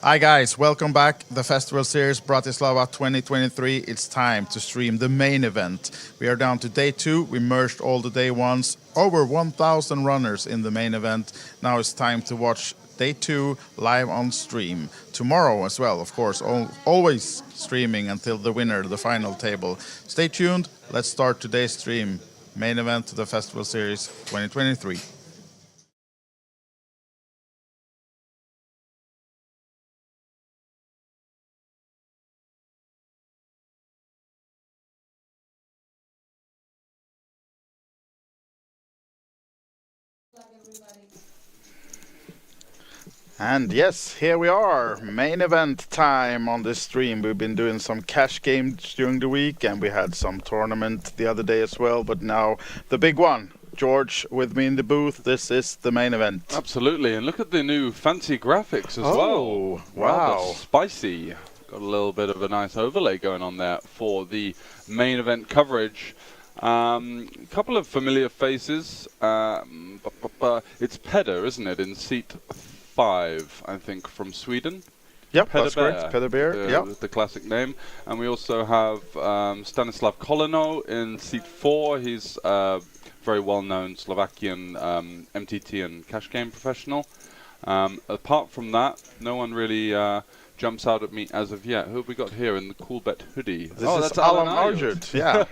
Hi guys, welcome back. The festival series Bratislava 2023. It's time to stream the main event. We are down to day 2. We merged all the day ones. Over 1,000 runners in the main event. Now it's time to watch day 2 live on stream. Tomorrow as well, of course, always streaming until the winner, the final table. Stay tuned. Let's start today's stream. Main event to the festival series 2023. And yes, here we are, main event time on this stream. We've been doing some cash games during the week and we had some tournament the other day as well, but now the big one. George with me in the booth, this is the main event. Absolutely, and look at the new fancy graphics as Oh, well. wow. Rather spicy. Got a little bit of a nice overlay going on there for the main event coverage. A couple of familiar faces. It's Peder, isn't it, in seat 5, I think, from Sweden. Yep, Peder that's correct. Peder Bear, yep. The classic name. And we also have Stanislav Koleno in seat 4. He's a very well-known Slovakian MTT and cash game professional. Apart from that, no one really jumps out at me as of yet. Who have we got here in the Cool Bet hoodie? That's Alan Arjut, yeah.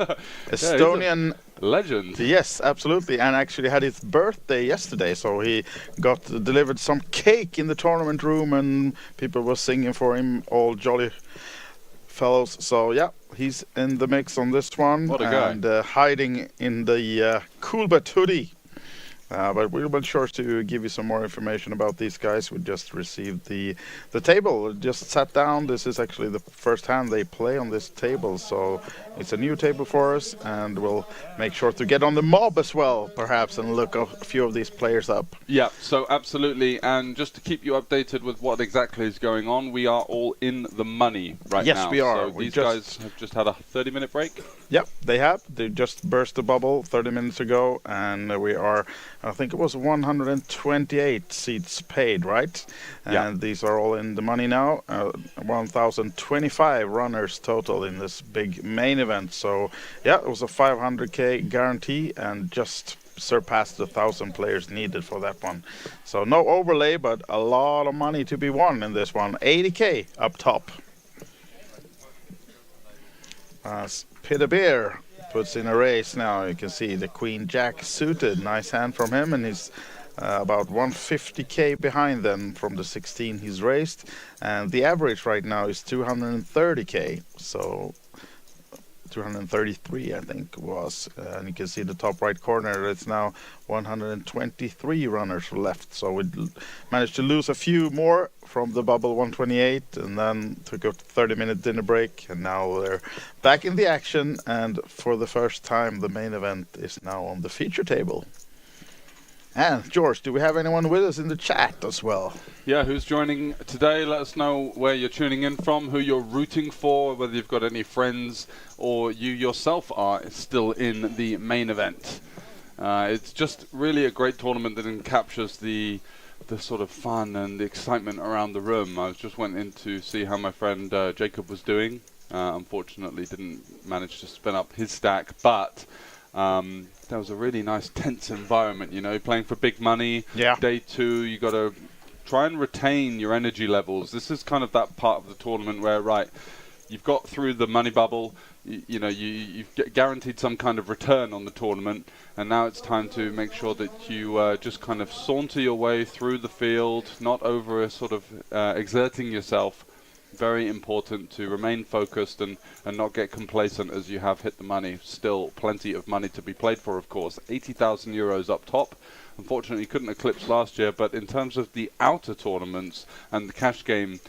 Estonian legend. Yes, absolutely, and actually had his birthday yesterday, so he got delivered some cake in the tournament room and people were singing for him, all jolly fellows. So yeah, he's in the mix on this one. What a guy. And hiding in the Cool Bet hoodie. But we'll be sure to give you some more information about these guys. We just received the table, just sat down. This is actually the first hand they play on this table, so it's a new table for us, and we'll make sure to get on the mob as well, perhaps, and look a few of these players up. Yeah, so absolutely, and just to keep you updated with what exactly is going on, we are all in the money right now. Yes, we are. So these guys have just had a 30-minute break? Yep, they have. They just burst the bubble 30 minutes ago, and we are, I think it was 128 seats paid, right? Yeah. And these are all in the money now. 1,025 runners total in this big main event. So, yeah, it was a 500k guarantee and just surpassed the 1,000 players needed for that one. So no overlay, but a lot of money to be won in this one. 80k up top. Peter Bear puts in a race now. You can see the Queen Jack suited. Nice hand from him, and he's about 150k behind them from the 16 he's raced. And the average right now is 230k. So 233, I think it was. And you can see the top right corner, it's now 123 runners left. So we managed to lose a few more from the bubble 128 and then took a 30-minute dinner break. And now they're back in the action. And for the first time, the main event is now on the feature table. And George, do we have anyone with us in the chat as well? Yeah, who's joining today? Let us know where you're tuning in from, who you're rooting for, whether you've got any friends or you yourself are still in the main event. It's just really a great tournament that captures the sort of fun and the excitement around the room. I just went in to see how my friend Jacob was doing. Unfortunately, didn't manage to spin up his stack, but there was a really nice tense environment, you know, playing for big money. Yeah. Day 2, you got to try and retain your energy levels. This is kind of that part of the tournament where, right, you've got through the money bubble, you know, you've guaranteed some kind of return on the tournament, and now it's time to make sure that you just kind of saunter your way through the field, not over sort of exerting yourself. Very important to remain focused and not get complacent as you have hit the money. Still plenty of money to be played for, of course. 80,000 euros up top. Unfortunately, couldn't eclipse last year, but in terms of the outer tournaments and the cash game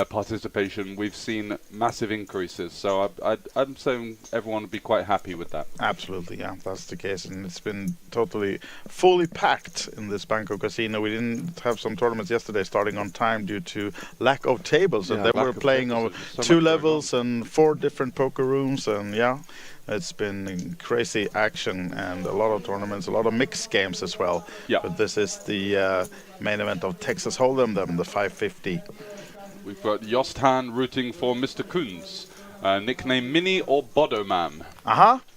participation, we've seen massive increases. So I'm saying everyone would be quite happy with that. Absolutely, yeah, that's the case. And it's been totally fully packed in this Bangkok casino. We didn't have some tournaments yesterday starting on time due to lack of tables. And they were playing on 2 levels and 4 different poker rooms. And yeah, it's been crazy action and a lot of tournaments, a lot of mixed games as well. Yeah. But this is the main event of Texas Hold'em, the 550. We've got Josthan rooting for Mr. Kunz, nickname Mini or Bodoman.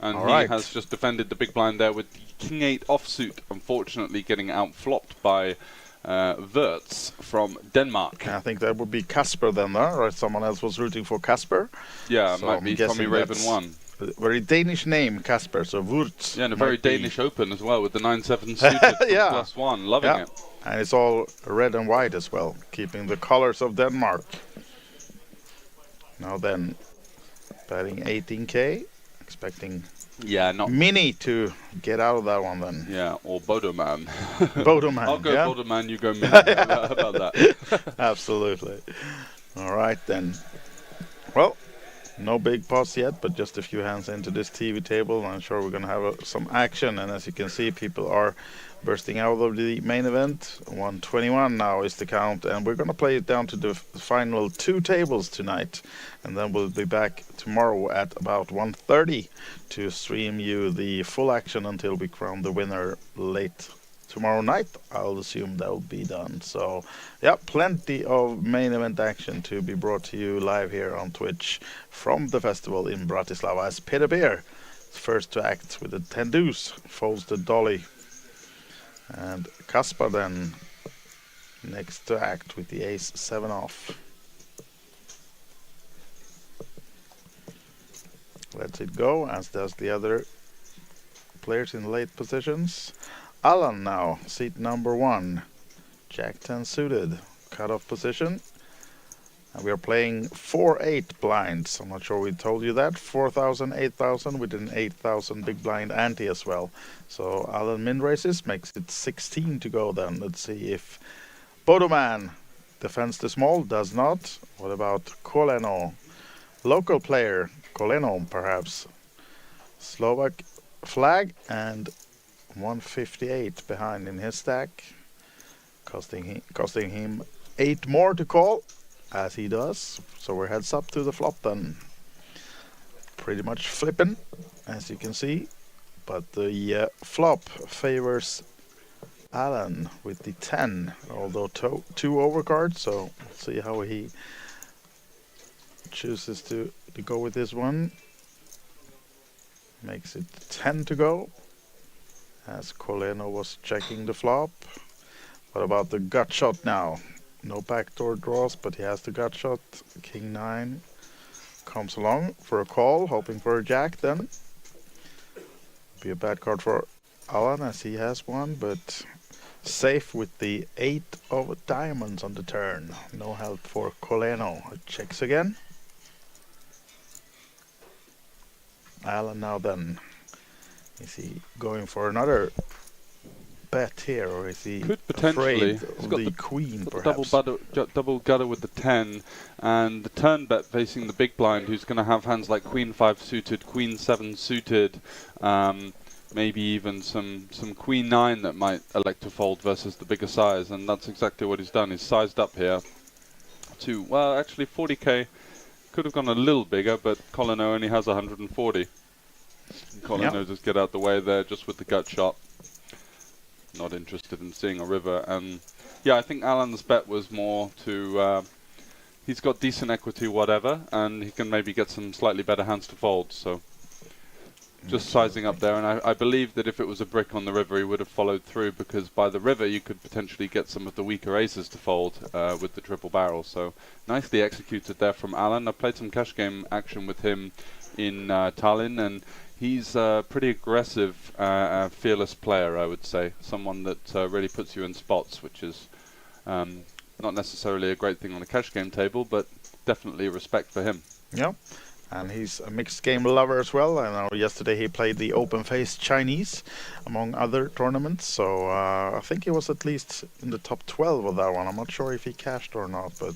And he has just defended the big blind there with the King 8 offsuit, unfortunately getting out-flopped by Wirtz from Denmark. I think that would be Casper then, or someone else was rooting for Casper. Yeah, so might be Tommy Raven 1. A very Danish name, Casper, so Wirtz. Yeah, and a very Danish open as well with the 9-7 suited yeah. +1, loving it. And it's all red and white as well, keeping the colors of Denmark. Now then, betting 18k, expecting Mini to get out of that one then. Yeah, or Bodoman. Bodoman, I'll go Bodoman, you go Mini. How about that? Absolutely. All right then. Well, no big pots yet, but just a few hands into this TV table. I'm sure we're going to have some action. And as you can see, people are bursting out of the main event. 121 now is the count, and we're going to play it down to the final 2 tables tonight, and then we'll be back tomorrow at about 1:30 to stream you the full action until we crown the winner late tomorrow night. I'll assume that will be done. So yeah, plenty of main event action to be brought to you live here on Twitch from the festival in Bratislava, as Peter Beer first to act with the 10 deuce, folds the dolly. And Kaspar then next to act with the ace 7 off. Lets it go, as does the other players in late positions. Alan now, seat number 1. Jack 10 suited, cut-off position. And we are playing 4-8 blinds. I'm not sure we told you that. 4,000, 8,000 with an 8,000 big blind ante as well. So Alan min raises, makes it 16 to go then. Let's see if Bodoman defends the small. Does not. What about Koleno? Local player, Koleno perhaps. Slovak flag and 158 behind in his stack. Costing him 8 more to call, as he does. So we're heads up to the flop then. Pretty much flipping, as you can see. But the flop favors Alan with the 10, although 2 overcards. So let's see how he chooses to go with this one. Makes it 10 to go, as Koleno was checking the flop. What about the gut shot now? No backdoor draws, but he has the gut shot. King 9 comes along for a call, hoping for a jack then. Be a bad card for Alan, as he has one, but safe with the 8 of diamonds on the turn. No help for Koleno. It checks again. Alan now then. Is he going for another bet here, or is he could potentially afraid of the queen perhaps? Double gutter with the 10, and the turn bet facing the big blind, who's going to have hands like Queen 5 suited, Queen 7 suited, maybe even some Queen 9 that might elect to fold versus the bigger size, and that's exactly what he's done. He's sized up here to, well, actually 40k. Could have gone a little bigger, but Koleno only has 140. Koleno just get out the way there just with the gut shot. Not interested in seeing a river. And yeah, I think Alan's bet was more to, he's got decent equity, whatever, and he can maybe get some slightly better hands to fold. So just sizing up there. And I believe that if it was a brick on the river, he would have followed through, because by the river you could potentially get some of the weaker aces to fold with the triple barrel. So nicely executed there from Alan. I played some cash game action with him in Tallinn, and he's a pretty aggressive, fearless player, I would say. Someone that really puts you in spots, which is not necessarily a great thing on a cash game table, but definitely respect for him. Yeah, and he's a mixed game lover as well. I know yesterday he played the open face Chinese, among other tournaments. So I think he was at least in the top 12 of that one. I'm not sure if he cashed or not, but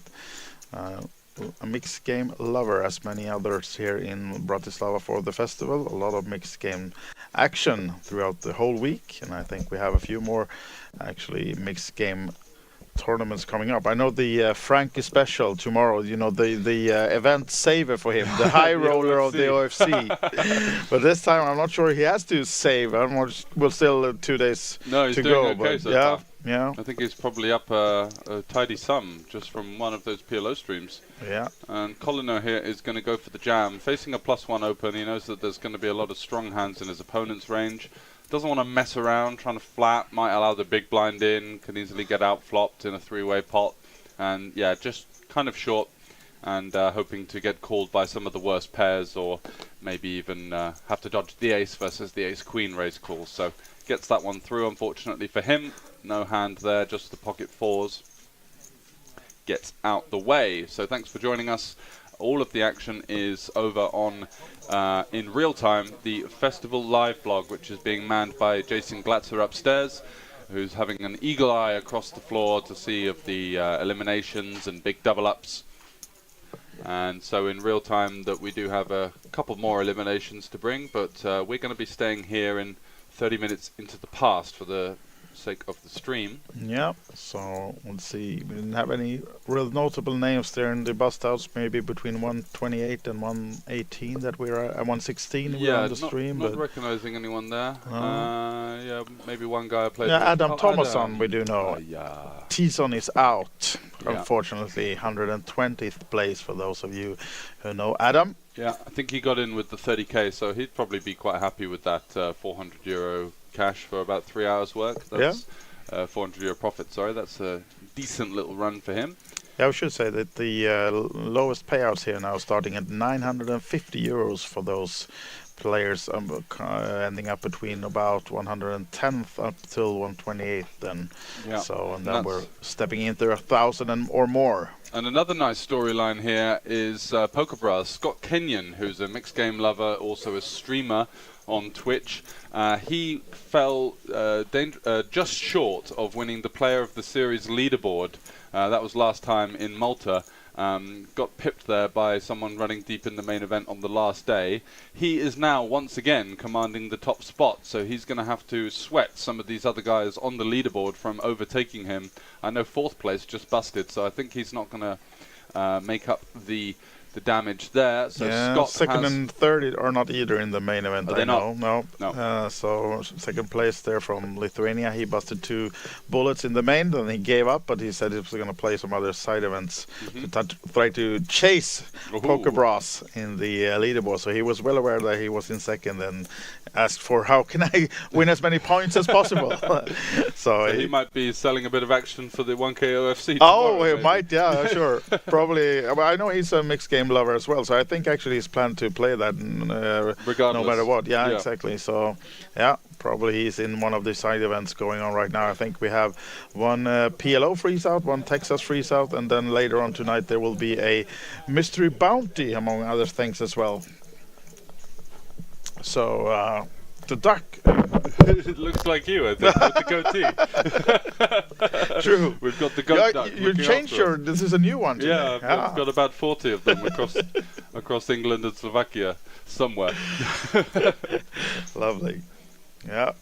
a mixed game lover, as many others here in Bratislava for the festival. A lot of mixed game action throughout the whole week, and I think we have a few more actually mixed game tournaments coming up. I know the Frankie special tomorrow, you know, the event saver for him, the high roller of the OFC. But this time I'm not sure he has to save. We're still 2 days no, he's to doing go. Okay but so yeah, far. Yeah. I think he's probably up a tidy sum just from one of those PLO streams. Yeah. And Colino here is going to go for the jam. Facing a +1 open, he knows that there's going to be a lot of strong hands in his opponent's range. Doesn't want to mess around, trying to flat, might allow the big blind in, can easily get out flopped in a three-way pot. And yeah, just kind of short and hoping to get called by some of the worst pairs, or maybe even have to dodge the ace versus the ace-queen raise calls. So gets that one through, unfortunately for him. No hand there, just the pocket fours. Gets out the way. So thanks for joining us. All of the action is over on, in real time, the Festival Live blog, which is being manned by Jason Glatzer upstairs, who's having an eagle eye across the floor to see of the eliminations and big double-ups. And so in real time that we do have a couple more eliminations to bring, but we're going to be staying here in 30 minutes into the past for the sake of the stream. Yeah, so let's see. We didn't have any real notable names there in the bust outs, maybe between 128 and 118 that we're at 116 we're on the stream. Not recognizing anyone there. Yeah, maybe one guy played. Yeah, Adam Thomasson, we do know. Yeah. Tison is out, Yeah. unfortunately. 120th place for those of you who know Adam. Yeah, I think he got in with the 30k, so he'd probably be quite happy with that €400 cash for about 3 hours work. That's €400 profit, sorry. That's a decent little run for him. Yeah, I should say that the lowest payouts here now starting at €950 for those players, ending up between about 110th up till 128th then. Yeah. So, and then we're stepping into 1,000 or more. And another nice storyline here is Poker Bros. Scott Kenyon, who's a mixed game lover, also a streamer on Twitch. He fell just short of winning the Player of the Series leaderboard. That was last time in Malta. Got pipped there by someone running deep in the main event on the last day. He is now once again commanding the top spot, so he's going to have to sweat some of these other guys on the leaderboard from overtaking him. I know 4th place just busted, so I think he's not going to make up the damage there. So yeah, Scott second and third are not either in the main event. They're not. No. So second place there from Lithuania. He busted 2 bullets in the main, then he gave up, but he said he was going to play some other side events to try to chase Poker Bros in the leaderboard. So he was well aware that he was in second and asked for how can I win as many points as possible. so he might be selling a bit of action for the 1K OFC. Oh, he might, yeah, sure. Probably. Well, I know he's a mixed game lover as well, so I think actually he's planned to play that regardless. no matter what. Yeah, exactly. So, yeah, probably he's in one of the side events going on right now. I think we have one PLO freeze out, one Texas freeze out, and then later on tonight there will be a mystery bounty, among other things as well. So, the duck. It looks like you, I think, with the goatee. True. We've got the goat duck. You changed your. This is a new one. Today. Yeah, I've got about 40 of them across England and Slovakia somewhere. Lovely. Yeah.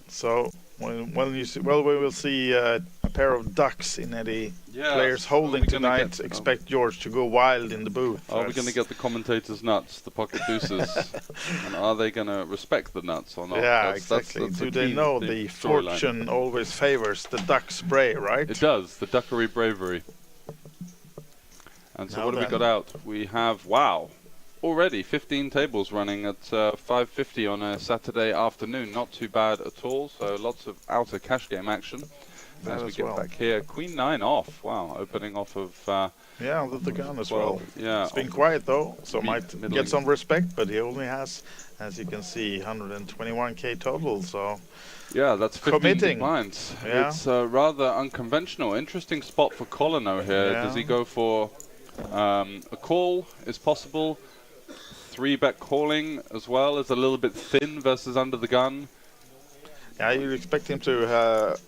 So when you see, we will see a pair of ducks in any players holding tonight. Expect George to go wild in the booth. Are we going to get the commentators nuts, the pocket deuces? And are they going to respect the nuts or not? Yeah, exactly. Do they know the fortune always favors the duck spray, right? It does, the duckery bravery. And so what have we got out? We have, already 15 tables running at 5:50 on a Saturday afternoon. Not too bad at all. So lots of outer cash game action. As we get back here, Queen 9 off. Wow, opening off of with the gun as well. Yeah, it's been quiet though, so might get some respect. But he only has, as you can see, 121k total. So yeah, that's 15 committing. blinds. Yeah. It's rather unconventional. Interesting spot for Colino here. Yeah. Does he go for a call? Is possible. 3-bet calling as well is a little bit thin versus under the gun. Yeah, you'd expect him to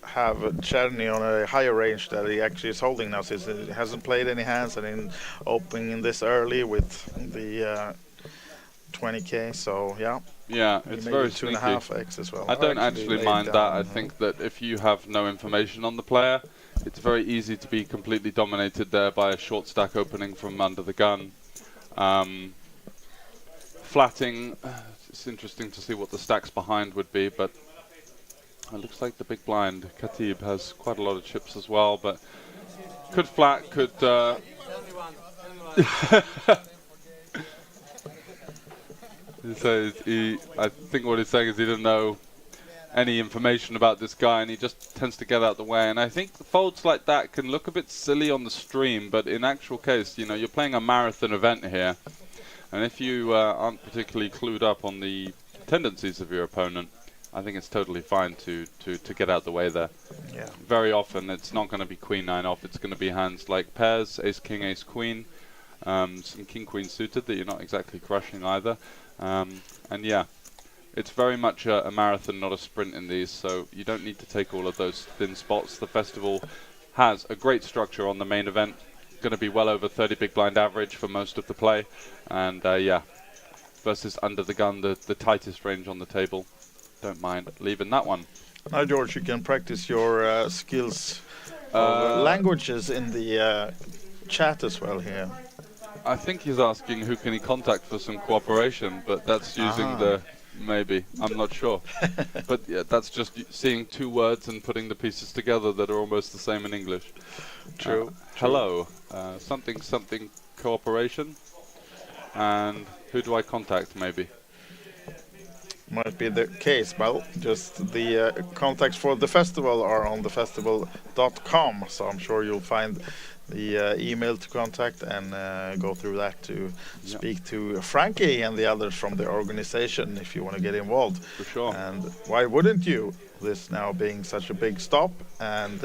have Cherny on a higher range that he actually is holding now, since he hasn't played any hands and in opening this early with the 20k. So yeah, it's very 2.5x as well. I don't actually mind that. I think that if you have no information on the player, it's very easy to be completely dominated there by a short stack opening from under the gun. Flatting, it's interesting to see what the stacks behind would be, but It looks like the big blind, Khatib, has quite a lot of chips as well, but could flat, could... So I think what he's saying is he didn't know any information about this guy, and he just tends to get out of the way. And I think folds like that can look a bit silly on the stream, but in actual case, you know, you're playing a marathon event here, and if you aren't particularly clued up on the tendencies of your opponent, I think it's totally fine to get out of the way there. Yeah. Very often it's not going to be queen nine off, it's going to be hands like pairs, ace king, ace queen, some king queen suited that you're not exactly crushing either. And yeah, it's very much a marathon, not a sprint in these, so you don't need to take all of those thin spots. The festival has a great structure on the main event, going to be well over 30 big blind average for most of the play, and yeah, versus under the gun, the tightest range on the table. Don't mind leaving that one. Now, George, you can practice your skills of languages in the chat as well here. I think he's asking who can he contact for some cooperation, but that's using the... Maybe. I'm not sure. But yeah, that's just seeing two words and putting the pieces together that are almost the same in English. True. Hello. Something cooperation. And who do I contact, maybe? Might be the case. Well, just the contacts for the festival are on thefestival.com, so I'm sure you'll find the email to contact and go through that to speak to Frankie and the others from the organization if you want to get involved. For sure. And why wouldn't you? This now being such a big stop, and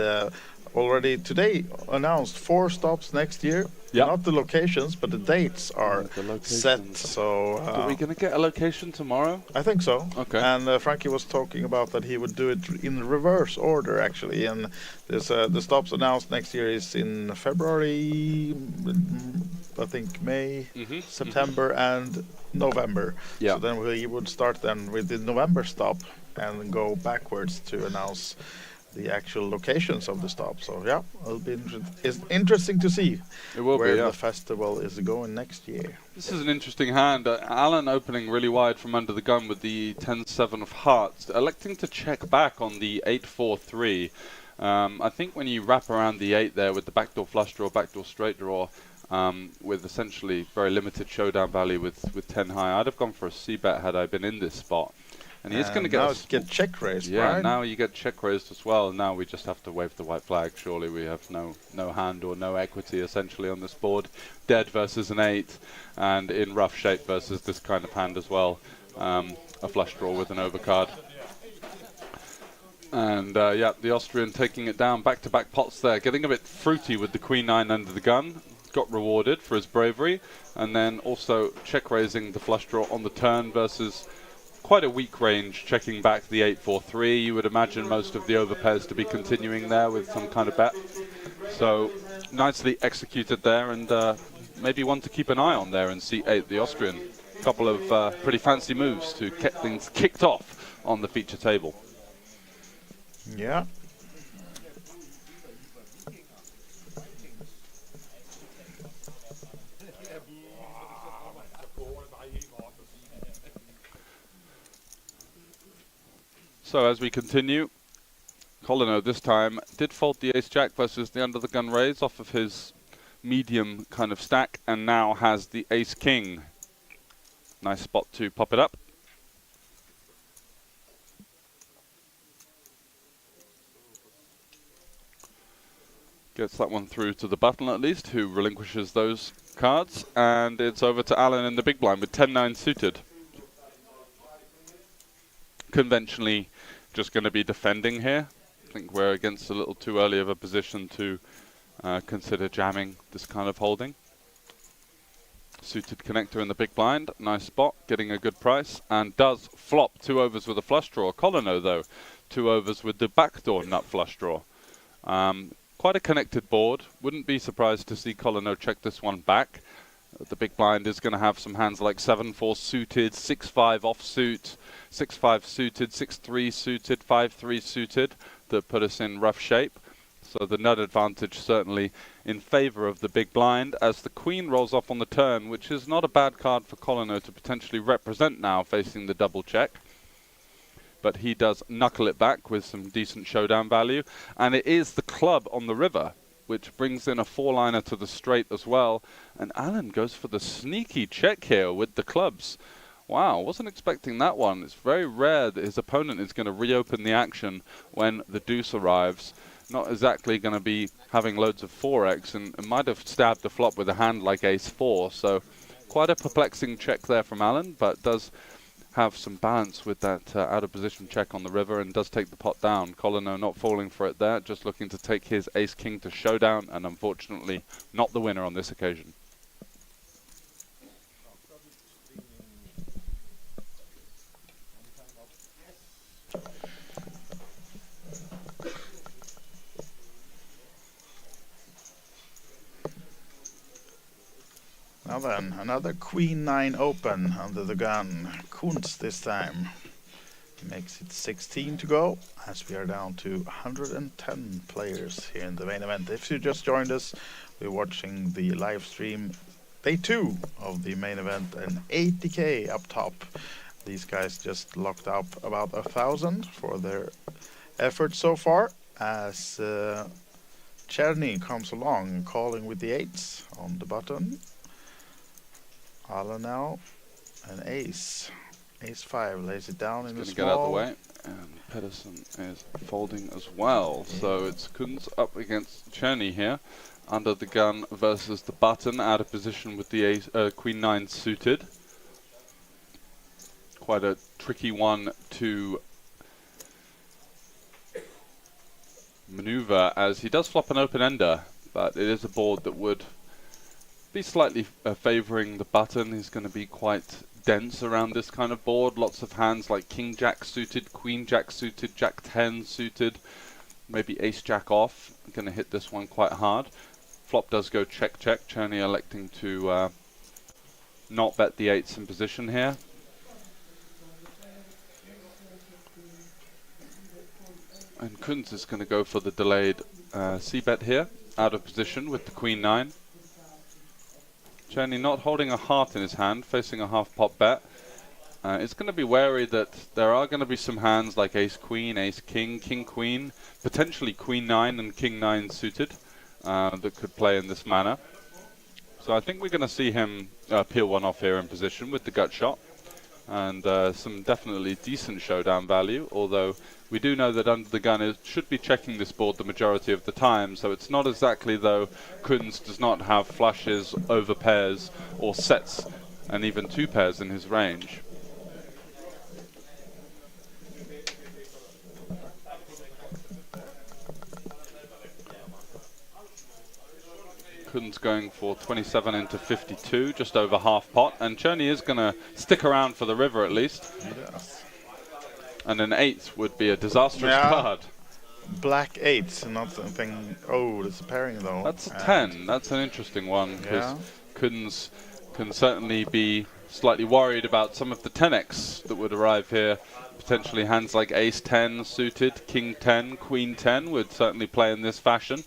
already today announced 4 stops next year. Yep. Not the locations, but the dates are set. So are we going to get a location tomorrow? I think so. Okay. And Frankie was talking about that he would do it in reverse order, actually. And there's the stops announced next year is in February, I think May, September, and November. Yeah. So then he would start then with the November stop and go backwards to announce the actual locations of the stop. So yeah, it'll be it's interesting to see where the festival is going next year. This is an interesting hand. Alan opening really wide from under the gun with the 10-7 of hearts, electing to check back on the 8-4-3. I think when you wrap around the 8 there with the backdoor flush draw, backdoor straight draw, with essentially very limited showdown value with 10 high, I'd have gone for a c-bet had I been in this spot. And he's going to get check raised, yeah, right? now you get check raised as well. Now we just have to wave the white flag. Surely we have no hand or no equity essentially on this board. Dead versus an 8, and in rough shape versus this kind of hand as well. A flush draw with an overcard. And yeah, the Austrian taking it down, back-to-back pots there, getting a bit fruity with the Queen 9 under the gun. Got rewarded for his bravery, and then also check raising the flush draw on the turn versus quite a weak range, checking back the 8-4-3. You would imagine most of the overpairs to be continuing there with some kind of bet. So nicely executed there, and maybe one to keep an eye on there in C8, the Austrian. A couple of pretty fancy moves to get things kicked off on the feature table. Yeah. So as we continue, Colino this time did fold the ace-jack versus the under-the-gun raise off of his medium kind of stack, and now has the ace-king. Nice spot to pop it up. Gets that one through to the button at least, who relinquishes those cards, and it's over to Alan in the big blind with 10-9 suited. Conventionally just going to be defending here. I think we're against a little too early of a position to consider jamming this kind of holding. Suited connector in the big blind, nice spot, getting a good price, and does flop 2 overs with a flush draw. Colino though, 2 overs with the backdoor nut flush draw. Quite a connected board, wouldn't be surprised to see Colino check this one back. The big blind is going to have some hands like 7-4 suited, 6-5 offsuit, 6-5 suited, 6-3 suited, 5-3 suited that put us in rough shape. So the nut advantage certainly in favour of the big blind as the queen rolls off on the turn, which is not a bad card for Colino to potentially represent now facing the double check. but he does knuckle it back with some decent showdown value. And it is the club on the river, which brings in a 4-liner to the straight as well. And Alan goes for the sneaky check here with the clubs. Wow, wasn't expecting that one. It's very rare that his opponent is going to reopen the action when the deuce arrives. Not exactly going to be having loads of 4x, and might have stabbed the flop with a hand like ace-4. So quite a perplexing check there from Alan, but does have some balance with that out-of-position check on the river and does take the pot down. Colino not falling for it there, just looking to take his ace-king to showdown, and unfortunately not the winner on this occasion. Now then, another Queen-9 open under the gun. Kunz this time. Makes it 16 to go, as we are down to 110 players here in the main event. If you just joined us, we're watching the live stream day 2 of the main event, and 80k up top. These guys just locked up about 1,000 for their efforts so far, as Cherny comes along calling with the 8s on the button. Alan now, an ace. Ace-5 lays it down in the small. Get out of the way, and Pedersen is folding as well. So it's Kunz up against Cherny here, under the gun versus the button, out of position with the ace, Queen-9 suited. Quite a tricky one to maneuver, as he does flop an open-ender, but it is a board that would be slightly favouring the button. He's going to be quite dense around this kind of board. Lots of hands like King-Jack suited, Queen-Jack suited, Jack-10 suited, maybe Ace-Jack off. I'm going to hit this one quite hard. Flop does go check-check. Cherny electing to not bet the 8s in position here. And Kunz is going to go for the delayed c-bet here, out of position with the Queen-9. Cherny not holding a heart in his hand, facing a half-pot bet. It's going to be wary that there are going to be some hands like Ace-Queen, Ace-King, King-Queen, potentially Queen-9 and King-9 suited that could play in this manner. So I think we're going to see him peel one off here in position with the gut shot. And some definitely decent showdown value, although we do know that under the gun should be checking this board the majority of the time, so it's not exactly though Kunz does not have flushes, over pairs, or sets, and even 2 pairs in his range. Kunz going for 27 into 52, just over half pot, and Cherny is going to stick around for the river at least. Yes. And an 8 would be a disastrous card. Black 8s, not something. Oh, that's a pairing though. That's a 10. That's an interesting one, because Kunz can certainly be slightly worried about some of the 10x that would arrive here. Potentially hands like Ace-10 suited, King-10, Queen-10 would certainly play in this fashion.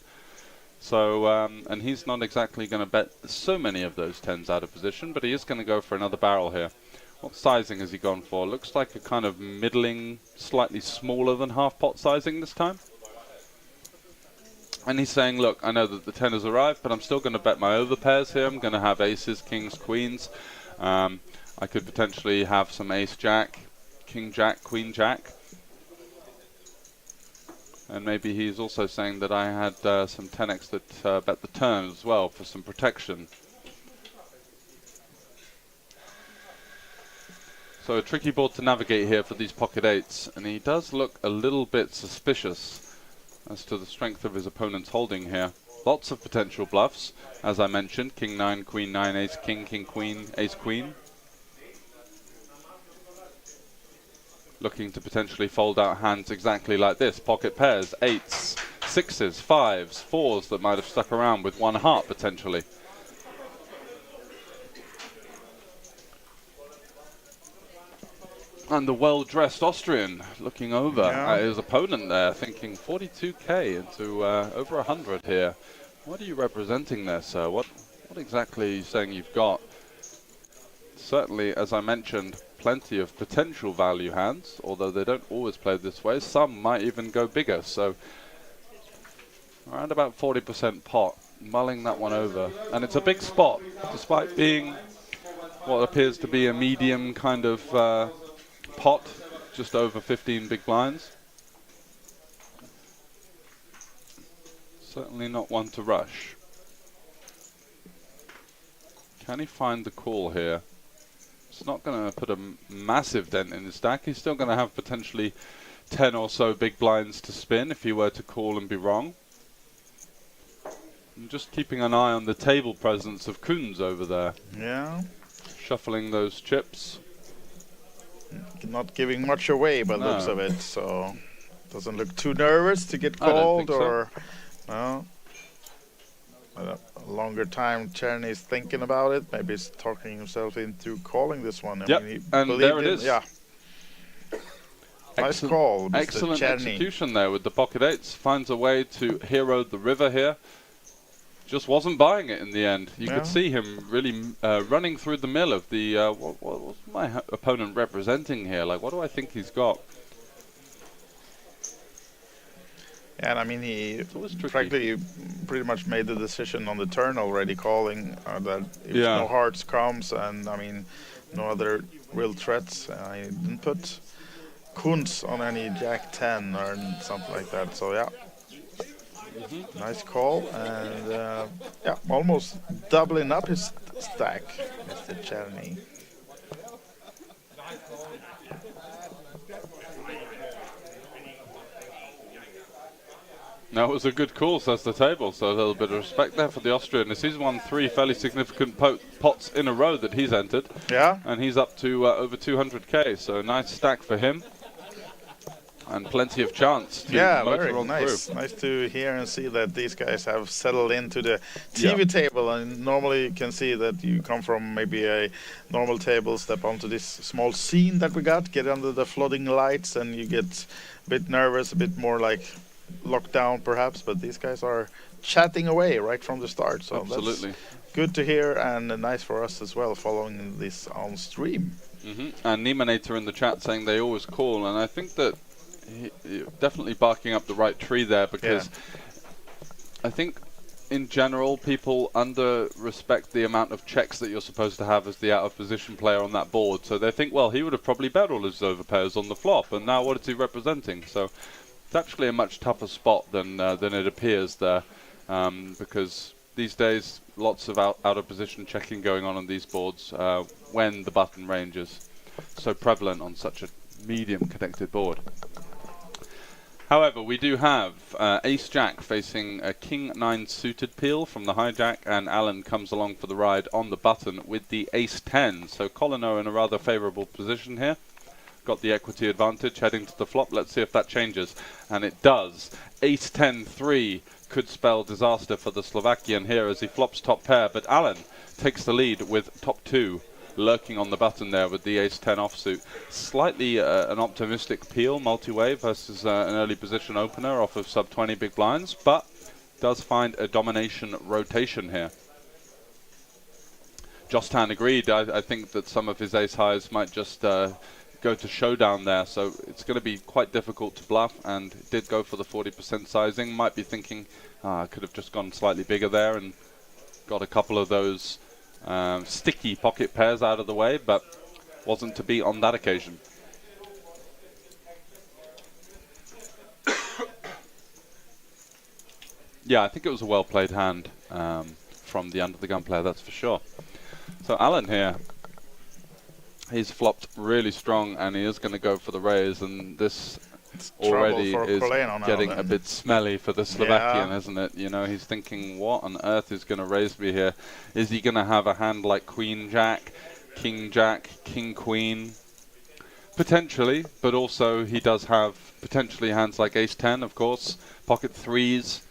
So, and he's not exactly going to bet so many of those 10s out of position, but he is going to go for another barrel here. What sizing has he gone for? Looks like a kind of middling, slightly smaller than half pot sizing this time. And he's saying, look, I know that the 10 has arrived, but I'm still going to bet my over pairs here. I'm going to have aces, kings, queens. I could potentially have some ace-jack, king-jack, queen-jack. And maybe he's also saying that I had some 10x that bet the turn as well for some protection. So a tricky board to navigate here for these pocket 8s, and he does look a little bit suspicious as to the strength of his opponent's holding here. Lots of potential bluffs, as I mentioned, King-9, Queen-9, Ace-King, King-Queen, Ace-Queen. Looking to potentially fold out hands exactly like this, pocket pairs, 8s, 6s, 5s, 4s that might have stuck around with one heart potentially. And the well-dressed Austrian looking over at his opponent there, thinking 42k into over 100 here. What are you representing there, sir? What exactly are you saying you've got? Certainly, as I mentioned, plenty of potential value hands, although they don't always play this way. Some might even go bigger, so around about 40% pot, mulling that one over. And it's a big spot, despite being what appears to be a medium kind of pot, just over 15 big blinds. Certainly not one to rush. Can he find the call here? It's not going to put a massive dent in his stack. He's still going to have potentially 10 or so big blinds to spin if he were to call and be wrong. I'm just keeping an eye on the table presence of Kunz over there. Yeah. Shuffling those chips. Not giving much away by the looks of it, so doesn't look too nervous to get I don't called, think so. or no. A longer time Czerny's thinking about it. Maybe he's talking himself into calling this one. Yep, and there it is. Yeah. Nice call, Mr. Excellent Czerny. execution there with the pocket eights. Finds a way to hero the river here. Just wasn't buying it in the end. You could see him really running through the mill of the what was my opponent representing here? Like, what do I think he's got? And I mean, he frankly pretty much made the decision on the turn already, calling that if no hearts comes, and I mean, no other real threats. He didn't put Kunz on any Jack 10 or something like that. So yeah. Nice call, and yeah, almost doubling up his stack, Mr. Czerny. That was a good call, says the table, so a little bit of respect there for the Austrian. This is won 3 fairly significant pots in a row that he's entered. Yeah. And he's up to over 200k, so nice stack for him. And plenty of chance to motor on nice. through. Nice to hear and see that these guys have settled into the TV table. And normally you can see that you come from maybe a normal table, step onto this small scene that we got, get under the flooding lights, and you get a bit nervous, a bit more like locked down perhaps. But these guys are chatting away right from the start. So absolutely. That's good to hear, and nice for us as well, following this on stream. And Nemanator in the chat saying they always call, and I think that definitely barking up the right tree there, because I think in general people under-respect the amount of checks that you're supposed to have as the out-of-position player on that board. So they think, well, he would have probably bet all his overpairs on the flop, and now what is he representing? So it's actually a much tougher spot than it appears there, because these days lots of out-of-position checking going on these boards when the button range is so prevalent on such a medium connected board. However, we do have Ace-Jack facing a King-9 suited peel from the hijack, and Alan comes along for the ride on the button with the Ace-10. So Colino in a rather favourable position here. Got the equity advantage heading to the flop. Let's see if that changes. And it does. Ace-10-3 could spell disaster for the Slovakian here as he flops top pair, but Alan takes the lead with top 2. Lurking on the button there with the Ace-10 offsuit. Slightly an optimistic peel, multi-way versus an early position opener off of sub-20 big blinds, but does find a domination rotation here. Jostan agreed. I think that some of his ace-highs might just go to showdown there, so it's going to be quite difficult to bluff, and did go for the 40% sizing. Might be thinking, I could have just gone slightly bigger there and got a couple of those sticky pocket pairs out of the way, but wasn't to be on that occasion. Yeah, I think it was a well-played hand from the under-the-gun player, that's for sure. So Alan here, he's flopped really strong, and he is going to go for the raise, and this already is getting a bit smelly for the Slovakian, isn't it? You know, he's thinking, what on earth is going to raise me here? Is he going to have a hand like Queen-Jack, King-Jack, King-Queen? Potentially, but also he does have potentially hands like Ace-10, of course, pocket threes,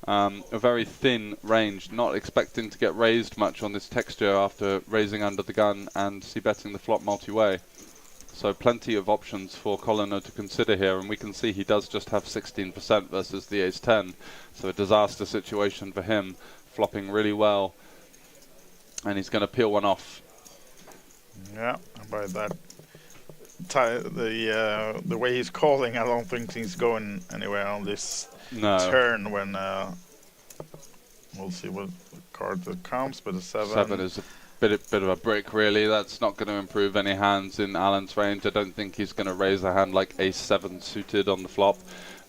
a very thin range, not expecting to get raised much on this texture after raising under the gun and c-betting the flop multi-way. So plenty of options for Colino to consider here, and we can see he does just have 16% versus the Ace-10. So a disaster situation for him, flopping really well, and he's going to peel one off. Yeah, by that the way he's calling, I don't think he's going anywhere on this No. turn. When we'll see what card that comes, but a 7. 7 is a bit of a brick, really. That's not going to improve any hands in Alan's range. I don't think he's going to raise a hand like Ace-7 suited on the flop.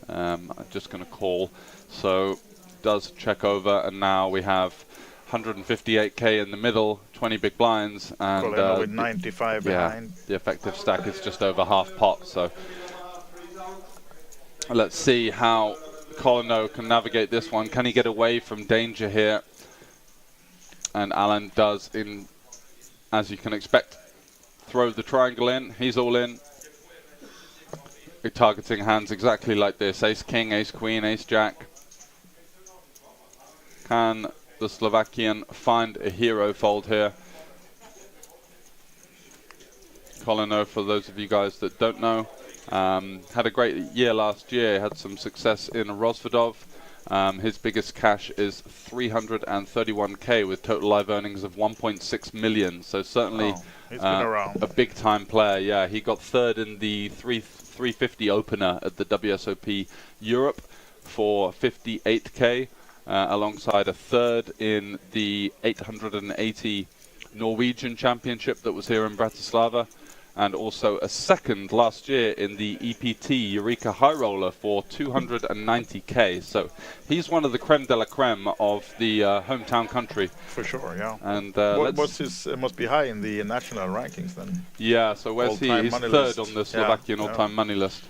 I'm just going to call. So does check over, and now we have 158k in the middle, 20 big blinds, and with 95 behind. The effective stack is just over half pot. So let's see how Colino can navigate this one. Can he get away from danger here? And Alan does, as you can expect, throw the triangle in. He's all in. We're targeting hands exactly like this: Ace King, Ace Queen, Ace Jack. Can the Slovakian find a hero fold here? Colino, for those of you guys that don't know, had a great year last year. Had some success in Rosvedov. His biggest cash is 331k with total live earnings of 1.6 million. So certainly he's been around. A big time player. Yeah, he got third in the 350 opener at the WSOP Europe for 58k, alongside a third in the 880 Norwegian Championship that was here in Bratislava, and also a second last year in the EPT Eureka High Roller for 290k. So he's one of the creme de la creme of the hometown country. For sure, yeah. And what's his? Must be high in the national rankings then. Yeah. So where's he? He's third on the Slovakian all-time money list,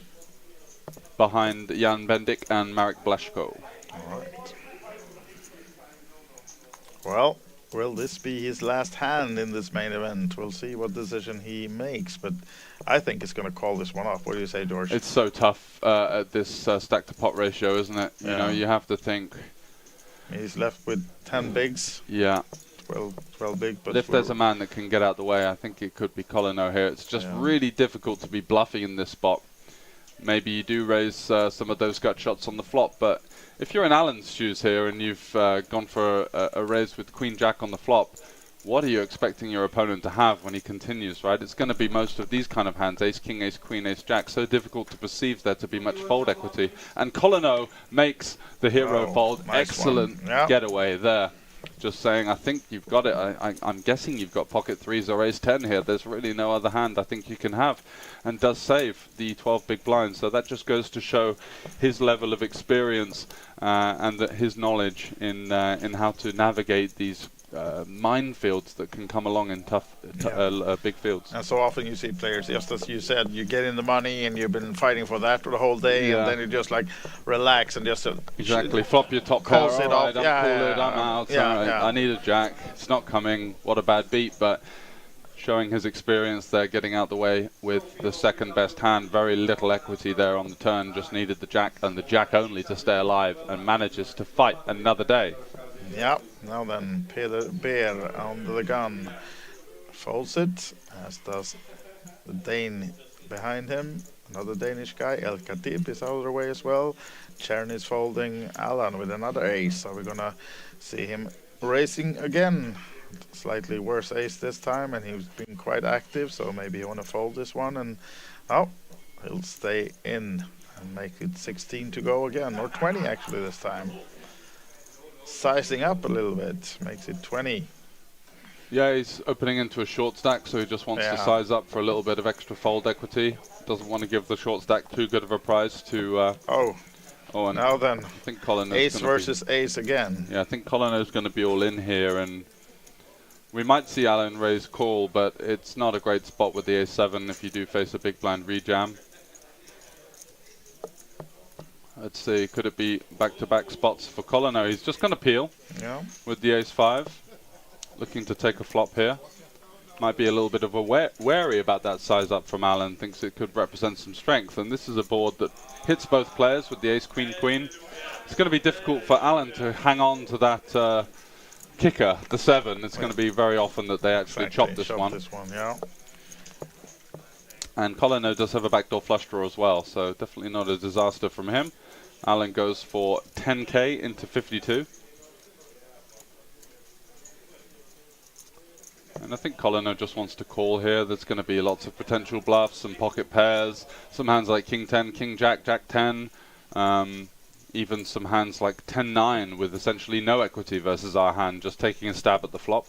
behind Jan Bendik and Marek Blaško. All right. Well, will this be his last hand in this main event? We'll see what decision he makes, but I think he's going to call this one off. What do you say, George? It's so tough at this stack to pot ratio, isn't it? You know, you have to think. He's left with 10 bigs. Yeah. 12 big. But if there's a man that can get out the way, I think it could be Colino here. It's just really difficult to be bluffing in this spot. Maybe you do raise some of those gut shots on the flop, but if you're in Alan's shoes here and you've gone for a raise with Queen Jack on the flop, what are you expecting your opponent to have when he continues, right? It's going to be most of these kind of hands: Ace King, Ace Queen, Ace Jack. So difficult to perceive there to be much fold equity. And Colino makes the hero fold. Nice. Excellent getaway there. Just saying, I think you've got it. I'm guessing you've got pocket 3s or Ace 10 here. There's really no other hand I think you can have, and does save the 12 big blinds. So that just goes to show his level of experience and his knowledge in how to navigate these minefields that can come along in tough, big fields. And so often you see players, just as you said, you get in the money and you've been fighting for that for the whole day, and then you just like relax and just exactly flop your top pair. Calls it off. I'm out. I need a jack. It's not coming. What a bad beat, but showing his experience there, getting out the way with the second best hand. Very little equity there on the turn. Just needed the jack and the jack only to stay alive, and manages to fight another day. Yeah, now then, Peter Bear under the gun folds it, as does the Dane behind him. Another Danish guy, El Khatib, is out of the way as well. Chern is folding Alan with another ace, so we're gonna see him racing again. Slightly worse ace this time, and he's been quite active, so maybe he wanna fold this one, and he'll stay in and make it 16 to go again, or 20 actually this time. Sizing up a little bit, makes it 20. Yeah, he's opening into a short stack, so he just wants to size up for a little bit of extra fold equity. Doesn't want to give the short stack too good of a prize to... and now then, I think Colino's ace versus ace again. Yeah, I think Colino's going to be all in here, and we might see Alan raise call, but it's not a great spot with the ace-7 if you do face a big blind rejam. Let's see, could it be back-to-back spots for Colino? He's just going to peel with the ace-5, looking to take a flop here. Might be a little bit of a wary about that size up from Alan, thinks it could represent some strength, and this is a board that hits both players with the ace-queen-queen. It's going to be difficult for Alan to hang on to that kicker, the 7. It's going to be very often that they actually chop this one. And Colino does have a backdoor flush draw as well, so definitely not a disaster from him. Alan goes for 10k into 52. And I think Colino just wants to call here. There's going to be lots of potential bluffs, some pocket pairs, some hands like King 10, King Jack, Jack 10, even some hands like 10-9 with essentially no equity versus our hand, just taking a stab at the flop.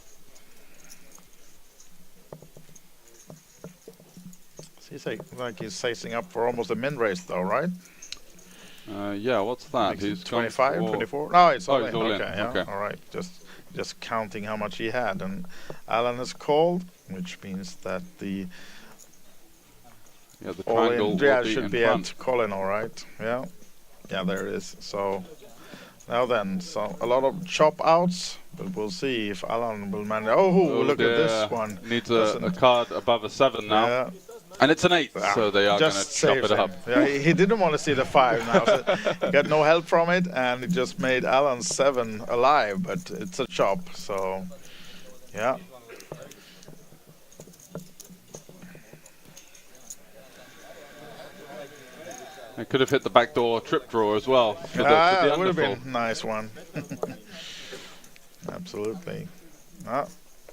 He's like he's sizing up for almost a min race though, right? Yeah, what's that? He's 25, 24? No, it's all in. All okay, in. Yeah, Okay. all right. Just counting how much he had. And Alan has called, which means that the triangle should be front. at Colin, all right. Yeah, there it is. So now then, so a lot of chop outs, but we'll see if Alan will manage. Oh, look at this one. Needs a card above a 7 now. Yeah. And it's an 8, so they are going to chop it up. Yeah, he didn't want to see the 5 now. So he got no help from it, and it just made Alan's 7 alive, but it's a chop, so yeah. It could have hit the backdoor trip draw as well. For the that would have underfold. been a nice one. Absolutely.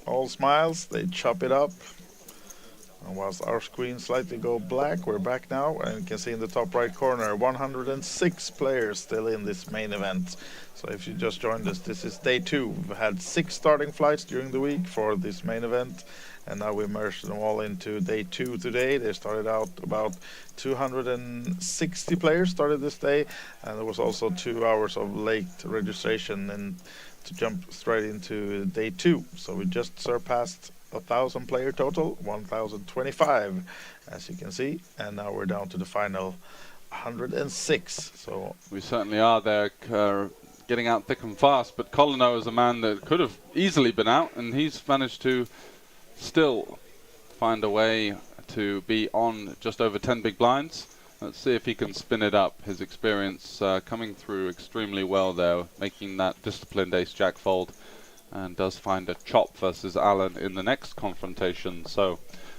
All smiles, they chop it up. And whilst our screen slightly go black, we're back now, and you can see in the top right corner 106 players still in this main event. So if you just joined us, this is day 2. We've had 6 starting flights during the week for this main event, and now we merged them all into day 2 today. They started out about 260 players started this day, and there was also 2 hours of late registration and to jump straight into day 2. So we just surpassed 1,000 player total, 1,025 as you can see, and now we're down to the final 106. So we certainly are there, getting out thick and fast, but Colino is a man that could have easily been out, and he's managed to still find a way to be on just over 10 big blinds. Let's see if he can spin it up. His experience coming through extremely well there, making that disciplined ace-jack fold, and does find a chop versus Alan in the next confrontation. So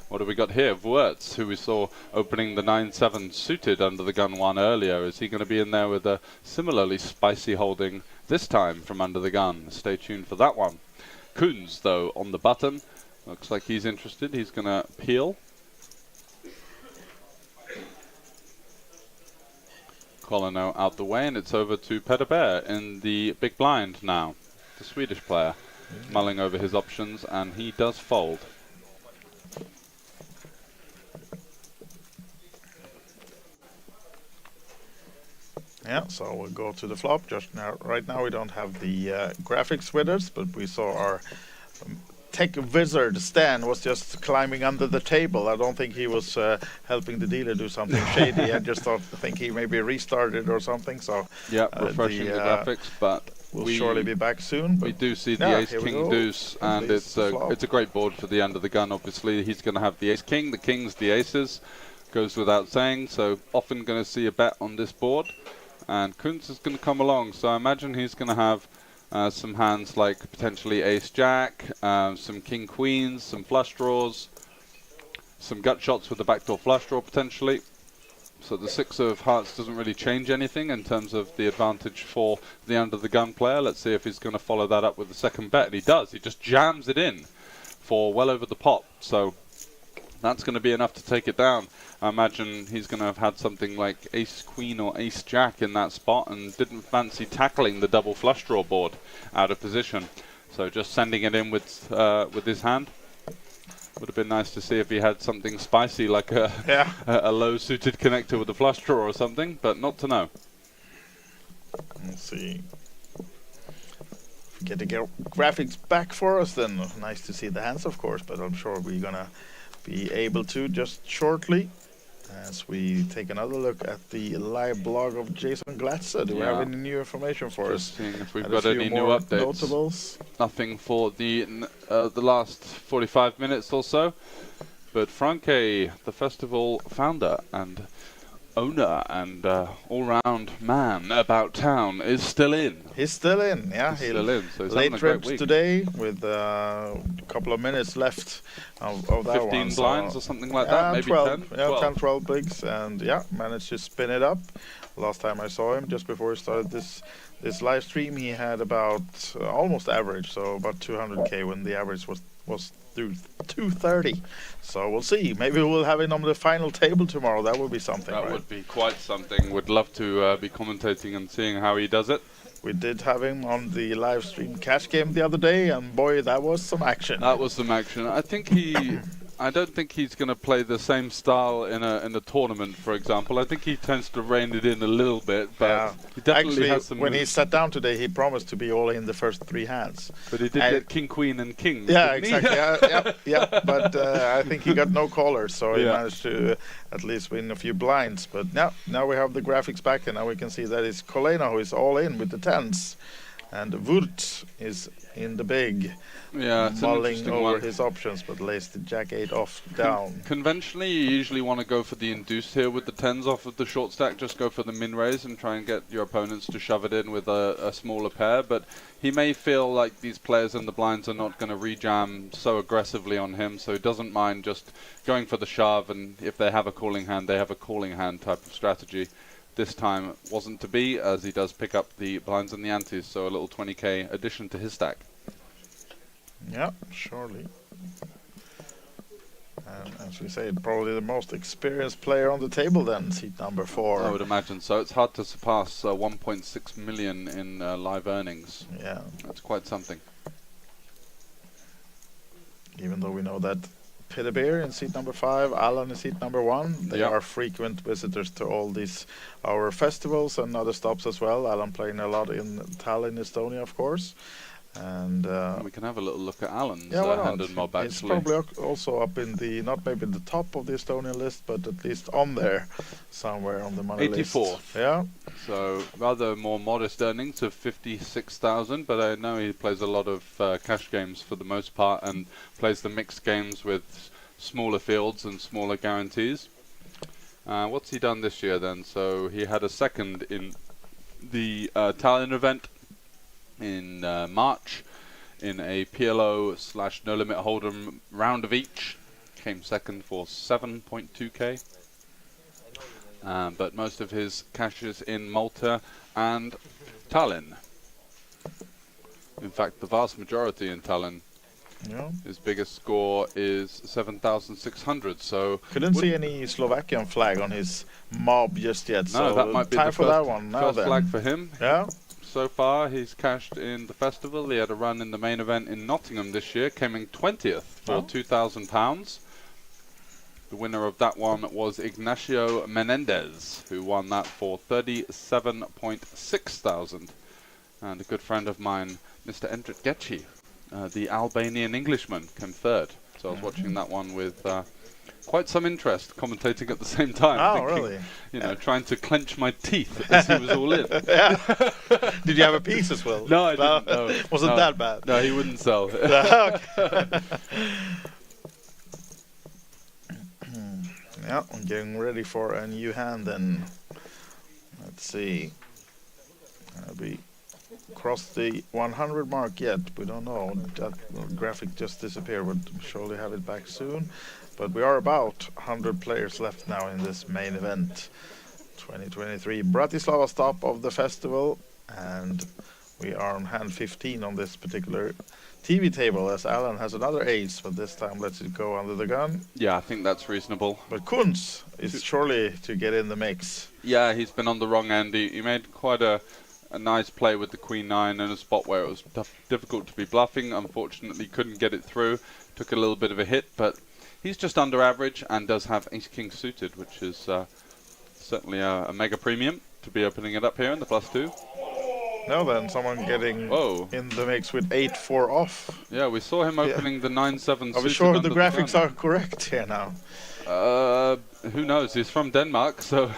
what have we got here? Wurtz, who we saw opening the 9-7 suited under the gun 1 earlier. Is he going to be in there with a similarly spicy holding this time from under the gun? Stay tuned for that one. Kunz, though, on the button. Looks like he's interested. He's going to peel. Colino out the way, and it's over to Petter Bear in the big blind now. The Swedish player mulling over his options, and he does fold. yeah, so we'll go to the flop. Just now, right now we don't have the graphics with us, but we saw our tech wizard Stan was just climbing under the table. I don't think he was helping the dealer do something shady. I just think he maybe restarted or something. So yeah, refreshing the graphics, but we'll surely be back soon. We do see the ace king deuce, and it's a great board for the under the gun. Obviously, he's going to have the ace king, the kings, the aces. Goes without saying. So often going to see a bet on this board, and Kunz is going to come along. So I imagine he's going to have some hands like potentially ace-jack, some king-queens, some flush draws, some gut shots with the backdoor flush draw potentially. So the 6 of hearts doesn't really change anything in terms of the advantage for the under-the-gun player. Let's see if he's going to follow that up with the second bet. And he does. He just jams it in for well over the pot. So that's going to be enough to take it down. I imagine he's going to have had something like ace-queen or ace-jack in that spot and didn't fancy tackling the double flush draw board out of position. So just sending it in with his hand. Would have been nice to see if he had something spicy like a low-suited connector with a flush draw or something, but not to know. Let's see. If we get the graphics back for us, then nice to see the hands, of course, but I'm sure we're going to be able to just shortly as we take another look at the live blog of Jason Glatze. Do we have any new information for us? Seeing if we've got any new updates. Notables. Nothing for the last 45 minutes or so, but Franke, the festival founder and owner and all-round man about town, is still in. He's still in, yeah. He's still in. So late trips today with a couple of minutes left of that 15 one. 15 blinds or something like that, maybe 12, 10? Yeah, 12. 10, 12 bigs, and managed to spin it up. Last time I saw him, just before he started this live stream, he had about almost average, so about 200k when the average was through 2:30. So we'll see. Maybe we'll have him on the final table tomorrow. That would be something. That right? would be quite something. Would love to be commentating and seeing how he does it. We did have him on the live stream cash game the other day, and boy, that was some action. That was some action. I don't think he's going to play the same style in a tournament, for example. I think he tends to rein it in a little bit, but he definitely actually, has some. When he sat down today, he promised to be all in the first 3 hands. But he did get king, queen, and king. Yeah, exactly. yeah. But I think he got no callers, so he managed to at least win a few blinds. But now we have the graphics back, and now we can see that it's Colena who is all in with the tens, and Wurt is in the big. Yeah, it's mulling over one. his options, but lays the jack 8 off down. Conventionally, you usually want to go for the induced here with the 10s off of the short stack. Just go for the min raise and try and get your opponents to shove it in with a smaller pair. But he may feel like these players in the blinds are not going to rejam so aggressively on him, so he doesn't mind just going for the shove. And if they have a calling hand, they have a calling hand type of strategy. This time wasn't to be, as he does pick up the blinds and the antes, so a little 20k addition to his stack. Yeah, surely. And as we say, probably the most experienced player on the table then, seat number 4. I would imagine so. It's hard to surpass 1.6 million in live earnings. Yeah. That's quite something. Even though we know that Peter in seat number 5, Alan in seat number 1. They are frequent visitors to all these our festivals and other stops as well. Alan playing a lot in Tallinn, Estonia, of course. And we can have a little look at Alan's hand and mob, actually. It's probably also up in the, not maybe the top of the Estonian list, but at least on there, somewhere on the money list. 84th. Yeah. So rather more modest earnings of 56,000, but I know he plays a lot of cash games for the most part and plays the mixed games with smaller fields and smaller guarantees. What's he done this year then? So he had a second in the Tallinn event in March in a PLO / no limit hold'em round of each. Came second for 7.2k. But most of his cash is in Malta and Tallinn. In fact, the vast majority in Tallinn. Yeah. His biggest score is 7,600. So couldn't see any Slovakian flag on his mob just yet. No, so that might be time the for that one. Now first then. flag for him. Yeah. So far, he's cashed in the festival. He had a run in the main event in Nottingham this year, came in 20th for £2,000. The winner of that one was Ignacio Menendez, who won that for 37,600. And a good friend of mine, Mr. Endrit Getchi, the Albanian Englishman, came third. So I was watching that one with quite some interest, commentating at the same time. Oh, thinking, really? You know, trying to clench my teeth as he was all in. Yeah. Did you have a piece as well? No, I didn't. No. Wasn't that bad? No, he wouldn't sell. Yeah, I'm getting ready for a new hand then. Let's see. We crossed the 100 mark yet. We don't know. That graphic just disappeared. We'll surely have it back soon. But we are about 100 players left now in this main event. 2023 Bratislava stop of the festival. And we are on hand 15 on this particular TV table, as Alan has another ace, but this time lets it go under the gun. Yeah, I think that's reasonable. But Kunz is surely to get in the mix. Yeah, he's been on the wrong end. He made quite a nice play with the Queen 9 in a spot where it was difficult to be bluffing. Unfortunately, couldn't get it through. Took a little bit of a hit, but he's just under average and does have Ace-King suited, which is certainly a mega premium to be opening it up here in the +2. Now then, someone getting in the mix with 8-4 off. Yeah, we saw him opening the 9-7. Are we sure the graphics are correct here now? Who knows? He's from Denmark, so...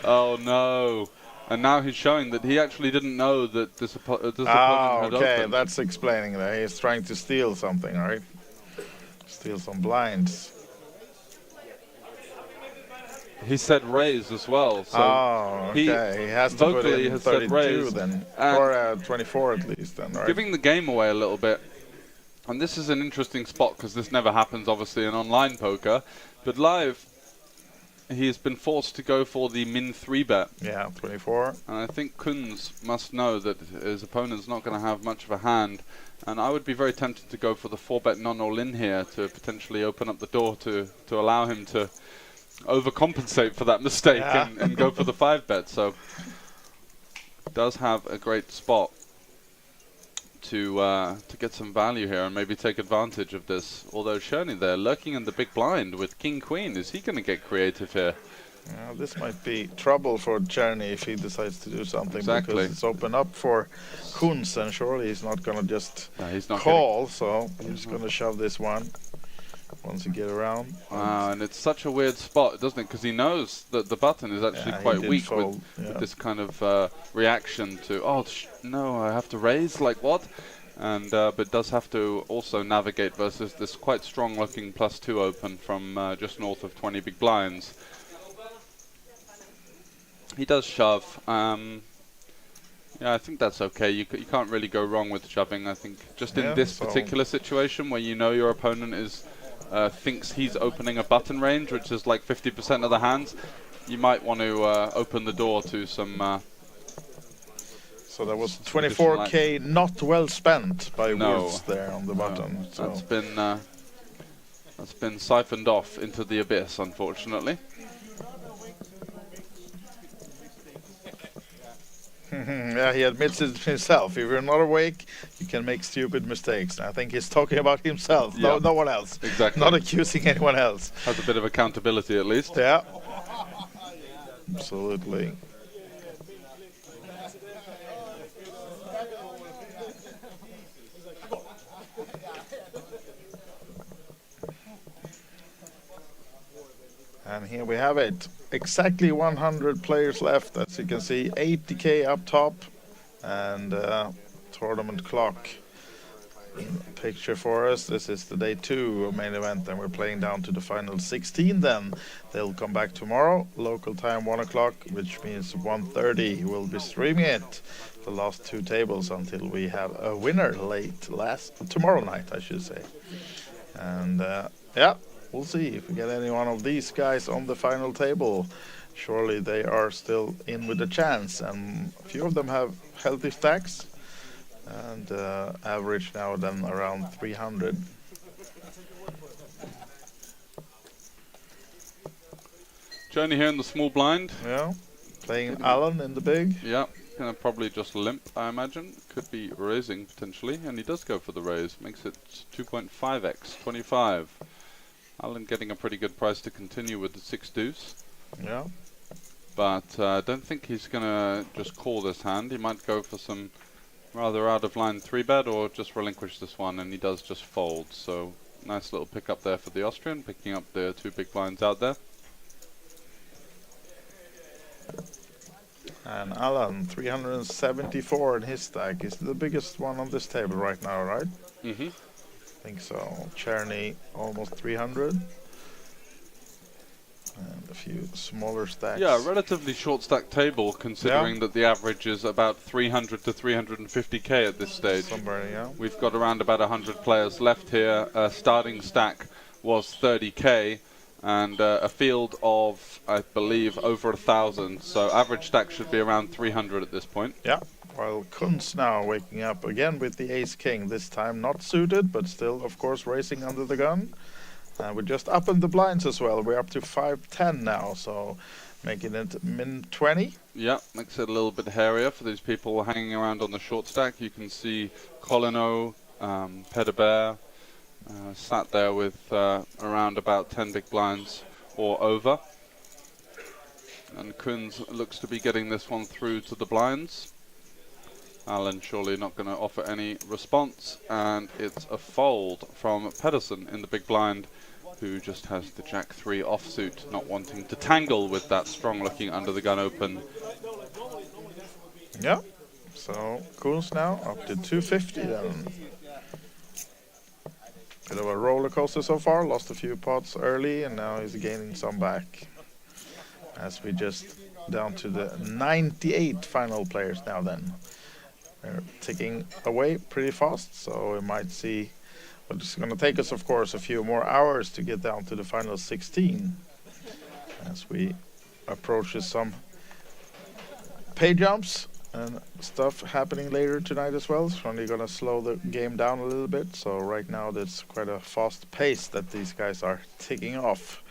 Oh, no. And now he's showing that he actually didn't know that this opponent had opened. That's explaining that. He's trying to steal something, right? Steal some blinds. He said raise as well. So he has to put in 32 then, or 24 at least then, right? Giving the game away a little bit. And this is an interesting spot because this never happens, obviously, in online poker. But live, he has been forced to go for the min 3 bet. Yeah, 24. And I think Kunz must know that his opponent's not going to have much of a hand. And I would be very tempted to go for the 4-bet non-all-in here to potentially open up the door to allow him to overcompensate for that mistake and go for the 5-bet. So does have a great spot to get some value here and maybe take advantage of this. Although Sherney there lurking in the big blind with King Queen. Is he going to get creative here? This might be trouble for Czerny if he decides to do something. Exactly. Because it's open up for Kunz, and surely he's not going to just He's not call, so he's going to shove this one once you get around. Wow, and it's such a weird spot, doesn't it? Because he knows that the button is actually quite weak with this kind of reaction to, oh, no, I have to raise, like what? And but does have to also navigate versus this quite strong looking +2 open from just north of 20 big blinds. He does shove. Yeah, I think that's okay. You can't really go wrong with shoving. I think just in this particular situation where you know your opponent is thinks he's opening a button range, which is like 50% of the hands, you might want to open the door to some. So that was 24k not well spent by Woods there on the button. So that's been siphoned off into the abyss, unfortunately. Yeah, he admits it himself. If you're not awake, you can make stupid mistakes. And I think he's talking about himself, no one else. Exactly. Not accusing anyone else. Has a bit of accountability at least. Yeah. Absolutely. And here we have it. Exactly 100 players left, as you can see. 80k up top, and tournament clock in picture for us. This is the day 2 main event, and we're playing down to the final 16 then. They'll come back tomorrow, local time 1 o'clock, which means 1:30. We'll be streaming it, the last 2 tables, until we have a winner tomorrow night, I should say. And yeah. We'll see if we get any one of these guys on the final table. Surely they are still in with a chance, and a few of them have healthy stacks, and average now then around 300. Johnny here in the small blind. Yeah, playing Alan in the big. Yeah, gonna probably just limp, I imagine. Could be raising potentially, and he does go for the raise. Makes it 2.5x, 25. Alan getting a pretty good price to continue with the 6 deuce. Yeah. But I don't think he's going to just call this hand. He might go for some rather out of line 3-bet or just relinquish this one, and he does just fold. So nice little pick up there for the Austrian, picking up the 2 big blinds out there. And Alan, 374 in his stack. Is the biggest one on this table right now, right? Mm-hmm. I think so. Czerny almost 300. And a few smaller stacks. Yeah, relatively short stack table considering that the average is about 300 to 350k at this stage. Somewhere, yeah. We've got around about 100 players left here. Starting stack was 30k and a field of, I believe, over 1,000. So average stack should be around 300 at this point. Yeah. While Kunz now waking up again with the ace-king, this time not suited, but still, of course, racing under the gun. We're just up in the blinds as well. We're up to 510 now, so making it min 20. Yeah, makes it a little bit hairier for these people hanging around on the short stack. You can see Colino, Pedibert, sat there with around about 10 big blinds or over. And Kunz looks to be getting this one through to the blinds. Alan surely not going to offer any response, and it's a fold from Pedersen in the big blind, who just has the Jack-3 offsuit, not wanting to tangle with that strong-looking under-the-gun open. Yeah, so Kunz now up to 250 then. Bit of a roller coaster so far, lost a few pots early, and now he's gaining some back. As we just down to the 98 final players now then. They're ticking away pretty fast, so we might see. But it's going to take us, of course, a few more hours to get down to the final 16 as we approach some pay jumps and stuff happening later tonight as well. It's only gonna slow the game down a little bit. So right now there's quite a fast pace that these guys are ticking off.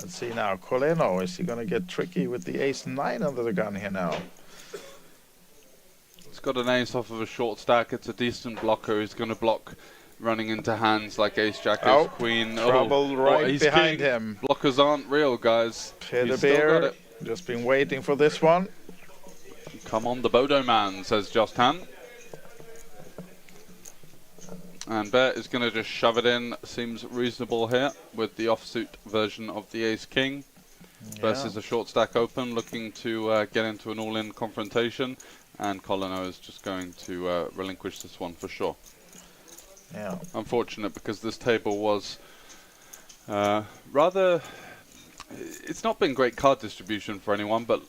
Let's see now. Coleno, is he gonna get tricky with the ace-9 under the gun here now? He's got an ace off of a short stack. It's a decent blocker. He's going to block running into hands like ace, jack, ace, queen. Trouble right ace behind king. him. Blockers aren't real, guys. Peter He's still got Beer, it. just been waiting for this one. Come on, the Bodo man, says Justin. And Bear is going to just shove it in. Seems reasonable here with the offsuit version of the ace king. Versus a short stack open, looking to get into an all-in confrontation, and Colino is just going to relinquish this one for sure. Yeah. Unfortunate, because this table was rather... It's not been great card distribution for anyone, but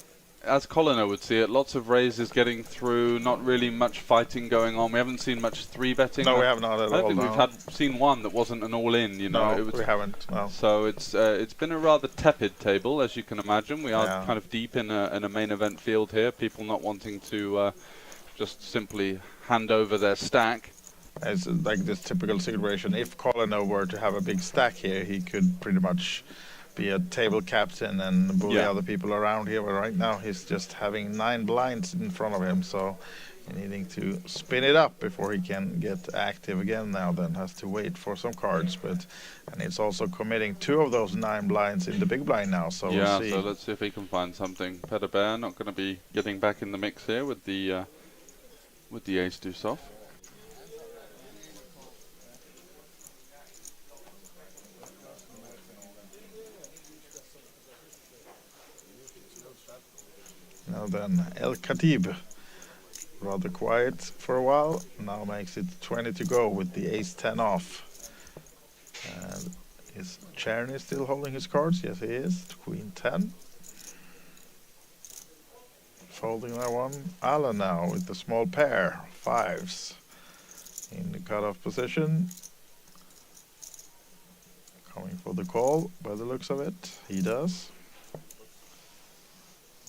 as Colino would see it, lots of raises getting through, not really much fighting going on. We haven't seen much 3-betting. No, we have not at all. I don't think we've seen one that wasn't an all-in, you know. No, we haven't. No. So it's been a rather tepid table, as you can imagine. We are kind of deep in a main event field here. People not wanting to just simply hand over their stack. It's like this typical situation. If Colino were to have a big stack here, he could pretty much be a table captain and bully other people around here. But right now he's just having 9 blinds in front of him, so needing to spin it up before he can get active again. Now then has to wait for some cards, and it's also committing 2 of those 9 blinds in the big blind now. So we'll see. So let's see if he can find something. Peter Bear not going to be getting back in the mix here with the ace deuce off. Now then, El Khatib, rather quiet for a while, now makes it 20 to go with the ace-10 off. And is Czerny still holding his cards? Yes, he is. Queen-10. Folding that one. Alan now with the small pair, 5s. In the cutoff position. Coming for the call, by the looks of it. He does.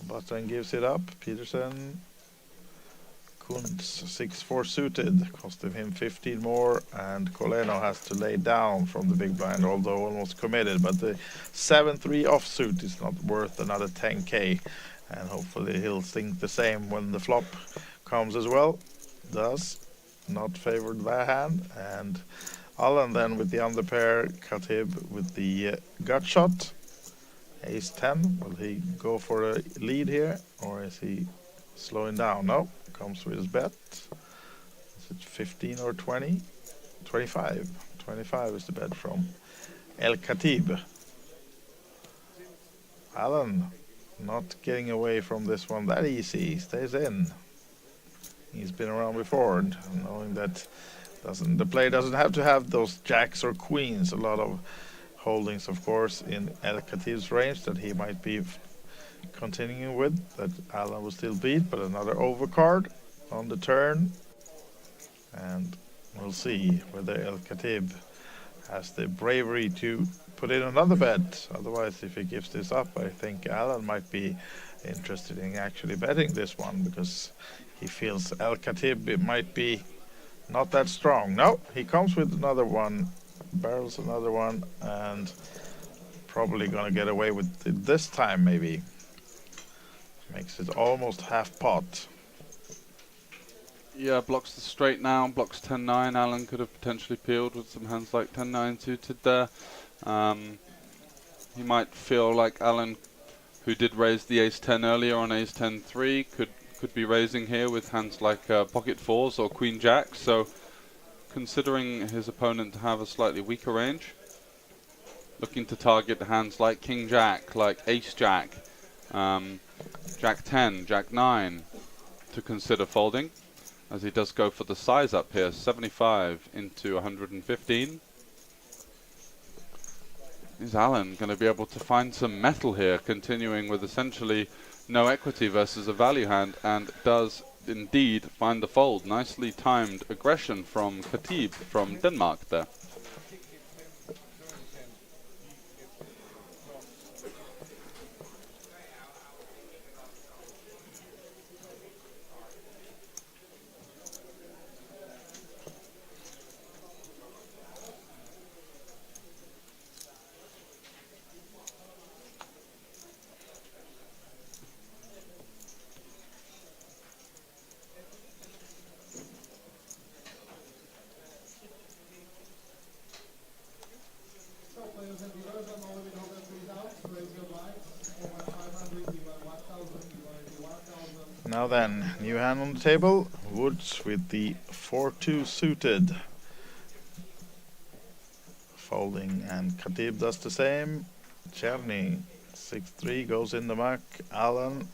Button gives it up. Peterson. Kuntz 6-4 suited, costing him 15 more, and Coleno has to lay down from the big blind, although almost committed. But the 7-3 offsuit is not worth another 10k, and hopefully he'll think the same when the flop comes as well. Does not favored by hand, and Allen then with the underpair, Khatib with the gut shot. Ace-10, will he go for a lead here, or is he slowing down? No, comes with his bet. Is it 15 or 20? 25. 25 is the bet from El Khatib. Alan not getting away from this one that easy, stays in. He's been around before, and knowing that the player doesn't have to have those jacks or queens. A lot of holdings, of course, in El Khatib's range that he might be continuing with, that Alan will still beat, but another overcard on the turn. And we'll see whether El Khatib has the bravery to put in another bet. Otherwise, if he gives this up, I think Alan might be interested in actually betting this one, because he feels El Khatib might be not that strong. No, he comes with another one, barrels another one, and probably gonna get away with it this time, maybe. Makes it almost half pot. Yeah, blocks the straight now, blocks 10-9. Alan could have potentially peeled with some hands like 10-9 suited there. He might feel like Alan, who did raise the ace-10 earlier on ace-10-3, could be raising here with hands like pocket 4s or queen-jack. So considering his opponent to have a slightly weaker range, looking to target hands like king-jack, like ace-jack, jack-10, jack-9 to consider folding, as he does go for the size up here, 75 into 115. Is Alan going to be able to find some metal here, continuing with essentially no equity versus a value hand, and does indeed find the fold. Nicely timed aggression from Khatib from Denmark there. Now then, new hand on the table. Woods with the 4-2 suited. Folding, and Khatib does the same. Cherny 6-3 goes in the muck. Alan,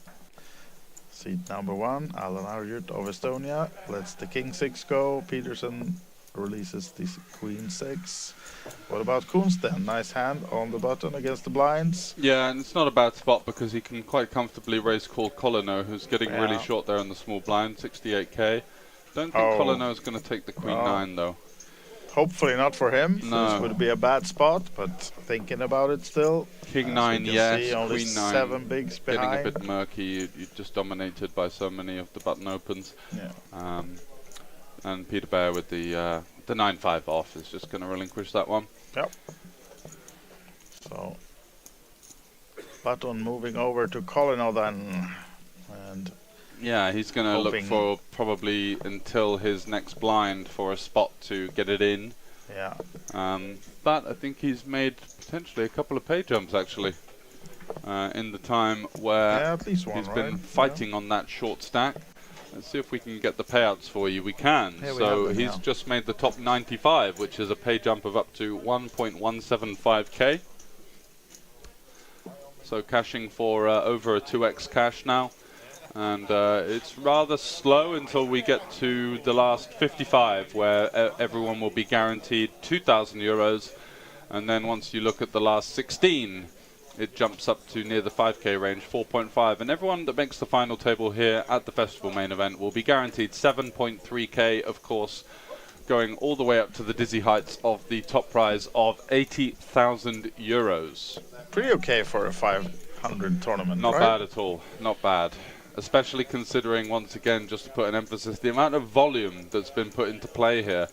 seat number 1. Alan Arjut of Estonia lets the king 6 go. Peterson releases the queen 6. What about Kunz then? Nice hand on the button against the blinds. Yeah, and it's not a bad spot because he can quite comfortably raise call Colino, who's getting really short there on the small blind, 68k. Don't think Colino is going to take the queen 9 though. Hopefully not for him. No. This would be a bad spot, but thinking about it still. King 9, yes. See, only Queen 9. 7 bigs behind. Getting a bit murky. You're just dominated by so many of the button opens. Yeah. And Peter Bear with the 9-5 off is just going to relinquish that one. Yep. So, button moving over to Colino then. And yeah, he's going to look for probably until his next blind for a spot to get it in. Yeah. But I think he's made potentially a couple of pay jumps actually in the time where at least one, he's been fighting on that short stack. Let's see if we can get the payouts for you. We can. So he's just made the top 95, which is a pay jump of up to 1.175k. So cashing for over a 2x cash now. And it's rather slow until we get to the last 55, where everyone will be guaranteed 2,000 euros. And then once you look at the last 16, it jumps up to near the 5k range, 4.5. And everyone that makes the final table here at the festival main event will be guaranteed 7.3k, of course, going all the way up to the dizzy heights of the top prize of 80,000 euros. Pretty okay for a 500 tournament, Not bad at all. Not bad. Especially considering, once again, just to put an emphasis, the amount of volume that's been put into play here.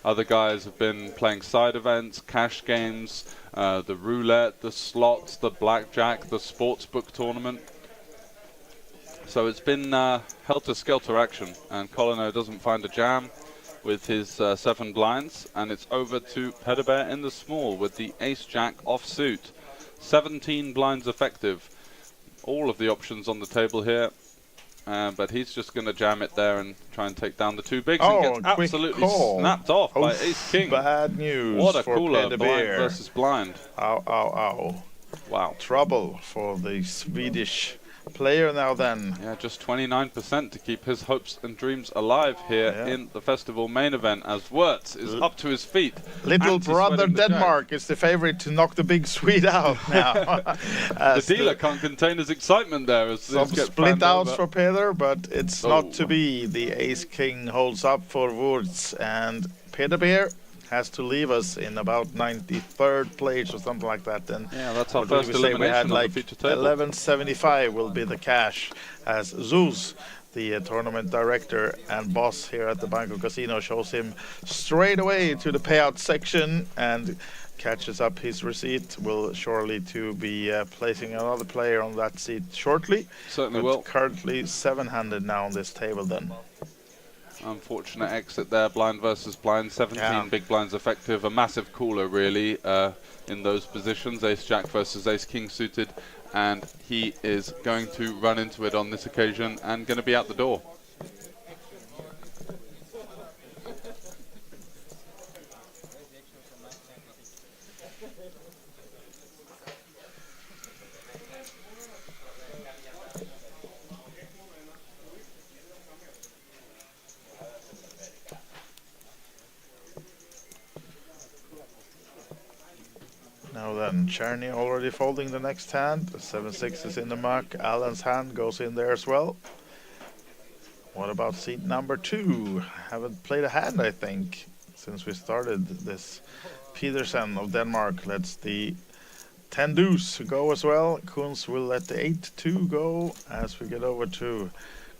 Other guys have been playing side events, cash games, the roulette, the slots, the blackjack, the sportsbook tournament. So it's been helter-skelter action, and Colino doesn't find a jam with his 7 blinds, and it's over to Pedobear in the small with the ace-jack offsuit. 17 blinds effective. All of the options on the table here. But he's just going to jam it there and try and take down the 2 bigs and gets absolutely snapped off by Ace King. Bad news. What a for cooler, Peter blind Bear. versus blind. Ow, ow, ow. Wow. Trouble for the Swedish player now then. Yeah, just 29% to keep his hopes and dreams alive here in the festival main event as Wirtz is up to his feet. Little brother Denmark is the favorite to knock the big Swede out now. The dealer can't contain his excitement there. As some split outs for Peder, but it's not to be. The Ace King holds up for Wirtz, and Peter Bear has to leave us in about 93rd place or something like that. Then yeah, that's our first elimination we had on like the feature table. 1175 will be the cash, as Zeus, the tournament director and boss here at the Bangkok Casino, shows him straight away to the payout section and catches up his receipt. Will surely to be placing another player on that seat shortly. Certainly will. Currently 7-handed now on this table then. Unfortunate exit there, blind versus blind, 17 big blinds effective, a massive cooler really in those positions, ace-jack versus ace-king suited, and he is going to run into it on this occasion and going to be out the door. Now then, Cherny already folding the next hand. The 7-6 is in the muck. Alan's hand goes in there as well. What about seat number 2? Haven't played a hand, I think, since we started this. Peterson of Denmark lets the 10 deuce go as well. Kunz will let the 8-2 go as we get over to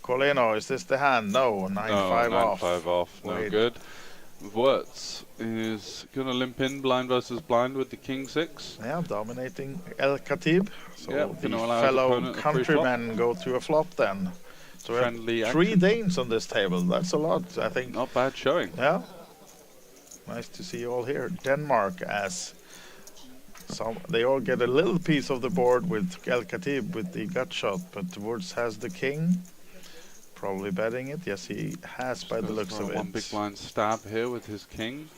Colino. Is this the hand? No, 9-5 off. 9-5 off, no good. Wirtz is going to limp in blind versus blind with the king 6. Yeah, dominating El Khatib. So the allow fellow countrymen go to a flop then. So we have 3 Danes on this table. That's a lot, I think. Not bad showing. Yeah. Nice to see you all here. Denmark as they all get a little piece of the board with El Khatib with the gut shot, but Wirtz has the king. Probably betting it. Yes, he has by the looks of it. One big blind stab here with his king.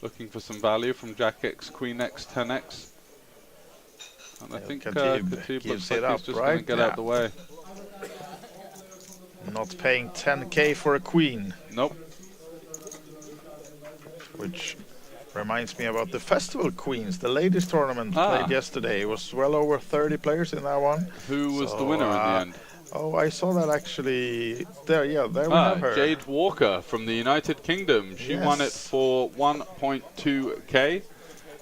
Looking for some value from Jack X, Queen X, 10X. And I think Khatib looks like he's just going to get out the way. Not paying 10k for a queen. Nope. Which reminds me about the Festival Queens, the ladies tournament played yesterday. It was well over 30 players in that one. Who was the winner in the end? Oh, I saw that actually. There we have her. Jade Walker from the United Kingdom. She won it for 1.2k.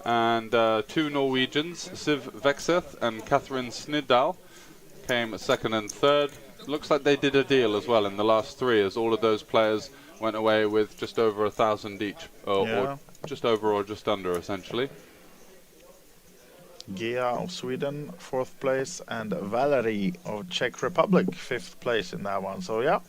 And two Norwegians, Siv Vekseth and Catherine Sniddal, came second and third. Looks like they did a deal as well in the last three, as all of those players went away with just over 1,000 each, or just over or just under, essentially. Gia of Sweden, 4th place, and Valerie of Czech Republic, 5th place in that one. So yeah,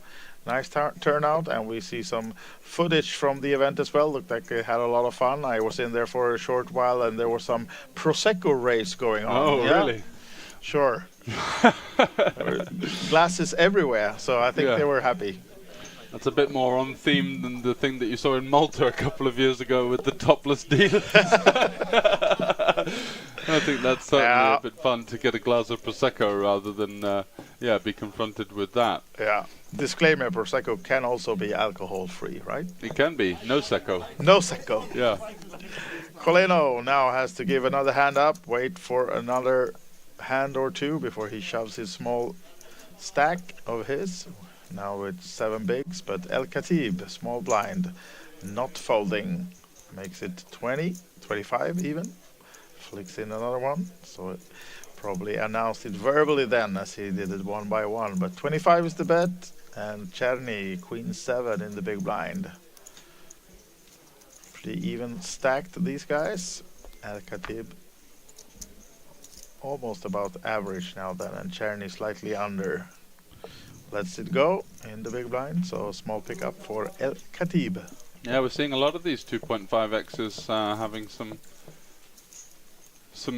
nice turnout, and we see some footage from the event as well. Looked like they had a lot of fun. I was in there for a short while, and there was some Prosecco race going on. Oh, really? Sure. There were glasses everywhere, so I think they were happy. That's a bit more on theme than the thing that you saw in Malta a couple of years ago with the topless dealers. I think that's certainly a bit fun to get a glass of Prosecco rather than be confronted with that. Yeah. Disclaimer, Prosecco can also be alcohol-free, right? It can be. No Secco. No Secco. Yeah. Coleno now has to give another hand up, wait for another hand or two before he shoves his small stack of his. Now it's 7 bigs, but El Khatib, small blind, not folding, makes it 20, 25 even. Flicks in another one, so it probably announced it verbally then as he did it one by one. But 25 is the bet, and Cherny, Queen 7 in the big blind. Pretty even stacked, these guys. El Khatib almost about average now then, and Cherny slightly under. Lets it go in the big blind, so a small pickup for El Khatib. Yeah, we're seeing a lot of these 2.5x's having some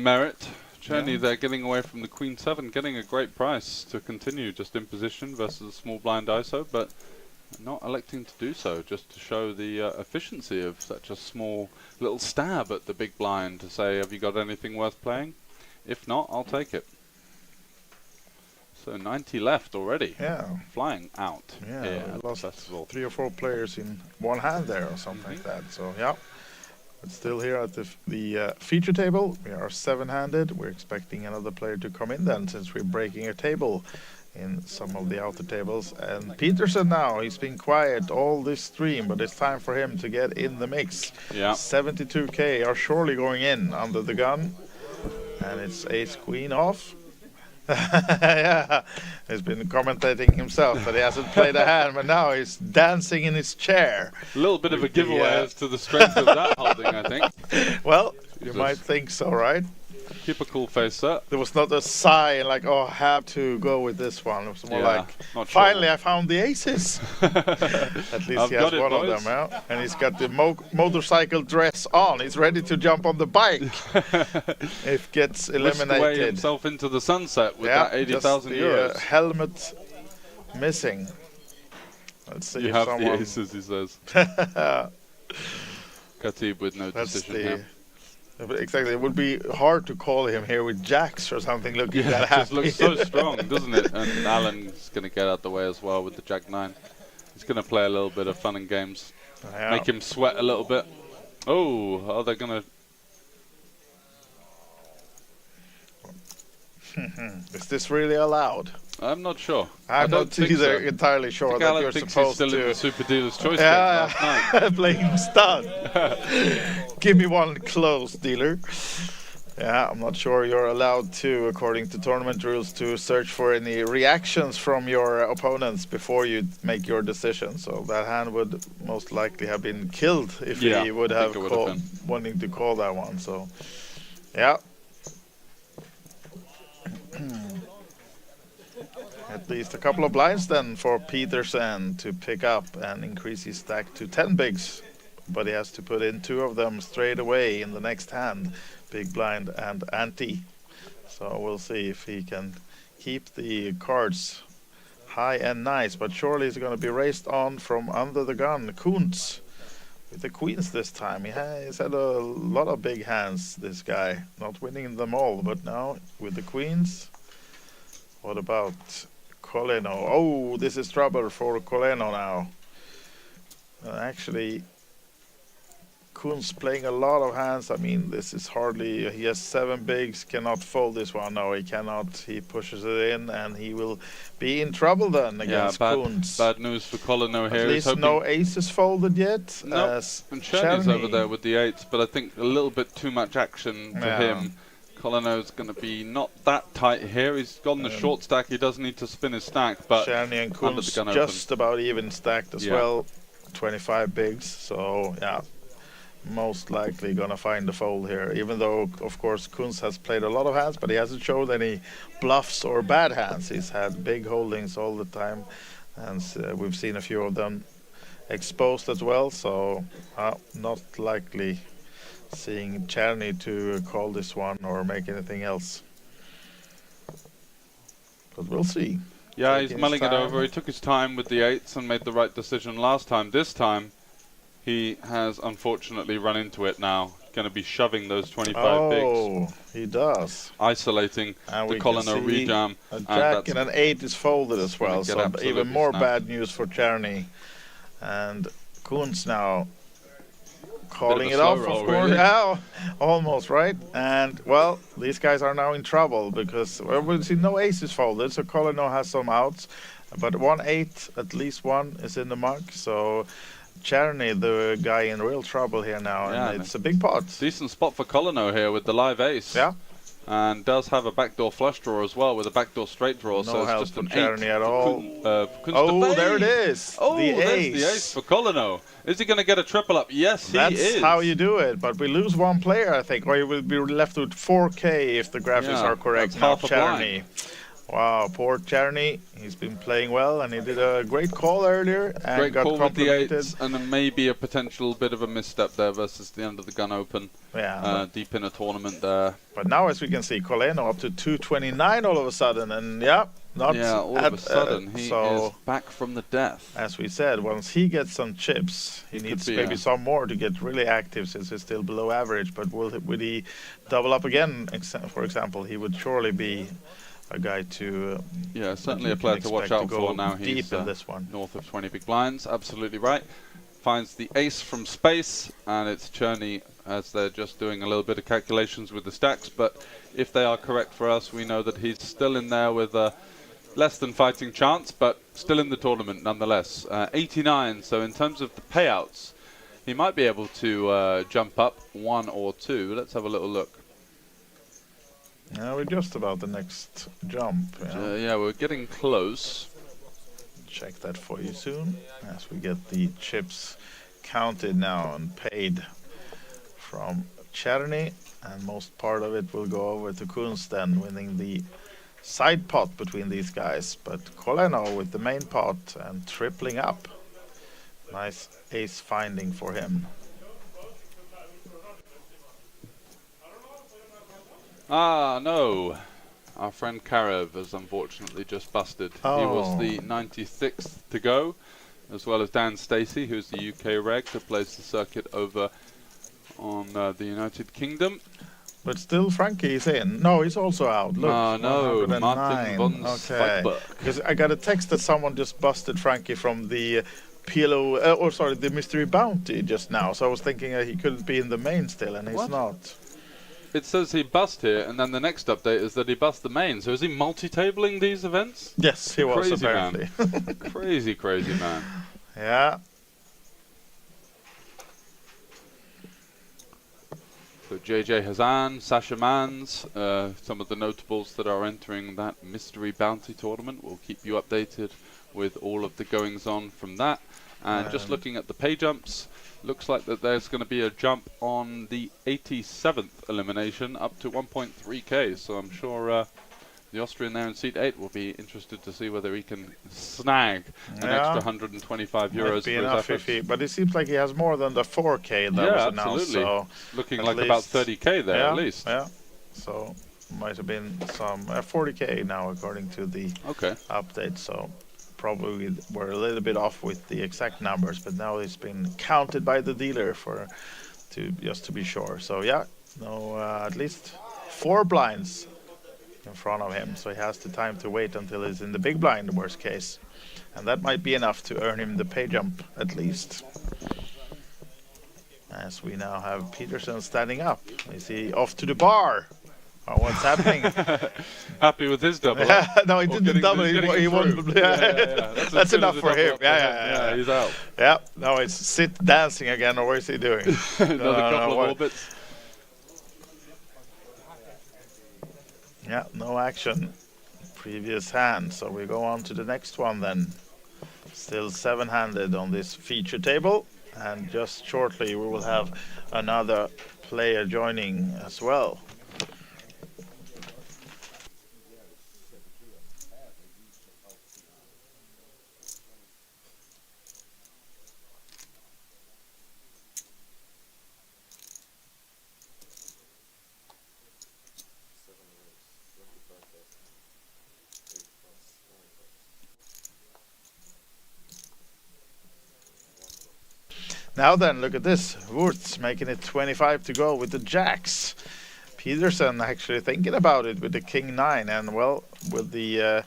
merit. Cherny there getting away from the Queen 7, getting a great price to continue just in position versus a small blind ISO, but not electing to do so, just to show the efficiency of such a small little stab at the big blind to say, have you got anything worth playing? If not, I'll take it. So 90 left already. Yeah. Flying out. Yeah, we lost 3 or 4 players in one hand there or something like that. So yeah. But still here at the feature table, we are 7-handed. We're expecting another player to come in then, since we're breaking a table in some of the outer tables. And Peterson now, he's been quiet all this stream, but it's time for him to get in the mix. Yeah. 72k are surely going in under the gun. And it's ace queen off. Yeah, he's been commentating himself that he hasn't played a hand, but now he's dancing in his chair. A little bit of a giveaway as to the strength of that holding, I think. Well, you might think so, right? Keep a cool face, sir. There was not a sigh like, oh, I have to go with this one. It was more like, finally, I found the aces. At least he has one of them, yeah? And he's got the motorcycle dress on. He's ready to jump on the bike if gets eliminated. Whisked away himself into the sunset with that 80,000 euros. Helmet missing. Let's see you if have someone... the aces, he says. Khatib with no decision here. Exactly, it would be hard to call him here with jacks or something looking that happy. It just looks so strong, doesn't it? And Alan's going to get out the way as well with the jack 9. He's going to play a little bit of fun and games, make him sweat a little bit. Oh, are they going to... Is this really allowed? I'm not sure. I'm not either entirely sure that Alan you're thinks supposed he's still to... in the Super Dealer's Choice game last night. Playing stud. Give me one close, dealer. Yeah, I'm not sure you're allowed to, according to tournament rules, to search for any reactions from your opponents before you make your decision. So that hand would most likely have been killed if he would have wanting to call that one. So, yeah. At least a couple of blinds then for Peterson to pick up and increase his stack to 10 bigs. But he has to put in 2 of them straight away in the next hand, big blind and ante. So we'll see if he can keep the cards high and nice, but surely he's going to be raced on from under the gun. Kuntz with the queens this time. He's had a lot of big hands, this guy. Not winning them all, but now with the queens. What about Coleno? Oh, this is trouble for Coleno now. Actually, Kuntz playing a lot of hands. I mean, this is hardly. He has 7 bigs. Cannot fold this one. No, he cannot. He pushes it in, and he will be in trouble then against Kuntz. Bad news for Coleno here. At least no aces folded yet. No, and Czerny's over there with the 8s, but I think a little bit too much action to him. Coleno's going to be not that tight here. He's gone the short stack. He does need to spin his stack, but Czerny and Kuntz just about even stacked as well. 25 bigs, so yeah. Most likely gonna find the fold here, even though of course Kuntz has played a lot of hands, but he hasn't showed any bluffs or bad hands. He's had big holdings all the time, and we've seen a few of them exposed as well, so not likely seeing Czerny to call this one or make anything else, but we'll see. Yeah, he's mulling it over. He took his time with the 8s and made the right decision last time. This time he has unfortunately run into it now. Going to be shoving those 25 bigs. Oh, he does. Isolating the Coleno rejam. A jack and an 8 is folded as well, so even more bad news for Czerny. And Kuntz now calling it off, of course. Really. Yeah, almost, right? And, well, these guys are now in trouble because we'll see no aces folded, so Coleno has some outs. But 1-8, at least one, is in the mark, so Czerny, the guy in real trouble here now, and it's a big pot. Decent spot for Coleno here with the live ace. Yeah. And does have a backdoor flush draw as well with a backdoor straight draw. No so it's help just from an Czerny at all. Oh, there it is. Oh, the there's ace. the ace for Coleno. Is he going to get a triple up? Yes, he is. That's how you do it. But we lose one player, I think, or you will be left with 4K if the graphics are correct. Now Czerny. Wow, poor Czerny. He's been playing well, and he did a great call earlier and great got call with the 8s, and then maybe a potential bit of a misstep there versus the end of the gun open. Yeah, deep in a tournament there. But now, as we can see, Coleno up to 229 all of a sudden, and all of a sudden he is back from the death. As we said, once he gets some chips, he needs maybe some more to get really active, since he's still below average. But would he double up again? For example, he would surely be a guy to certainly a player to watch out for now. He's deep in this one. North of 20 big blinds, absolutely right. Finds the ace from space, and it's Czerny as they're just doing a little bit of calculations with the stacks, but if they are correct for us, we know that he's still in there with a less than fighting chance, but still in the tournament nonetheless. 89, so in terms of the payouts, he might be able to jump up 1 or 2. Let's have a little look. We're just about the next jump. Yeah, we're getting close. Check that for you soon as we get the chips counted now and paid from Czerny, and most part of it will go over to Kuntz then, winning the side pot between these guys. But Coleno with the main pot and tripling up. Nice ace finding for him. Ah, no. Our friend Karev has unfortunately just busted. He was the 96th to go, as well as Dan Stacey, who's the UK reg, who plays the circuit over on the United Kingdom. But still Frankie is in. No, he's also out. Look, no, Martin von Zweigberg. Because I got a text that someone just busted Frankie from the PLO, the Mystery Bounty just now. So I was thinking he couldn't be in the main still, and he's not. It says he bust here, and then the next update is that he bust the main. So is he multi-tabling these events? Yes, he was, apparently. Crazy, crazy man. Yeah. So JJ Hazan, Sasha Mans, some of the notables that are entering that Mystery Bounty tournament. We'll keep you updated with all of the goings-on from that. And just looking at the pay jumps, looks like that there's going to be a jump on the 87th elimination up to 1.3k. So I'm sure the Austrian there in seat 8 will be interested to see whether he can snag an extra 125 euros Might be for enough his efforts. but it seems like he has more than the 4k that was announced. Absolutely. So looking like about 30k there at least. Yeah, so might have been some 40k now according to the update. So probably were a little bit off with the exact numbers, but now it's been counted by the dealer just to be sure. So yeah, no, at least 4 blinds in front of him, so he has the time to wait until he's in the big blind, worst case, and that might be enough to earn him the pay jump at least. As we now have Peterson standing up. Is he off to the bar? Or what's happening? Happy with his double? No, he didn't double. He won. That's enough for him. Yeah, he's out. Yeah, now it's sit dancing again, or what is he doing? Another couple of orbits. Yeah, no action. Previous hand, so we go on to the next one then. Still 7-handed on this feature table, and just shortly we will have another player joining as well. Now then, look at this. Wurtz making it 25 to go with the jacks. Peterson actually thinking about it with the king 9, and well, with the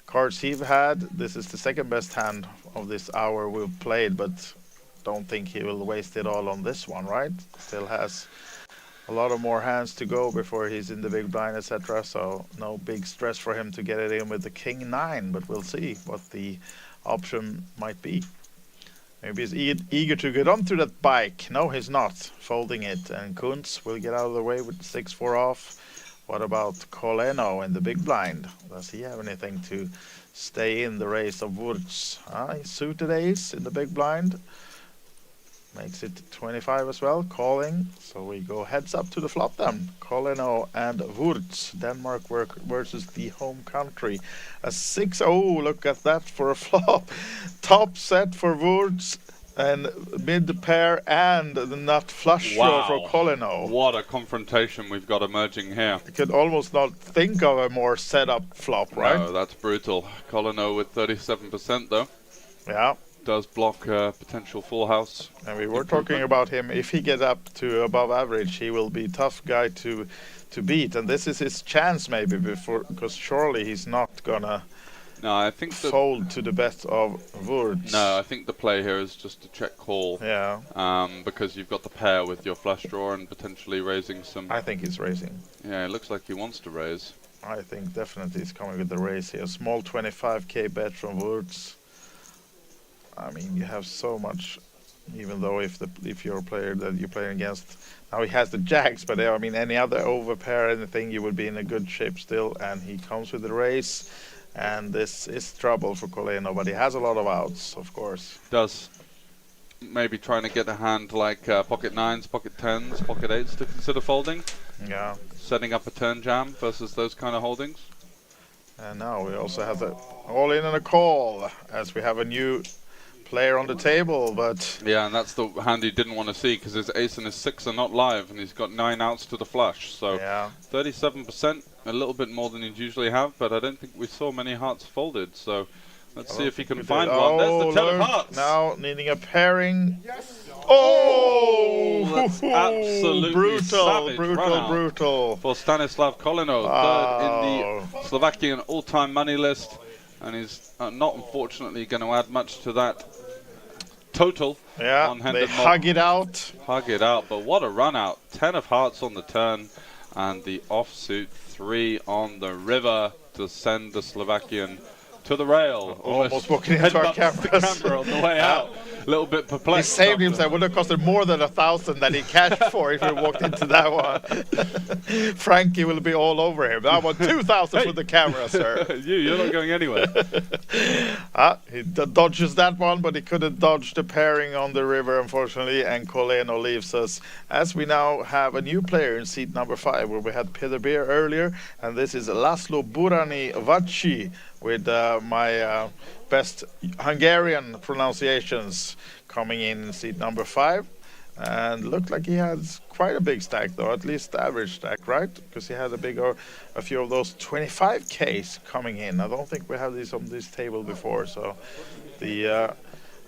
cards he've had, this is the second best hand of this hour we've played, but don't think he will waste it all on this one, right? Still has a lot of more hands to go before he's in the big blind, etc. So no big stress for him to get it in with the king 9, but we'll see what the option might be. Maybe he's eager to get onto that bike. No, he's not. Folding it. And Kuntz will get out of the way with 6-4 off. What about Coleno in the big blind? Does he have anything to stay in the race of Wurtz? He suited ace in the big blind. Makes it 25 as well. Calling. So we go heads up to the flop then. Coleno and Wurtz. Denmark versus the home country. A 6. Oh, look at that for a flop. Top set for Wurtz and mid pair and the nut flush draw for Coleno. What a confrontation we've got emerging here. You could almost not think of a more set up flop, right? No, that's brutal. Coleno with 37% though. Yeah. Does block potential full house. And we were talking about him. If he gets up to above average, he will be a tough guy to beat. And this is his chance maybe, because surely he's not gonna I think fold to the best of Wurtz. No, I think the play here is just to check call. Yeah. Because you've got the pair with your flush draw and potentially raising some. I think he's raising. Yeah, it looks like he wants to raise. I think definitely he's coming with the raise here. Small 25k bet from Wurtz. I mean, you have so much, even though if you're a player that you're playing against, now he has the jacks, but I mean, any other overpair, anything, you would be in a good shape still. And he comes with the race, and this is trouble for Coleno, but he has a lot of outs, of course. Does. Maybe trying to get a hand like pocket 9s, pocket 10s, pocket 8s to consider folding. Yeah. Setting up a turn jam versus those kind of holdings. And now we also have the all in and a call, as we have a new player on the table, but yeah, and that's the hand he didn't want to see because his ace and his 6 are not live, and he's got 9 outs to the flush. So yeah. 37%, a little bit more than he'd usually have, but I don't think we saw many hearts folded. So let's see if he can find one. There's the 10 of hearts. Now needing a pairing. Yes. Oh, that's absolutely brutal for Stanislav Coleno, third in the Slovakian all-time money list, and he's not unfortunately going to add much to that total. Yeah, they hug it out. Hug it out, but what a run out. 10 of hearts on the turn, and the offsuit 3 on the river to send the Slovakian to the rail. Almost walking into our cameras. The camera on the way out. A little bit perplexed. He saved himself. It would have costed more than 1,000 that he cashed for if he walked into that one. Frankie will be all over him. I want 2,000 for the camera, sir. You're not going anywhere. He dodges that one, but he couldn't dodge the pairing on the river, unfortunately, and Coleno leaves us. As we now have a new player in seat number 5, where we had Peter Beer earlier, and this is Laszlo Burani Vacsi with my best Hungarian pronunciations coming in seat number 5. And looked like he had quite a big stack, though, at least average stack, right? Because he had a few of those 25Ks coming in. I don't think we have these on this table before. So the,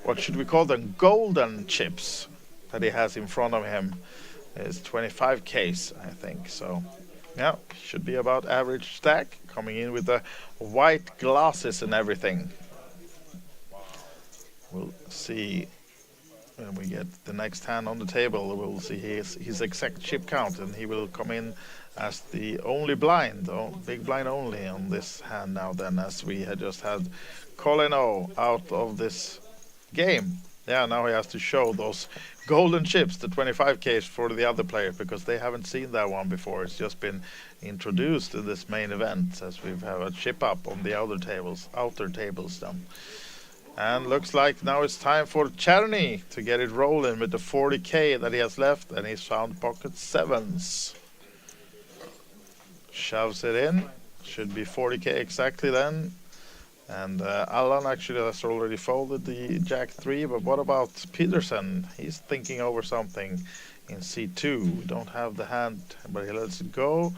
what should we call them, golden chips that he has in front of him is 25Ks, I think. So yeah, should be about average stack, coming in with the white glasses and everything. We'll see. When we get the next hand on the table, we'll see his exact chip count, and he will come in as the only blind, big blind only on this hand now then, as we had just had Colin O out of this game. Yeah, now he has to show those golden chips, the 25Ks for the other players, because they haven't seen that one before. It's just been introduced in this main event, as we have a chip up on the outer tables then. And looks like now it's time for Cherny to get it rolling with the 40K that he has left, and he's found pocket sevens. Shoves it in. Should be 40K exactly then. And Alan actually has already folded the Jack 3, but what about Peterson? He's thinking over something in C2. We don't have the hand, but he lets it go.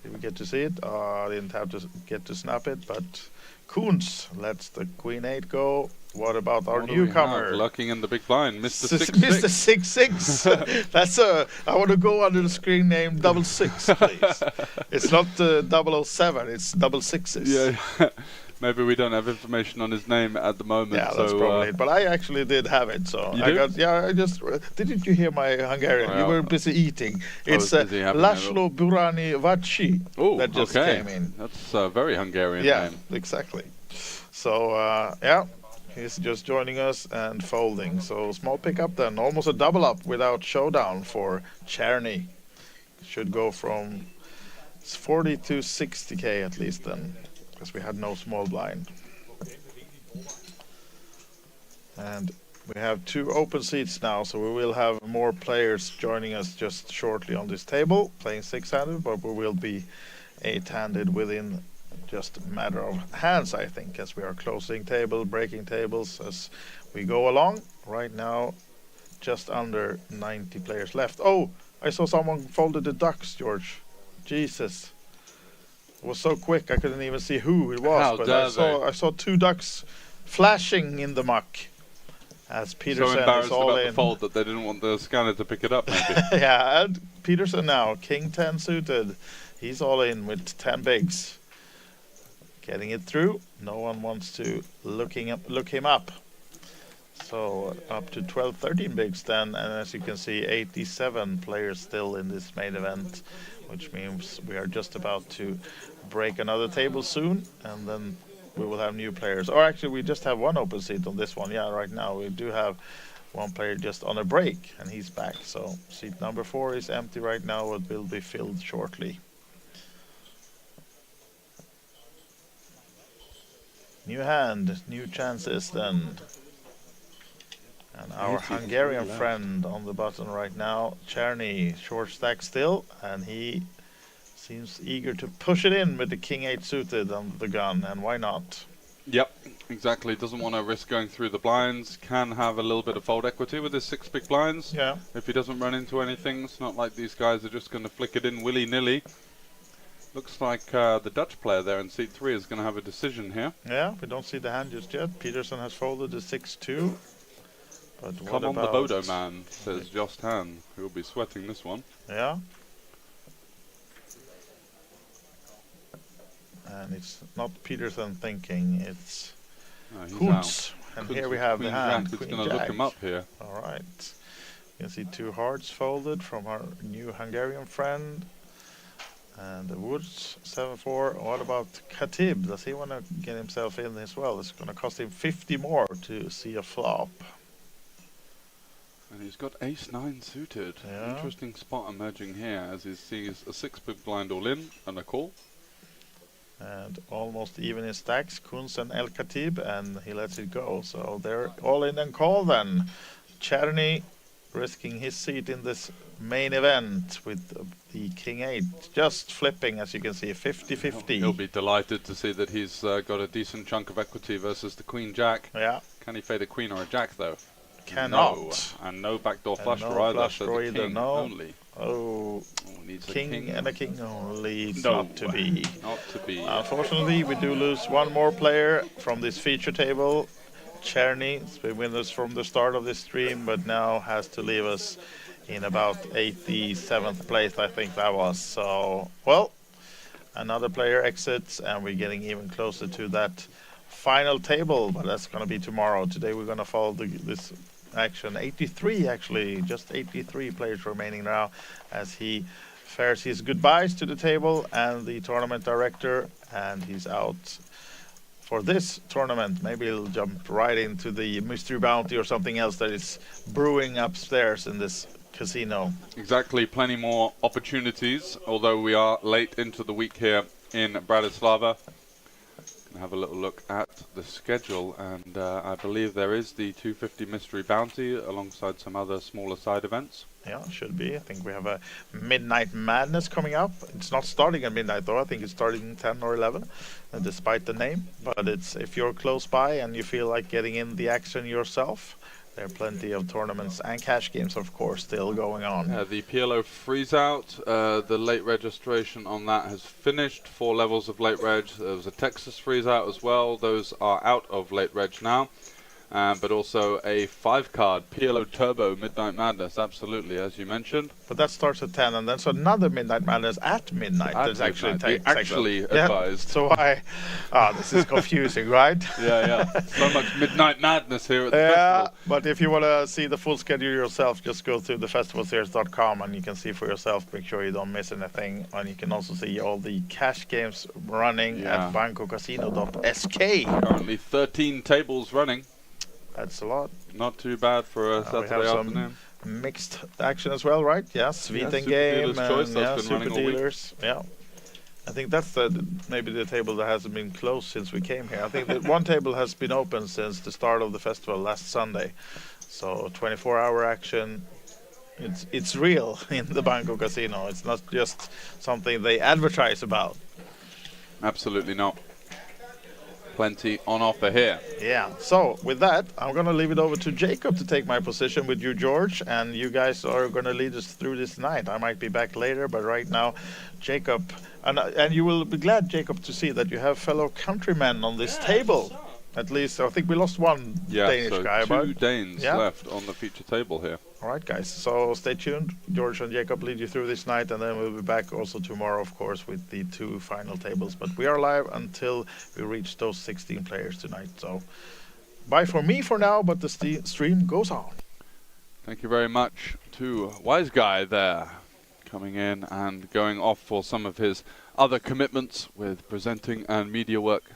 Did we get to see it? I didn't have to get to snap it, but Koons lets the Queen 8 go. What about our newcomer? Looking in the big blind, Mr. 66. Mr. 66. That's I want to go under the screen name 66, please. It's not 007, it's 66s. Yeah. Maybe we don't have information on his name at the moment. Yeah, that's probably it. But I actually did have it, so I just didn't you hear my Hungarian? Oh, you were busy eating. It's Laszlo Burani Vacsi that just came in. That's a very Hungarian name. Yeah, exactly. So yeah, he's just joining us and folding. So small pickup then, almost a double up without showdown for Cherny. Should go from 40 to 60K at least then, because we had no small blind. And we have 2 open seats now, so we will have more players joining us just shortly on this table, playing 6-handed, but we will be 8-handed within just a matter of hands, I think, as we are closing table, breaking tables as we go along. Right now, just under 90 players left. Oh, I saw someone folded the ducks, George. Jesus. It was so quick I couldn't even see who it was. But I saw 2 ducks flashing in the muck as Peterson so embarrassed is all about in. the fold that they didn't want the scanner to pick it up, maybe. Yeah, and Peterson now, King 10 suited. He's all in with 10 bigs. Getting it through. No one wants to look him up. So up to 12, 13 bigs then, and as you can see, 87 players still in this main event, which means we are just about to break another table soon, and then we will have new players. Or actually, we just have 1 open seat on this one. Yeah, right now we do have 1 player just on a break, and he's back. So seat number 4 is empty right now, but will be filled shortly. New hand, new chances then. And our Hungarian friend on the button right now, Cherny, short stack still, and he seems eager to push it in with the King 8 suited on the gun, and why not? Yep, exactly. Doesn't want to risk going through the blinds. Can have a little bit of fold equity with his 6 big blinds. Yeah. If he doesn't run into anything, it's not like these guys are just going to flick it in willy-nilly. Looks like the Dutch player there in seat 3 is going to have a decision here. Yeah, we don't see the hand just yet. Peterson has folded the 6-2. But Come on the Bodo man, says Just Han, who will be sweating this one. Yeah. And it's not Peterson thinking, it's Koons. And here we have the hand. It's going to look him up here. All right. You can see 2 hearts folded from our new Hungarian friend. And the Woods, 7-4. What about Khatib? Does he want to get himself in as well? It's going to cost him 50 more to see a flop. And he's got ace-9 suited. Yeah. Interesting spot emerging here as he sees a 6 big blind all in and a call. And almost even in stacks, Koons and El Khatib, and he lets it go. So they're all in and call then. Cherny risking his seat in this main event with the King 8 just flipping, as you can see, 50-50. He'll be delighted to see that he's got a decent chunk of equity versus the Queen Jack. Yeah. Can he fade a Queen or a Jack though? Cannot. No. And no backdoor And flush no draw either. flush So draw the either, king no. only. Oh, Needs king a king. and a king only. It's No. not to be. Not to be. Unfortunately, we do lose one more player from this feature table. Czerny has been with us from the start of this stream, but now has to leave us in about 87th place, I think that was. So, well, another player exits, and we're getting even closer to that final table, but that's going to be tomorrow. Today we're going to follow this action. 83, actually, just 83 players remaining now as he fares his goodbyes to the table and the tournament director, and he's out for this tournament. Maybe he'll jump right into the mystery bounty or something else that is brewing upstairs in this casino. Exactly, plenty more opportunities, although we are late into the week here in Bratislava. Have a little look at the schedule, and I believe there is the 250 mystery bounty alongside some other smaller side events. Yeah, should be. I think we have a Midnight Madness coming up. It's not starting at midnight though. I think it's starting 10 or 11, despite the name. But it's if you're close by and you feel like getting in the action yourself, there are plenty of tournaments and cash games, of course, still going on. The PLO freeze out, the late registration on that has finished. 4 levels of late reg. There was a Texas freeze out as well. Those are out of late reg now. But also a 5-card PLO Turbo Midnight Madness, absolutely, as you mentioned. But that starts at 10, and then so another Midnight Madness at midnight. That's actually advised. So this is confusing, right? Yeah. So much Midnight Madness here at the festival. But if you want to see the full schedule yourself, just go to thefestivalseries.com and you can see for yourself. Make sure you don't miss anything. And you can also see all the cash games running at bancocasino.sk. Currently 13 tables running. That's a lot. Not too bad for a Saturday afternoon. Mixed action as well, right? Yeah, Sweden game and Super Dealers. Yeah, I think that's maybe the table that hasn't been closed since we came here. I think that one table has been open since the start of the festival last Sunday. So 24-hour action. It's real in the Banco Casino. It's not just something they advertise about. Absolutely not. Plenty on offer here. Yeah, so with that, I'm going to leave it over to Jacob to take my position with you, George, and you guys are going to lead us through this night. I might be back later, but right now, Jacob, and you will be glad, Jacob, to see that you have fellow countrymen on this table. At least, I think we lost one Danish guy. Two Danes left on the feature table here. All right, guys, so stay tuned. George and Jacob lead you through this night, and then we'll be back also tomorrow, of course, with the 2 final tables. But we are live until we reach those 16 players tonight. So bye for me for now, but the stream goes on. Thank you very much to Wise Guy there, coming in and going off for some of his other commitments with presenting and media work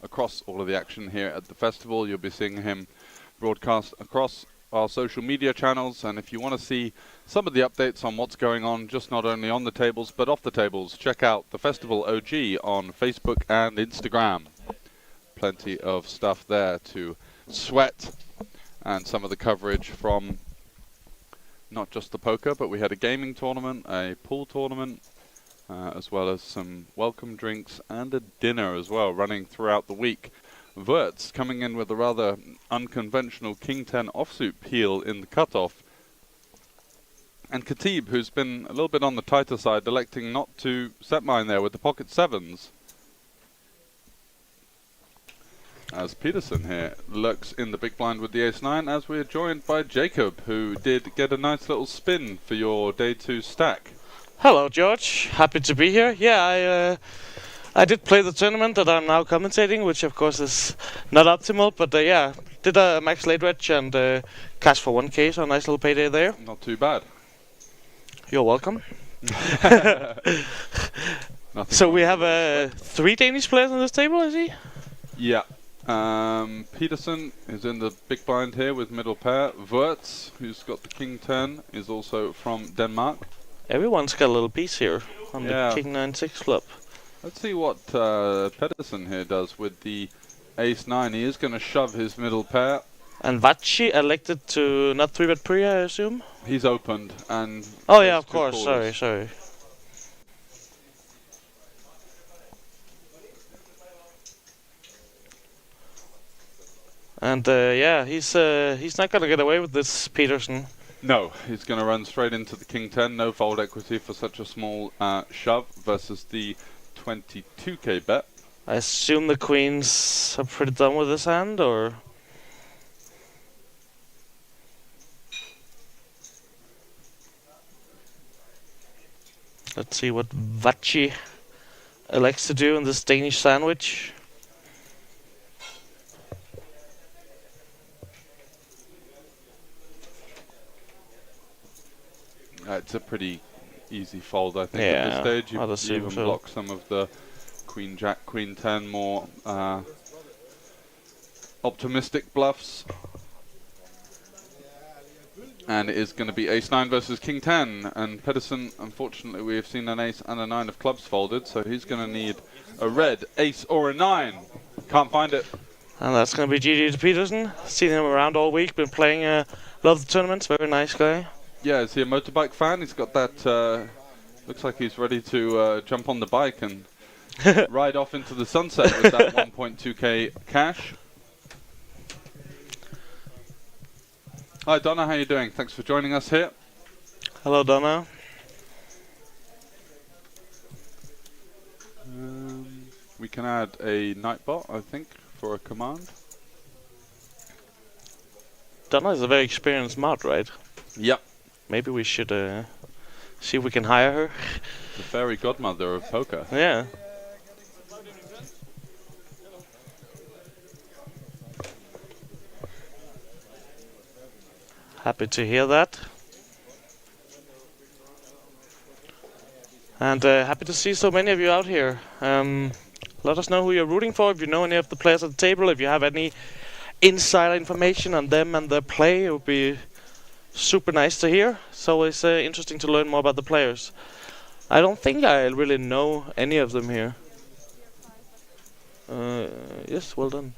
across all of the action here at the festival. You'll be seeing him broadcast across our social media channels, and if you want to see some of the updates on what's going on, just not only on the tables but off the tables, check out the Festival OG on Facebook and Instagram. Plenty of stuff there to sweat, and some of the coverage from not just the poker, but we had a gaming tournament, a pool tournament, as well as some welcome drinks and a dinner as well running throughout the week. Wirtz coming in with a rather unconventional King 10 offsuit peel in the cutoff. And Khatib, who's been a little bit on the tighter side, electing not to set mine there with the pocket 7s. As Peterson here lurks in the big blind with the ace-9, as we're joined by Jacob, who did get a nice little spin for your day 2 stack. Hello, George. Happy to be here. Yeah, I did play the tournament that I'm now commentating, which of course is not optimal, but yeah, did a max late reg and cash for 1k, so a nice little payday there. Not too bad. You're welcome. So we have 3 Danish players on this table, I see? Yeah. Peterson is in the big blind here with middle pair. Wirtz, who's got the King 10, is also from Denmark. Everyone's got a little piece here on the King 9-6 flop. Let's see what Pedersen here does with the ace-9. He is going to shove his middle pair. And Vachi elected to not 3-bet pre, I assume? He's opened and... Oh yeah, of course, sorry. And yeah, he's not gonna get away with this, Peterson. No, he's going to run straight into the King 10. No fold equity for such a small shove versus the 22k bet. I assume the queens are pretty done with this hand, or? Let's see what Vachi elects to do in this Danish sandwich. It's a pretty easy fold, I think, Yeah, at this stage. You I'd assume even so. block some of the Queen Jack, Queen 10 more optimistic bluffs. And it is going to be Ace 9 versus King 10. And Pedersen, unfortunately, we have seen an Ace and a 9 of clubs folded, so he's going to need a red Ace or a 9. Can't find it. And that's going to be GG to Peterson. Seen him around all week, been playing a lot of the tournaments, very nice guy. Yeah, is he a motorbike fan? He's got that, looks like he's ready to jump on the bike and ride off into the sunset with that 1.2k cash. Hi Donna, how you doing? Thanks for joining us here. Hello, Donna. We can add a Nightbot, I think, for a command. Donna is a very experienced mod, right? Yep. Maybe we should see if we can hire her. The fairy godmother of poker. Yeah. Happy to hear that. And happy to see so many of you out here. Let us know who you're rooting for, if you know any of the players at the table, if you have any insider information on them and their play. It would be super nice to hear. It's always interesting to learn more about the players. I don't think I really know any of them here. Yes, well done.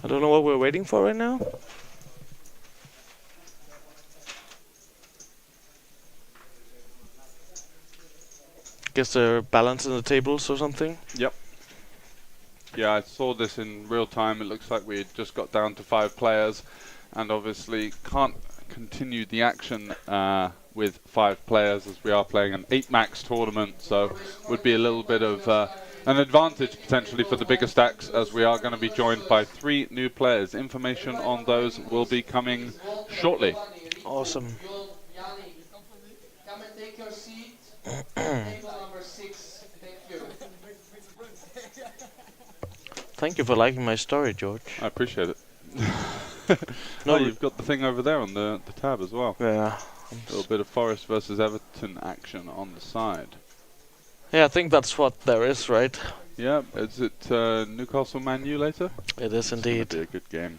I don't know what we're waiting for right now. Guess they're balancing the tables or something. Yep. Yeah, I saw this in real time. It looks like we just got down to 5 players and obviously can't continue the action with 5 players as we are playing an 8 max tournament, so would be a little bit of an advantage potentially for the bigger stacks, as we are going to be joined by 3 new players. Information on those will be coming shortly. Awesome. Come and take your seat. Table number 6. Thank you. Thank you for liking my story, George. I appreciate it. No, Oh, you've got the thing over there on the tab as well. Yeah. A little bit of Forest versus Everton action on the side. Yeah, I think that's what there is, right? Yeah, is it Newcastle Man U later? It is indeed. It's gonna be a good game.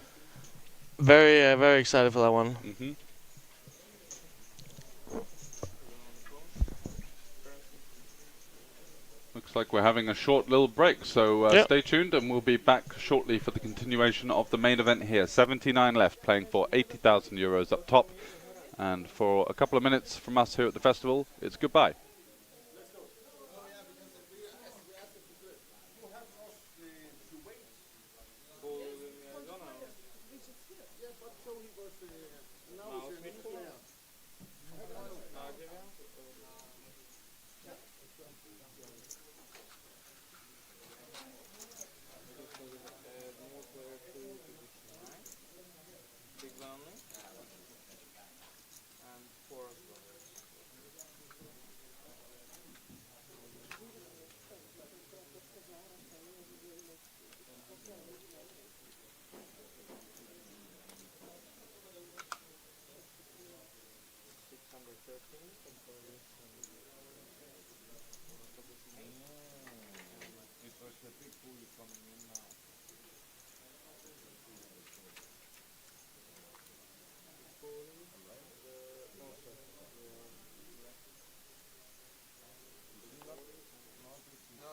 Very, very excited for that one. Mm-hmm. Looks like we're having a short little break, so Yep. stay tuned and we'll be back shortly for the continuation of the main event here. 79 left, playing for 80,000 euros up top. And for a couple of minutes from us here at the festival, it's goodbye.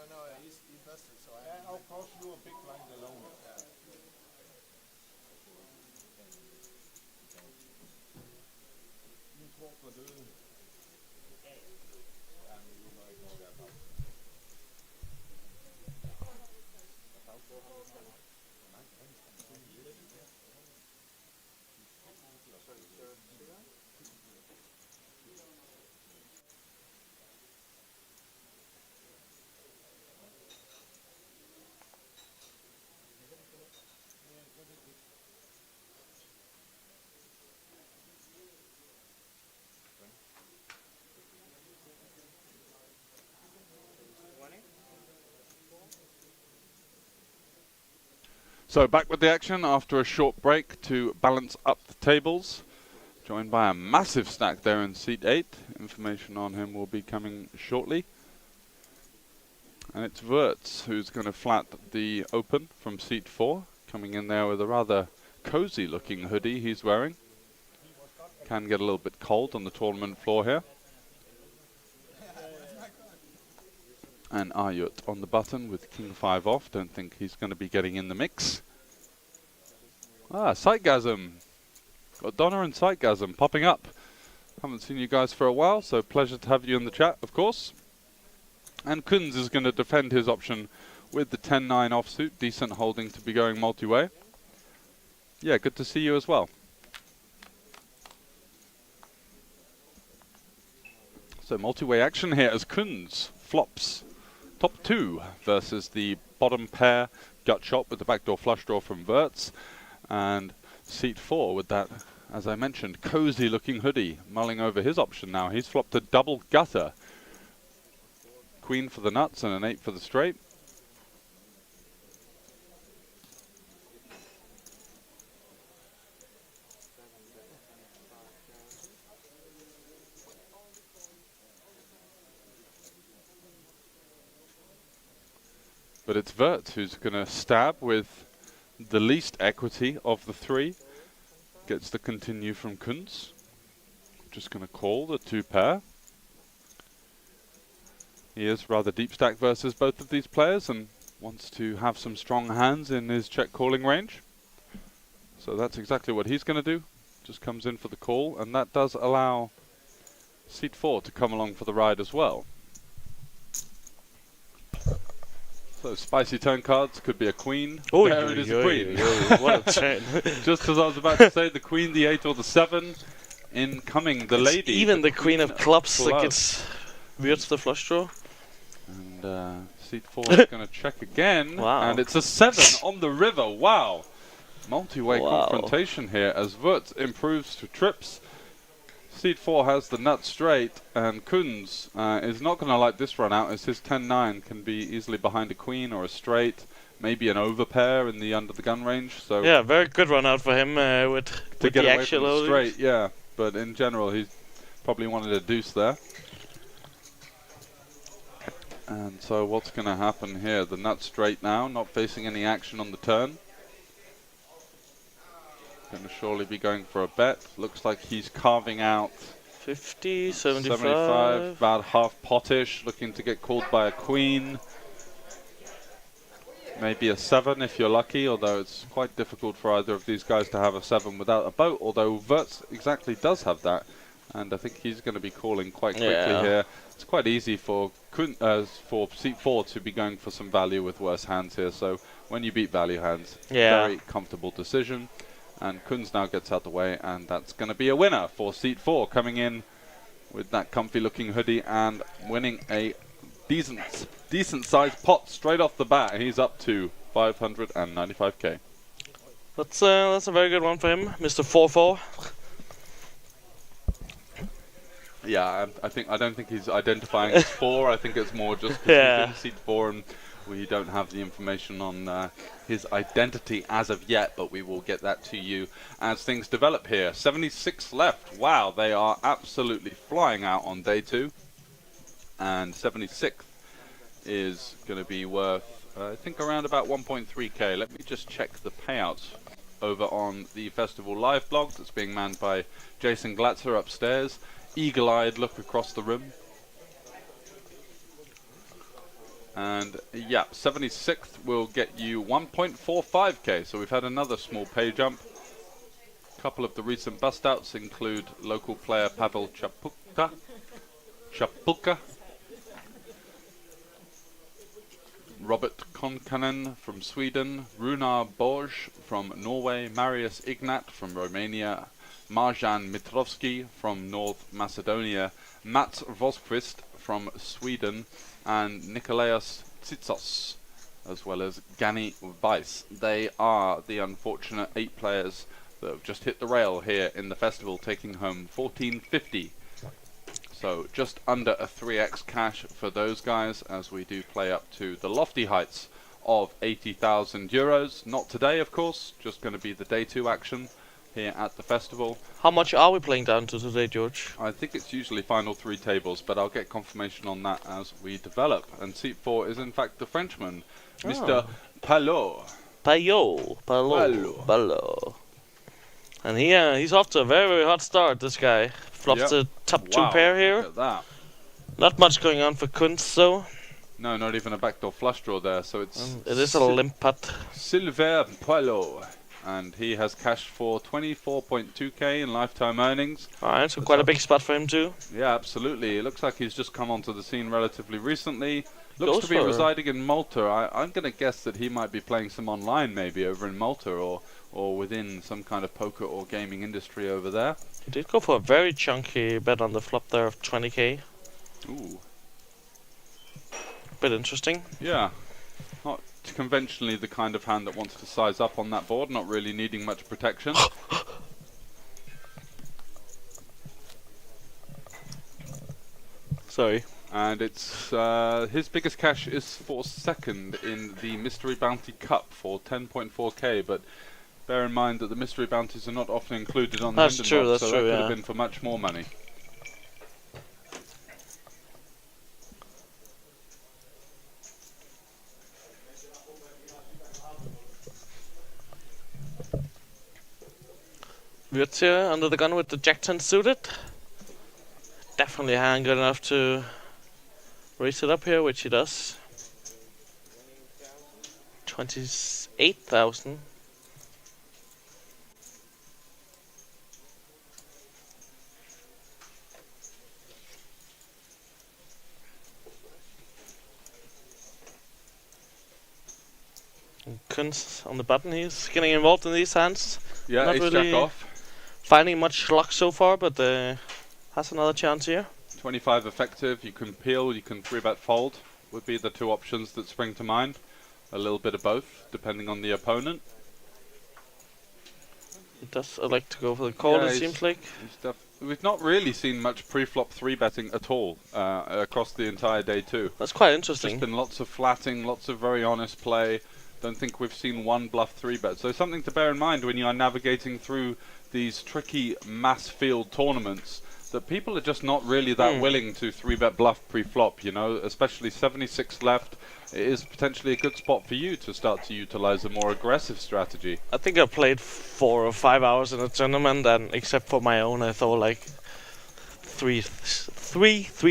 No, he's invested, so I So back with the action after a short break to balance up the tables. Joined by a massive stack there in seat 8. Information on him will be coming shortly. And it's Wirtz who's going to flat the open from seat 4. Coming in there with a rather cozy looking hoodie he's wearing. Can get a little bit cold on the tournament floor here. And Ayut on the button with King 5 off. Don't think he's going to be getting in the mix. Ah, Sightgasm. Got Donna and Sightgasm popping up. Haven't seen you guys for a while, so pleasure to have you in the chat, of course. And Kunz is going to defend his option with the 10-9 offsuit. Decent holding to be going multi-way. Yeah, good to see you as well. So multi-way action here as Kunz flops top 2 versus the bottom pair gut shot with the backdoor flush draw from Wirtz. And seat 4 with that, as I mentioned, cozy looking hoodie mulling over his option now. He's flopped a double gutter. Queen for the nuts and an 8 for the straight. But it's Wirtz who's going to stab with the least equity of the 3. Gets the continue from Kunz. Just going to call the 2 pair. He is rather deep stack versus both of these players and wants to have some strong hands in his check calling range. So that's exactly what he's going to do. Just comes in for the call, and that does allow seat 4 to come along for the ride as well. So spicy turn cards could be a queen. Oh, there it is, a queen. What a chain. Just as I was about to say, the queen, the 8 or the 7. Incoming, the lady. Even the queen of clubs that gets Wirtz the flush draw. And seat 4 is going to check again. Wow. And it's a 7 on the river. Wow. Multi-way confrontation here as Wirtz improves to trips. Seat 4 has the nut straight, and Kunz is not going to like this run out as his 10-9 can be easily behind a queen or a straight, maybe an overpair in the under the gun range. So yeah, very good run out for him with get the away actual from the straight, yeah. But in general, he probably wanted a deuce there. And so what's going to happen here? The nut straight now, not facing any action on the turn. Going to surely be going for a bet. Looks like he's carving out 50, 75. About half pottish, looking to get called by a queen. Maybe a 7 if you're lucky, although it's quite difficult for either of these guys to have a 7 without a boat, although Wirtz exactly does have that. And I think he's going to be calling quite quickly here. It's quite easy for seat 4 to be going for some value with worse hands here. So when you beat value hands, very comfortable decision. And Kunz now gets out the way, and that's going to be a winner for seat 4, coming in with that comfy looking hoodie and winning a decent sized pot straight off the bat. He's up to 595k. That's a very good one for him, Mr. 4-4. Yeah, I don't think he's identifying as 4. I think it's more just because he's in seat 4 and we don't have the information on his identity as of yet, but we will get that to you as things develop here. 76 left. Wow, they are absolutely flying out on day 2. And 76th is going to be worth, I think, around about 1.3k. Let me just check the payouts over on the Festival Live blog that's being manned by Jason Glatzer upstairs. Eagle-eyed look across the room. And yeah, 76th will get you 1.45k. So we've had another small pay jump. A couple of the recent bust outs include local player Pavel Chapulka, Robert Konkanen from Sweden, Runar Borg from Norway, Marius Ignat from Romania, Marjan Mitrovsky from North Macedonia, Mats Vosquist from Sweden, and Nikolaos Tsitsos, as well as Gani Weiss. They are the unfortunate 8 players that have just hit the rail here in the festival, taking home 1450. So just under a 3x cash for those guys, as we do play up to the lofty heights of €80,000. Not today, of course, just going to be the day 2 action here at the festival. How much are we playing down to today, George? I think it's usually final 3 tables, but I'll get confirmation on that as we develop. And seat 4 is in fact the Frenchman, Mr. Palot. Palot. And he's off to a very, very hot start, this guy. Flops the top 2 pair here. Look at that. Not much going on for Kunz, though. No, not even a backdoor flush draw there, so it's... It is a limp putt. Sylvain Palot. And he has cashed for 24.2k in lifetime earnings. Alright, so quite a big spot for him too. Yeah, absolutely. It looks like he's just come onto the scene relatively recently. Looks Goes to be for residing in Malta. I'm going to guess that he might be playing some online maybe over in Malta or within some kind of poker or gaming industry over there. He did go for a very chunky bet on the flop there of 20k. Ooh. Bit interesting. Yeah. Not conventionally the kind of hand that wants to size up on that board, not really needing much protection. Sorry. And it's his biggest cash is for second in the Mystery Bounty Cup for 10.4k, but bear in mind that the Mystery Bounties are not often included on the That's true, Hindenburg, that's so true, that could yeah. have been for much more money. Wirtz here under the gun with the Jack 10 suited. Definitely a hand good enough to raise it up here, which he does. 28,000. Kunz on the button, he's getting involved in these hands. Yeah, Not ace really jack off. finding much luck so far, but has another chance here. 25 effective, you can peel, you can 3-bet fold, would be the 2 options that spring to mind. A little bit of both, depending on the opponent. He does like to go for the call, Yeah, it seems like. We've not really seen much pre-flop 3-betting at all across the entire day 2. That's quite It's just interesting. been lots of flatting, lots of very honest play. Don't think we've seen one bluff 3-bet. So something to bear in mind when you are navigating through these tricky mass field tournaments, that people are just not really that willing to 3-bet bluff pre-flop, you know, especially 76 left. It is potentially a good spot for you to start to utilize a more aggressive strategy. I think I played 4 or 5 hours in a tournament, and except for my own, I thought like three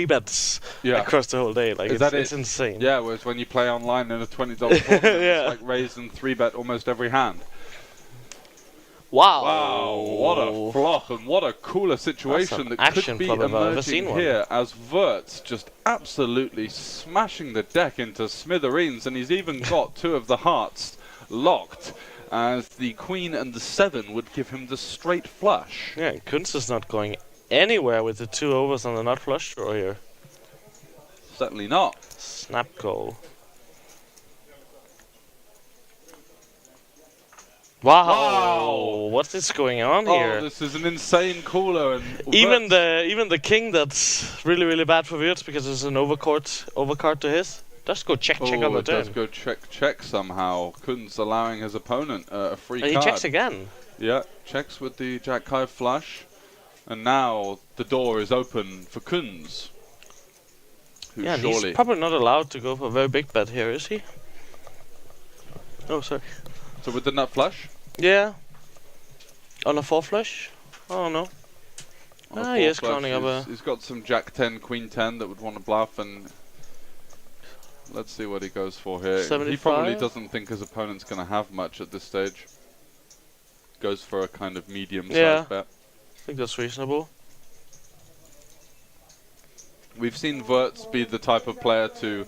bets across the whole day. Like it's insane. Yeah, whereas when you play online in a $20 tournament, it's like raise and 3-bet almost every hand. Wow! Wow, what a flop, and what a cooler situation that action could be flop if I've ever emerging seen one. here as Wirtz just absolutely smashing the deck into smithereens, and he's even got 2 of the hearts locked, as the Queen and the 7 would give him the straight flush. Yeah, and Kunz is not going anywhere with the 2 overs on the nut flush draw here. Certainly not. Snap goal. Wow! What is going on here? Oh, this is an insane cooler, and Even the king that's really bad for Wirtz because it's an overcard to his. Does go check on the it turn. does go check somehow. Kunz allowing his opponent a free And card. he checks again. Yeah, checks with the Jack-High flush. And now the door is open for Kunz. Who Yeah, and surely... he's probably not allowed to go for a very big bet here, is he? Oh, sorry. So with the nut flush? Yeah. On a 4 flush? Oh no. On a He 4 is flush, clowning up a... He's got some Jack 10, Queen 10 that would want to bluff, and let's see what he goes for here. 75? He probably doesn't think his opponent's going to have much at this stage. Goes for a kind of medium-sized bet. I think that's reasonable. We've seen Wirtz be the type of player to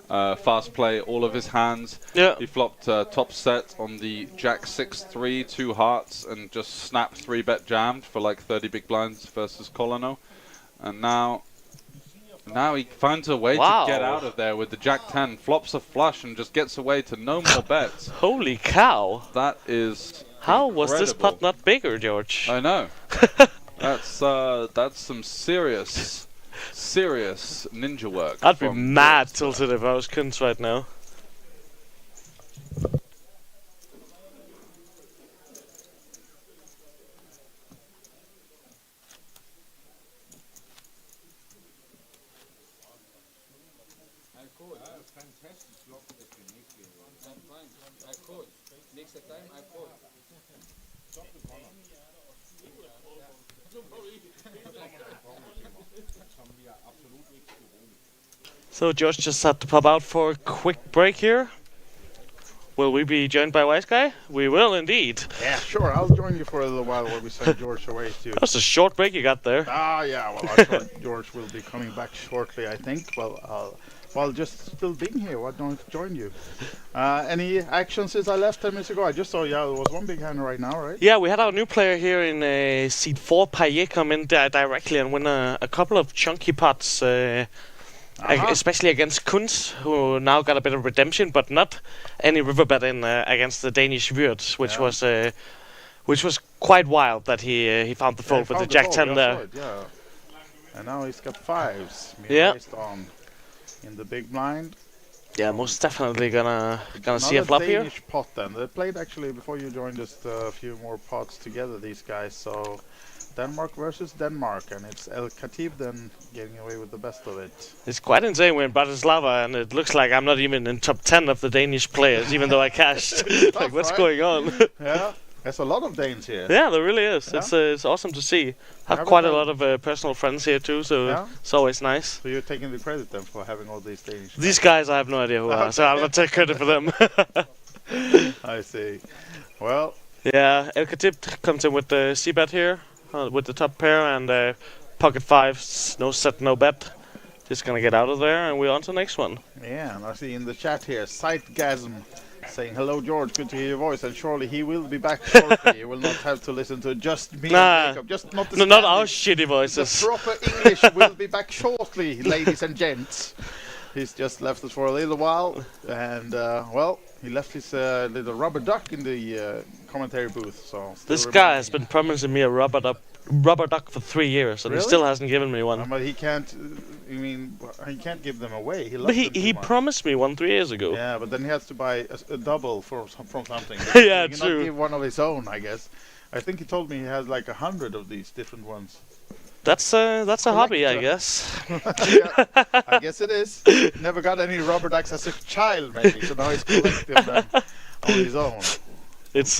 fast play all of his hands. Yeah. He flopped top set on the Jack 6-3, 2 hearts, and just snapped 3-bet jammed for like 30 big blinds versus Colano. And now he finds a way to get out of there with the Jack 10, flops a flush, and just gets away to no more bets. Holy cow! That is How was this incredible. putt not bigger, George? I know. That's some serious ninja work. I'd be from mad Wirtz. tilted if I was Kunz right now. So George just had to pop out for a quick break here. Will we be joined by Wise Guy? We will indeed. Yeah, sure. I'll join you for a little while while we send George away too. That's a short break you got there. Ah, yeah. Well, I'm sure George will be coming back shortly, I think. Well, while just still being here, why don't I join you? Any action since I left 10 minutes ago? I just saw, there was one big hand right now, right? Yeah, we had our new player here in seed 4, Payet, come in directly and win a couple of chunky pots. Especially against Kunz, who now got a bit of redemption, but not any riverbed in against the Danish Würz, which was quite wild that he found the fold with the Jack 10 there. Yeah. And now he's got fives. Based on in the big blind. Yeah, most definitely gonna see a flop here. Another Danish pot then. They played actually before you joined just a few more pots together, these guys. So Denmark versus Denmark, and it's El Khatib then getting away with the best of it. It's quite insane. We're in Bratislava, and it looks like I'm not even in top 10 of the Danish players, even though I cashed. Like, what's going on? Yeah, there's a lot of Danes here. Yeah, there really is. Yeah. It's awesome to see. Have quite a lot of personal friends here too, so it's always nice. So you're taking the credit then for having all these Danish. These guys, I have no idea who are, so I'm not taking credit for them. I see. Well. Yeah, El Khatib comes in with the C-bet here. With the top pair and pocket fives, no set, no bet. Just gonna get out of there, and we're on to the next one. Yeah, and I see in the chat here, Sightgasm saying, "Hello George, good to hear your voice, and surely he will be back shortly. You will not have to listen to just me and Jacob, just not the not our shitty voices. The proper English will be back shortly, ladies and gents." He's just left us for a little while, and well, he left his little rubber duck in the commentary booth. So this guy has been promising me a rubber duck for 3 years, and he still hasn't given me one. But he can't. He can't give them away. He promised me one 3 years ago. Yeah, but then he has to buy a double from something. Yeah, he true. Not give one of his own, I guess. I think he told me he has like 100 of these different ones. That's a hobby, I guess. Yeah, I guess it is. Never got any rubber ducks as a child, maybe. So now he's collecting them on his own. It's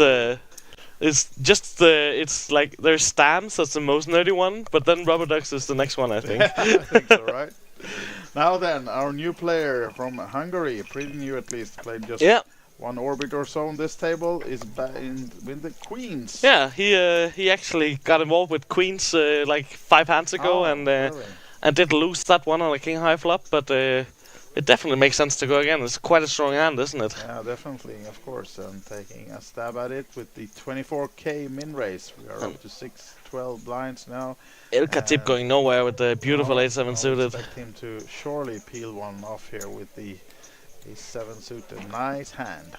just it's like there's stamps. That's the most nerdy one, but then rubber ducks is the next one, I think. I think so, right? Now then, our new player from Hungary, pretty new at least, played just one orbit or so on this table, is with the queens. Yeah, he actually got involved with queens like 5 hands ago, and did lose that one on a king high flop, but it definitely makes sense to go again. It's quite a strong hand, isn't it? Yeah, definitely, of course. And taking a stab at it with the 24k min raise. We are up to 6-12 blinds now. El Khatib going nowhere with the beautiful 8-7 suited. I expect him to surely peel one off here with the 7 suited. Nice hand.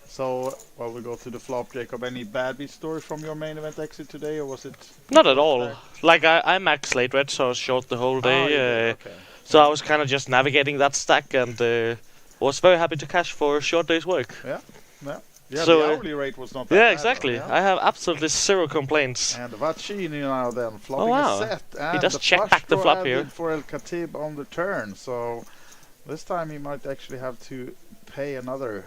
So, while we go to the flop, Jacob, any bad beat stories from your main event exit today, or was it? Not at all. Like I maxed late red, so I was short the whole day. Okay. So I was kind of just navigating that stack, and was very happy to cash for a short day's work. Yeah. Yeah, so, the hourly rate was not that bad. Yeah, exactly. Yeah. I have absolutely 0 complaints. And Vacchini now then, flopping a set. And he does check back the flop here. For El Khatib on the turn, so this time he might actually have to pay another,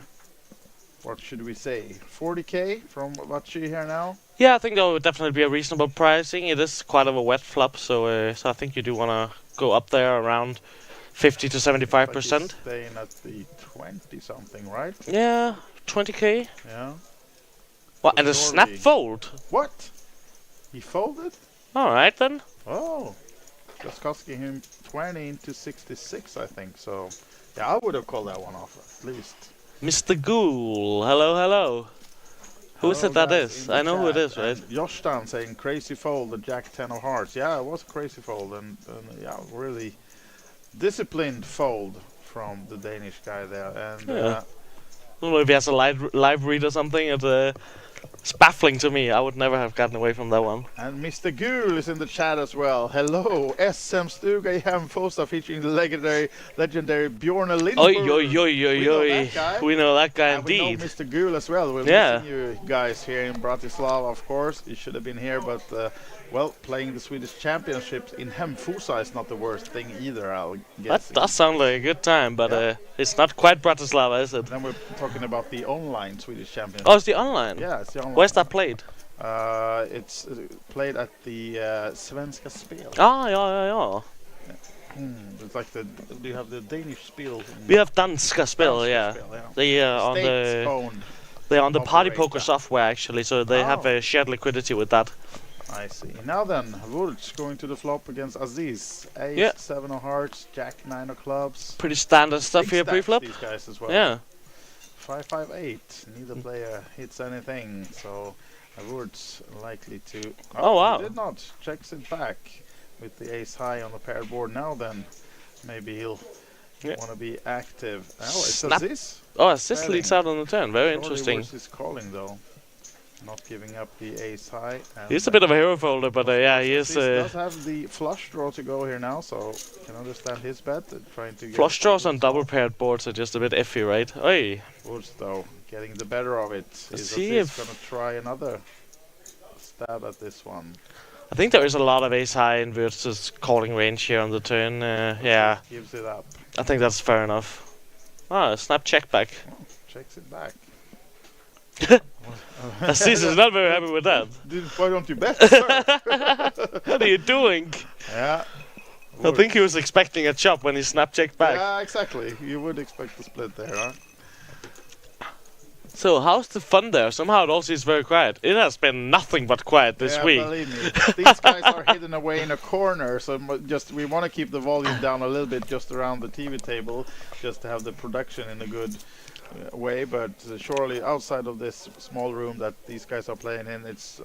what should we say, 40k from Vacchi here now? Yeah, I think that would definitely be a reasonable pricing. It is quite of a wet flop, so so I think you do want to go up there around 50 to 75%. Staying at the 20 something, right? Yeah, 20k. Yeah. What, and a snap fold? What? He folded? Alright then. Oh. Just costing him 20 into 66, I think. So, yeah, I would have called that one off at least. Mr. Ghoul, hello. Who is it that is? I know who it is, right? Jostan saying crazy fold, the Jack 10 of hearts. Yeah, it was a crazy fold, and yeah, really disciplined fold from the Danish guy there. And I don't know if he has a live read or something. It's baffling to me. I would never have gotten away from that one. And Mr. Ghoul is in the chat as well. Hello, SM Stuga i Hemfosa featuring the legendary Bjorn Lindberg. We know that guy and indeed. We know Mr. Ghoul as well. We're missing you guys here in Bratislava, of course. You should have been here, but Well, playing the Swedish Championships in Hemfosa is not the worst thing either, I'll That guess. does sound like a good time, but Yeah. it's not quite Bratislava, is it? Then we're talking about the online Swedish Championships. Oh, it's the online. Yeah, it's the online. Where's that played? It's played at the Svenska Spel. Ah, yeah. It's like do you have the Danish Spel? We have Danska Spel, Danske yeah. Spel, yeah. They on the State-owned. they're on the party operator. poker software actually, so they have Oh. a shared liquidity with that. I see. Now then, Wurz going to the flop against Aziz. Ace, Yeah. 7 of hearts, Jack, 9 of clubs. Pretty standard stuff Big here stacks, pre-flop. these guys as well. Yeah. 5-5-8. Neither player hits anything, so Wurz likely to. Oh, wow. He did not. Checks it back with the ace high on the paired board. Now then, maybe he'll Yeah. want to be active. Oh, it's Snap. Aziz. Oh, assist Betting. leads out on the turn. Very Surely interesting. Wurz is calling though. Not giving up the ace high. And He's a bit of a hero folder, but yeah, he is. Aziz does have the flush draw to go here now, so can understand his bet. Trying to get Flush draws on double paired boards are just a bit iffy, right? Oi. Wurz though getting the better of it. Let's Is see Aziz if- gonna try another stab at this one? I think there is a lot of ace high in Wurz's calling range here on the turn. Yeah, Gives it up. I think that's fair enough. Ah, snap check back. Checks it back. Aziz is not very happy with that. Why don't you bet, sir? What are you doing? Yeah. I think he was expecting a chop when he snap checked back. Yeah, exactly. You would expect the split there, huh? So how's the fun there? Somehow it also is very quiet. It has been nothing but quiet this Yeah, week. believe me. These guys are hidden away in a corner, so we want to keep the volume down a little bit just around the TV table, just to have the production in a good way. But surely outside of this small room that these guys are playing in, it's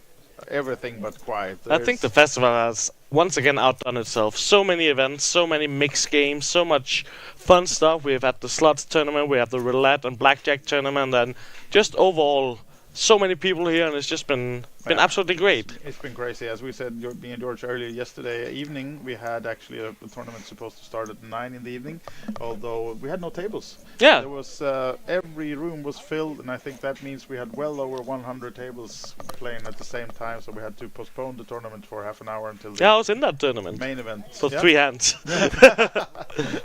everything but quiet. I think the festival has once again outdone itself. So many events, so many mixed games, so much fun stuff. We've had the slots tournament, we have the roulette and blackjack tournament, and just overall so many people here, and it's just been absolutely great. It's been crazy. As we said, me and George earlier yesterday evening, we had actually a tournament supposed to start at 9 in the evening, although we had no tables. Yeah. There was every room was filled, and I think that means we had well over 100 tables playing at the same time, so we had to postpone the tournament for half an hour until the Yeah, I was in that tournament main event. for Yeah. 3 hands.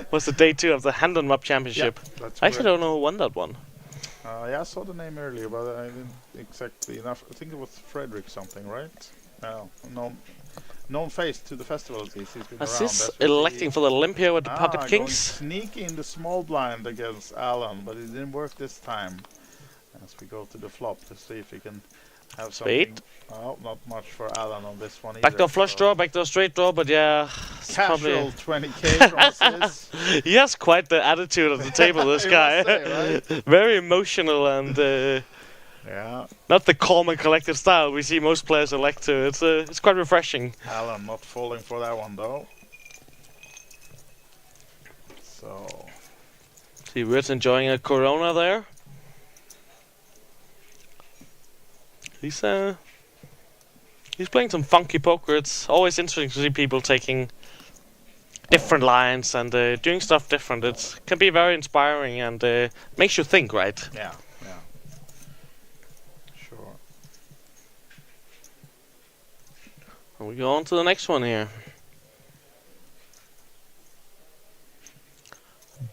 Was the day 2 of the Hand and Map Championship. That's I actually correct. don't know who won that one. Yeah, I saw the name earlier, but I didn't exactly enough. I think it was Frederick something, right? No, known face to the festival at least. He's been around. Aziz That's what electing for the limp here with the pocket going kings. sneaky in the small blind against Alan, but it didn't work this time. As we go to the flop to see if we can have Spade. something. Oh, not much for Alan on this one either. Backdoor flush so draw, backdoor straight draw, but yeah, it's Casual probably 20k from Aziz. he has quite the attitude at the table, this I guy. must say, right? Very emotional and Yeah, not the calm and collected style we see most players elect to. It's quite refreshing. Alan not falling for that one though. So See, Wird's enjoying a Corona there. He's playing some funky poker. It's always interesting to see people taking different lines and doing stuff different. It can be very inspiring and makes you think, right? yeah, sure. And we go on to the next one here.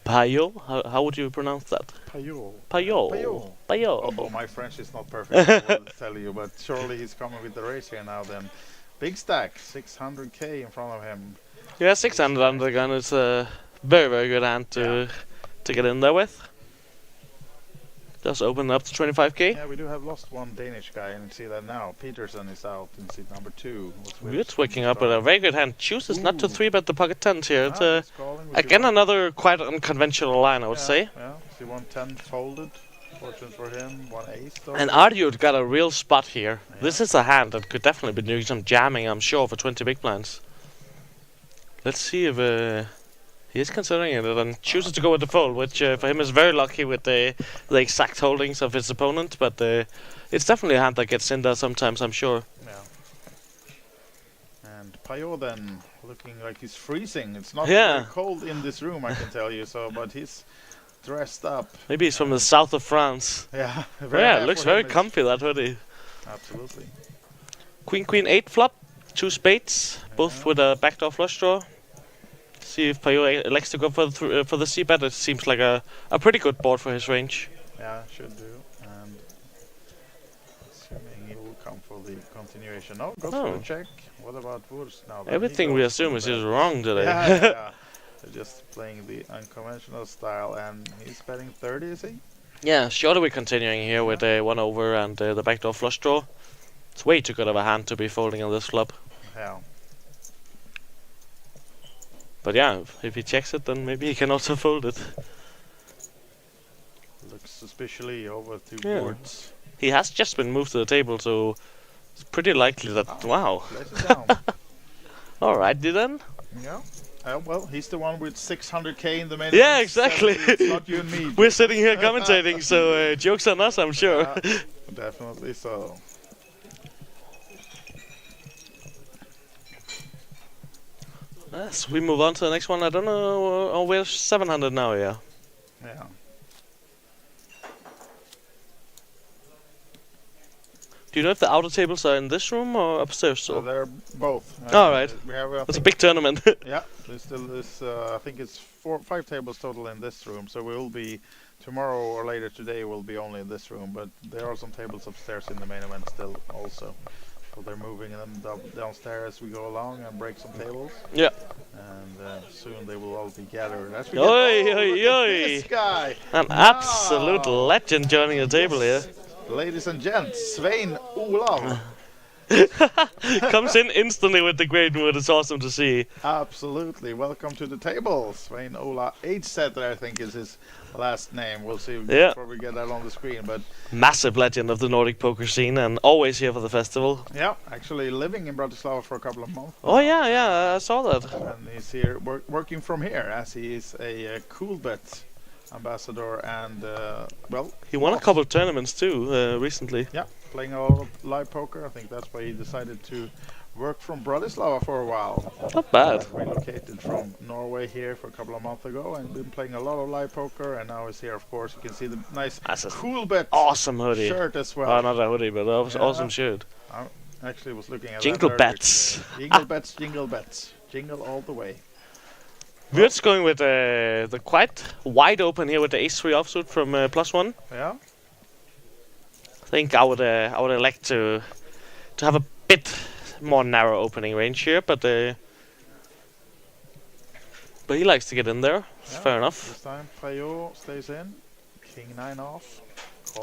Payo? How would you pronounce that? Payo. Payo. Payo. Payo. Oh, my French is not perfect, I will tell you, but surely he's coming with the race here now then. Big stack, 600k in front of him. Yeah, 600 under the gun is a very, very good hand to get in there with. Just open up to 25k. Yeah, we do have lost one Danish guy, and see that now. Peterson is out in seat number 2. It's waking up with a very good hand. Chooses not to Ooh. 3-bet the pocket tens here. It's He's calling with again the one- another quite unconventional line, I would say. Yeah, see 110 folded. Fortune for him, 1 ace though. And Ardude got a real spot here. This is a hand that could definitely be doing some jamming, I'm sure, for 20 big blinds. Let's see if he is considering it and chooses to go with the fold, which for him is very lucky with the exact holdings of his opponent, but it's definitely a hand that gets in there sometimes, I'm sure. Yeah. And Payo then looking like he's freezing. It's not Yeah. very cold in this room, I can tell you. So, but he's dressed up. Maybe he's from the south of France. Yeah. Yeah, it looks for very him, comfy, that hoodie. Absolutely. Queen, queen, 8 flop. two spades, both with a backdoor flush draw. See if Payot likes to go for the c-bet. It seems like a pretty good board for his range. Yeah, should do. And assuming he will come for the continuation. No, goes for the check. What about Wurst now? Everything we assume is just wrong today. Yeah. They're just playing the unconventional style, and he's betting 30, is he? Yeah, surely we're continuing here with a 1 over and the backdoor flush draw. It's way too good of a hand to be folding on this flop. Yeah. But yeah, if he checks it, then maybe he can also fold it. Looks suspiciously over two boards. He has just been moved to the table, so it's pretty likely that... wow. Lays it down. Alrighty then. Yeah. Well, he's the one with 600k in the main. Yeah, exactly. It's not you and me. We're sitting here commentating, so joke's on us, I'm sure. Definitely so. Yes, we move on to the next one. I don't know. Oh, we're 700 now, yeah. Yeah. Do you know if the outer tables are in this room or upstairs? So they're both. All right. We have. It's a big tournament. Yeah. There's still this. I think it's 5 tables total in this room. So we will be tomorrow or later today. Will be only in this room, but there are some tables upstairs in the main event still also. So they're moving them downstairs as we go along and break some tables. Yeah. And soon they will all be gathered. As we Oi! This guy. An absolute legend joining the table here. Ladies and gents, Svein Olav. Comes in instantly with the great mood. It's awesome to see. Absolutely. Welcome to the table. Svein Ola Eidsæter, I think is his last name. We'll see before we get that on the screen. But massive legend of the Nordic poker scene and always here for the festival. Yeah, actually living in Bratislava for a couple of months. Oh yeah, I saw that. And he's here working from here as he is a cool bet ambassador and well, he won a couple of tournaments too recently. Yeah, playing a lot of live poker. I think that's why he decided to work from Bratislava for a while. Not bad. Relocated from Norway here for a couple of months ago and been playing a lot of live poker, and now he's here. Of course, you can see the nice cool bet awesome hoodie shirt as well. Oh, not a hoodie, but awesome shirt. I actually was looking at jingle that bets. Jingle bets, jingle bets, jingle all the way. We're just going with the quite wide open here with the ace-3 offsuit from +1. Yeah. I think I would elect to have a bit more narrow opening range here, but he likes to get in there. Yeah, fair enough. This time Payot stays in. King 9 off.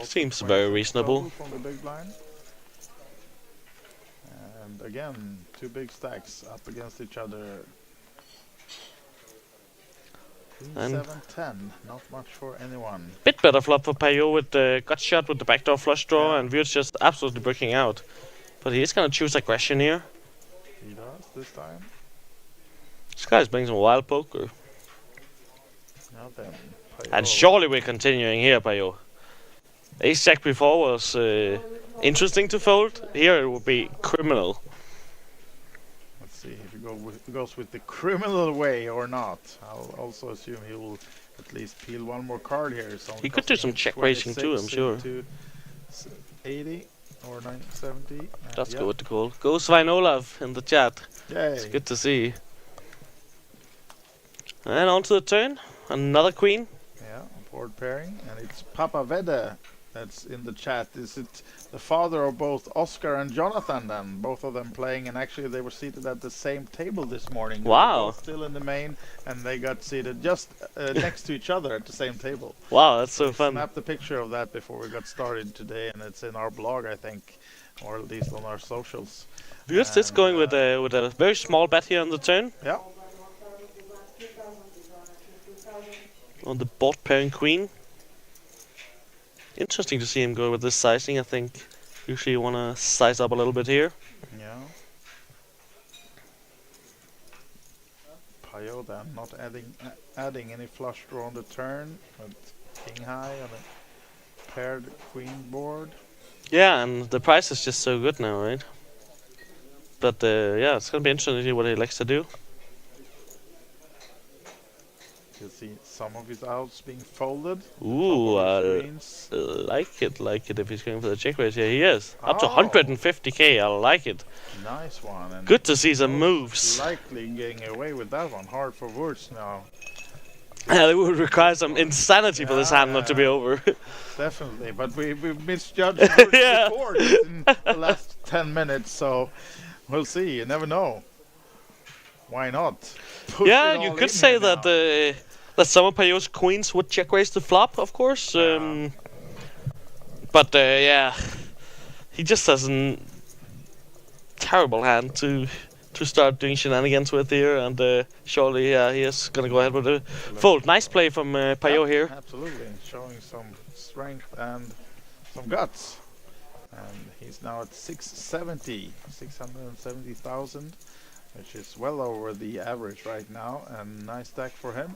Seems very reasonable. From the big blind. And again, 2 big stacks up against each other. 7-10, not much for anyone. Bit better flop for Payot with the gut shot with the backdoor flush draw, and Wiertz just absolutely breaking out. But he is gonna choose aggression here. He does this time. This guy's playing some wild poker. Now then, and surely we're continuing here, Payot. Ace jack before was interesting to fold. Here it would be criminal. Let's see if he goes with the criminal way or not. I'll also assume he will at least peel one more card here. So he could do some check raising too, I'm sure. 80 or 970. That's good to call. Go Svein Olav in the chat. Yay. It's good to see. And on to the turn. Another queen. Yeah, board pairing. And it's Papa Vede that's in the chat. Is it the father of both Oscar and Jonathan then? Both of them playing, and actually they were seated at the same table this morning. Wow. Still in the main, and they got seated just next to each other at the same table. Wow, that's so fun. Snapped a picture of that before we got started today, and it's in our blog, I think, or at least on our socials. Wiertz is going with a very small bet here on the turn. Yeah. On the board pairing queen. Interesting to see him go with this sizing. I think usually you want to size up a little bit here. Yeah. Payot then not adding any flush draw on the turn, but king high on a paired queen board. Yeah, and the price is just so good now, right? But yeah, it's gonna be interesting to see what he likes to do. You see some of his outs being folded. Ooh, Top of his I screens. like it if he's going for the check raise. Yeah, he is. Up to Oh. 150k, I like it. Nice one. And Good to see some most moves. Likely getting away with that one. Hard for words now. Yeah, it would require some insanity for this hand not to be over. Definitely, but we misjudged Woods Yeah. before just in the last 10 minutes, so we'll see. You never know. Why not? Push Yeah, it you all could in say here that now. that some of Payot's queens would check raise the flop, of course. But yeah, he just has a terrible hand to start doing shenanigans with here, and surely he is gonna go ahead with a fold. Nice play from Payot here. Absolutely, showing some strength and some guts. And he's now at 670,000, which is well over the average right now, and nice stack for him,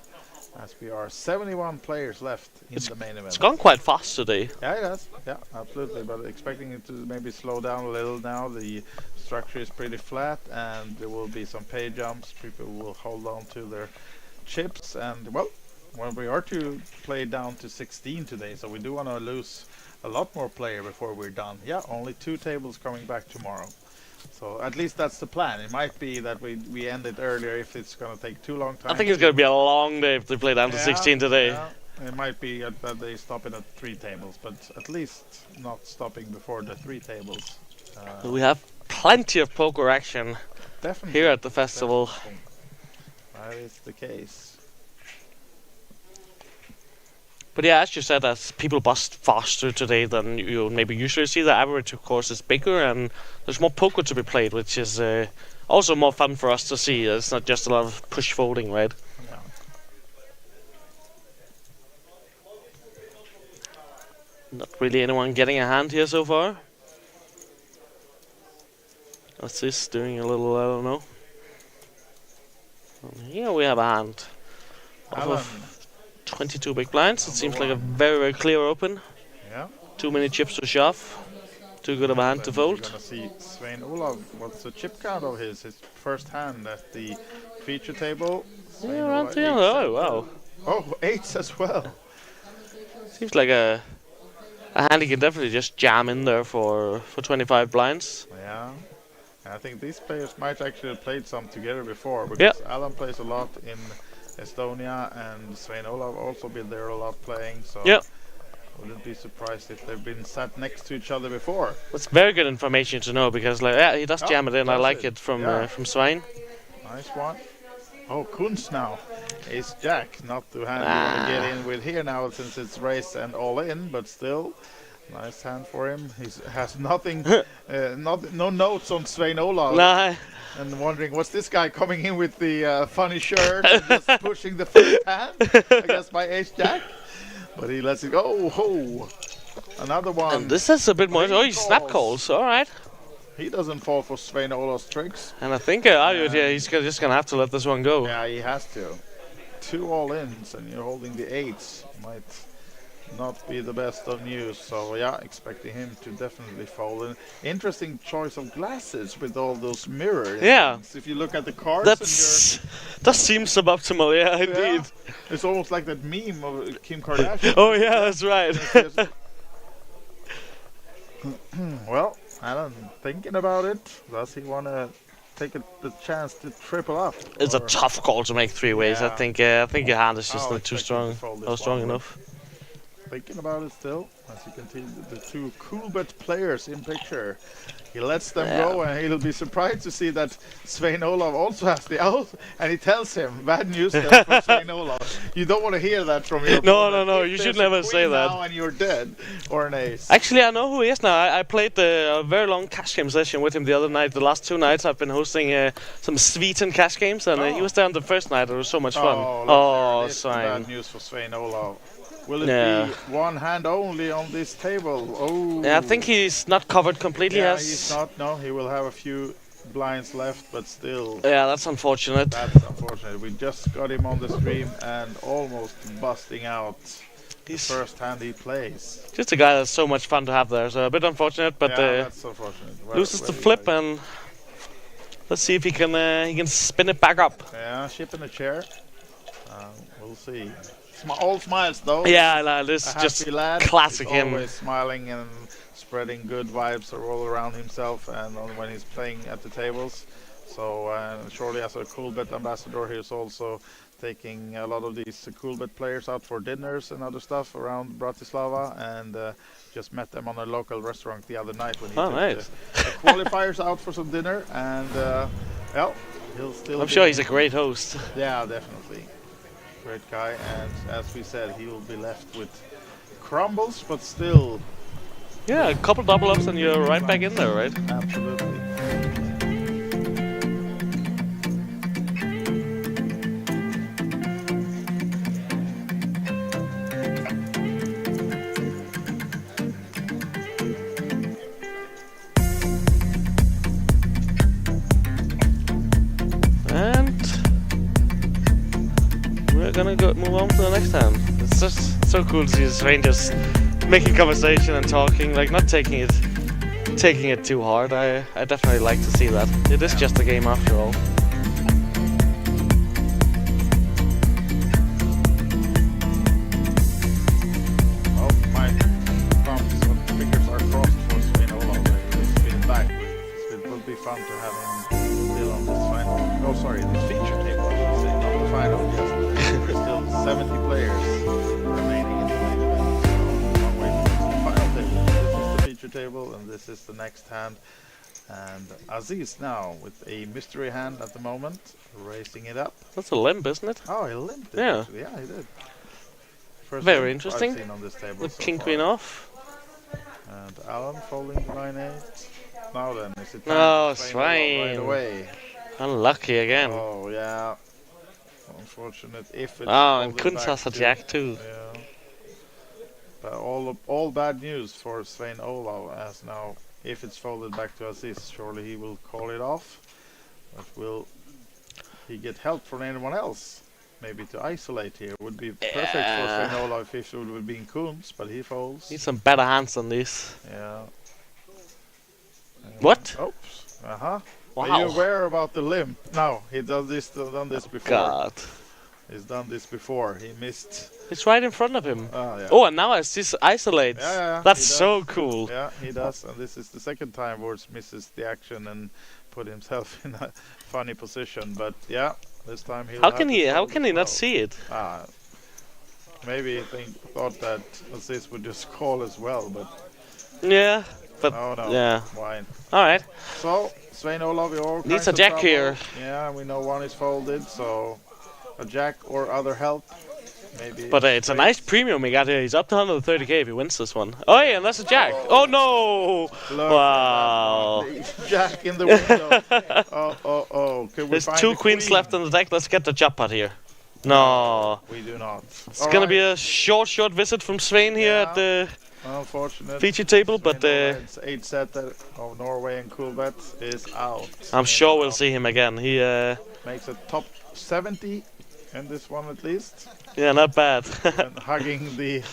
as we are 71 players left in the main event. It's gone quite fast today. Yeah, it has. Yeah, absolutely. But expecting it to maybe slow down a little now. The structure is pretty flat, and there will be some pay jumps. People will hold on to their chips, and well, when we are to play down to 16 today, so we do want to lose a lot more player before we're done. Yeah, only 2 tables coming back tomorrow. So at least that's the plan. It might be that we end it earlier if it's going to take too long time. I think it's gonna be a long day if they play down to 16 today. Yeah. It might be that they stop it at 3 tables, but at least not stopping before the 3 tables. We have plenty of poker action Definitely. here at the festival. Definitely. That is the case. But yeah, as you said, as people bust faster today than you maybe usually see, the average, of course, is bigger, and there's more poker to be played, which is also more fun for us to see. It's not just a lot of push folding, right? Yeah. Not really anyone getting a hand here so far. What's this doing a little, I don't know. Here we have a hand. Alan, Of 22 big blinds. It seems like a one. very, very clear open. yeah. Too many chips to shove. Too good of a hand to Then fold. We're gonna see Svein Olav. What's the chip count of his? His first hand at the feature table. Svein Yeah, around Olav, 300. 8s. Oh, wow. Oh, 8s as well. Seems like a hand he can definitely just jam in there for 25 blinds. Yeah. And I think these players might actually have played some together before, because Yeah. Alan plays a lot in Estonia, and Svein Olav also been there a lot playing, so Yeah. wouldn't be surprised if they've been sat next to each other before. That's very good information to know, because like, yeah, he does Oh, jam it in. I does like it? it from Yeah. from Svein. Nice one. Oh, Kunz now. Ace Jack, not the hand you want to get in with here now, since it's race and all in, but still, nice hand for him. He has nothing, no notes on Svein Olav. Nah, And wondering, what's this guy coming in with the funny shirt and just pushing the first hand? I guess by Ace Jack. But he lets it go. Oh, another one. and this is a bit more. Oh, he snap calls. All right. He doesn't fall for Svein Olav's tricks. And I think yeah, he's just gonna have to let this one go. Yeah, he has to. 2 all-ins, and you're holding the 8s. Might not be the best of news. So yeah, expecting him to definitely fold. An interesting choice of glasses with all those mirrors. Yeah. If you look at the cards, That seems suboptimal. Yeah, and you're, indeed. it's almost like that meme of Kim Kardashian. Oh yeah, that's right. Well, Alan, thinking about it, does he want to take the chance to triple up? It's a or- tough call to make 3 ways. Yeah. I think your hand is just Oh, not too expecting strong. to fold this Not strong one, but- enough. Thinking about it still, as you can see the 2 Coolbet players in picture. He lets them go, and he'll be surprised to see that Svein Olav also has the out, and he tells him, bad news there for Svein Olav. You don't want to hear that from your No, opponent. no, If you there's should a never queen say that. now and you're dead, or an ace. Actually, I know who he is now. I played a very long cash game session with him the other night. The last 2 nights I've been hosting some Sweden cash games, and he Oh. was there on the first night. It was so much fun. Oh, Oh, that's bad Svein. news for Svein Olav. Will it Yeah. be one hand only on this table? Oh. Yeah, I think he's not covered completely. Yeah, Has he's not. No, he will have a few blinds left, but still. Yeah, that's unfortunate. That's unfortunate. We just got him on the stream and almost busting out the He's first hand he plays. just a guy that's so much fun to have there. So a bit unfortunate, but yeah, that's unfortunate. loses the flip, and let's see if he can spin it back up. Yeah, ship in a chair. We'll see. All smiles though. Yeah, this A is happy just lad. classic He's him. always smiling and spreading good vibes all around himself and when he's playing at the tables. So surely as a Coolbet ambassador, he's also taking a lot of these Coolbet players out for dinners and other stuff around Bratislava, and just met them on a local restaurant the other night when he took nice. the qualifiers out for some dinner, and well, he'll still. I'm sure he's a great host. Yeah, definitely. Great guy, and as we said, he will be left with crumbles, but still. Yeah, a couple double ups and you're right back in there, right? Absolutely. And we're gonna move on to the next hand. It's just so cool to see Svein just making conversation and talking, like not taking it too hard. I definitely like to see that. It is just a game after all. Oh, my thumbs and fingers are crossed for Svein Olav. He's been back. It will be fun to have him still on this final. Oh, sorry, this feature table. I should say, not the final. Yes, there's still 70 players remaining in the main event. So one way to the final table. This is the feature table, and this is the next hand. And Aziz now with a mystery hand at the moment, raising it up. That's a limp, isn't it? Oh, he limped it. Yeah. Actually. Yeah, he did. First Very limp interesting. I've seen on this table With so king far. queen off. And Alan folding the 9-8. Now then, is it time Oh, to Svein Olav right Svein. away? Unlucky again. Oh, yeah. Unfortunate if it's Oh, and folded Kunz back has a to- jack too. Yeah. But all bad news for Svein Olav, as now if it's folded back to Aziz, surely he will call it off. But will he get help from anyone else? Maybe to isolate here would be perfect for Svein Olav if it would have been Kunz, but he folds. Need some better hands than this. Yeah. What? Oops. Uh-huh. Wow. Are you aware about the limp? No, he done this before. God. He's done this before. He missed. It's right in front of him. Yeah. Oh, and now Aziz isolates. Yeah, That's he does. so cool. Yeah, he does. And this is the second time Wurz misses the action and put himself in a funny position. But yeah, this time he'll How have can to he? How fold can as he not well. see it? Maybe he thought that Aziz would just call as well, but Yeah, but oh no. yeah. Why? All right. So Svein Olav, all Needs kinds a of jack trouble. here. Yeah, we know one is folded, so a jack or other help. Maybe. But it's a nice premium he got here. He's up to 130k if he wins this one. Oh yeah, and that's a jack. Oh no! Look Wow. at that. Jack in the window. Oh. Could we There's find two the queens queen? left in the deck. Let's get the jump pot here. No. We do not. It's gonna be a short visit from Svein here at the Unfortunate. feature table, but It's 8 set of Norway and Coolbet is out. I'm sure we'll see him again. He, Makes a top 70 in this one at least. yeah, not bad. And hugging the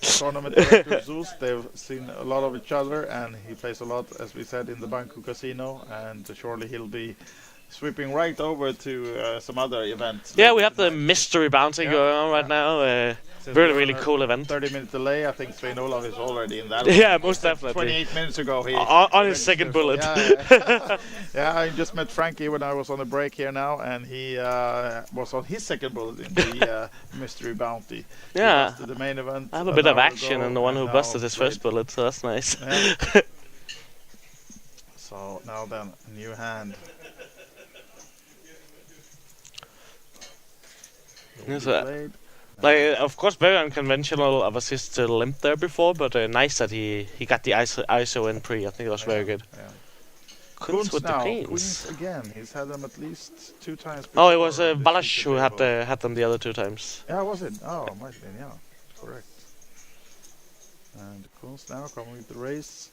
tournament director Zeus. They've seen a lot of each other, and he plays a lot, as we said, in the Banco Casino, and surely he'll be sweeping right over to some other events. Yeah, we have the mystery bounty going on right now. Since Really, we're really on a cool event. 30-minute delay. I think Svein Olav is already in that. Yeah, one. most definitely. 28 minutes ago, he On his second bullet. Yeah. Yeah, I just met Frankie when I was on a break here now, and he was on his second bullet in the mystery bounty. He Yeah. busted the main event. I have a an bit of hour action ago, in the one and who now busted his first played- bullet, so that's nice. Yeah. So now then, a new hand. Yes, Will be played. Like, of course, very unconventional of assist to limp there before, but nice that he got the ISO in pre. I think it was very good. Yeah. Kunz with the now. queens. Queens again. He's had them at least 2 times. Oh, it was before this Balash feature who had table. them the other 2 times. Yeah, was it? Oh, might have been, yeah. Correct. And Kunz now coming with the race.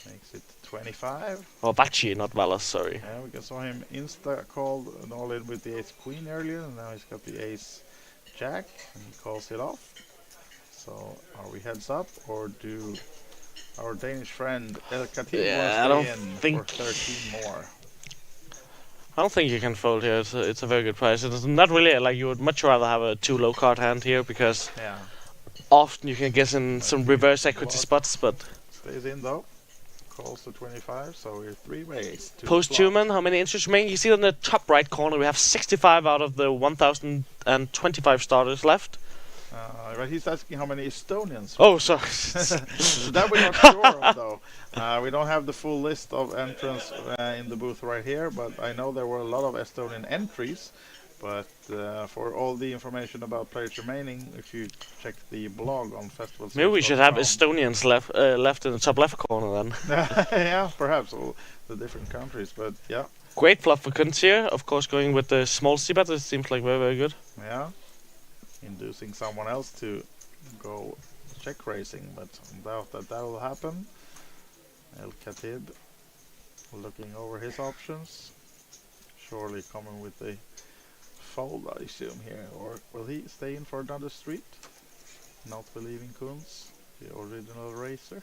Makes it 25. Oh, Bachi, not Valas, sorry. Yeah, we saw him insta called an all in with the ace queen earlier, and now he's got the ace jack, and he calls it off. So are we heads up, or do our Danish friend El Katin Yeah, I don't stay in think- for 13 more? I don't think you can fold here. It's a very good price. It's not really like you would much rather have a too low card hand here because Yeah. often you can get in some reverse equity spots. But Stays in though. Calls to 25, so we're 3 ways. To post flop. human, how many inches remain? You see on the top right corner we have 65 out of the 1,025 starters left. But he's asking how many Estonians. Oh, sorry. That we're not sure of, though. We don't have the full list of entrants in the booth right here, but I know there were a lot of Estonian entries. But for all the information about players remaining, if you check the blog on festivals. Maybe we should have Estonians left in the top left corner then. Yeah, perhaps all the different countries, but yeah. Great flop for Kunz here. Of course, going with the small c-bet, it seems like very, very good. Yeah, inducing someone else to go check raising, but I doubt that will happen. El Khatib looking over his options. Surely coming with the fold, I assume, here. Or will he stay in for another street? Not believing Kunz, the original racer.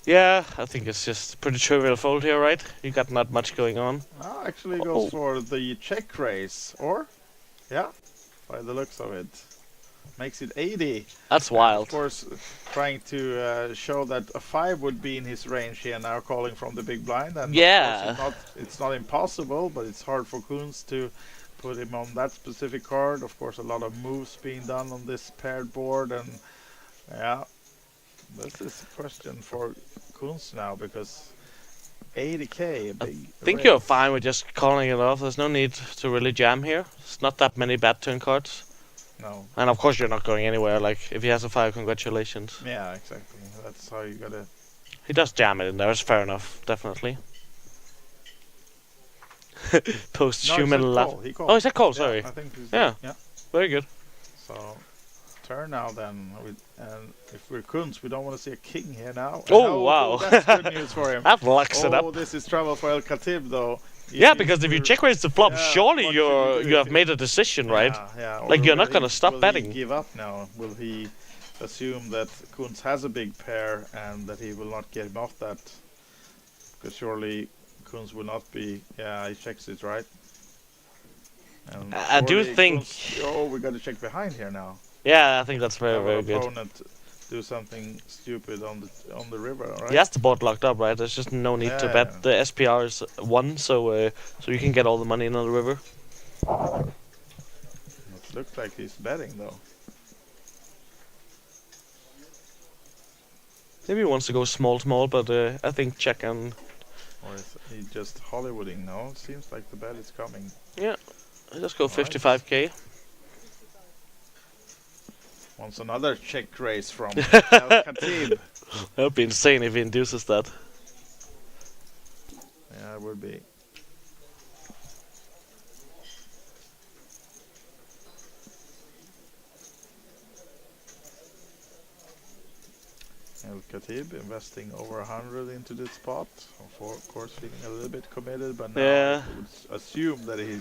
Yeah, I think it's just pretty trivial fold here, right? You got not much going on. Actually goes for the check raise, or? Yeah, by the looks of it. Makes it 80. That's wild. Of course, trying to show that a 5 would be in his range here now, calling from the big blind. And yeah. Of course it's not impossible, but it's hard for Kunz to put him on that specific card. Of course, a lot of moves being done on this paired board, and yeah, this is a question for Kunz now, because 80k, I think you're fine with just calling it off. There's no need to really jam here. It's not that many bad turn cards. No. And of course you're not going anywhere. Like, if he has a 5, congratulations. Yeah, exactly. That's how you gotta... He does jam it in there. It's fair enough, definitely. Post-human lap. Oh, is that call? Sorry. I think yeah. Very good. So, turn now then. And if we're Kunz, we don't want to see a king here now. Oh, wow. That's good news for him. That locks it up. Oh, this is trouble for El Khatib, though. Yeah, because if you check raise the flop, Yeah, surely what you have made a decision, right? Yeah. Like, you're not Will gonna stop will betting. He give up now? Will he assume that Kunz has a big pair and that he will not get him off that? Because surely Kunz will not be... Yeah, he checks it, right? And I do surely think... Kunz, oh, we got to check behind here now. Yeah, I think that's very, very good. Opponent do something stupid on the river, right? He has the board locked up, right? There's just no need to bet. The SPR is 1, so you can get all the money in on the river. It looks like he's betting, though. Maybe he wants to go small, but I think check and... Or is he just Hollywooding? No, it seems like the bet is coming. Yeah, let's go 55k. Wants another check raise from El Khatib. That would be insane if he induces that. Yeah, it would be. El Khatib investing over 100 into this spot. Of course, feeling a little bit committed, but now I would assume that he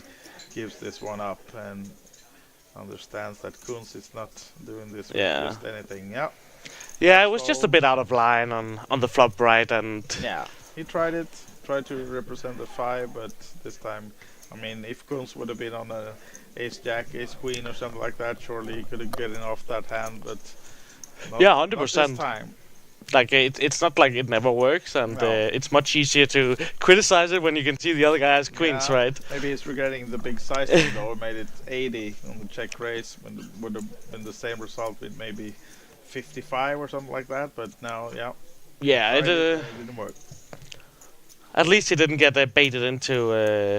gives this one up and understands that Kunz is not doing this with just anything. Yeah. Yeah, it was just a bit out of line on the flop right, and yeah, he tried to represent the 5, but this time, I mean, if Kunz would have been on a ace jack, ace queen, or something like that, surely he could have gotten off that hand, but not, yeah, 100%. not this time. Like, it's not like it never works, and it's much easier to criticize it when you can see the other guy has queens, right? Maybe he's regretting the big size thing, though. Made it 80 on the check raise, when it would have been the same result with maybe 55 or something like that. But now, yeah, it didn't work. At least he didn't get baited into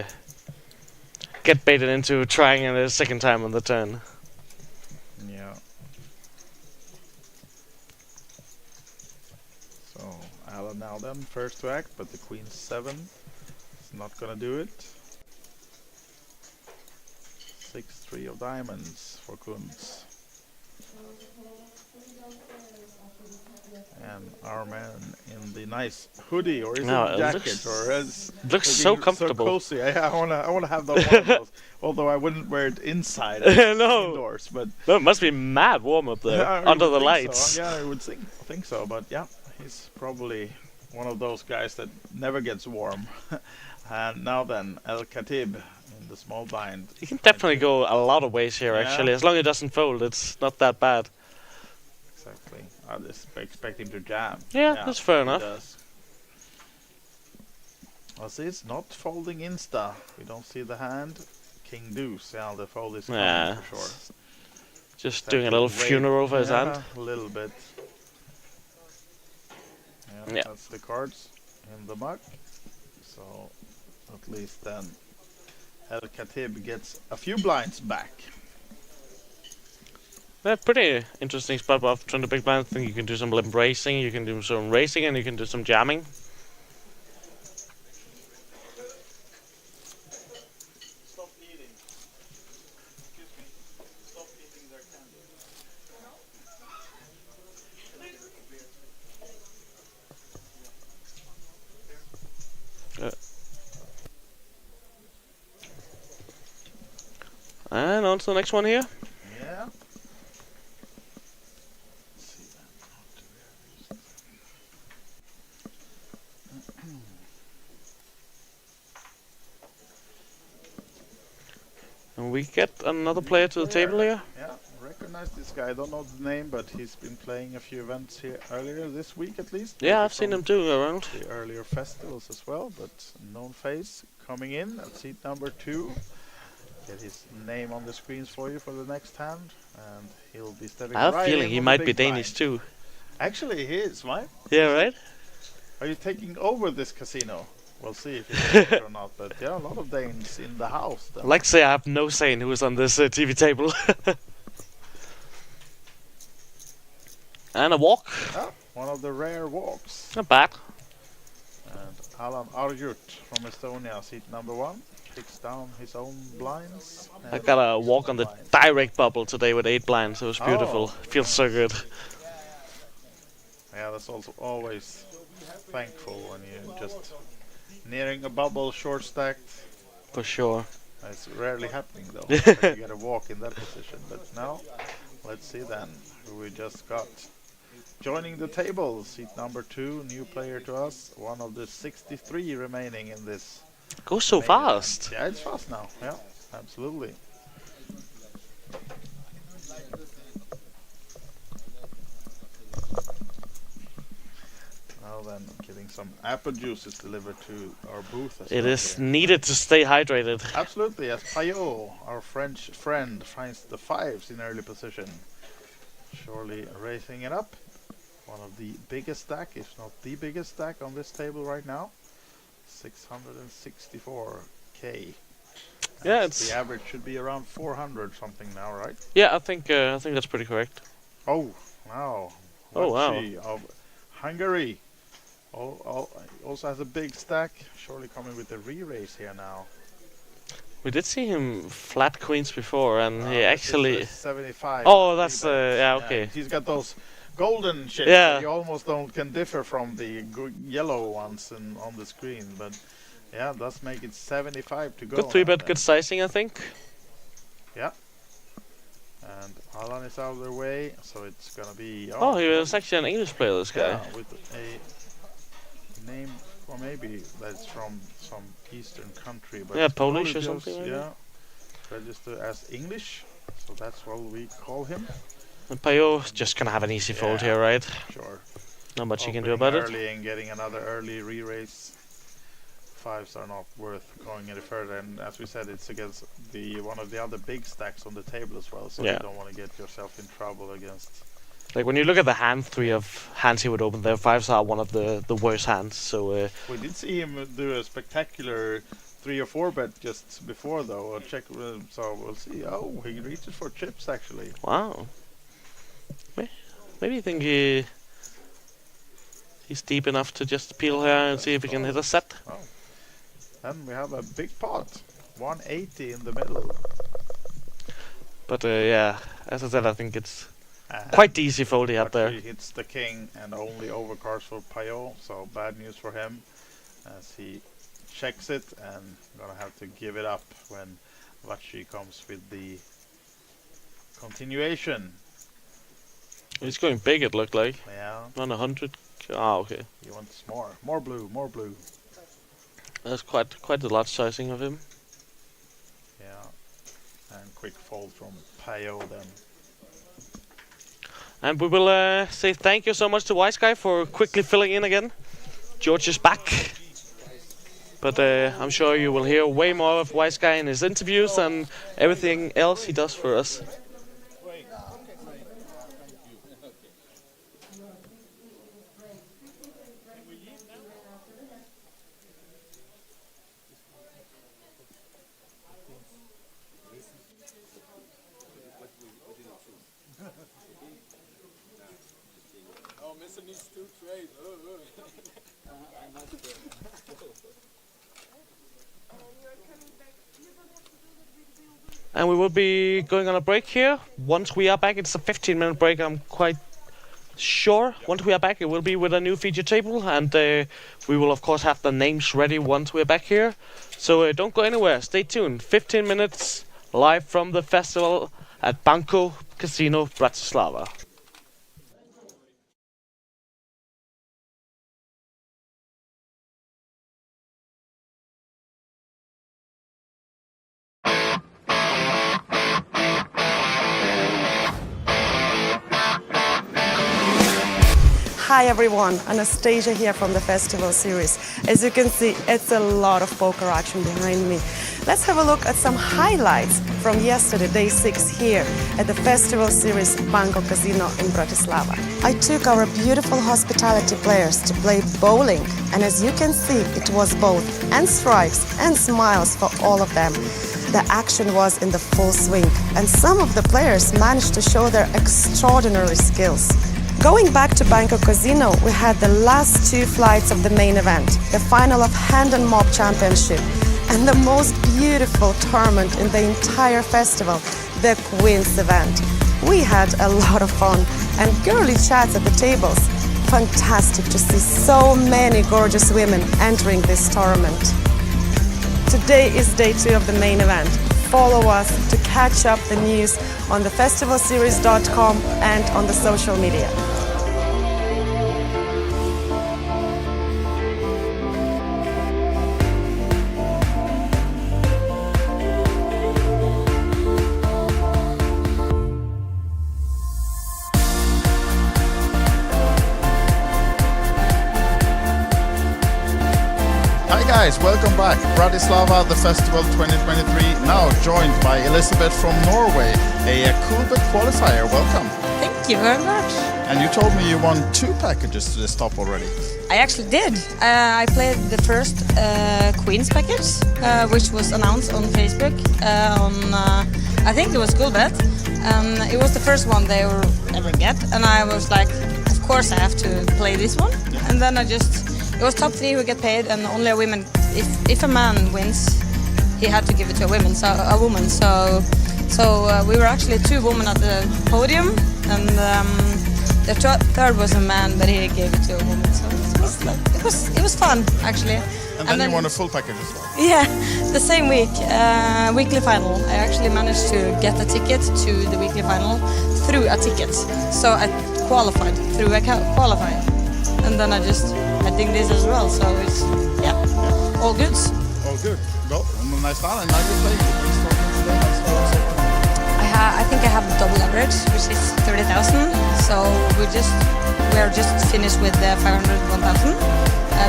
trying it a second time on the turn. Yeah. So Alan now then first to act, but the queen 7 is not gonna do it. 6-3 of diamonds for Kunz. And our man in the nice hoodie, or is it a jacket, or looks so comfortable. So cozy. I wanna have one of those. Although I wouldn't wear it inside. No. Indoors, but no, it must be mad warm up there under the lights. So. Yeah, I would think so. But yeah, he's probably one of those guys that never gets warm. And now then, El Khatib in the small blind. You can definitely go a lot of ways here, Yeah. actually. As long as it doesn't fold, it's not that bad. Exactly. I just expect him to jam. Yeah, that's fair he enough. does. Well, see, it's not folding insta. We don't see the hand. King deuce. Yeah, the fold is coming Yeah. for sure. Just doing a little funeral for his hand. A little bit. Yeah. That's the cards in the muck. So at least then El Khatib gets a few blinds back. Yeah, pretty interesting spot off 20 big blind. I think you can do some limp racing, you can do some racing, and you can do some jamming. Stop eating. Excuse me. Stop eating their candy. And on to the next one here. Yeah. And we get another player to the table here. Yeah, recognize this guy. I don't know the name, but he's been playing a few events here earlier this week at least. Yeah, Maybe I've seen from him too around. the earlier festivals as well, but known face coming in at seat number 2. Get his name on the screens for you for the next hand, and he'll be stepping I have right a feeling in he on the might be big Danish blind. too. Actually, he is, right? Yeah, right? Are you taking over this casino? We'll see if it's or not, but yeah, a lot of Danes in the house. Then. I'd like to say I have no say in who's on this TV table. And a walk. Ah, one of the rare walks. Not bad. And Alan Arjut from Estonia, seat number 1, picks down his own blinds. I and got a walk on the blinds. direct bubble today with 8 blinds. It was beautiful. Oh, Feels so good. Yeah, that's also always thankful when you're just nearing a bubble short stacked. For sure. It's rarely happening though. That you get a walk in that position. But now, let's see then who we just got. Joining the table, seat number 2, new player to us, one of the 63 remaining in this. Goes so main fast. event. Yeah, it's fast now. Yeah, absolutely. Now then, getting some apple juices delivered to our booth as It well is here. needed to stay hydrated. Absolutely, as Payot, our French friend, finds the 5s in early position. Surely raising it up. One of the biggest stack, if not the biggest stack on this table right now. 664k. Yeah, As it's the average should be around 400 something now, right? yeah. I think that's pretty correct. Oh, wow. Oh, wow. Vaci of Hungary. Also has a big stack. Surely coming with a re-raise here now. We did see him flat queens before, and he This is actually. a 75. Oh, that's rebate. yeah, okay. He's got those golden shapes. Yeah. That you almost don't can differ from the yellow ones on the screen, but yeah, does make it 75 to go. Good 3-bet, good sizing, I think. Yeah. And Alan is out of their way, so it's gonna be. Oh, he was actually an English player, this guy. Yeah, with a name, or maybe that's from some Eastern country, but Yeah, Polish or just, something, maybe? Yeah, registered as English, so that's what we call him. And Payot's just gonna have an easy fold Yeah. here, right? Sure. Not much you can do Opening about it. early and getting another early re-raise. 5s are not worth going any further, and as we said, it's against one of the other big stacks on the table as well, so Yeah. you don't want to get yourself in trouble against. Like when you look at the hand 3 of hands he would open there, 5s are one of the worst hands. So We did see him do a spectacular 3 or 4 bet just before though. Check, so we'll see. Oh, he reaches for chips actually. wow. Maybe you think he's deep enough to just peel here and see if he can hit a set. Oh. Then we have a big pot, 180 in the middle. But yeah, as I said, I think it's And quite the easy fold he had but there. he hits the king and only overcards for Payot, so bad news for him as he checks it and gonna have to give it up when Vaci comes with the continuation. He's going big, it looked like. Yeah, On 100 Ah, okay. He wants more blue, more blue. That's quite a large sizing of him. Yeah, and quick fold from Payo then. And we will say thank you so much to Wise Guy for quickly filling in again. George is back. But I'm sure you will hear way more of Wise Guy in his interviews and everything else he does for us. And we will be going on a break here. Once we are back, it's a 15-minute break, I'm quite sure. Once we are back, it will be with a new feature table, and we will of course have the names ready once we're back here. So don't go anywhere, stay tuned. 15 minutes live from the festival at Banco Casino Bratislava. Hi everyone, Anastasia here from the festival series. As you can see, it's a lot of poker action behind me. Let's have a look at some highlights from yesterday, day 6 here at the festival series Banco Casino in Bratislava. I took our beautiful hospitality players to play bowling, and as you can see, it was both and strikes and smiles for all of them. The action was in the full swing, and some of the players managed to show their extraordinary skills. Going back to Banco Casino, we had the last 2 flights of the main event, the final of Hand and Mob Championship, and the most beautiful tournament in the entire festival, the Queen's event. We had a lot of fun and girly chats at the tables. Fantastic to see so many gorgeous women entering this tournament. Today is day 2 of the main event. Follow us to catch up the news on thefestivalseries.com and on the social media. Hi guys, welcome back. Bratislava, the festival 2023, now joined by Elizabeth from Norway, a Coolbet qualifier. Welcome. Thank you very much. And you told me you won 2 packages to the stop already. I actually did. I played the first Queen's package, which was announced on Facebook. I think it was Coolbet. It was the first one they will ever get, and I was like, of course I have to play this one. And then it was top 3 who get paid, and only a woman. If a man wins, he had to give it to a woman. So we were actually 2 women at the podium, and the third was a man, but he gave it to a woman. So it was fun actually. And then you won a full package as well. Yeah, the same week, weekly final. I actually managed to get a ticket to the weekly final through a ticket. So I qualified through a qualifier, and then I think this as well. So it's all good. All good. Well, nice fun, and now you're playing the Queen's tournament today. I think I have double average, which is 30,000. So we are just finished with the 500, 1,000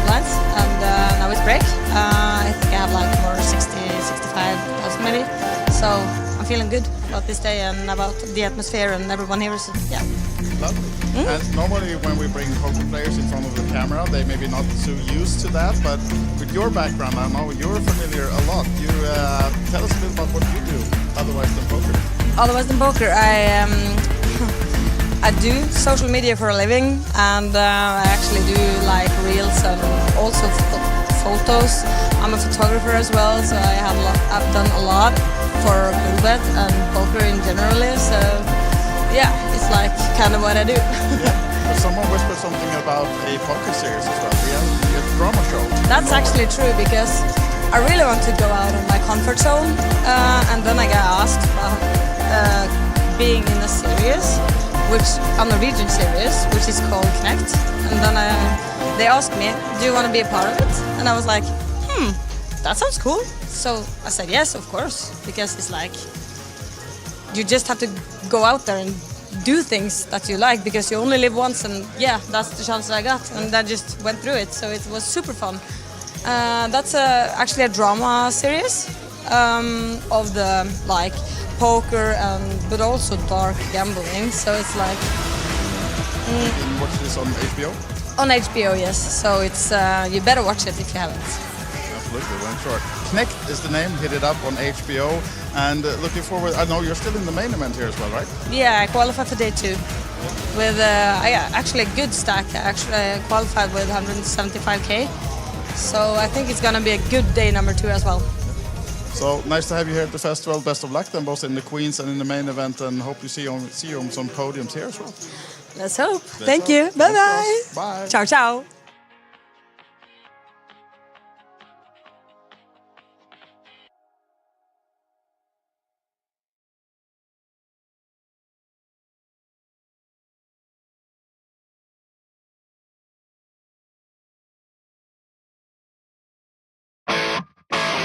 blinds, and now it's break. I think I have like more 60, 65,000 maybe. So I'm feeling good about this day and about the atmosphere and everyone here. So, yeah. Lovely. And normally when we bring poker players in front of the camera, they may be not so used to that, but with your background, I know you're familiar a lot. You tell us a bit about what you do, otherwise than poker. Otherwise than poker, I do social media for a living, and I actually do like reels and also photos. I'm a photographer as well, so I've done a lot for Coolbet and poker in general. So yeah, it's like kind of what I do. Yeah. But someone whispered something about a poker series as well. We have a drama show. That's actually true, because I really want to go out of my comfort zone, and then I got asked about being in a series which on the region series, which is called Connect. And then they asked me, do you want to be a part of it? And I was like, that sounds cool. So I said yes, of course, because it's like you just have to go out there and do things that you like, because you only live once, and yeah, that's the chance that I got, and I just went through it, so it was super fun. That's actually a drama series of the like poker but also dark gambling, so it's like You can watch this on HBO? on HBO, yes, so it's you better watch it if you haven't. Absolutely, well, sure. Connect is the name, hit it up on HBO, and looking forward, I know you're still in the main event here as well, right? Yeah, I qualified for day 2 with actually a good stack. I actually qualified with 175k, so I think it's gonna be a good day number 2 as well. So nice to have you here at the festival. Best of luck then, both in the Queens and in the main event, and hope you see you on some podiums here as well. Let's hope. Thank you. Bye bye. Bye. Ciao ciao.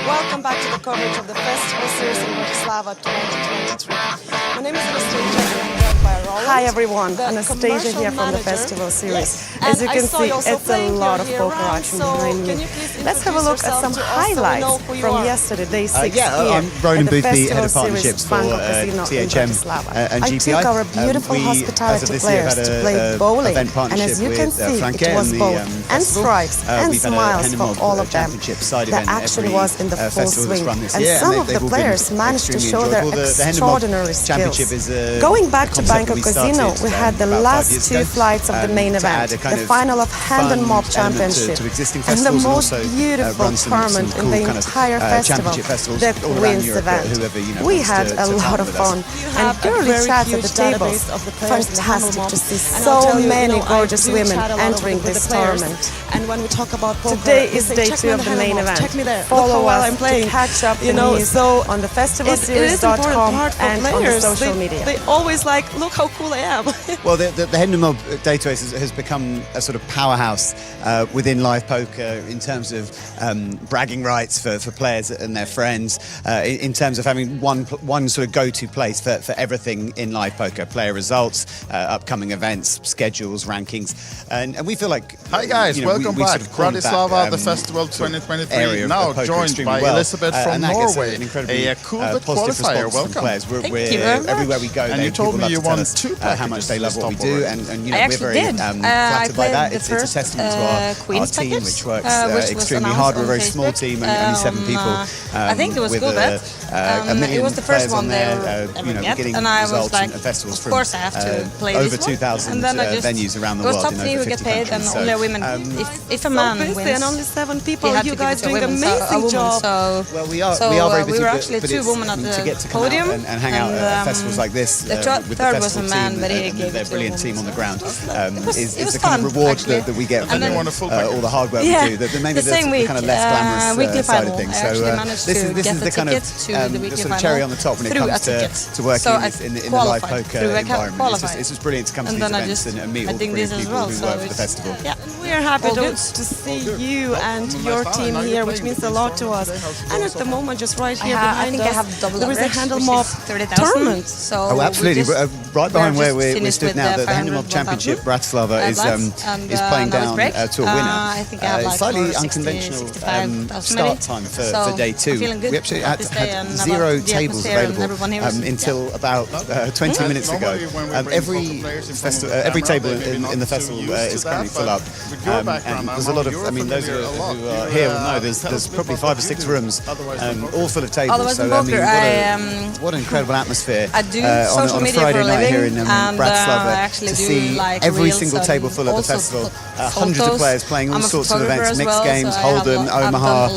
Welcome back to the coverage of the festival series in Bratislava 2023. My name is Anastasia and I'm joined by Roland. Hi everyone, Anastasia here from the festival series. As you can see, it's a lot of poker action behind me. Let's have a look at some highlights from yesterday, day 6 here I'm Ronan at the Boothby, Head festival of Partnerships series for Banco Casino in THM Bratislava. and I GPI. took our beautiful We, as of hospitality this year, players had to play a bowling, event and as you can partnership see, with Franke it was and the both and festival. strikes and We've had a smiles for Hennemob all of them. championship side That event actually every was in the full festival that's swing, run this and year, some and of they've the all been players managed to extremely show their enjoyable. The Hennemob extraordinary championship skills. is a Going back to concept Banco that we Casino, started, we had the about 5 last years 2 ago, flights of the main to event, add a kind the of final of Hand and fun Mob element Championship, to existing and the festivals, and most also beautiful run some tournament cool in the kind of, entire festival, championship festivals the all around Queens Europe, event. whoever, We wants had to a lot partner of with us. fun and girly chats at the tables. Fantastic to see so many gorgeous women entering this tournament. And when we talk about poker, Today is they say, day check 2 me of on the main Hennemob, event. check me there. Look Follow how well us I'm playing. to catch up You the know, news so on the it is an important festivalseries.com part for and on the players. social media. They always like, look how cool I am. Well, the Hennemob database has become a sort of powerhouse within live poker in terms of bragging rights for players and their friends, in terms of having one sort of go-to place for everything in live poker: player results, upcoming events, schedules, rankings, and we feel like. Hi guys, welcome we back. sort of cornered Bratislava, that, the festival 2023, area of now poker joined extremely by well. Elizabeth from And that gets Norway, an incredibly a cool but positive qualifier. response from Welcome. players. Thank you very much. Everywhere we go, And you told me you people won love to tell 2 us how much they love what we do, and I we're actually very did. flattered by played that. the It's first, a testament to our Queen's team, package, which works which was extremely announced hard. We're a on very small Facebook, team, only 7 people. I think it was with good bet. a million It was the first players on one they there, ever get, getting and I was results like, and festivals of from course I have to play over this one. 2,000 And then I just, venues around the it was world top in 3 over who get 50 paid, and countries. only women. If a man busy wins, and only 7 people, he had you to give guys it to a doing woman, amazing a woman. job. So, Well, we so, are very we busy, were but actually but 2 it's- women at to the get to come podium, out and hang out at festivals like this the with the third was a festival man, team but he and gave their it to a brilliant woman. team on the ground it is was the kind of fun, reward actually. that we get And from then- you won a full all the hard work Yeah, we do. Maybe the same week, kind of less glamorous weekly side final. of things. I So actually managed this to is get the kind of ticket to the weekly sort of final cherry on the top when it through comes a ticket. to working So I in the live qualified poker through a environment. qualified. It's just brilliant to come to And these then I events just- and meet I all the think brilliant this as people well, who so work for the it's- festival. Yeah. We are happy All to good. see you and your team here, which means a lot to us. And at the moment, just right here I behind think us, I have double there is a average, Handle which Mob is 30,000. tournament. So Oh, absolutely. we just- Right behind we're where just we finished stood with now, the 500 Hennemob Championship Bratislava is and, playing now it's down break. to a winner. I think I have like Slightly more 60, unconventional 65,000 start maybe. time So for day 2. I'm feeling good We actually about had this day and about 0 the tables atmosphere and available everyone here is- until about 20 minutes ago. Normally when we bring Every poker players in front of festival, the every camera, table they may be in the not festival too used to is that, currently full but up. with your background, And there's a Amanda, lot of, you're I mean, those familiar a lot. who are You, here will know tell us there's a bit probably about 5 or what 6 you do. rooms, Otherwise than poker. all full of tables. Otherwise So, than I mean, poker, what an incredible atmosphere. I do social on a media Friday for a night here living, in and Bratislava I actually to do see like every reels single and table full of the also festival. photos. Hundreds of players playing all I'm a sorts of photographer events, as mixed well, games, Holden, Omaha.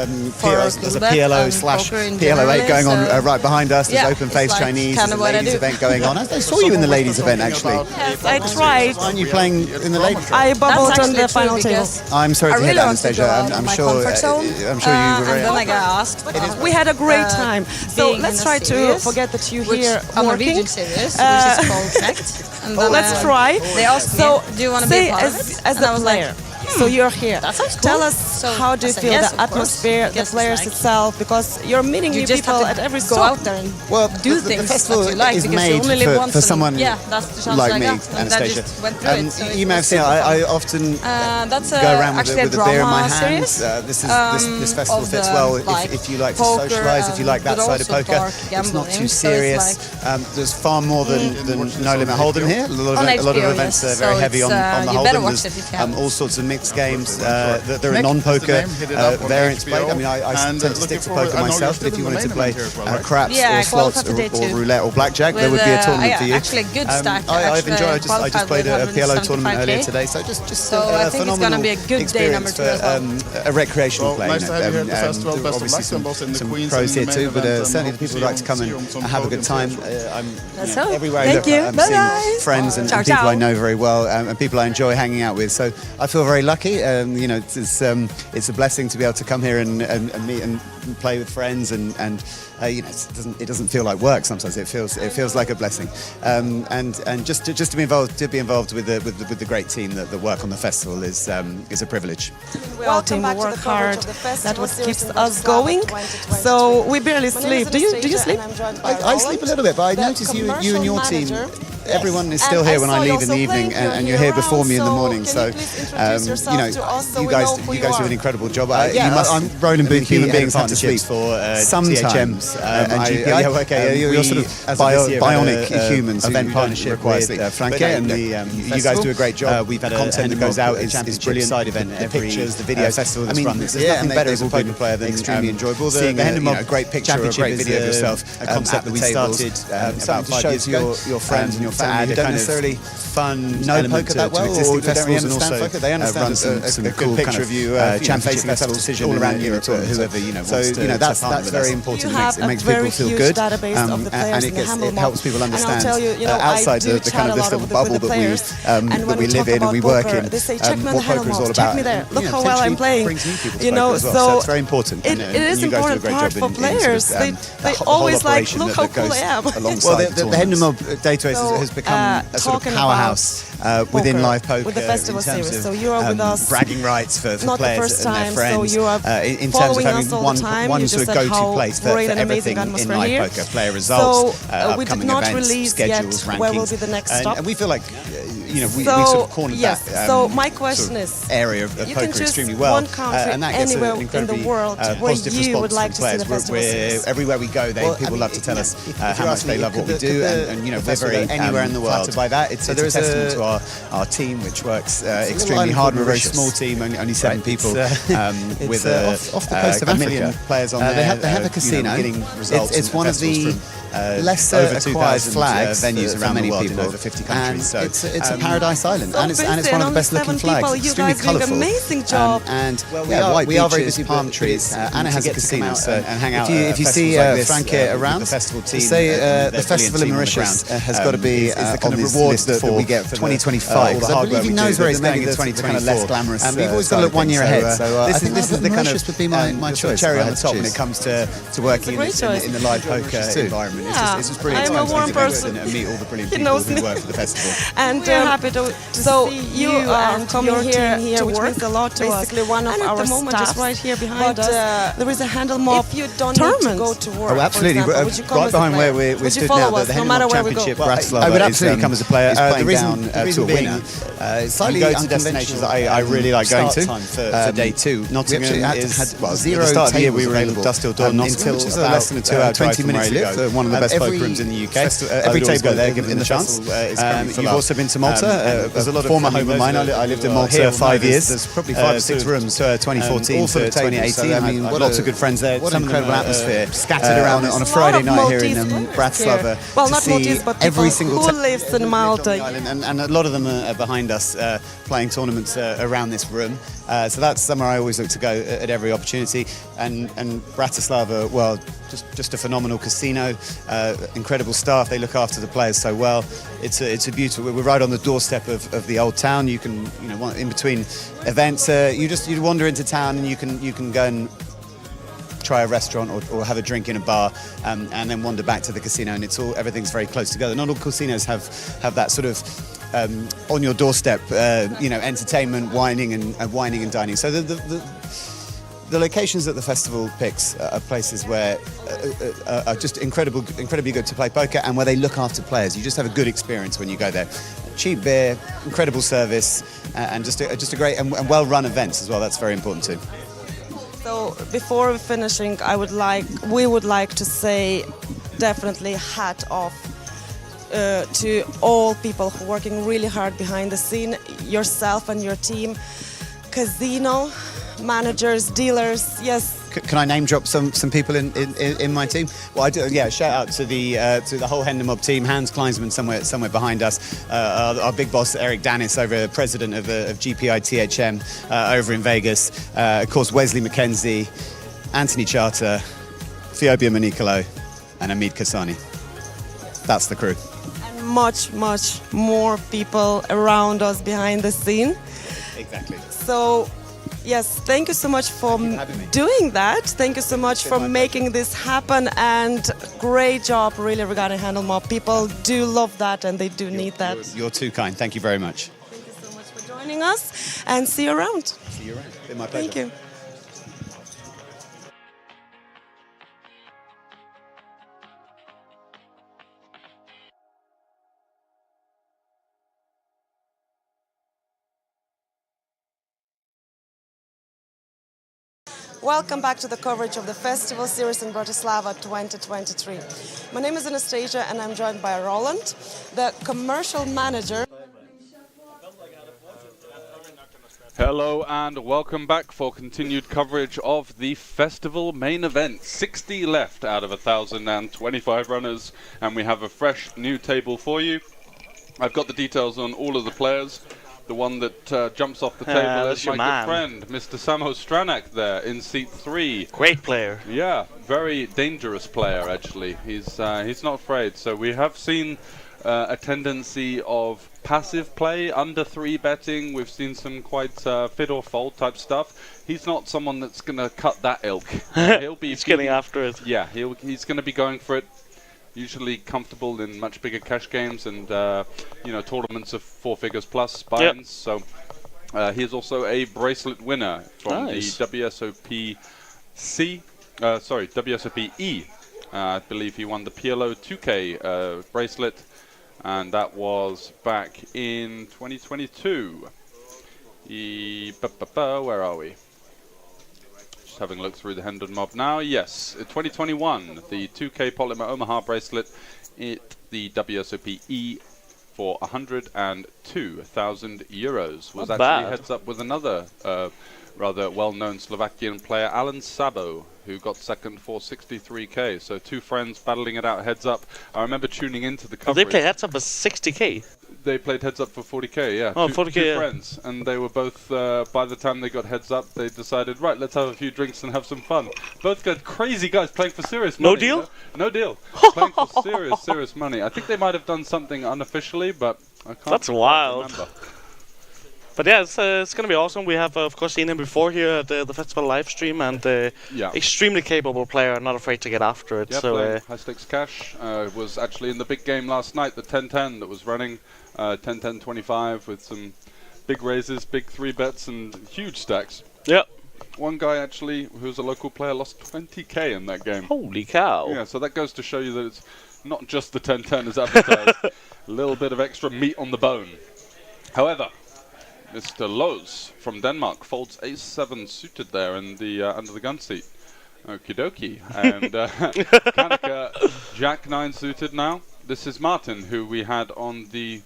There's a PLO slash PLO8 going on right behind us. There's Open Face like Chinese. There's a what I ladies do. event going on. I saw you in the ladies event actually. Yes, I tried. Aren't you playing in the ladies? I bubbled on the final table. I'm sorry I to really hear that, want to Anastasia. go out of I'm my sure. comfort zone. I'm sure you were very. And then I got asked. We had a great time. So being let's in a try to series, forget that you're which here a working. Norwegian series, which is called Connect. And then, Let's try. They asked So me, do you want to be say a part of it? as And I a was player. like, So you're here. that sounds cool. Tell us So how do I you said feel yes, the of course. atmosphere, the Yes, players it's like- itself, because you're meeting you new just people have at every to go stop. out there and Well, do the things festival that you like, is because you made only live once. for and someone yeah, that's the chance like I me, got. And I Anastasia. just went through it. So You may have seen. I often that's go around with, actually with a a beer in my drama hand. series. This festival of fits the, well like, if you like to poker, socialise, if you like that but side of also poker. dark It's not gambling, too so it's serious. There's far more than No Limit Hold'em here. A lot of HBO, events yes. are very So heavy it's, on the you better Hold'em. watch There's it if you haven't. all sorts of mixed games. There are Nick, non-poker that's the name. Hit it up on variants HBO. played. I mean, I And, tend to looking stick to forward- poker I know you're myself, still but if you in the wanted to main play event here as well, right? craps Yeah, or I slots qualified for day or two. roulette or blackjack, there With, would be a tournament for you. actually a good stack. I've enjoyed. I just qualified played with a PLO tournament 175K. earlier today, so just So a I think it's gonna phenomenal be a good day number experience two as for well. a recreational Well, play. nice to have you here at the festival. Best of obviously luck, and both in the some Queens pros and here the main too, but event, and certainly the hope to people see who like to you come on and some have a good podiums time. here as I'm That's all. everywhere I Thank look, you. I'm Bye-bye. seeing friends and Ciao, people ciao. I know very well, and people I enjoy hanging out with. So I feel very lucky. It's a blessing to be able to come here and meet and play with friends, and it doesn't feel like work sometimes. It feels like a blessing, and just to be involved with the great team that work on the festival is a privilege. Our team work hard. That's what keeps us going. So we barely sleep. Do you sleep? I sleep a little bit, but I notice you and your team. Everyone is still here when I leave in the evening, and you're here before me in the morning. So, you guys do an incredible job. I'm Roland Booth. Human beings have to sleep for sometimes. And GPI. You're sort of bionic humans. Event partnership with Franke, and you guys do a great job. We've had content that goes out is brilliant. Side event, the pictures, the video festival that's run. There's nothing better as a poker player than extremely enjoyable. Seeing a great picture or a great video of yourself, a concept that we started about 5 years ago. Your friends and your family who don't necessarily know poker that well, or don't really understand poker. They understand some cool picture of you championship festivals all around Europe, or whoever wants to. That's very important. It makes people feel good, and it helps people understand outside the kind of this little bubble that we live in and we work in. They say, check me on the what poker is all about. Check me there. Look how well I'm playing. Brings new people to poker as well, so it's very important. It is an important part for players. They always like, look how cool I am. Well, the Hindenburg database has become a sort of powerhouse within live poker with the festival in terms series. of So you are with us. bragging rights for Not the players first and their time, friends. so you are in terms of following having us all the time. one You sort just of said go-to how place for great and everything amazing in atmosphere live here. poker, player results, So we did upcoming not events, release schedules, yet rankings, where will be the next stop. and we feel like we sort of cornered that. So my question is, area of you can poker choose extremely well, one country and that gets anywhere an in incredibly the world where positive you would response like from to see the players. festival series. Everywhere we go, people love to tell us how much they love what we do, and we're very anywhere in the world flattered by that. It's a testament to our team, which works extremely hard. We're a very small team, only 7 people, with off the coast of Africa. 1 million players on there. They have a casino. It's one of the lesser acquired flags venues around the world in over 50 countries. So it's a paradise island, and it's one of the best looking flags. Extremely colourful. Amazing job. And we are very busy palm trees. Anna has a casino, so and hang out. If you see Franke around, the festival team, say the festival in Mauritius has got to be the kind of rewards that we get for 2025. Because I believe he knows where he's going in 2024. Less glamorous. And we've always got to look 1 year ahead. So this is the kind of would be my choice. Cherry on the top when it comes to working in the live poker environment. It's just brilliant. I'm a warm person. And meet all the brilliant people who work for the festival. And we're happy to see you and coming here to work. Means a lot to basically us. One of our at the moment, just right here behind us, there is a Handle Mob tournament. Go to work, absolutely. Right behind where we stood now, the Handle Mob Championship, Bratislava. I would absolutely come as a player. The reason to a winner. Slightly go to destinations that I really like going to. For day 2, Nottingham is at the start of the year we were in Dust Till Dawn, Nottingham, which is less than a 2-hour drive from where I live. One of of the best every poker rooms in the UK. every I'd always table go there, in give them the the chance. festival, is currently full You've up. also been to Malta, There's a lot of former friendly home of mine. I lived in Malta 5 years. There's probably 5 or 6 sort of, rooms, 2014 all for to the tables. 2018. So, I mean, I've what lots a- of good friends there. what Some an of them incredible are, atmosphere. scattered around on a Friday night here in Bratislava. Well, to not see Maltese, but every people single who ta- lives in Malta. and a lot of them are behind us playing tournaments around this room. So that's somewhere I always look to go at every opportunity. And Bratislava, well, just a phenomenal casino, incredible staff. They look after the players so well. It's a beautiful. We're right on the doorstep of the old town. You can, in between events, you wander into town and you can go and try a restaurant or have a drink in a bar, and then wander back to the casino. And everything's very close together. Not all casinos have that sort of on your doorstep, entertainment, wining and dining. So the locations that the festival picks are places where are just incredibly good to play poker, and where they look after players. You just have a good experience when you go there. Cheap beer, incredible service, and just a great and well-run events as well. That's very important too. So before finishing, we would like to say definitely hat off to all people who are working really hard behind the scene, yourself and your team, casino managers, dealers. Yes. Can I name drop some people in my team? Well, I do. Yeah, shout out to the whole Hendemob team. Hans Kleinsman somewhere behind us. Our big boss Eric Danis, president of GPI THM over in Vegas. Of course, Wesley McKenzie, Anthony Charter, Fiobia Manicolo, and Hamid Kasani. That's the crew. And much more people around us behind the scene. Exactly. So. Yes, thank you so much for doing that. Thank you so much for making this happen, and great job really regarding Hendemob. People do love that and they do need that. You're too kind. Thank you very much. Thank you so much for joining us, and see you around. See you around. It's been my pleasure. Thank you. Welcome back to the coverage of the Festival Series in Bratislava 2023. My name is Anastasia and I'm joined by Roland, the commercial manager. Hello and welcome back for continued coverage of the festival main event. 60 left out of 1,025 runners, and we have a fresh new table for you. I've got the details on all of the players. The one that jumps off the table is my good friend, Mr. Samo Stranak there in seat 3. Great player. Yeah, very dangerous player actually. He's not afraid. So we have seen a tendency of passive play, under 3 betting. We've seen some quite fit or fold type stuff. He's not someone that's going to cut that ilk. He'll be he's getting after it. Yeah, he's going to be going for it. Usually comfortable in much bigger cash games and tournaments of 4 figures plus buy-ins. Yep. So he is also a bracelet winner from the WSOP E. I believe he won the PLO 2K bracelet, and that was back in 2022. Where are we? Just having a look through the Hendemob now. Yes, 2021, the 2K Polymer Omaha bracelet, the WSOP E for 102,000 euros. Was actually heads up with another rather well-known Slovakian player, Alan Sabo, who got second for 63k. So 2 friends battling it out heads up. I remember tuning into the coverage. They play heads up as 60k. They played heads up for 40k, yeah. Oh, 2 40k, friends, and they were both, by the time they got heads up, they decided, right, let's have a few drinks and have some fun. Both good, crazy guys playing for serious money. No deal? You know? No deal. Playing for serious money. I think they might have done something unofficially, but I can't That's wild. remember. But yeah, it's going to be awesome. We have, of course, seen him before here at the festival live stream, and extremely capable player, not afraid to get after it. Yeah, so high stakes cash. Was actually in the big game last night, the 10-10 that was running 10-10-25 with some big raises, big 3 bets, and huge stacks. Yep. One guy actually, who's a local player, lost 20k in that game. Holy cow. Yeah, so that goes to show you that it's not just the 10-10 as advertised. A little bit of extra meat on the bone. However, Mr. Lowe's from Denmark folds ace-7 suited there in the under the gun seat. Okie dokie. And Kanaka, Jack 9 suited now. This is Martin, who we had on the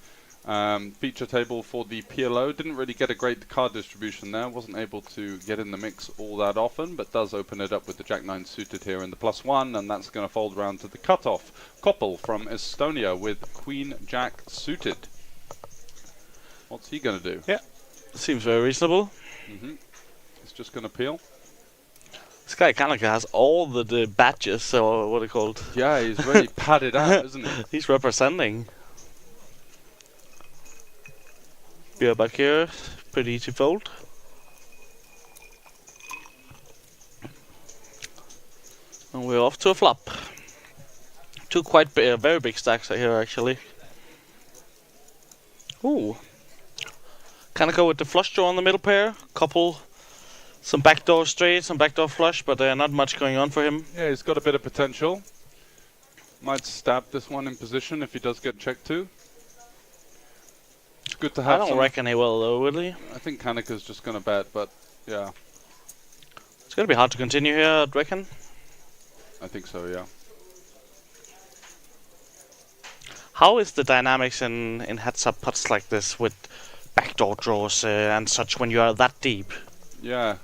feature table for the PLO. Didn't really get a great card distribution there. Wasn't able to get in the mix all that often, but does open it up with the Jack 9 suited here in the +1, and that's going to fold around to the cutoff. Koppel from Estonia with Queen Jack suited. What's he going to do? Yeah, seems very reasonable. It's just going to peel. This guy Kanaka has all the badges, or what are they called? Yeah, he's really padded out, isn't he? He's representing. Yeah, back here, pretty easy fold. And we're off to a flop. Two quite very big stacks here, actually. Ooh. Kanaka with the flush draw on the middle pair. Couple. Some backdoor straight, some backdoor flush, but not much going on for him. Yeah, he's got a bit of potential. Might stab this one in position if he does get checked too. It's good to have. I don't reckon he will, though, will he? I think Kanaka's just going to bet, but yeah. It's going to be hard to continue here, I'd reckon. I think so, yeah. How is the dynamics in heads-up pots like this with backdoor draws and such when you are that deep? Yeah,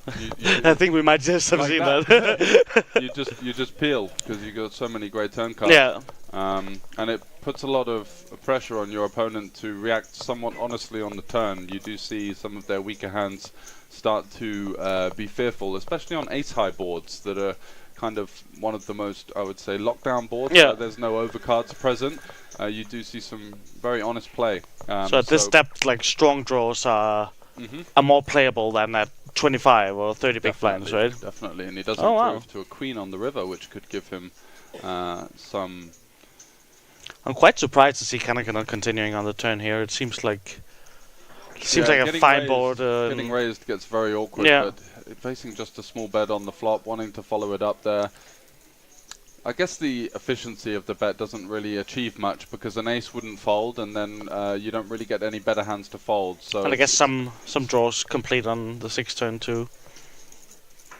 I think we might just have like seen that. you just peel because you got so many great turn cards. Yeah. And it puts a lot of pressure on your opponent to react somewhat honestly on the turn. You do see some of their weaker hands start to be fearful, especially on ace-high boards that are kind of one of the most, I would say, lockdown boards. Yeah. Where there's no overcards present. You do see some very honest play. So at this depth, like strong draws are more playable than at 25 or 30 big blinds, right? Definitely, and he does improve to a queen on the river, which could give him some... I'm quite surprised to see Kanaka not continuing on the turn here. It seems like a fine board. Getting raised gets very awkward, but facing just a small bet on the flop, wanting to follow it up there. I guess the efficiency of the bet doesn't really achieve much because an ace wouldn't fold, and then you don't really get any better hands to fold. So and I guess some draws complete on the 6th turn too.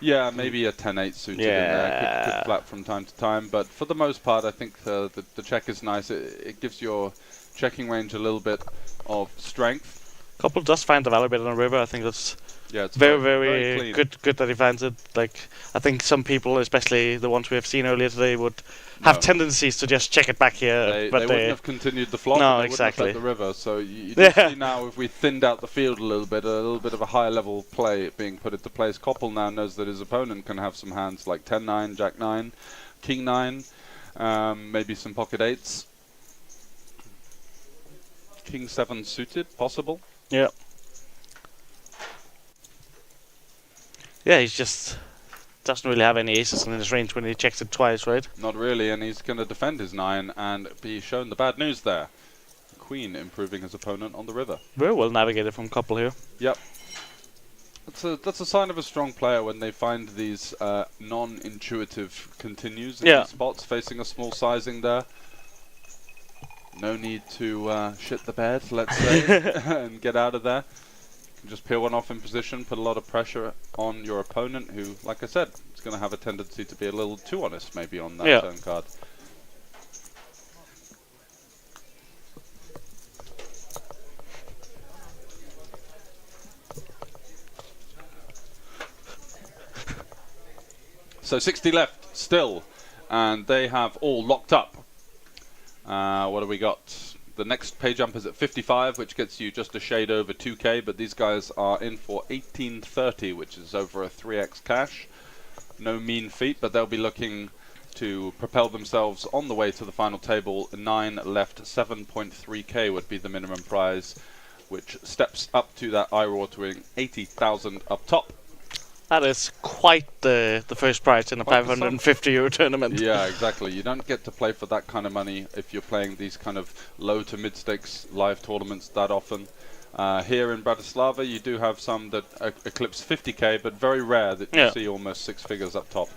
Yeah, maybe a 10-8 suited in there could flat from time to time, but for the most part, I think the check is nice. It gives your checking range a little bit of strength. Couple does find the value bet on the river. I think that's it's very good that he finds it. Like, I think some people, especially the ones we have seen earlier today, would have tendencies to just check it back here. But they wouldn't have continued the flop. No, they exactly. Wouldn't have let the river. So you do see now, if we thinned out the field a little bit of a higher level play being put into place. Koppel now knows that his opponent can have some hands like 10-9, Jack 9, King 9, maybe some pocket 8s. King 7 suited, possible. Yeah. Yeah, he's just doesn't really have any aces in his range when he checks it twice, right? Not really, and he's going to defend his 9 and be shown the bad news there. Queen improving his opponent on the river. Very well navigated from Koppel here. Yep. That's a sign of a strong player when they find these non-intuitive continues in these spots, facing a small sizing there. No need to shit the bed, let's say, and get out of there. Just peel one off in position, put a lot of pressure on your opponent, who, like I said, is going to have a tendency to be a little too honest maybe on that turn card. So 60 left still, and they have all locked up. What have we got? The next pay jump is at 55, which gets you just a shade over 2k, but these guys are in for 1830, which is over a 3x cash. No mean feat, but they'll be looking to propel themselves on the way to the final table. 9 left, 7.3k would be the minimum prize, which steps up to that eye-watering 80,000 up top. That is quite the first prize in a 550 euro tournament. Yeah, exactly. You don't get to play for that kind of money if you're playing these kind of low to mid stakes live tournaments that often. Here in Bratislava, you do have some that eclipse 50k, but very rare that you see almost 6 figures up top.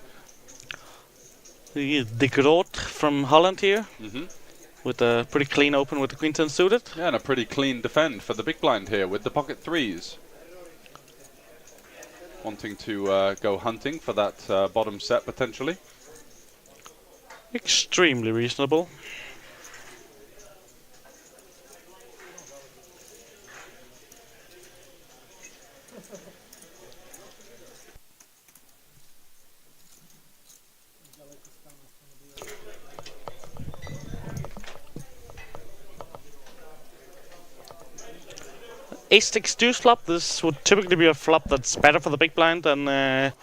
The Groot from Holland here, with a pretty clean open with the queen 10 suited. Yeah, and a pretty clean defend for the big blind here with the pocket 3s. wanting to go hunting for that bottom set potentially. Extremely reasonable. Ace-6 deuce flop. This would typically be a flop that's better for the big blind than the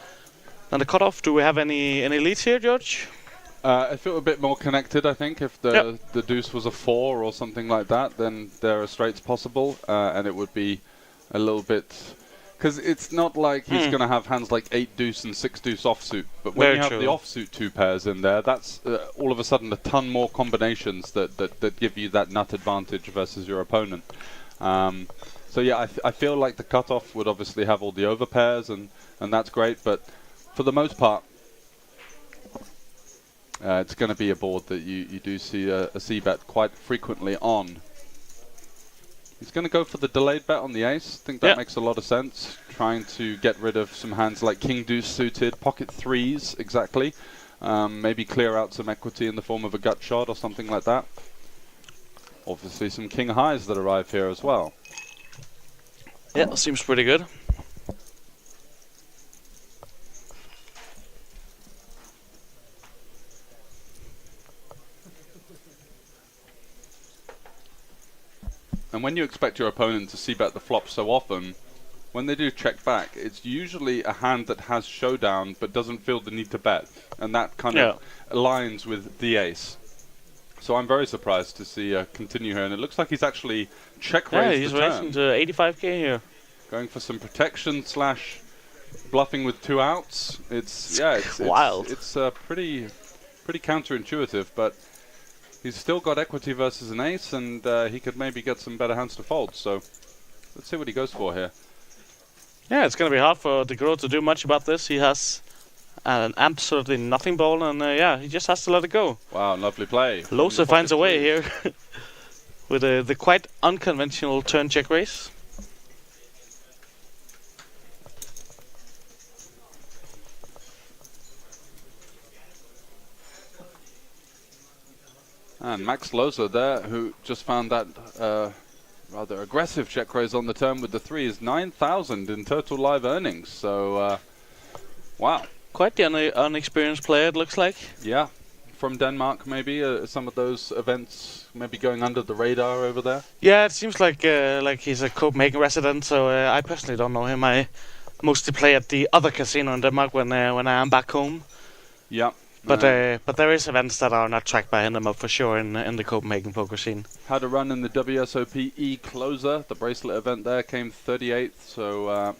cutoff. Do we have any leads here, George? If it were a bit more connected, I think if the deuce was a 4 or something like that, then there are straights possible, and it would be a little bit, because it's not like he's going to have hands like 8 deuce and 6 deuce offsuit. But when you have the offsuit 2 pairs in there, that's all of a sudden a ton more combinations that give you that nut advantage versus your opponent. So yeah, I feel like the cutoff would obviously have all the over pairs, and that's great. But for the most part, it's going to be a board that you do see a c-bet quite frequently on. He's going to go for the delayed bet on the ace. I think that makes a lot of sense. Trying to get rid of some hands like king deuce suited, pocket 3s exactly. Maybe clear out some equity in the form of a gut shot or something like that. Obviously some king highs that arrive here as well. Yeah, seems pretty good. And when you expect your opponent to c-bet the flop so often, when they do check back, it's usually a hand that has showdown but doesn't feel the need to bet. And that kind of aligns with the ace. So I'm very surprised to see continue here. And it looks like he's actually check-raised the turn. Yeah, he's raising to 85k here. Going for some protection / bluffing with 2 outs. It's wild. It's pretty counterintuitive, but he's still got equity versus an ace, and he could maybe get some better hands to fold. So let's see what he goes for here. Yeah, it's going to be hard for De Groot to do much about this. He has an absolutely nothing ball, and he just has to let it go. Wow, lovely play. Lohse finds a way here with the quite unconventional turn check raise. And Max Lohse there, who just found that rather aggressive check raise on the turn with the 3, is 9,000 in total live earnings. So, wow. Quite the unexperienced player, it looks like. Yeah, from Denmark maybe. Some of those events maybe going under the radar over there. Yeah, it seems like he's a Copenhagen resident. So I personally don't know him. I mostly play at the other casino in Denmark when I am back home. Yeah. But there is events that are not tracked by him for sure in the Copenhagen poker scene. Had a run in the WSOP E-Closer. The bracelet event there came 38th, so a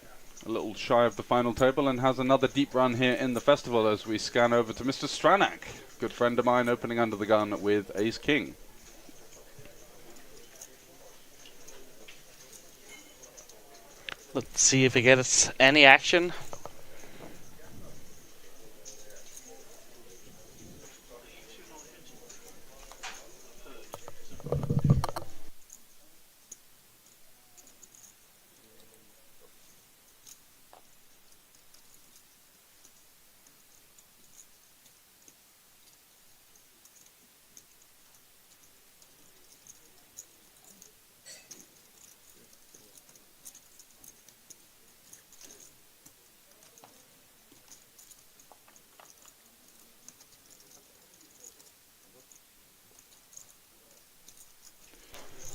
little shy of the final table, and has another deep run here in the festival as we scan over to Mr. Stranak. Good friend of mine opening under the gun with Ace-King. Let's see if he gets any action.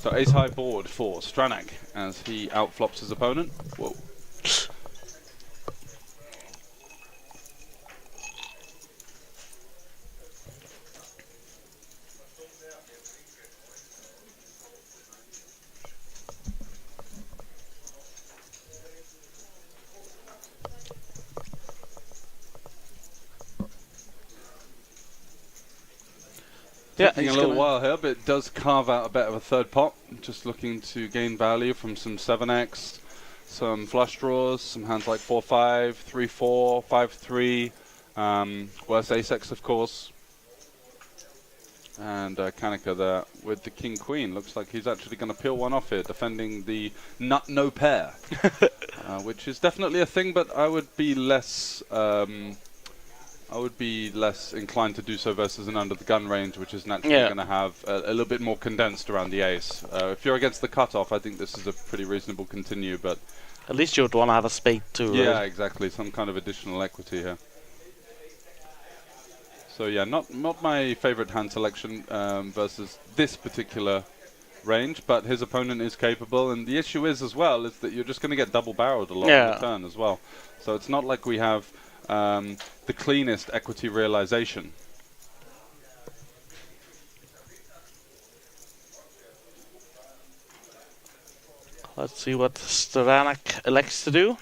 So ace high board for Stranak as he outflops his opponent. Whoa. Yeah, taking a little while here, but it does carve out a bit of a third pot. Just looking to gain value from some 7x, some flush draws, some hands like 4-5, 3-4, 5-3, worse ace-x of course. And Kanika there with the king-queen. Looks like he's actually going to peel one off here, defending the nut-no pair. Which is definitely a thing, but I would be less inclined to do so versus an under-the-gun range, which is naturally going to have a little bit more condensed around the ace. If you're against the cutoff, I think this is a pretty reasonable continue, but... At least you would want to have a spade too, yeah, right? exactly. Some kind of additional equity here. So yeah, not my favorite hand selection versus this particular range, but his opponent is capable, and the issue is as well is that you're just going to get double barreled a lot on the turn as well. So it's not like we have the cleanest equity realization. Let's see what Stranak elects to do.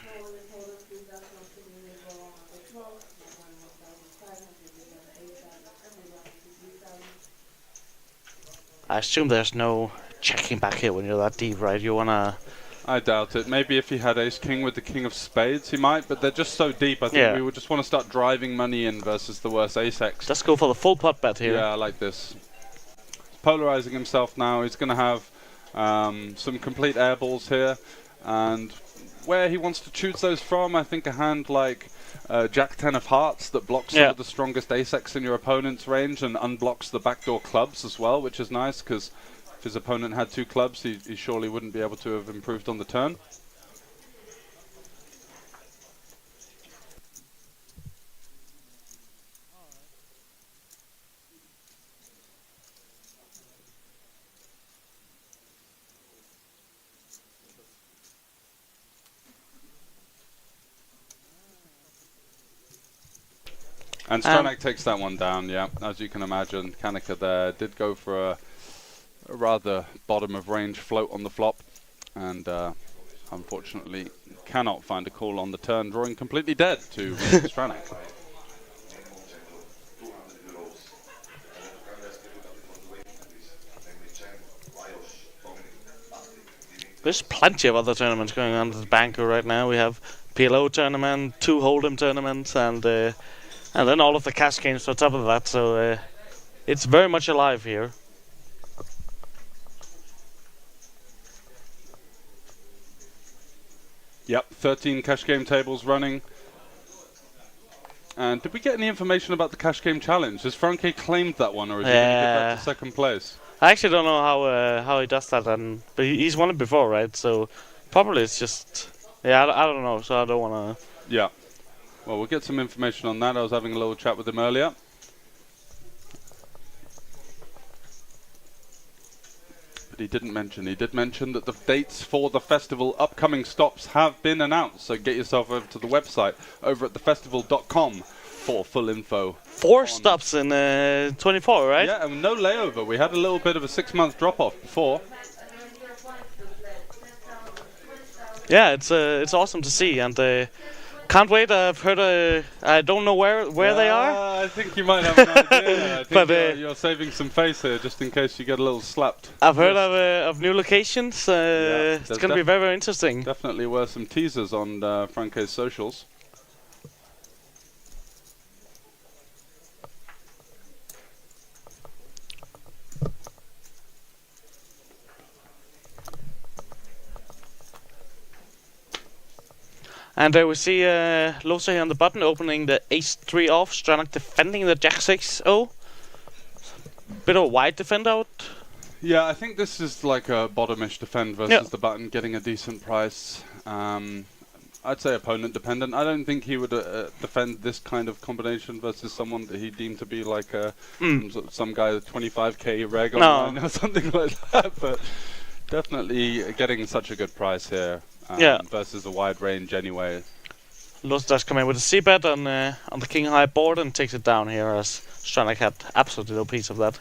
I assume there's no checking back here when you're that deep, right? You wanna... I doubt it. Maybe if he had ace-king with the king of spades, he might, but they're just so deep. I think we would just want to start driving money in versus the worst ace-x. Let's go for the full pot bet here. Yeah, I like this. He's polarizing himself now. He's going to have some complete airballs here. And where he wants to choose those from, I think a hand like Jack-10 of hearts that blocks some of the strongest ace-x in your opponent's range and unblocks the backdoor clubs as well, which is nice because if his opponent had 2 clubs, he surely wouldn't be able to have improved on the turn. And Stranak takes that one down, yeah, as you can imagine. Kanika there did go for a rather bottom of range float on the flop, and unfortunately cannot find a call on the turn, drawing completely dead to Stranak. There's plenty of other tournaments going on at the Banco right now. We have PLO tournament, 2 Hold'em tournaments, and then all of the cash games on top of that. So it's very much alive here. Yep, 13 cash game tables running. And did we get any information about the cash game challenge? Has Franke claimed that one, or is he going to get back to second place? I actually don't know how he does that, but he's won it before, right? So probably it's just I don't know. So I don't want to. Yeah. Well, we'll get some information on that. I was having a little chat with him earlier. He didn't mention. He did mention that the dates for the festival upcoming stops have been announced. So get yourself over to the website over at thefestival.com for full info. 4 stops in 24, right? Yeah, and no layover. We had a little bit of a 6-month drop-off before. Yeah, it's awesome to see, and can't wait. I've heard. I don't know where they are. I think you might have an idea. I think but you're saving some face here, just in case you get a little slapped. I've heard of new locations. It's going to be very, very interesting. Definitely were some teasers on Franke's socials. And we see Losa here on the button opening the ace-3 off, Stranak defending the jack-6-0. Bit of a wide defend out. Yeah, I think this is like a bottomish defend versus the button, getting a decent price. I'd say opponent dependent. I don't think he would defend this kind of combination versus someone that he deemed to be like some guy with 25k reg online or something like that. But definitely getting such a good price here. Versus a wide range anyway. Lutz does come in with a c-bet on the king high board and takes it down here, as Stranak had absolutely no piece of that.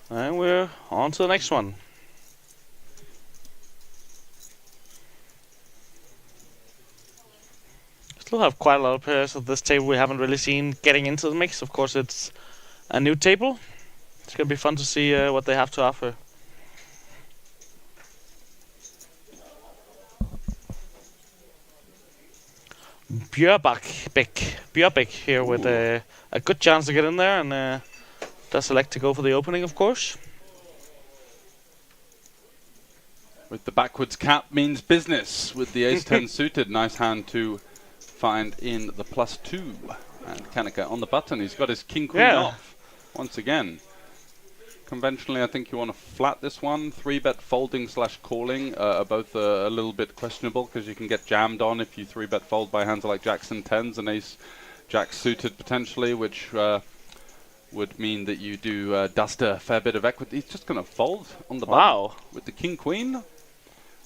And we're on to the next one. Still have quite a lot of players at this table we haven't really seen getting into the mix. Of course, it's a new table. It's gonna be fun to see what they have to offer. Bjørbæk here with a good chance to get in there, and does select to go for the opening, of course. With the backwards cap means business. With the ace-10 suited, nice hand to find in the +2. And Kanika on the button. He's got his king-queen off once again. Conventionally, I think you want to flat this one. 3-bet folding / calling are both a little bit questionable because you can get jammed on if you 3-bet fold by hands like jacks and 10s and ace-jack suited potentially, which would mean that you do dust a fair bit of equity. He's just going to fold on the button with the king-queen.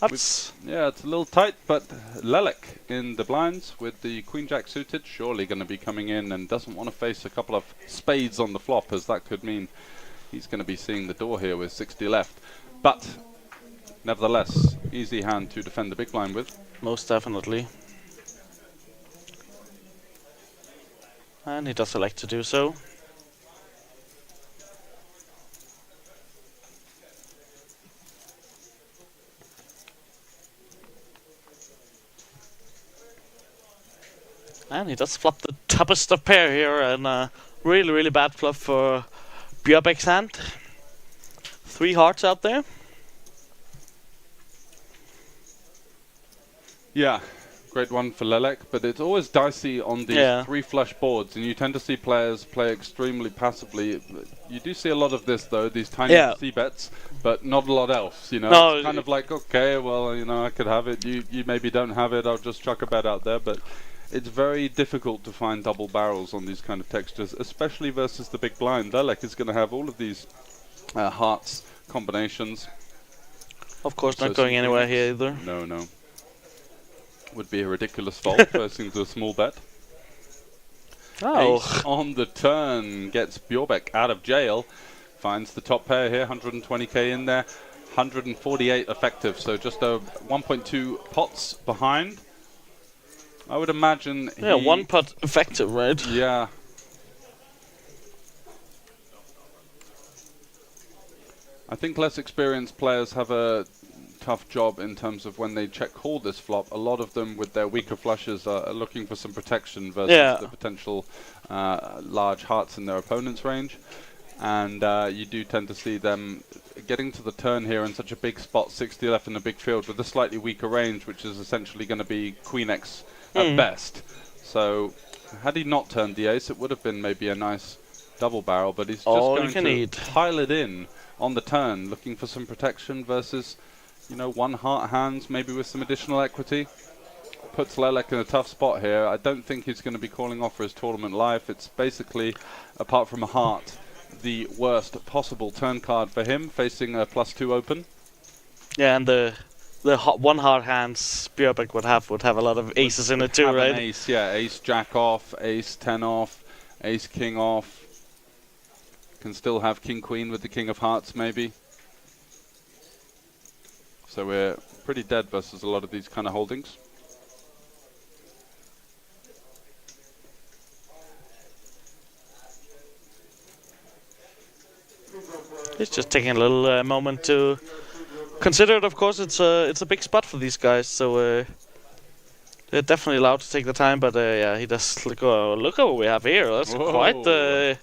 Yeah, it's a little tight, but Lelek in the blinds with the queen-jack suited, surely going to be coming in and doesn't want to face a couple of spades on the flop, as that could mean he's going to be seeing the door here with 60 left. But nevertheless, easy hand to defend the big blind with. Most definitely. And he does select to do so. And he does flop the toughest of pair here, and really, really bad flop for Bjørbæk's hand. 3 hearts out there. Yeah, great one for Lelek, but it's always dicey on these 3 flush boards, and you tend to see players play extremely passively. You do see a lot of this, though, these tiny c-bets, but not a lot else, you know. No, it's kind of like, okay, well, you know, I could have it. You maybe don't have it. I'll just chuck a bet out there, but it's very difficult to find double barrels on these kind of textures, especially versus the big blind. Lelek is going to have all of these hearts combinations. Of course, not going anywhere here either. No, no. Would be a ridiculous fault facing to a small bet. Ace on the turn gets Bjørbæk out of jail. Finds the top pair here, 120k in there. 148 effective, so just 1.2 pots behind. I would imagine. Yeah, 1 pot effective, right? Yeah. I think less experienced players have a tough job in terms of when they check call this flop. A lot of them with their weaker flushes are looking for some protection versus the potential large hearts in their opponent's range. And you do tend to see them getting to the turn here in such a big spot, 60 left in a big field with a slightly weaker range, which is essentially going to be Queen X at best. So had he not turned the ace, it would have been maybe a nice double barrel, but he's just going to pile it in on the turn, looking for some protection versus, you know, 1 heart hands, maybe with some additional equity. Puts Lelek in a tough spot here. I don't think he's going to be calling off for his tournament life. It's basically, apart from a heart, the worst possible turn card for him, facing a +2 open. Yeah, and the 1 heart hands Bjørbæk would have a lot of aces in it too, right? An ace, yeah, ace jack off, ace 10 off, ace king off. Can still have king queen with the king of hearts maybe. So we're pretty dead versus a lot of these kind of holdings. It's just taking a little moment to consider it. Of course, it's a big spot for these guys, so they're definitely allowed to take the time. But yeah, he does look at what we have here. That's quite the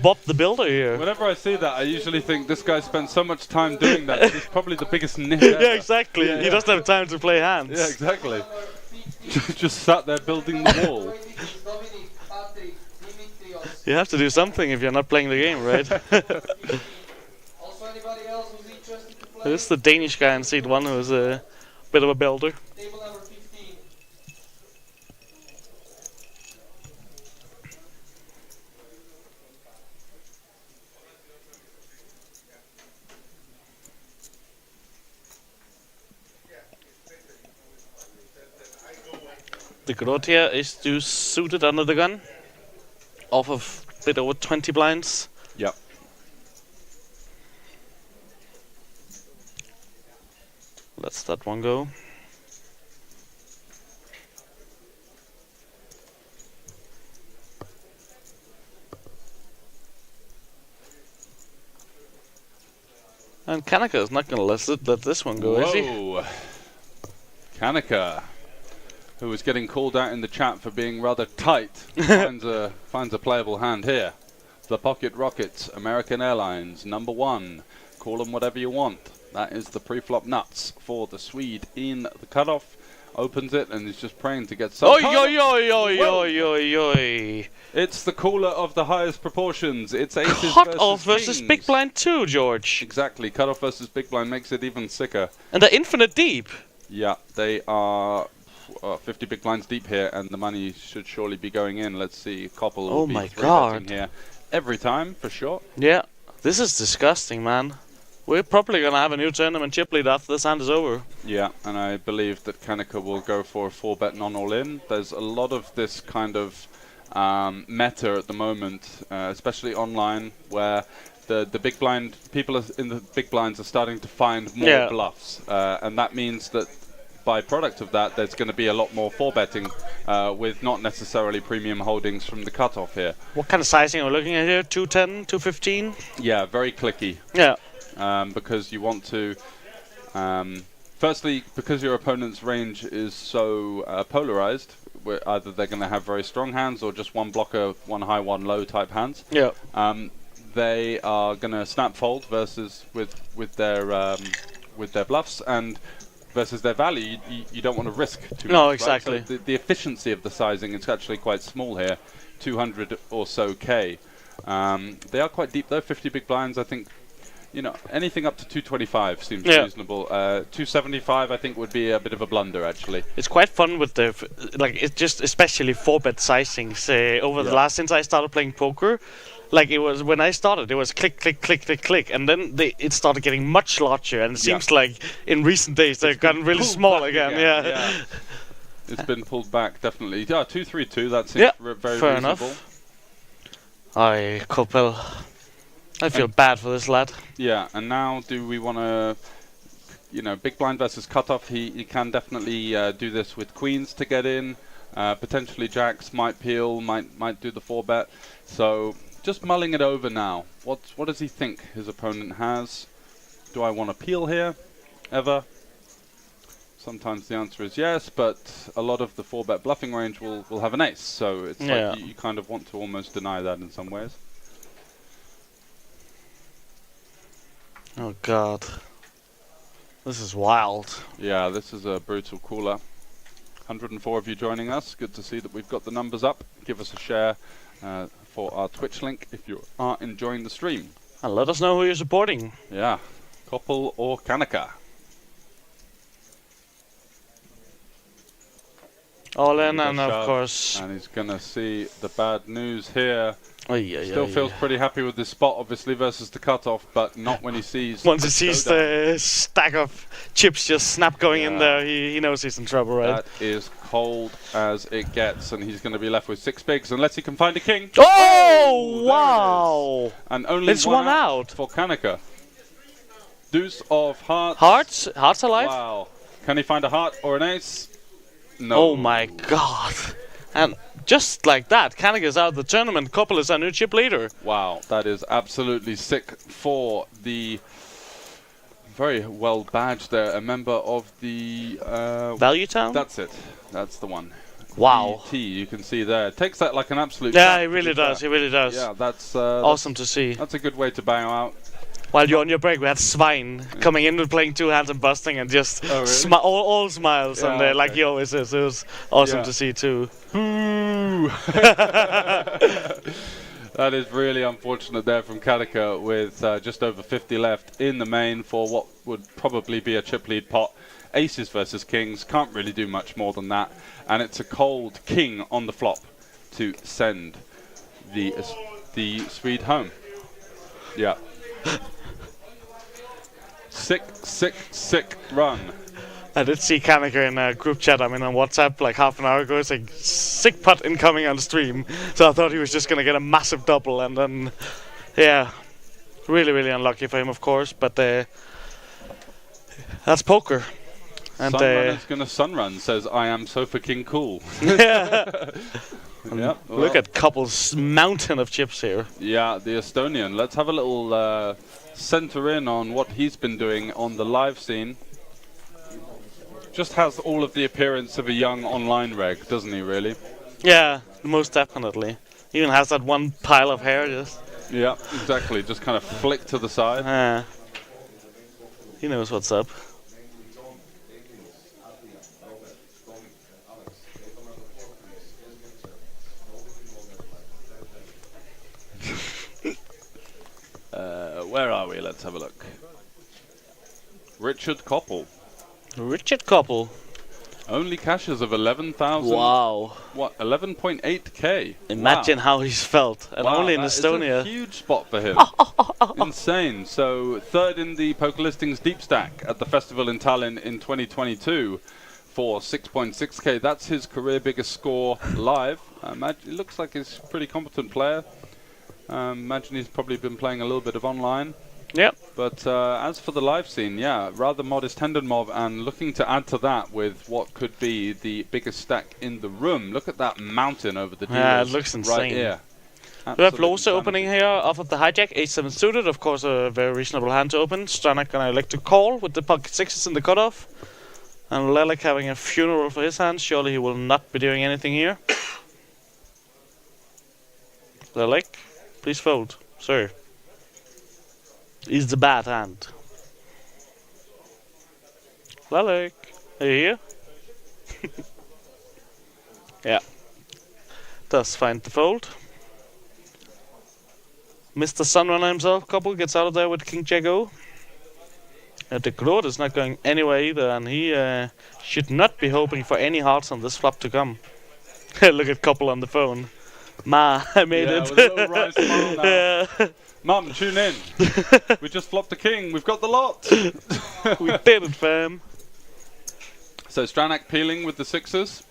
Bob the Builder here. Whenever I see that, I usually think this guy spent so much time doing that. He's probably the biggest nit ever. Yeah, exactly. He doesn't have time to play hands. Yeah, exactly. Just sat there building the wall. You have to do something if you're not playing the game, right? This is the Danish guy in seat 1 who's a bit of a builder. Table number 15. The grot here is to suited under the gun. Off of a bit over 20 blinds. Yep. Let's that one go. And Kanaka is not going to let this one go, is he? Whoa. Kanaka, who was getting called out in the chat for being rather tight, finds a playable hand here. The Pocket Rockets, American Airlines, #1. Call them whatever you want. That is the pre-flop nuts for the Swede in the cutoff. Opens it and is just praying to get some. Oi, oi, oi, oi, oi, oi, oi. It's the caller of the highest proportions. It's aces Cutoff versus kings. big blind 2, George. Exactly. Cutoff versus big blind makes it even sicker. And they're infinite deep. Yeah, they are 50 big blinds deep here, and the money should surely be going in. Let's see. Koppel will be 3-betting here every time, for sure. Yeah, this is disgusting, man. We're probably going to have a new tournament chip lead after this hand is over. Yeah, and I believe that Kanaka will go for a 4-bet non-all-in. There's a lot of this kind of meta at the moment, especially online, where the big blind people in the big blinds are starting to find more bluffs, and that means that by product of that, there's going to be a lot more 4-betting with not necessarily premium holdings from the cutoff here. What kind of sizing are we looking at here? 210, 215? Yeah, very clicky. Yeah. Because you want to, firstly, because your opponent's range is so polarized, where either they're going to have very strong hands or just one blocker, one high, one low type hands. Yeah. They are going to snap fold versus with their bluffs, and versus their value, you don't want to risk too much. No, exactly. Right? So the efficiency of the sizing is actually quite small here, 200 or so K. They are quite deep though, 50 big blinds, I think. You know, anything up to 225 seems reasonable. 275, I think, would be a bit of a blunder, actually. It's quite fun with the, it's just especially 4-bet sizings over the last, since I started playing poker. Like, it was, when I started, it was click, click, click, click, click, and then it started getting much larger, and it seems like in recent days they've gotten really small again. Yeah. It's been pulled back, definitely. Yeah, 232, that seems very fair reasonable. Enough. Aye, Koppel. I feel bad for this lad. Yeah, and now do we want to, you know, big blind versus cutoff, he can definitely do this with queens to get in. Potentially jacks might peel, might do the 4-bet. So just mulling it over now. What does he think his opponent has? Do I want to peel here, ever? Sometimes the answer is yes, but a lot of the 4-bet bluffing range will have an ace. So it's like you kind of want to almost deny that in some ways. Oh god. This is wild. Yeah, this is a brutal cooler. 104 of you joining us. Good to see that we've got the numbers up. Give us a share for our Twitch link if you are enjoying the stream. And let us know who you're supporting. Yeah, Koppel or Kanaka. All in, and of course. And he's going to see the bad news here. Still feels pretty happy with this spot, obviously, versus the cutoff, but not when he sees. Once he sees the stack of chips just snap going in there, he knows he's in trouble, right? That is cold as it gets, and he's going to be left with 6 bigs unless he can find a king. Oh, wow! And only one out for Kanaka. Deuce of hearts. Hearts? Hearts alive? Wow. Can he find a heart or an ace? No. Oh my god. And just like that, Kanaga's out of the tournament. Koppel is our new chip leader. Wow, that is absolutely sick for the very well badged there. A member of the Value Town? That's it. That's the one. Wow. T, you can see there. Takes that like an absolute. Yeah, he really does. He really does. Yeah, that's awesome to see. That's a good way to bow out. While you're on your break, we had Svein coming in with playing 2 hands and busting and just all smiles and like he always is. It was awesome to see too. That is really unfortunate there from Kanaka with just over 50 left in the main for what would probably be a chip lead pot. Aces versus kings, can't really do much more than that. And it's a cold king on the flop to send the Swede home. Yeah. Sick run. I did see Kanaka in a group chat, on WhatsApp like half an hour ago. It's like, sick putt incoming on stream. So I thought he was just going to get a massive double. And then, yeah, really, really unlucky for him, of course. But that's poker. And Sunrunner's gonna sunrun, says I am so fucking cool. Yeah, look at Couple's mountain of chips here. Yeah, the Estonian. Let's have a little center in on what he's been doing on the live scene. Just has all of the appearance of a young online reg, doesn't he, really? Yeah, most definitely. Even has that one pile of hair just. Yeah, exactly. Just kind of flick to the side. He knows what's up. Where are we? Let's have a look. Richard Koppel. Richard Koppel. Only cashes of 11,000. Wow. What? 11.8k. Imagine how he's felt. And Wow, only in that is Estonia. a huge spot for him. Insane. So third in the Poker Listings Deep Stack at the festival in Tallinn in 2022 for 6.6k. That's his career biggest score live. It looks like he's a pretty competent player. Imagine he's probably been playing a little bit of online. Yep. But as for the live scene, yeah, rather modest Hendon mob, and looking to add to that with what could be the biggest stack in the room. Look at that mountain over the dealers. Yeah, it looks insane. Right here. We have Lose opening here off of the hijack, 8-7 suited, of course a very reasonable hand to open. Stranak gonna elect to call with the pocket sixes in the cutoff. And Lelek having a funeral for his hand, surely he will not be doing anything here. Lelek, please fold, sir. Is the bad hand. Lelek, are you here? Yeah. Does find the fold. Mr. Sunrunner himself, Couple, gets out of there with King Jack O. The Groot is not going anywhere either, and he should not be hoping for any hearts on this flop to come. Look at Couple on the phone. Ma, I made it. With a little wry smile now. Yeah. Mum, tune in. We just flopped the king. We've got the lot. We did it, fam. So Stranak peeling with the sixes.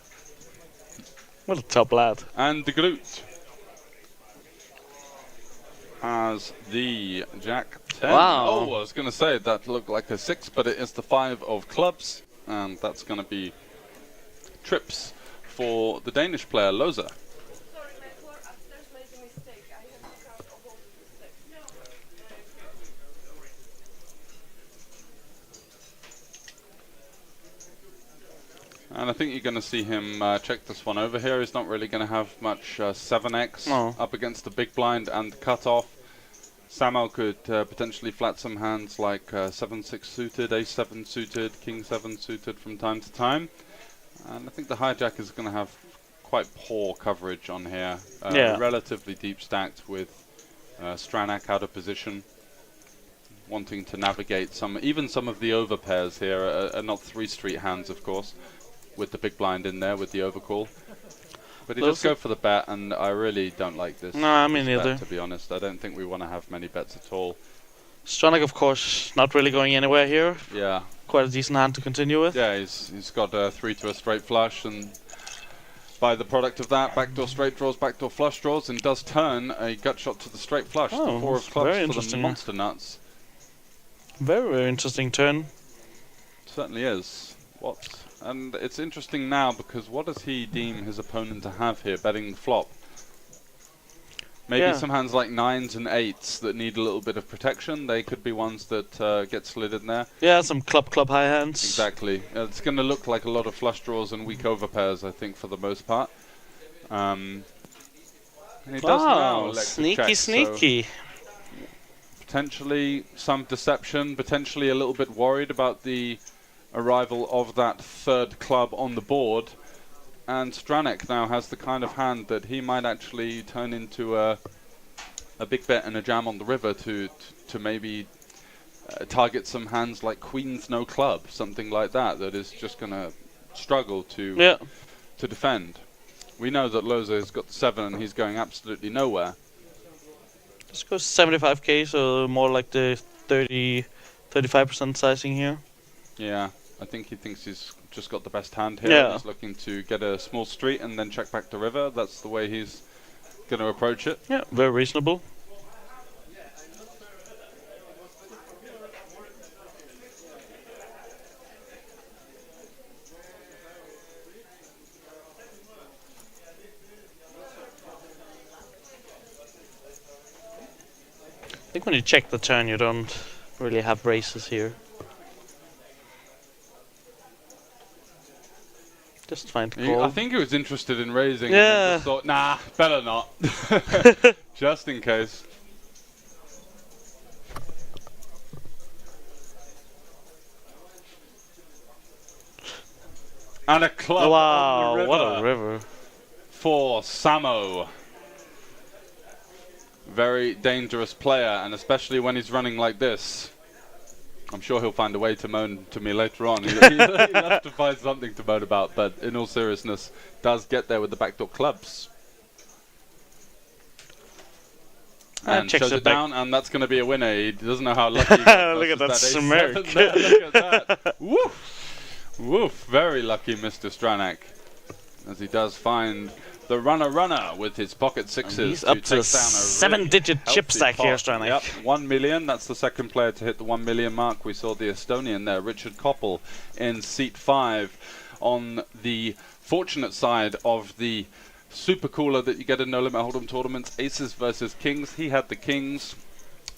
What a top lad. And the Groot has the Jack 10. Wow. Oh, I was going to say that looked like a 6, but it is the 5 of clubs. And that's going to be trips for the Danish player, Loza. And I think you're going to see him check this one over here. He's not really going to have much 7x up against the big blind and the cutoff. Samo could potentially flat some hands like 7-6 suited, ace-7 suited, king-7 suited from time to time. And I think the hijack is going to have quite poor coverage on here. Relatively deep stacked with Stranak out of position. Wanting to navigate even some of the over pairs here are not 3-street hands, of course, with the big blind in there with the overcall. But he does go for the bet, and I really don't like this. No, I mean neither. To be honest, I don't think we want to have many bets at all. Stranak, of course, not really going anywhere here. Yeah. Quite a decent hand to continue with. Yeah, he's got 3 to a straight flush, and by the product of that, backdoor straight draws, backdoor flush draws, and does turn a gut shot to the straight flush. The 4 of clubs for the monster nuts. Very, very interesting turn. Certainly is. And it's interesting now because what does he deem his opponent to have here, betting the flop? Maybe some hands like 9s and 8s that need a little bit of protection. They could be ones that get slid in there. Yeah, some club high hands. Exactly. It's going to look like a lot of flush draws and weak over pairs, I think, for the most part. And he does now elect to check, sneaky. So potentially some deception, potentially a little bit worried about the arrival of that third club on the board, and Stranak now has the kind of hand that he might actually turn into a big bet and a jam on the river to maybe target some hands like queens no club, something like that is just going to struggle to defend. We know that Loza has got the 7 and he's going absolutely nowhere. This goes 75k, so more like the 35% sizing here. Yeah. I think he thinks he's just got the best hand here. He's looking to get a small street and then check back to river. That's the way he's going to approach it. Yeah, very reasonable. think when you check the turn, you don't really have races here. Just fine to call. I think he was interested in raising. Yeah. And just thought, nah, better not. Just in case. And a club Wow, on the river. what a river. For Samo. Very dangerous player, and especially when he's running like this. I'm sure he'll find a way to moan to me later on. He'll have to find something to moan about, but in all seriousness, does get there with the backdoor clubs. And shows it down, and that's going to be a winner. He doesn't know how lucky he got. Look at that smirk. Look at that. Woof. Woof. Very lucky Mr. Stranak, as he does find the runner with his pocket sixes. And he's up to a 7-digit chip stack here, Stranak. Yep, 1 million. That's the second player to hit the 1 million mark. We saw the Estonian there, Richard Koppel, in seat 5. On the fortunate side of the super cooler that you get in No Limit Hold'em tournaments, aces versus kings. He had the kings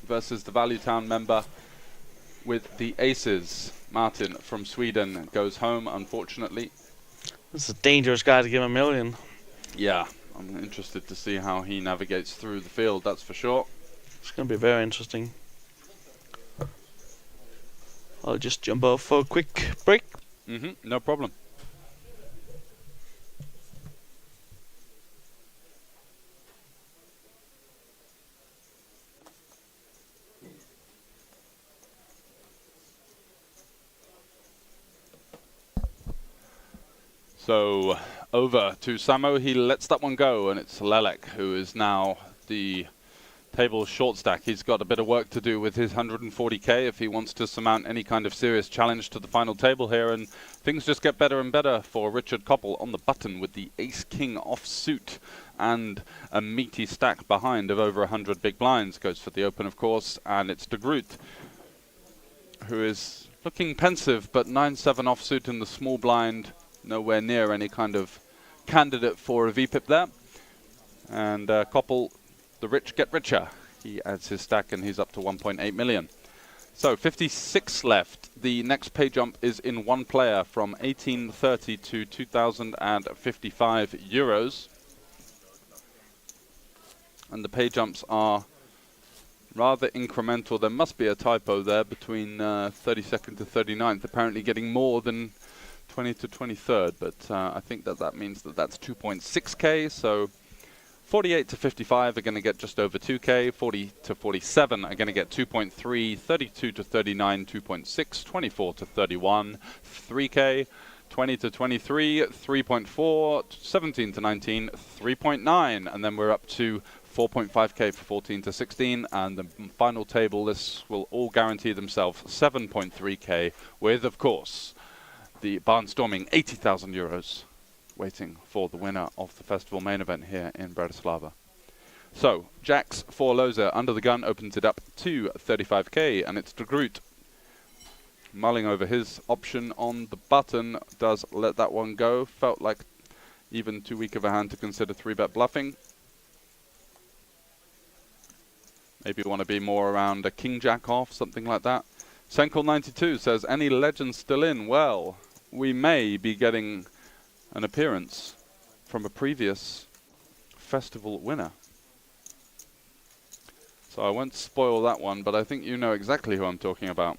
versus the Value Town member with the aces. Martin from Sweden goes home, unfortunately. This is a dangerous guy to give a million. Yeah, I'm interested to see how he navigates through the field, that's for sure. It's going to be very interesting. I'll just jump off for a quick break. No problem. So over to Samo, he lets that one go, and it's Lelek who is now the table short stack. He's got a bit of work to do with his 140k if he wants to surmount any kind of serious challenge to the final table here, and things just get better and better for Richard Koppel on the button with the ace-king offsuit and a meaty stack behind of over 100 big blinds. Goes for the open, of course, and it's De Groot who is looking pensive, but 9-7 offsuit in the small blind. Nowhere near any kind of candidate for a VPIP there. And Koppel, the rich get richer. He adds his stack and he's up to 1.8 million. So 56 left. The next pay jump is in one player from 1830 to 2055 euros. And the pay jumps are rather incremental. There must be a typo there between 32nd to 39th, apparently getting more than 20 to 23rd, but I think that means that's 2.6k, so 48 to 55 are going to get just over 2k, 40 to 47 are going to get 2.3, 32 to 39, 2.6, 24 to 31, 3k, 20 to 23, 3.4, 17 to 19, 3.9, and then we're up to 4.5k for 14 to 16, and the final table, this will all guarantee themselves 7.3k with, of course, the barnstorming 80,000 euros waiting for the winner of the festival main event here in Bratislava. So, Jacks for Loza under the gun opens it up to 35k, and it's De Groot mulling over his option on the button, does let that one go. Felt like even too weak of a hand to consider 3-bet bluffing. Maybe want to be more around a king-jack off, something like that. Senkel92 says, any legends still in? Well, we may be getting an appearance from a previous festival winner. So I won't spoil that one, but I think you know exactly who I'm talking about.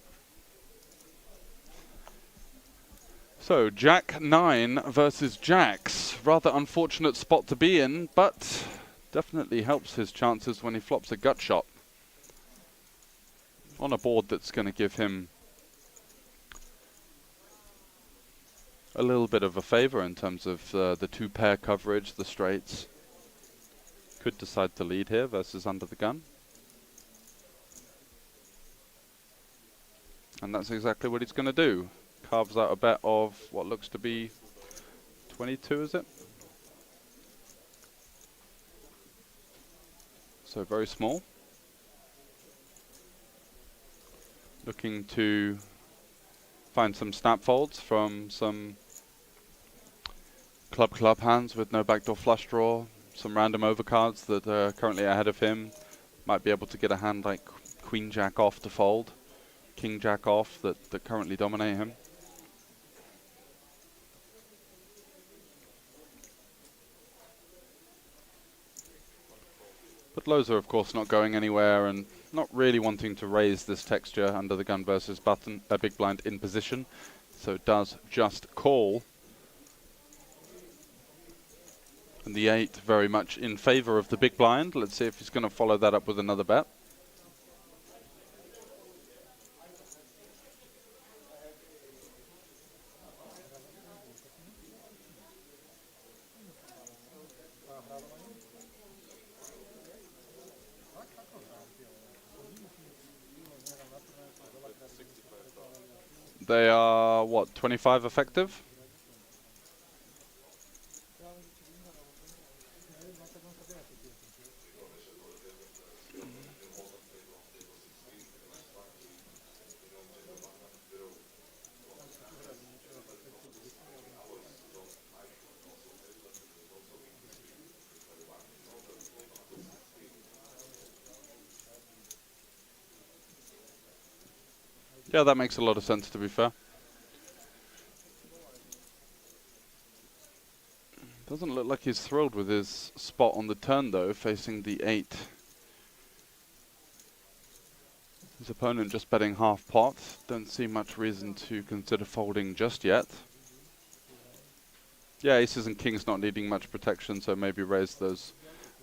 So, Jack 9 versus Jacks. Rather unfortunate spot to be in, but definitely helps his chances when he flops a gut shot on a board that's going to give him a little bit of a favor in terms of the two-pair coverage, the straights. Could decide to lead here versus under the gun. And that's exactly what he's going to do. Carves out a bet of what looks to be 22, is it? So very small. Looking to find some snap folds from some club hands with no backdoor flush draw, some random overcards that are currently ahead of him. Might be able to get a hand like Queen Jack off to fold, King Jack off that currently dominate him. But lows are of course not going anywhere and not really wanting to raise this texture under the gun versus button, big blind in position. So it does just call. And the 8 very much in favor of the big blind. Let's see if he's going to follow that up with another bet. They are, what, 25 effective? Yeah, that makes a lot of sense, to be fair. Doesn't look like he's thrilled with his spot on the turn, though, facing the 8. His opponent just betting half pot. Don't see much reason to consider folding just yet. Yeah, aces and kings not needing much protection, so maybe raise those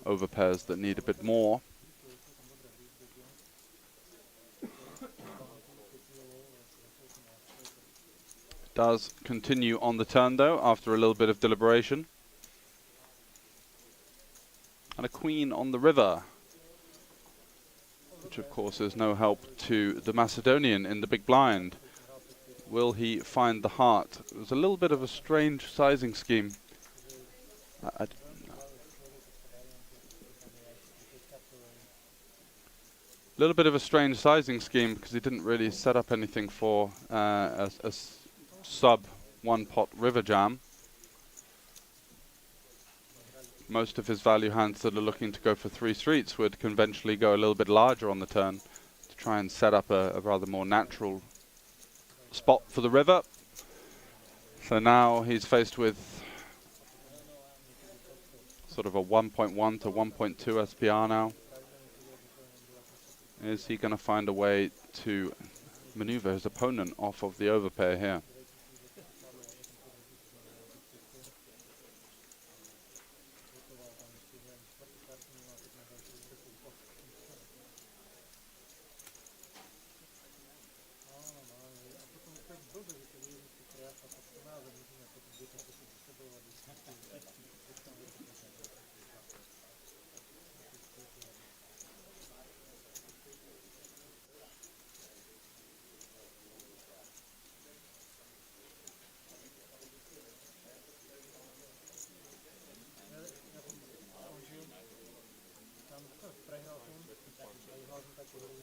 overpairs that need a bit more. Does continue on the turn, though, after a little bit of deliberation. And a queen on the river, which of course is no help to the Macedonian in the big blind. Will he find the heart? It was a little bit of a strange sizing scheme. Little bit of a strange sizing scheme because he didn't really set up anything for a sub one pot river jam. Most of his value hands that are looking to go for 3 streets would conventionally go a little bit larger on the turn to try and set up a rather more natural spot for the river. So now he's faced with sort of a 1.1 to 1.2 SPR now. Is he going to find a way to maneuver his opponent off of the overpair here?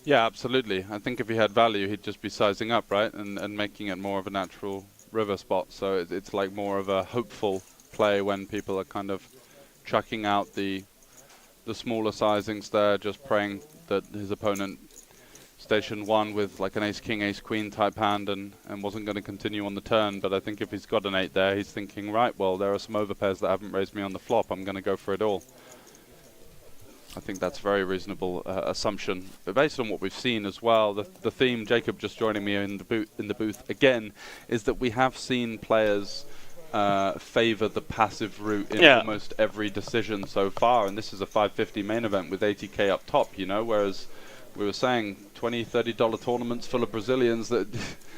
Yeah, absolutely. I think if he had value, he'd just be sizing up, right, and making it more of a natural river spot. So it's like more of a hopeful play when people are kind of chucking out the smaller sizings there, just praying that his opponent stationed 1 with like an ace-king, ace-queen type hand and wasn't going to continue on the turn. But I think if he's got an 8 there, he's thinking, right, well, there are some overpairs that haven't raised me on the flop. I'm going to go for it all. I think that's a very reasonable assumption. But based on what we've seen as well, the theme, Jacob just joining me in the booth again, is that we have seen players favor the passive route in almost every decision so far. And this is a 550 main event with 80k up top, you know, whereas we were saying $20, $30 tournaments full of Brazilians, that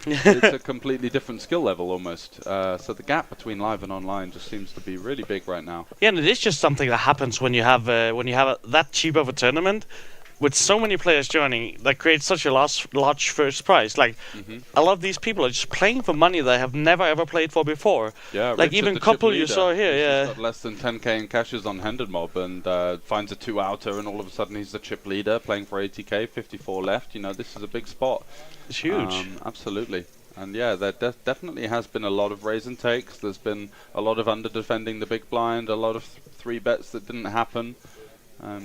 it's a completely different skill level almost. So the gap between live and online just seems to be really big right now. Yeah, and it is just something that happens when you have that cheap of a tournament with so many players joining that creates such a large first prize. Like a lot of these people are just playing for money they have never ever played for before. Yeah, like Richard, even couple you saw here. He's got less than 10k in cashes on handed mob and finds a 2-outer, and all of a sudden he's the chip leader playing for 80k, 54 left. You know, this is a big spot. It's huge. Absolutely. And yeah, there definitely has been a lot of raise and takes. There's been a lot of under defending the big blind, a lot of 3 bets that didn't happen.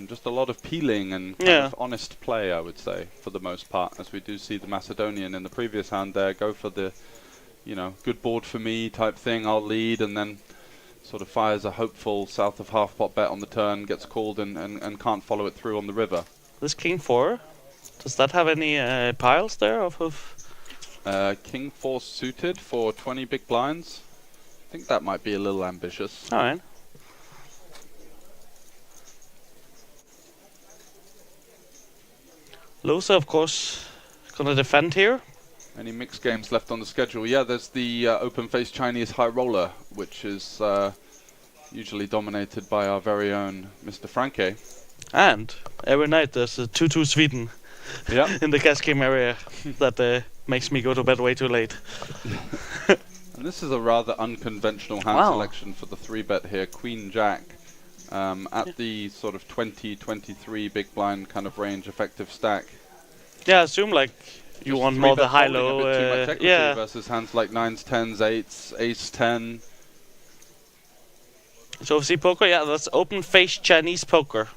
Just a lot of peeling and kind of honest play, I would say, for the most part, as we do see the Macedonian in the previous hand there go for the, good board for me type thing, I'll lead, and then sort of fires a hopeful south of half pot bet on the turn, gets called and can't follow it through on the river. This king 4, does that have any piles there of king 4 suited for 20 big blinds? I think that might be a little ambitious. Alright. Losa, of course, gonna defend here. Any mixed games left on the schedule? Yeah, there's the open-faced Chinese high roller, which is usually dominated by our very own Mr. Franke. And every night there's a 2-2 Sweden in the cash game area that makes me go to bed way too late. And this is a rather unconventional hand selection for the 3-bet here. Queen Jack at the sort of 20-23 big blind kind of range effective stack. Yeah, I assume like you want more the high-low. Versus hands like 9s, 10s, 8s, ace 10. So OFC poker, yeah, that's open-faced Chinese poker.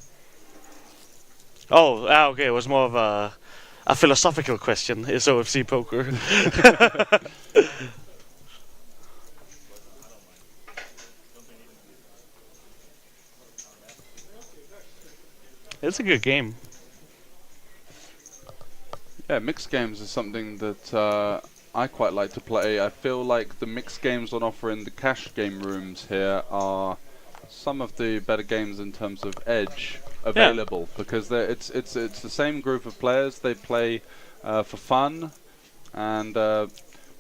Oh, okay, it was more of a philosophical question. Is OFC poker? It's a good game. Yeah, mixed games is something that I quite like to play. I feel like the mixed games on offer in the cash game rooms here are some of the better games in terms of edge available, because it's the same group of players. They play for fun, and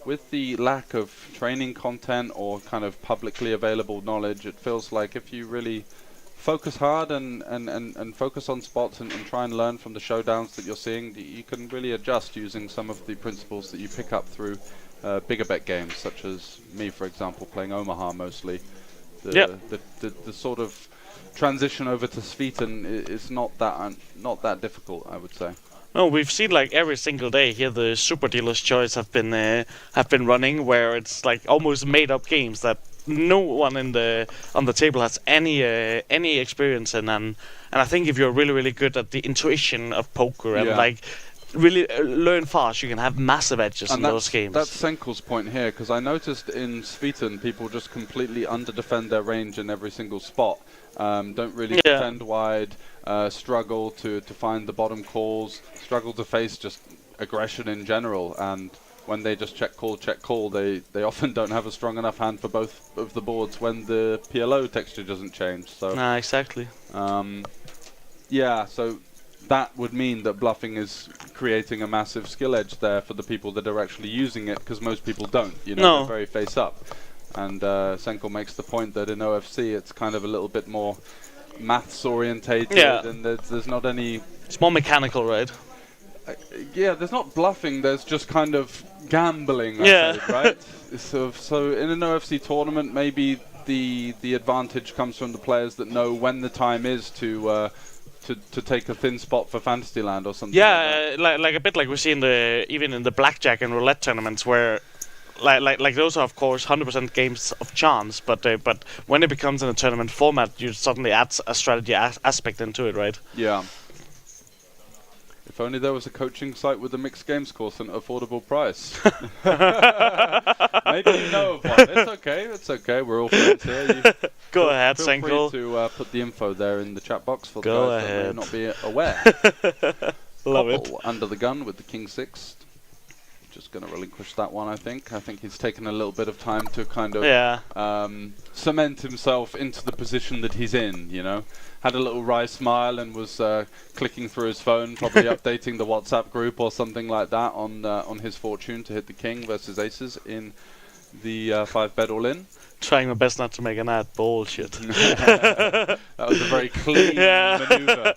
with the lack of training content or kind of publicly available knowledge, it feels like if you really focus hard and focus on spots and try and learn from the showdowns that you're seeing, you can really adjust using some of the principles that you pick up through bigger bet games, such as me, for example, playing Omaha mostly. The sort of transition over to Sviten is not that difficult, I would say. No, we've seen like every single day here the Super Dealer's Choice have been running, where it's like almost made up games that no one on the table has any experience in, and I think if you're really good at the intuition of poker and like really learn fast, you can have massive edges in those games. That's Senkel's point here, because I noticed in Sviten people just completely underdefend their range in every single spot. Don't really defend wide, struggle to find the bottom calls, struggle to face just aggression in general, and when they just check call, they often don't have a strong enough hand for both of the boards when the PLO texture doesn't change. So exactly. So that would mean that bluffing is creating a massive skill edge there for the people that are actually using it, because most people don't. They're very face up. And Senkel makes the point that in OFC it's kind of a little bit more maths orientated, and there's not any. It's more mechanical, right? There's not bluffing. There's just kind of gambling, I think, right? So in an OFC tournament, maybe the advantage comes from the players that know when the time is to take a thin spot for Fantasyland or something. Like a bit like we see even in the blackjack and roulette tournaments, where like those are of course 100% games of chance, but when it becomes in a tournament format, you suddenly add a strategy aspect into it, right? Yeah. If only there was a coaching site with a mixed games course at an affordable price. Maybe you know of one. It's okay. We're all friends here. Go ahead, Senkel. Feel free to put the info there in the chat box for the Go guys ahead. that may not be aware. Love it. Under the gun with the King 6. Just going to relinquish that one, I think. I think he's taken a little bit of time to kind of cement himself into the position that he's in, Had a little wry smile and was clicking through his phone, probably updating the WhatsApp group or something like that on his fortune to hit the king versus aces in the 5-bet all-in. Trying my best not to make an ad. Bullshit. That was a very clean maneuver.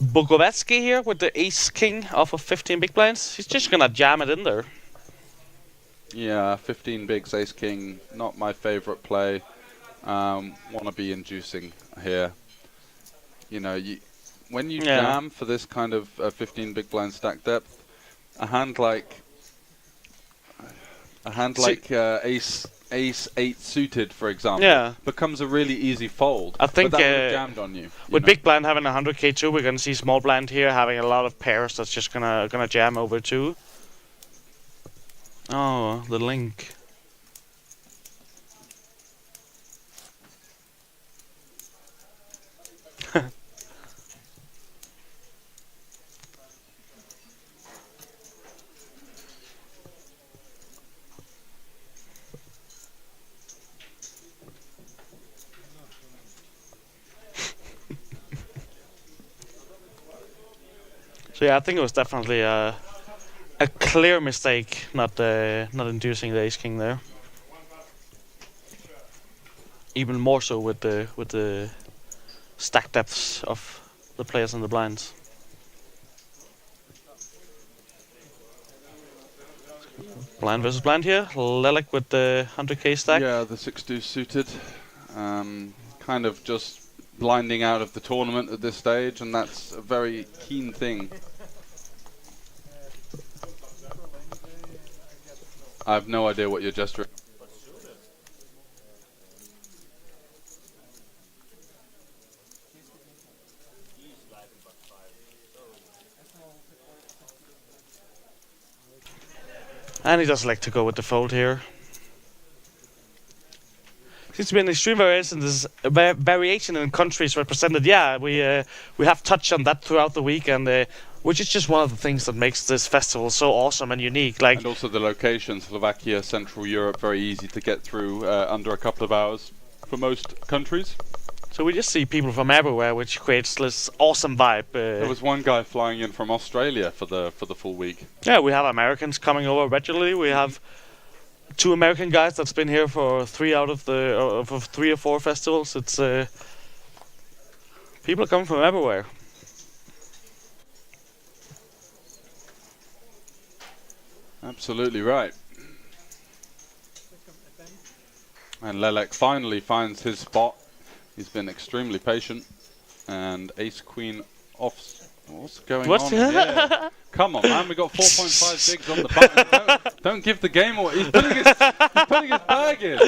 Bogovetsky here with the ace-king off of 15 big blinds. He's just going to jam it in there. Yeah, 15 bigs, ace-king, not my favorite play. Want to be inducing here. When you jam for this kind of 15 big blind stack depth, a hand like ace ace 8 suited, for example, Yeah. becomes a really easy fold. I think but that would have jammed on you. with know. big blind having 100k too, we're gonna see small blind here having a lot of pairs that's just gonna jam over too. Oh, the link. So yeah, I think it was definitely a clear mistake not inducing the ace king there. Even more so with the stack depths of the players in the blinds. Blind versus blind here. Lelek with the 100k stack. Yeah, the 6-2 suited. Kind of just blinding out of the tournament at this stage, and that's a very keen thing. I have no idea what you're gesturing. And he does like to go with the fold here. Seems to be an extreme variation. There's a variation in countries represented. Yeah, we have touched on that throughout the week, and which is just one of the things that makes this festival so awesome and unique. Like, and also the location, Slovakia, Central Europe, very easy to get through under a couple of hours for most countries. So we just see people from everywhere, which creates this awesome vibe. There was one guy flying in from Australia for the full week. Yeah, we have Americans coming over regularly. We have 2 American guys that's been here for 3 out of the for 3 or 4 festivals. It's people are coming from everywhere. Absolutely right. And Lelek finally finds his spot. He's been extremely patient. And ace queen off. What's going on here? Come on, man. We got 4.5 bigs on the button. Don't give the game away. He's putting his bag in.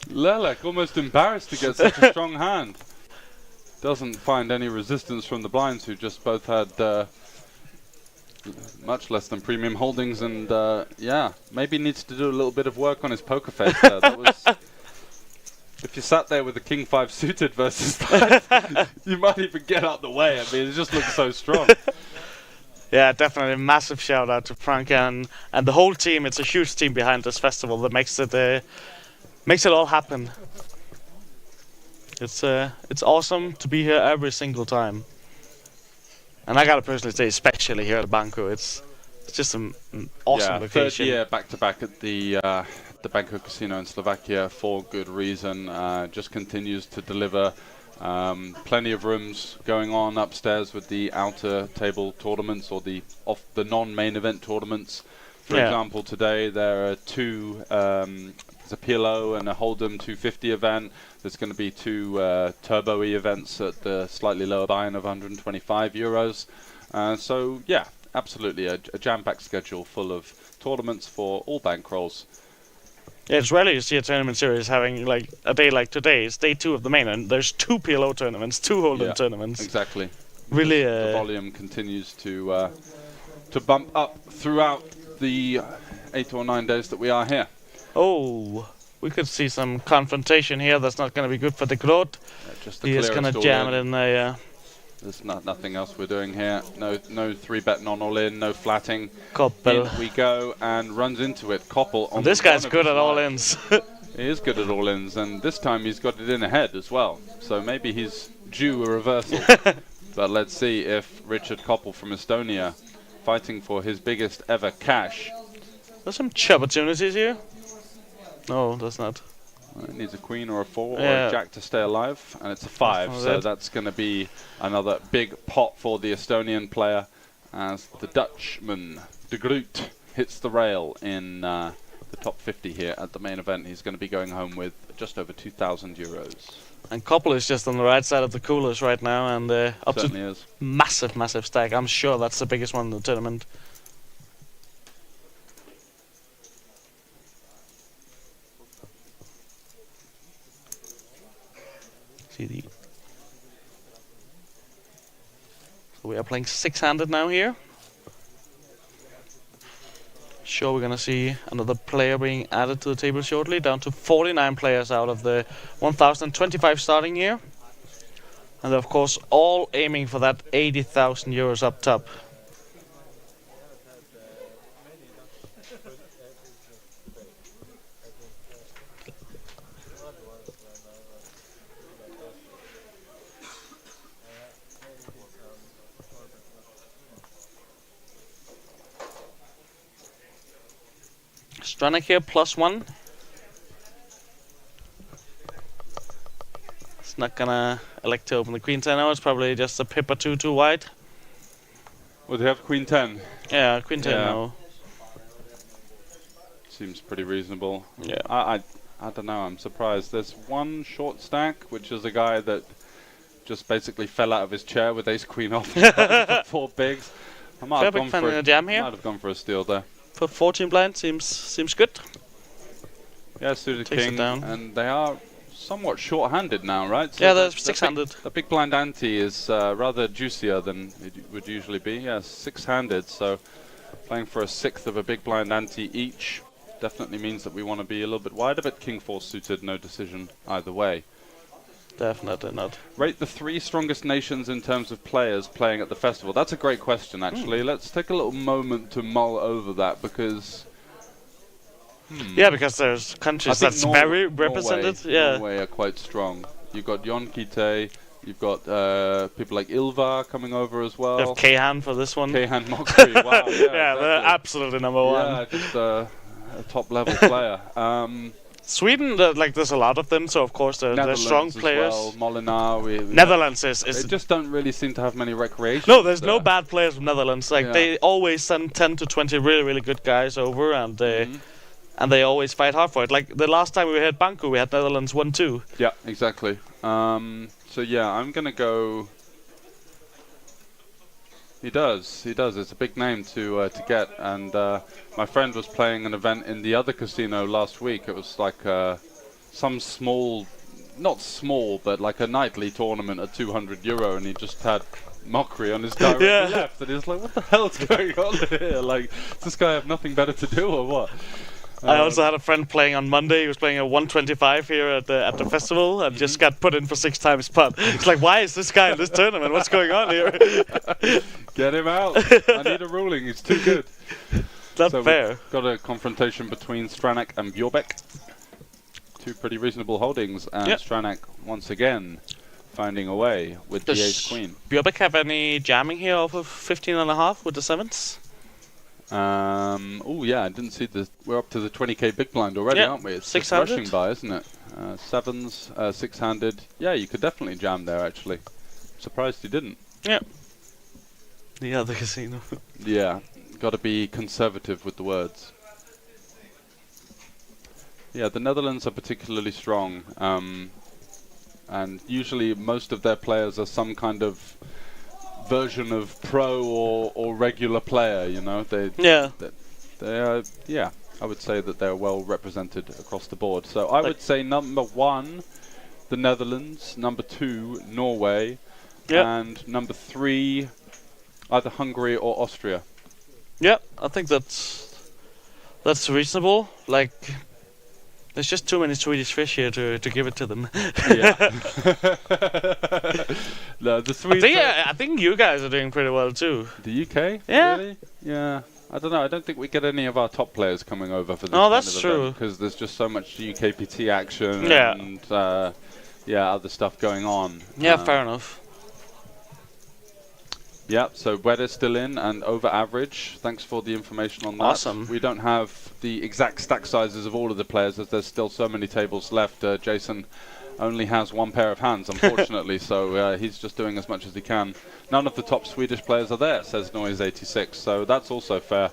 Lelek almost embarrassed to get such a strong hand. Doesn't find any resistance from the blinds, who just both had much less than premium holdings, and yeah, maybe needs to do a little bit of work on his poker face there. That was, if you sat there with the king 5 suited versus that, you might even get out the way. I mean, it just looks so strong. Yeah, definitely a massive shout out to Frank and the whole team. It's a huge team behind this festival that makes it all happen. It's awesome to be here every single time. And I gotta personally say, especially here at Banco, it's just an awesome location. 3rd year back-to-back at the Banco Casino in Slovakia for good reason. Just continues to deliver. Plenty of rooms going on upstairs with the outer table tournaments, or the non-main event tournaments. For example, today there are 2. There's a PLO and a Hold'em 250 event. There's going to be 2 Turbo-y events at the slightly lower buy-in of 125 euros. So yeah, absolutely a jam-packed schedule full of tournaments for all bankrolls. Yeah, it's rarely you see a tournament series having like a day like today. It's day 2 of the main, and there's 2 PLO tournaments, 2 Hold'em tournaments. Exactly. Really, the volume continues to bump up throughout the 8 or 9 days that we are here. Oh, we could see some confrontation here. That's not going to be good for the Groot. He is going to jam it in there. There's nothing else we're doing here. No 3-bet non-all-in, no flatting. Koppel. In we go, and runs into it. Koppel on this guy's good at all-ins. He is good at all-ins, and this time he's got it in ahead as well. So maybe he's due a reversal. But let's see if Richard Koppel from Estonia, fighting for his biggest ever cash. There's some opportunities here. No, that's not. It needs a queen or a 4 or a jack to stay alive, and it's a 5, so that's going to be another big pot for the Estonian player, as the Dutchman, De Groot, hits the rail in the top 50 here at the main event. He's going to be going home with just over 2,000 euros. And Koppel is just on the right side of the coolers right now, and up to massive stack. I'm sure that's the biggest one in the tournament. TD. So we are playing six-handed now here. Sure, we're gonna see another player being added to the table shortly, down to 49 players out of the 1,025 starting here. And of course, all aiming for that 80,000 euros up top. Stranek here, +1. It's not gonna elect to open the queen 10 now. It's probably just a pip or two too wide. Would they have queen 10? Yeah, queen 10 Yeah. now. Seems pretty reasonable. Yeah. I don't know. I'm surprised. There's one short stack, which is a guy that just basically fell out of his chair with ace queen off for 4 bigs. I might have gone for a jam here. Might have gone for a steal there. For 14 blind seems good. Yeah, suited Takes it king, down. and they are somewhat short-handed now, right? So Yeah, they're the six-handed. The big blind ante is rather juicier than it would usually be. Yeah, six-handed, so playing for a sixth of a big blind ante each definitely means that we want to be a little bit wider, but king 4 suited, no decision either way. Definitely not. Rate the 3 strongest nations in terms of players playing at the festival. That's a great question, actually. Let's take a little moment to mull over that, because... Yeah, because there's countries that's very represented. Norway are quite strong. You've got Jon Kite, you've got people like Ilva coming over as well. You have Kahan for this one. Kahan Mokri, wow. Yeah, exactly. They're absolutely number one. Yeah, just a top-level player. Sweden, there's a lot of them, so of course they're strong players. Well, Molinar, Netherlands is... They just don't really seem to have many recreations. No, there's no bad players from Netherlands. Yeah. They always send 10 to 20 really, really good guys over, and they always fight hard for it. Like the last time we had Banco, we had Netherlands 1-2. Yeah, exactly. So yeah, I'm gonna go... He does. It's a big name to get, and my friend was playing an event in the other casino last week. It was like some small, not small, but like a nightly tournament at €200, and he just had Mockery on his direct left, and he's like, "What the hell's going on here? Like, does this guy have nothing better to do, or what?" I also had a friend playing on Monday. He was playing a 125 here at the festival and just got put in for 6 times pot. It's like, why is this guy in this tournament? What's going on here? Get him out. I need a ruling. He's too good. Not fair. We've got a confrontation between Stranek and Bjorbek. 2 pretty reasonable holdings, and Stranek once again finding a way with the ace queen. Bjorbek have any jamming here off of 15.5 with the 7s? Oh yeah, I didn't see the. We're up to the 20k big blind already, aren't we? It's just rushing by, isn't it? 7s, 6-handed. Yeah, you could definitely jam there. Actually, surprised you didn't. Yeah. The other casino. Yeah, got to be conservative with the words. Yeah, the Netherlands are particularly strong, and usually most of their players are some kind of version of pro or regular player, you know. They are, yeah, I would say that they're well represented across the board. So I would say number 1, the Netherlands, number 2, Norway, and number 3, either Hungary or Austria. Yeah, I think that's reasonable. Like, there's just too many Swedish fish here to give it to them. Yeah. No, the Swedes. I think you guys are doing pretty well too. The UK? Yeah. Really? Yeah. I don't know. I don't think we get any of our top players coming over for this. Oh, that's true. Because there's just so much UKPT action and other stuff going on. Yeah, fair enough. Yeah, so Weather's still in and over average. Thanks for the information on that. Awesome. We don't have the exact stack sizes of all of the players as there's still so many tables left. Jason only has 1 pair of hands, unfortunately, so he's just doing as much as he can. None of the top Swedish players are there, says Noise86, so that's also fair.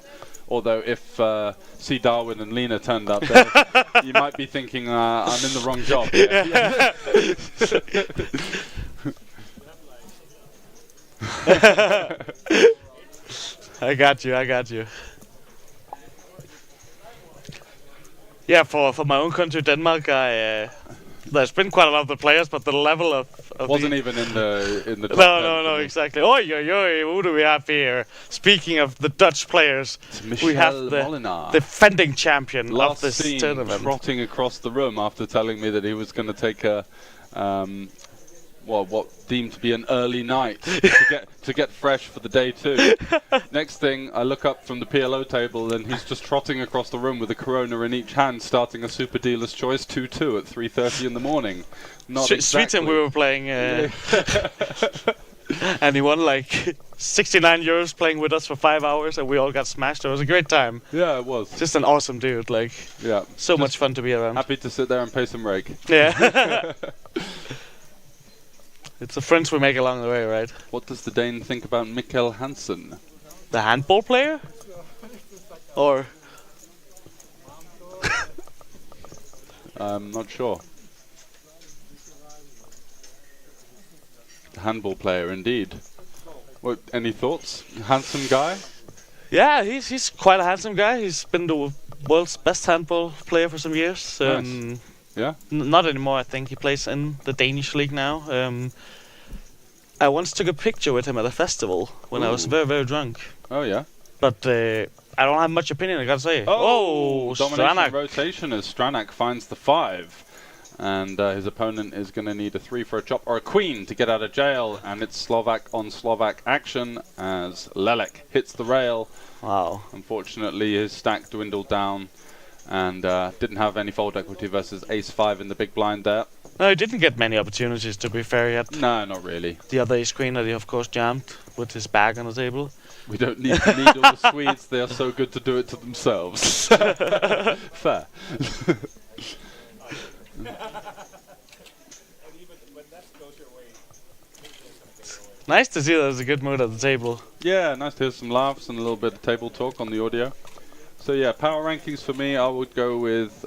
Although if C. Darwin and Lena turned up there, you might be thinking I'm in the wrong job. Yeah. I got you. Yeah, for my own country, Denmark, there's been quite a lot of the players, but the level of Wasn't the, even in the top 10 no, for me. exactly. Oi, who do we have here? Speaking of the Dutch players, Michel we have the Molinar. defending champion Last of this seen tournament. trotting across the room after telling me that he was going to take a what deemed to be an early night to get fresh for the day 2. Next thing, I look up from the PLO table and he's just trotting across the room with a Corona in each hand, starting a Super Dealer's Choice 2-2 at 3:30 in the morning. Not Street Team we were playing, and he won like 69 euros playing with us for 5 hours, and we all got smashed. It was a great time. Yeah, it was. Just an awesome dude, like Yeah, so much fun to be around. happy to sit there and pay some rake. Yeah. It's the friends we make along the way, right? What does the Dane think about Mikkel Hansen? The handball player? Or I'm not sure. The handball player, indeed. What? Any thoughts? Handsome guy? yeah, he's quite a handsome guy. He's been the world's best handball player for some years. Nice. Yeah. Not anymore. I think he plays in the Danish league now. I once took a picture with him at a festival when I was Ooh. very, very drunk. Oh yeah. But I don't have much opinion, I gotta say. Domination Stranak. rotation as Stranak finds the 5. And his opponent is going to need a 3 for a chop or a queen to get out of jail. And it's Slovak on Slovak action as Lelek hits the rail. Wow. Unfortunately, his stack dwindled down and didn't have any fold equity versus ace-5 in the big blind there. No, he didn't get many opportunities, to be fair, yet. No, not really. The other ace queen that he, of course, jammed with his bag on the table. We don't need to need all the Swedes. They are so good to do it to themselves. Fair. Nice to see that there's a good mood at the table. Yeah, nice to hear some laughs and a little bit of table talk on the audio. So yeah, power rankings for me, I would go with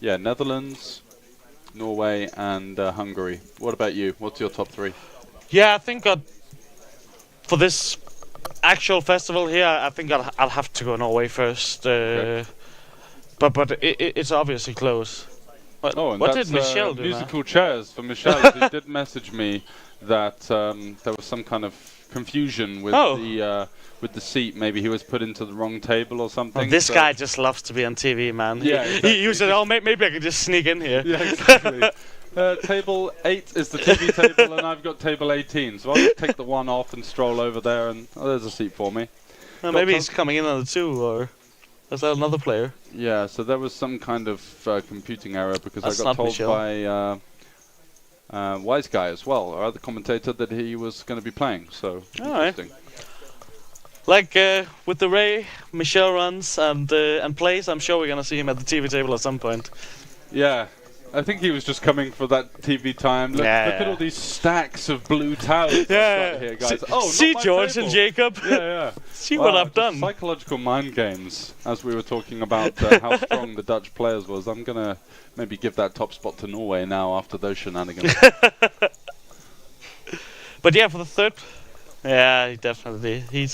Netherlands, Norway, and Hungary. What about you? What's your top 3? Yeah, I think for this actual festival here, I think I'll have to go Norway first. Okay. But it's obviously close. And What that's did Michel do now? musical chairs for Michel. He did message me that there was some kind of confusion with the seat. Maybe he was put into the wrong table or something. This guy just loves to be on TV, man. Yeah, he said, "Oh, maybe I can just sneak in here." Yeah, exactly. Table 8 is the TV table, and I've got table 18. So I'll just take the 1 off and stroll over there, and there's a seat for me. Maybe he's coming in on the 2, or is that another player? Yeah, so there was some kind of computing error because That's I got not told Michel. by Wise Guy as well, our other commentator, that he was going to be playing. So interesting. Like with the way Michel runs and plays, I'm sure we're gonna see him at the TV table at some point. Yeah, I think he was just coming for that TV time. Look at all these stacks of blue towels right here, guys. See not my George table. and Jacob. Yeah. See what I've done. Psychological mind games, as we were talking about how strong the Dutch players was. I'm gonna maybe give that top spot to Norway now after those shenanigans. But yeah, for the third, yeah, he definitely. He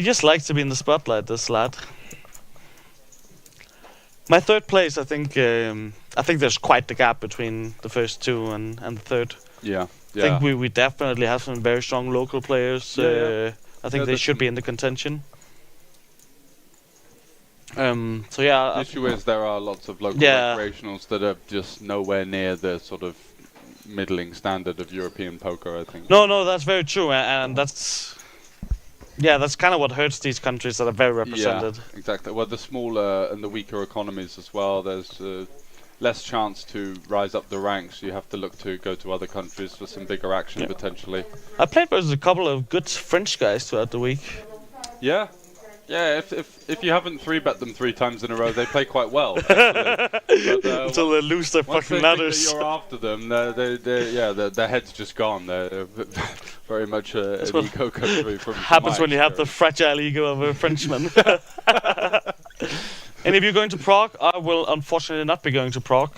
just likes to be in the spotlight, this lad. My third place, I think there's quite the gap between the first 2 and the third. Yeah. I think we definitely have some very strong local players. I think they should be in the contention. So yeah. The issue is there are lots of local recreationals that are just nowhere near the sort of middling standard of European poker, I think. No, that's very true, and that's kind of what hurts these countries that are very represented. Yeah, exactly. Well, the smaller and the weaker economies as well, there's less chance to rise up the ranks. You have to look to go to other countries for some bigger action potentially. I played versus a couple of good French guys throughout the week. Yeah. Yeah, if you haven't 3-bet them 3 times in a row, they play quite well. Actually. But, until they lose their fucking ladders. Once they think that you're after them, their head's just gone. They're very much an eco country. Happens when you have the fragile ego of a Frenchman. And if you're going to Prague, I will unfortunately not be going to Prague.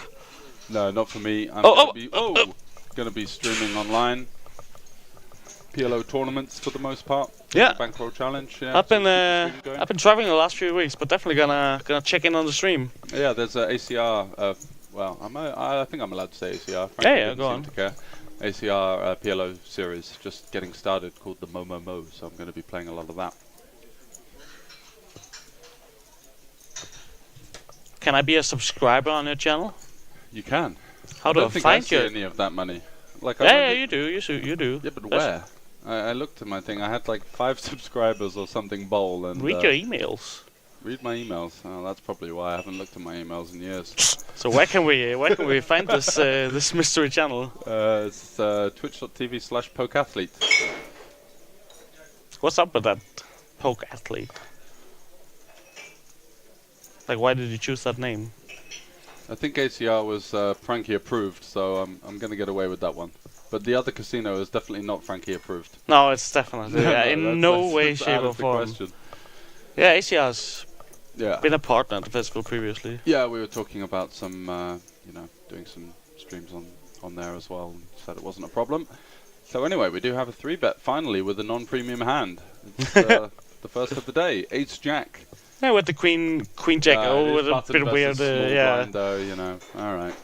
No, not for me. I'm going to be streaming online. PLO tournaments for the most part. Yeah. The Bankroll Challenge. Yeah. I've so been keep the stream going. I've been traveling the last few weeks, but definitely gonna check in on the stream. Yeah, there's a ACR. Well, I think I'm allowed to say ACR. Frankly, Yeah, didn't go seem on. to care. ACR PLO series just getting started called the Mo, so I'm going to be playing a lot of that. Can I be a subscriber on your channel? You can. How I do I don't think I find see you? any of that money. Like, I Yeah, remember- you do. You do. Yeah, but That's- where? I looked at my thing. I had like 5 subscribers or something bowl and Read your emails. read my emails. Oh, that's probably why I haven't looked at my emails in years. So where can we find this this mystery channel? It's twitch.tv/pokeathlete. What's up with that poke athlete? Like, why did you choose that name? I think ACR was Frankie approved, so I'm going to get away with that one. But the other casino is definitely not Frankie approved. No, it's definitely in no way, that's shape, out or of the form. question. Yeah, ACR's Yeah. been a partner at the festival previously. Yeah, we were talking about some, doing some streams on there as well, and said it wasn't a problem. So anyway, we do have a 3-bet finally with a non-premium hand. It's the first of the day, Ace Jack. Yeah, with the Queen Jack. It Oh, is with a button bit versus weird. small Yeah. blind, though, all right.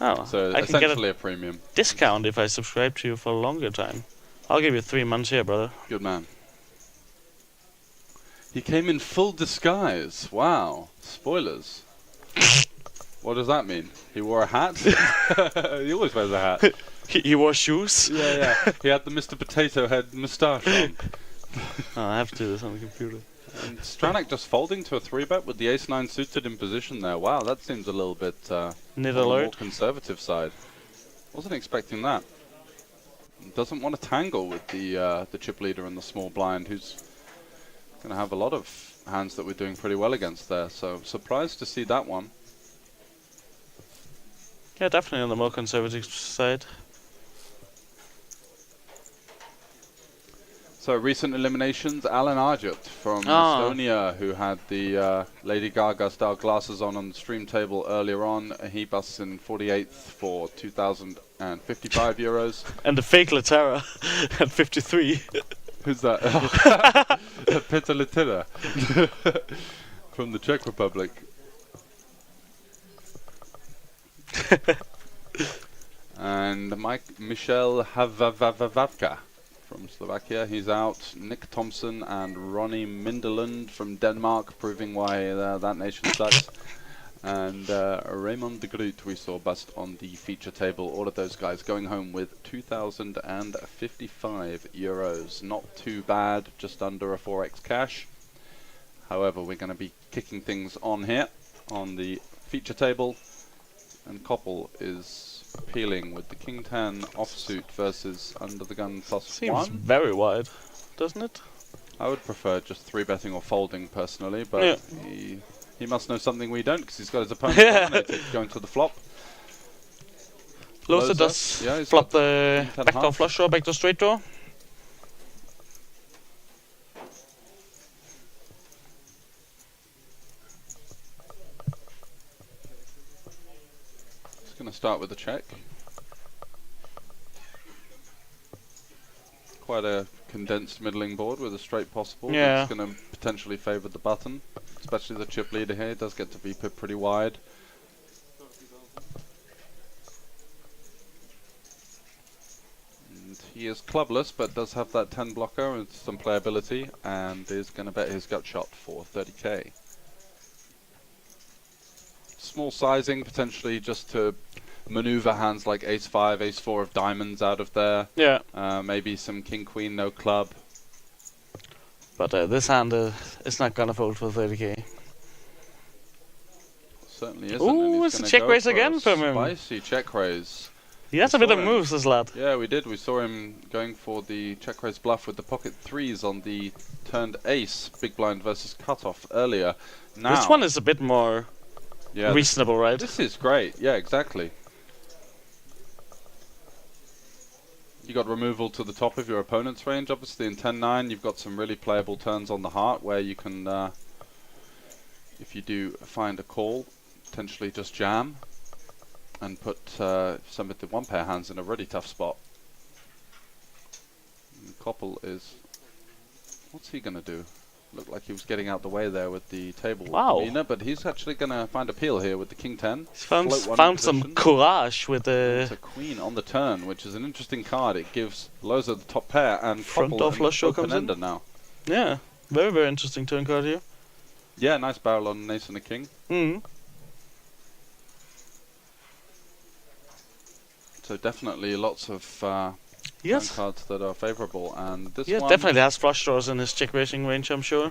Oh, So I can get essentially a a premium. discount if I subscribe to you for a longer time. I'll give you 3 months here, brother. Good man. He came in full disguise. Wow. Spoilers. What does that mean? He wore a hat? He always wears a hat. He wore shoes. Yeah. He had the Mr. Potato Head moustache on. Oh, I have to do this on the computer. And Stranak just folding to a 3-bet with the ace-9 suited in position there. Wow, that seems a little bit on Nid the more alert. conservative side. Wasn't expecting that. Doesn't want to tangle with the chip leader and the small blind, who's going to have a lot of hands that we're doing pretty well against there. So surprised to see that one. Yeah, definitely on the more conservative side. So recent eliminations, Alan Arjut from Oh. Estonia, who had the Lady Gaga style glasses on the stream table earlier on. He busts in 48th for 2,055 euros. And the fake Latera at 53. Who's that? Peter Litera from the Czech Republic. And Michel Havavavavka from Slovakia, he's out. Nick Thompson and Ronnie Minderland from Denmark, proving why that nation sucks. And Raymond de Groot we saw bust on the feature table. All of those guys going home with 2,055 euros. Not too bad, just under a 4x cash. However, we're going to be kicking things on here on the feature table. And Koppel is peeling with the King 10 offsuit versus under the gun plus Seems 1. very wide, doesn't it? I would prefer just 3-betting or folding personally, but Yeah. he must know something we don't because he's got his opponent Yeah. dominated going to the flop. Loser Loser. does Yeah, he's flop got the 10 backdoor half. flush draw, backdoor straight draw. Just going to start with the check. Quite a condensed middling board with a straight possible. Yeah. It's going to potentially favour the button, especially the chip leader here. It does get to be put pretty wide. And he is clubless, but does have that 10 blocker and some playability, and is going to bet his gut shot for 30k. Small sizing, potentially just to maneuver hands like ace-5, ace-4 of diamonds out of there. Yeah. Maybe some king-queen, no club. But this hand is not gonna fold for 30k. Certainly isn't. Ooh, and he's it's a gonna check go raise for a again from him. Spicy check raise. He has a We bit of saw him. moves, this lad. Yeah, we did. We saw him going for the check raise bluff with the pocket 3s on the turned ace, big blind versus cutoff earlier. Now, This one is a bit more yeah, reasonable, right? this is great. Yeah, exactly. You got removal to the top of your opponent's range. Obviously, in 10-9, you've got some really playable turns on the heart where you can, if you do find a call, potentially just jam. and put some of the one pair hands in a really tough spot. And Koppel is... What's he going to do? Looked like he was getting out the way there with the table demeanor, but he's actually going to find appeal here with the king 10. He's found some courage with the... It's a queen on the turn, which is an interesting card. It gives Loza the top pair and front Koppel door an flush show comes in open-ender now. Yeah, very, very interesting turn card here. Yeah, nice barrel on an ace and a king. So definitely lots of Yes. turn cards that are favourable, and this Yeah, one definitely has flush draws in his check raising range, I'm sure.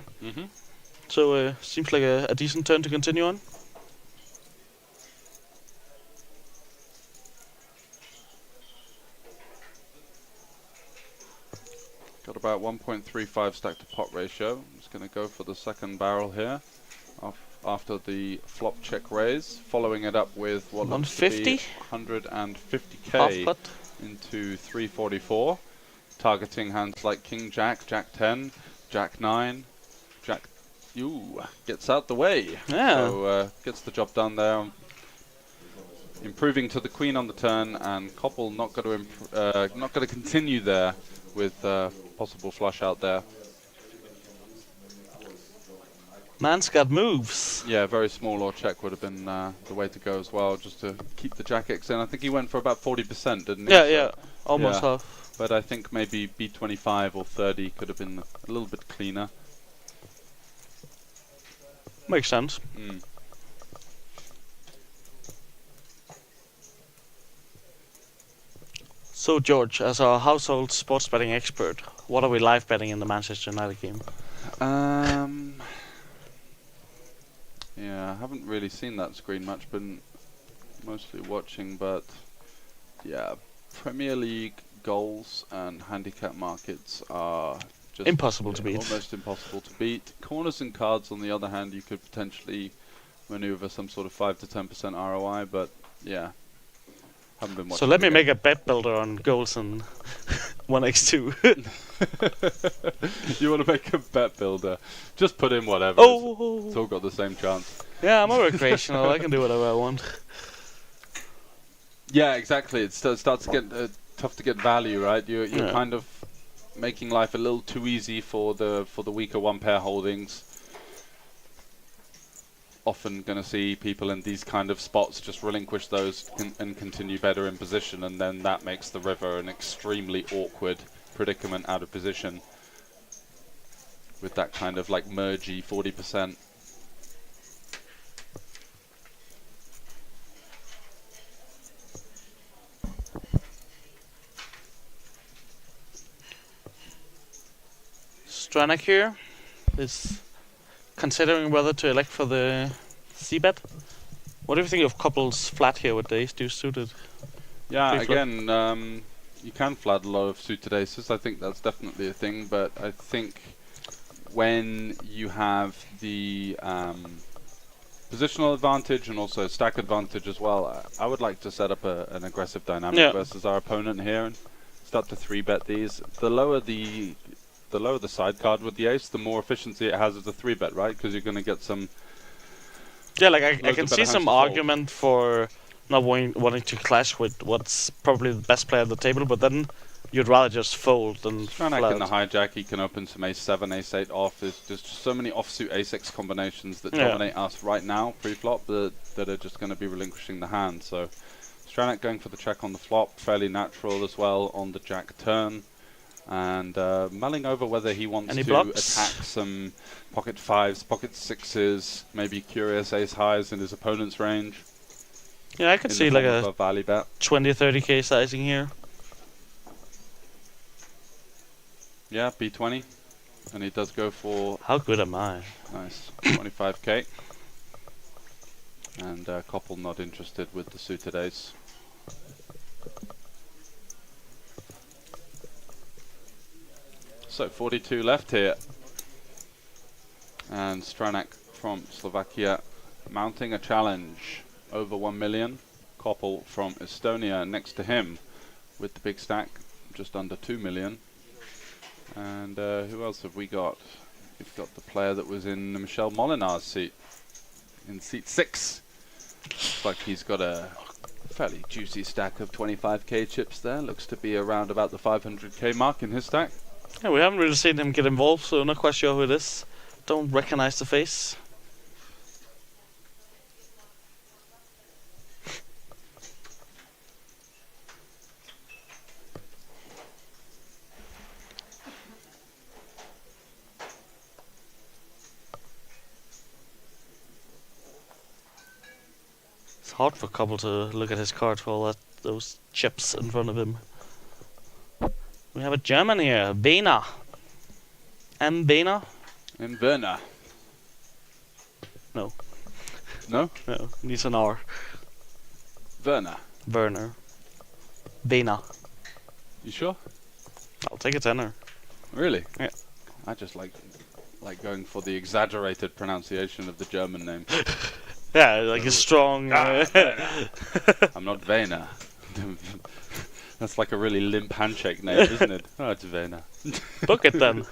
So seems like a decent turn to continue on. got about 1.35 stack to pot ratio. I'm just going to go for the second barrel here after the flop check raise, following it up with what looks to be 150k Half pot. into 344, targeting hands like King Jack, Jack 10, Jack 9, Jack. Gets out the way. Yeah. So gets the job done there. Improving to the queen on the turn, and Koppel not going to continue there with possible flush out there. Man's got moves. Yeah, very small or check would have been the way to go as well, just to keep the Jack X in. I think he went for about 40%, didn't he? Yeah, So yeah, almost yeah. half. But I think maybe B25 or 30 could have been a little bit cleaner. Makes sense. So George, as our household sports betting expert, what are we live betting in the Manchester United game? Yeah, I haven't really seen that screen much, been mostly watching, but yeah, Premier League goals and handicap markets are just Impossible to beat. Almost impossible to beat. Corners and cards, on the other hand, you could potentially maneuver some sort of 5 to 10% ROI, but yeah, haven't been watching. So let me make a bet builder on goals and 1x2. You want to make a bet builder? Just put in whatever. Oh! It's all got the same chance. Yeah, I'm a recreational. I can do whatever I want. Yeah, exactly. It starts to get tough to get value, right? You're kind of making life a little too easy for the weaker one pair holdings. Often going to see people in these kind of spots just relinquish those and continue better in position, and then that makes the river an extremely awkward predicament out of position with that kind of like mergy 40%. Stranak here is considering whether to elect for the c-bet. What do you think of Koppel's flat here with the ace-deuce suited? Yeah, again, you can flat a lot of suited aces. I think that's definitely a thing, but I think when you have the positional advantage and also stack advantage as well, I would like to set up an aggressive dynamic versus our opponent here and start to 3-bet these. The lower the side card with the ace, the more efficiency it has as a 3-bet, right? Because you're going to get some... Yeah, like I can see some argument for not wanting to clash with what's probably the best player at the table, but then you'd rather just fold than Stranak in the hijack, he can open some ace-7, ace-8 off. There's just so many offsuit ace-6 combinations that dominate us right now, pre-flop, that are just going to be relinquishing the hand. So Stranak going for the check on the flop, fairly natural as well on the jack turn. And mulling over whether he wants to attack some pocket 5s, pocket 6s, maybe curious ace highs in his opponent's range. Yeah, I could see like a value bet. 20-30k sizing here. Yeah, B20. And he does go for... How good am I? Nice. 25k. And Koppel not interested with the suited ace. So 42 left here. And Stranak from Slovakia mounting a challenge over 1 million. Koppel from Estonia next to him with the big stack, just under 2 million. And who else have we got? We've got the player that was in Michel Molinar's seat, in seat 6. Looks like he's got a fairly juicy stack of 25k chips there. Looks to be around about the 500k mark in his stack. Yeah, we haven't really seen him get involved, so not quite sure who it is. Don't recognize the face. It's hard for a couple to look at his card for all those chips in front of him. We have a German here, Bena. M. Bena? In Werner. No. No? No, needs an R. Werner. Werner. Bena. You sure? I'll take a tenner. Really? Yeah. I just like going for the exaggerated pronunciation of the German name. Yeah, like a strong... I'm not Werner. That's like a really limp handshake name, isn't it? Oh, it's Werner. Book it then.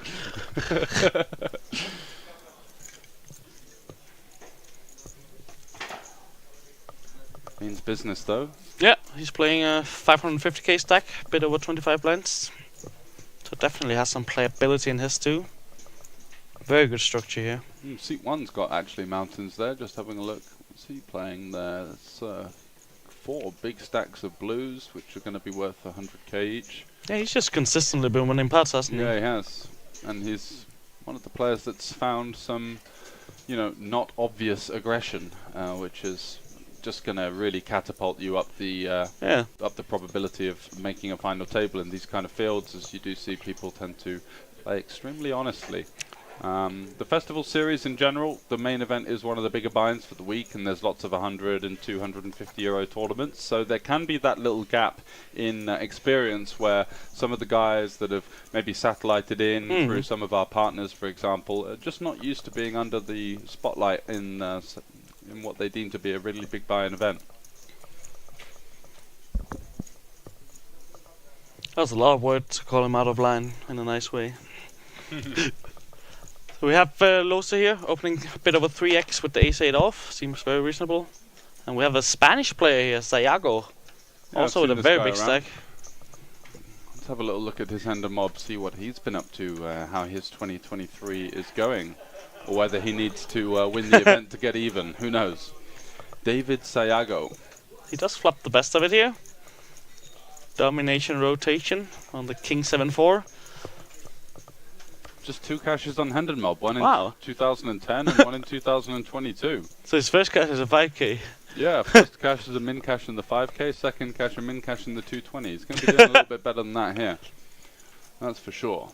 Means business though. Yeah, he's playing a 550k stack, bit over 25 blinds. So definitely has some playability in his too. Very good structure here. Seat 1's got actually mountains there, just having a look. What's he playing there? That's 4 big stacks of blues, which are going to be worth 100k each. Yeah, he's just consistently been winning pots, hasn't he? Yeah, he has. And he's one of the players that's found some, you know, not obvious aggression, which is just going to really catapult you up the up the probability of making a final table in these kind of fields, as you do see people tend to play extremely honestly. The festival series in general, the main event is one of the bigger buy-ins for the week, and there's lots of 100 and 250 euro tournaments, so there can be that little gap in experience where some of the guys that have maybe satellited in through some of our partners, for example, are just not used to being under the spotlight in what they deem to be a really big buy-in event. That was a lot of words to call him out of line in a nice way. We have Losa here, opening a bit of a 3x with the ace-8 off. Seems very reasonable. And we have a Spanish player here, Sayago. Yeah, also with a very big stack. Let's have a little look at his Ender Mob, see what he's been up to, how his 2023 is going. Or whether he needs to win the event to get even, who knows. David Sayago. He does flop the best of it here. Domination rotation on the King 7-4. Just 2 cashes on Handed Mob, one Wow. in 2010 and one in 2022. So his first cash is a 5k. Yeah, first cash is a min cash in the 5k, second cash a min cash in the 220. He's going to be doing a little bit better than that here. That's for sure.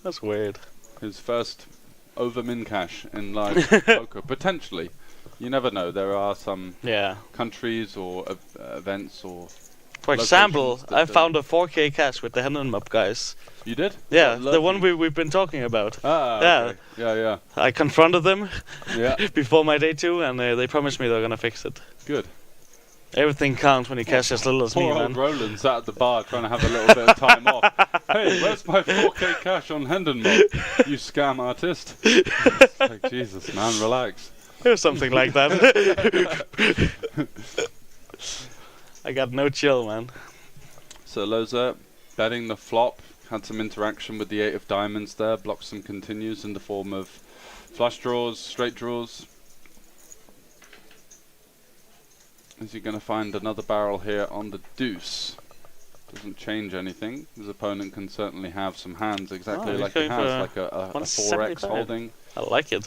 That's weird. His first over min cash in live poker, potentially. You never know. There are some countries or events or... For example, I found a 4k cash with the Hendon Mob guys. You did? Yeah, the one we've been talking about. Ah, yeah. Okay. Yeah. I confronted them before my day 2, and they promised me they're gonna fix it. Good. Everything counts when you cash as little as me, Poor man. old Roland sat at the bar trying to have a little bit of time off. Hey, where's my 4k cash on Hendon Mob? You scam artist. Like, Jesus, man, relax. It was something like that. I got no chill, man. So Loza betting the flop, had some interaction with the 8 of diamonds there, blocked some continues in the form of flush draws, straight draws. Is he going to find another barrel here on the deuce? Doesn't change anything. His opponent can certainly have some hands exactly like he has, like a 4x holding. I like it.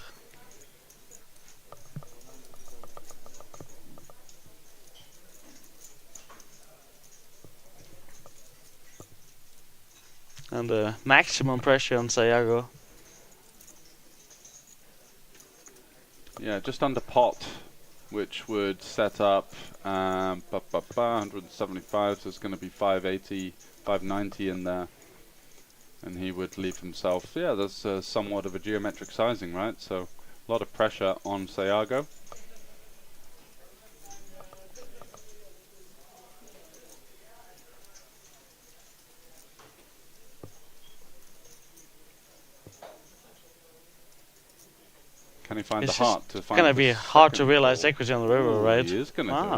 And maximum pressure on Sayago. Yeah, just under pot, which would set up 175, so it's going to be 580, 590 in there. And he would leave himself, there's somewhat of a geometric sizing, right? So a lot of pressure on Sayago. Can he find the heart to find? It's gonna be hard to realize equity on the river, right? He is gonna do it.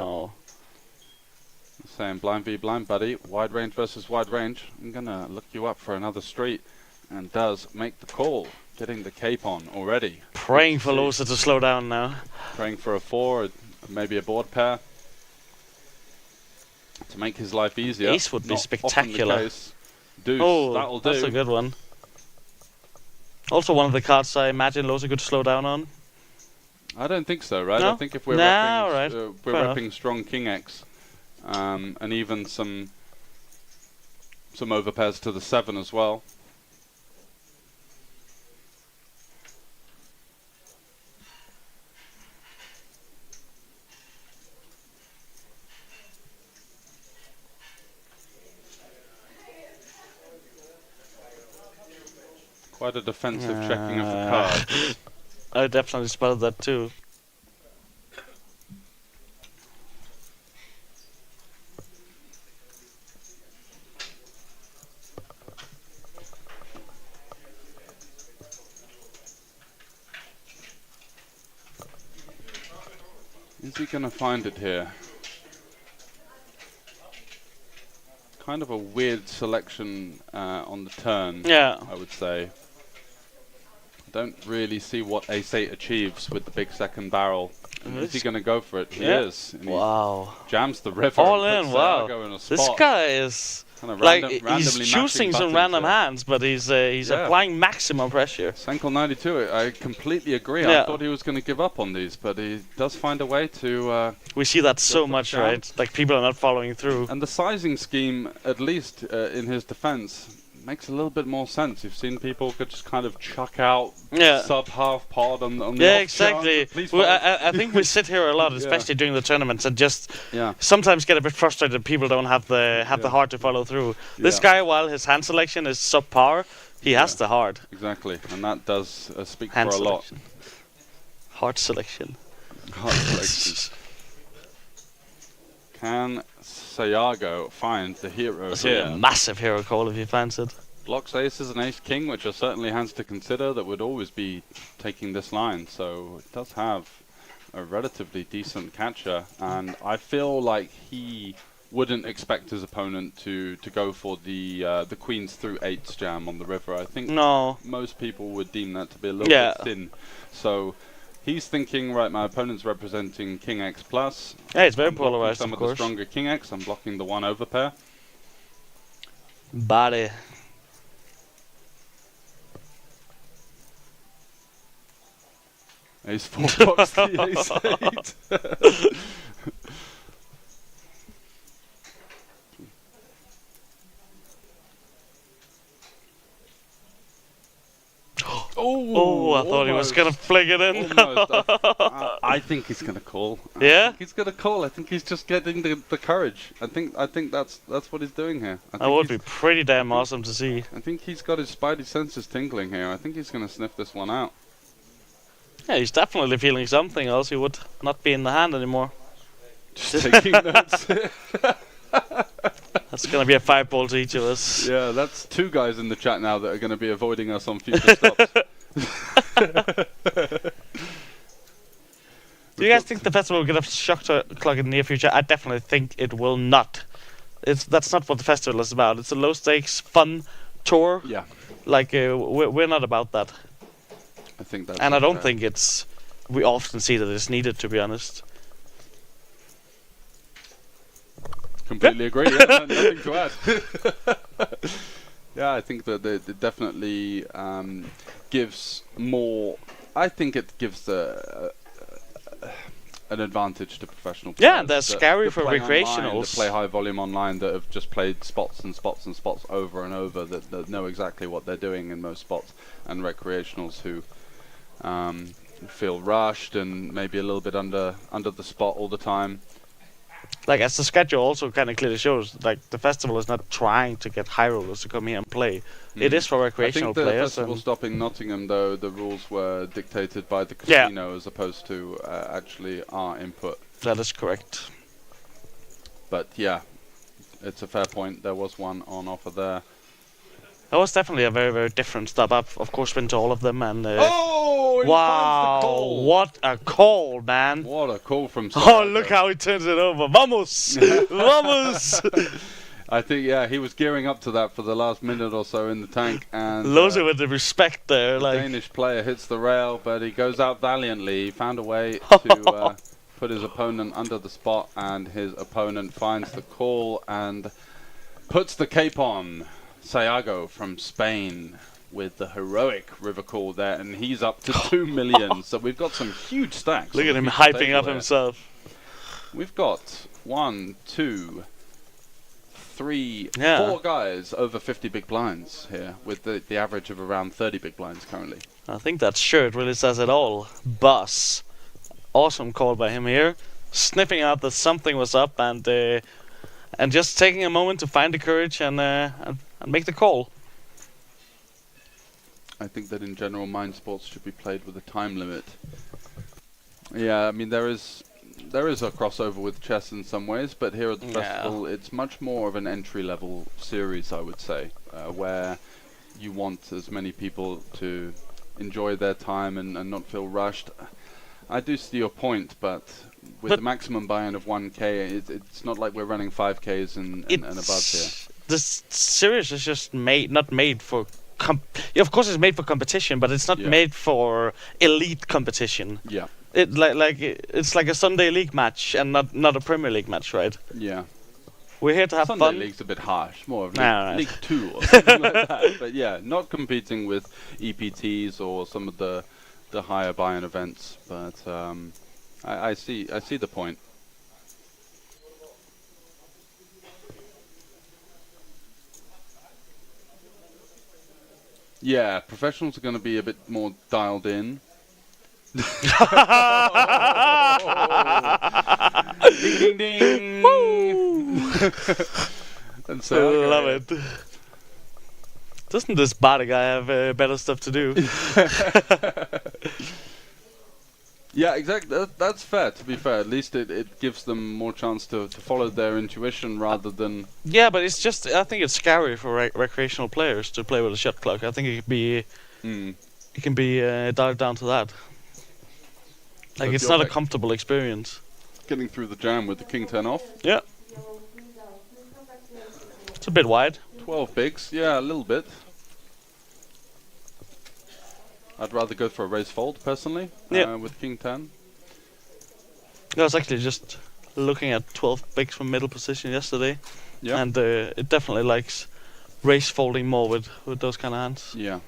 saying blind v blind, buddy. Wide range versus wide range. I'm gonna look you up for another street, and does make the call, getting the cape on already. Praying for Losa to slow down now. Praying for a 4, maybe a board pair, to make his life easier. Ace would be Not often the spectacular. case. Deuce, Oh, that'll do. that's a good one. Also one of the cards I imagine Losa could slow down on. I don't think so, right? No? I think if we're Nah, repping, alright. we're Fair repping strong King X, and even some overpairs to the 7 as well. Quite a defensive checking of the cards. I definitely spotted that too. Is he going to find it here? Kind of a weird selection on the turn, Yeah. I would say. Don't really see what Ace-8 achieves with the big second barrel. Is he going to go for it? He is. And Wow. he jams the river. All and in, puts wow. Sayago in a This spot. guy is Kind of like randomly he's matching choosing some buttons random here. hands, but he's applying maximum pressure. Senkel 92, I completely agree. Yeah. I thought he was going to give up on these, but he does find a way to... We see that so for the much, jam. right? Like people are not following through. And the sizing scheme, at least in his defense, makes a little bit more sense. You've seen people could just kind of chuck out sub-half pod on the Yeah, off exactly. chance. Please Well, follow. I think we sit here a lot, especially during the tournaments, and just Yeah. sometimes get a bit frustrated. People don't have the heart to follow through. This Yeah. guy, while his hand selection is subpar, he has the heart. Exactly, and that does speak Hand for a lot. selection. Heart selection. Heart selection. Can Sayago find the hero That's here? a massive hero call if he finds it. Blocks aces and ace king, which are certainly hands to consider that would always be taking this line. So it does have a relatively decent catcher, and I feel like he wouldn't expect his opponent to go for the queens through 8s jam on the river. I think most people would deem that to be a little bit thin. So he's thinking, right, my opponent's representing King X plus. Yeah, it's very I'm blocking polarized, some of of the course. stronger King X. I'm blocking the 1 overpair. Body. Ace 4 blocks the ace 8. Oh, I thought he was going to fling it in. I think he's going to call. Yeah? I think he's going to call. I think he's just getting the courage. I think that's what he's doing here. That would be pretty damn awesome to see. I think he's got his spidey senses tingling here. I think he's going to sniff this one out. Yeah, he's definitely feeling something, else he would not be in the hand anymore. Just taking notes. That's going to be a 5-ball to each of us. Yeah, that's 2 guys in the chat now that are going to be avoiding us on future stops. Do you guys think the festival will get a shock clock in the near future? I definitely think it will not. That's not what the festival is about. It's a low stakes, fun tour. Yeah. Like we're not about that. I think that's. And I don't think it's. We often see that it's needed, to be honest. Completely agree. Yeah, nothing to add. Yeah, I think that it definitely gives more. I think it gives an advantage to professional players. Yeah, they're scary for play recreationals. Online, that play high volume online, that have just played spots and spots and spots over and over, that know exactly what they're doing in most spots, and recreationals who feel rushed and maybe a little bit under the spot all the time. Like, as the schedule also kind of clearly shows, like, the festival is not trying to get high rollers to come here and play. It is for recreational I think the players. festival stopping Nottingham, though, the rules were dictated by the casino as opposed to actually our input. That is correct. But yeah, it's a fair point. There was one on offer there. That was definitely a very, very different stop. I've, of course, been to all of them, and Oh, he finds the wow, call. what a call, man! What a call from Oh, Santiago. look how he turns it over. Vamos! Vamos! I think, yeah, he was gearing up to that for the last minute or so in the tank, and Loads with the respect there, the like. Danish player hits the rail, but he goes out valiantly. He found a way to put his opponent under the spot, and his opponent finds the call and puts the cape on. Sayago from Spain with the heroic river call there, and he's up to 2 million. So we've got some huge stacks. Look on at the him future hyping table up here. himself. We've got 1, 2, 3, Yeah. 4 guys over 50 big blinds here, with the average of around 30 big blinds currently. I think that shirt really says it all. Boss. Awesome call by him here. Sniffing out that something was up, and just taking a moment to find the courage and make the call. I think that in general, mind sports should be played with a time limit. Yeah, I mean there is a crossover with chess in some ways, but here at the festival, it's much more of an entry-level series, I would say, where you want as many people to enjoy their time and not feel rushed. I do see your point, but with the maximum buy-in of 1K, it's not like we're running 5Ks and above here. This series is just not made for. Of course, it's made for competition, but it's not made for elite competition. Yeah. It's like a Sunday League match and not a Premier League match, right? Yeah. We're here to have Sunday fun. League's a bit harsh, more of No, League 2 or something like that. But yeah, not competing with EPTs or some of the higher buy-in events. But I see the point. Yeah, professionals are going to be a bit more dialed in. Ding ding ding! And so I love it. Doesn't this Bada guy have better stuff to do? Yeah, exactly. That's fair. To be fair, at least it gives them more chance to follow their intuition rather than. Yeah, but it's just I think it's scary for recreational players to play with a shot clock. I think it can be dialed down to that. Like So it's if not a you're comfortable experience. getting through the jam with the king 10 off. Yeah. It's a bit wide. 12 bigs, yeah, a little bit. I'd rather go for a raise fold personally. With king 10. I was actually just looking at 12 bigs from middle position yesterday. Yeah. And it definitely likes race folding more with those kind of hands. Yeah.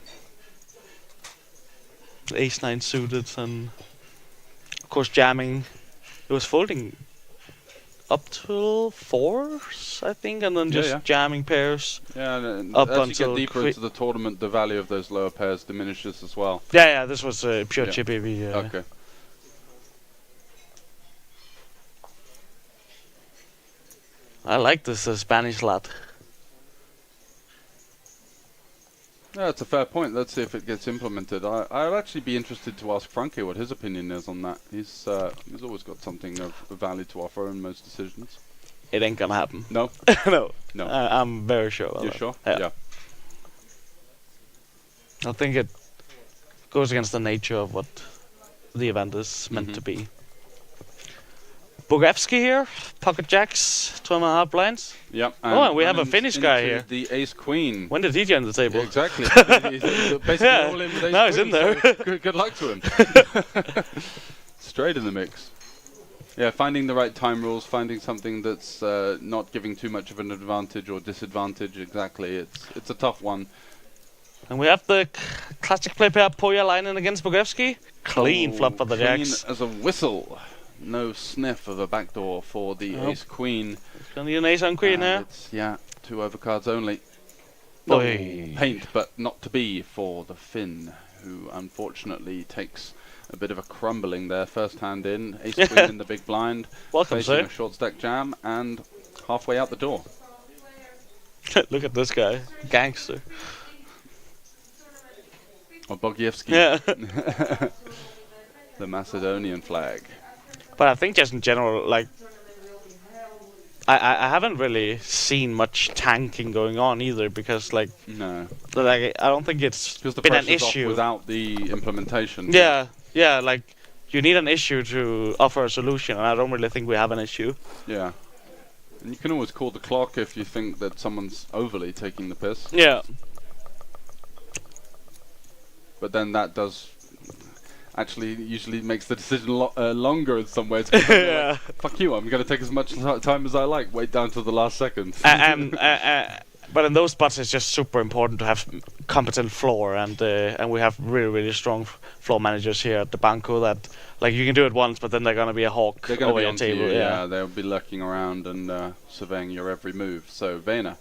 Ace 9 suited and of course jamming. It was folding up till 4s, I think, and then just jamming pairs. Yeah, and up as you until get deeper into the tournament, the value of those lower pairs diminishes as well. Yeah, this was pure chip EV. Okay. I like this Spanish lad. Yeah, that's a fair point. Let's see if it gets implemented. I'd actually be interested to ask Frankie what his opinion is on that. He's always got something of value to offer in most decisions. It ain't gonna happen. No? No. No. I'm very sure. You're sure? Yeah. I think it goes against the nature of what the event is meant to be. Bogevsky here, pocket jacks, 12.5 blinds. Yep. Oh, and we have a Finnish guy here. The ace queen. When did he join the table? Exactly. He's basically all in with ace now he's queen, in there. so good luck to him. Straight in the mix. Yeah, finding the right time rules, finding something that's not giving too much of an advantage or disadvantage. Exactly. It's a tough one. And we have the classic play pair Poya lining against Bogevsky. Clean flop for the clean jacks. as a whistle. No sniff of a backdoor for the ace queen. It's gonna be an ace on queen here. It's, 2 overcards only. Oy. Paint, but not to be for the Finn, who unfortunately takes a bit of a crumbling there. First hand in, ace queen in the big blind. Welcome, facing sir. a short stack jam and halfway out the door. Look at this guy, gangster. Or Bogievsky. Yeah. The Macedonian flag. But I think just in general, like, I haven't really seen much tanking going on either, because like I don't think it's Because the been an pressure's off issue. without the implementation. Yeah, like you need an issue to offer a solution, and I don't really think we have an issue. Yeah. And you can always call the clock if you think that someone's overly taking the piss. Yeah. But then that does actually usually makes the decision longer in some ways. Like, fuck you, I'm going to take as much time as I like. Wait down to the last second. But in those spots, it's just super important to have competent floor, and we have really strong floor managers here at the Banco that, like, you can do it once, but then they're gonna be a hawk over your table. You, yeah, they'll be lurking around and surveying your every move. So Vena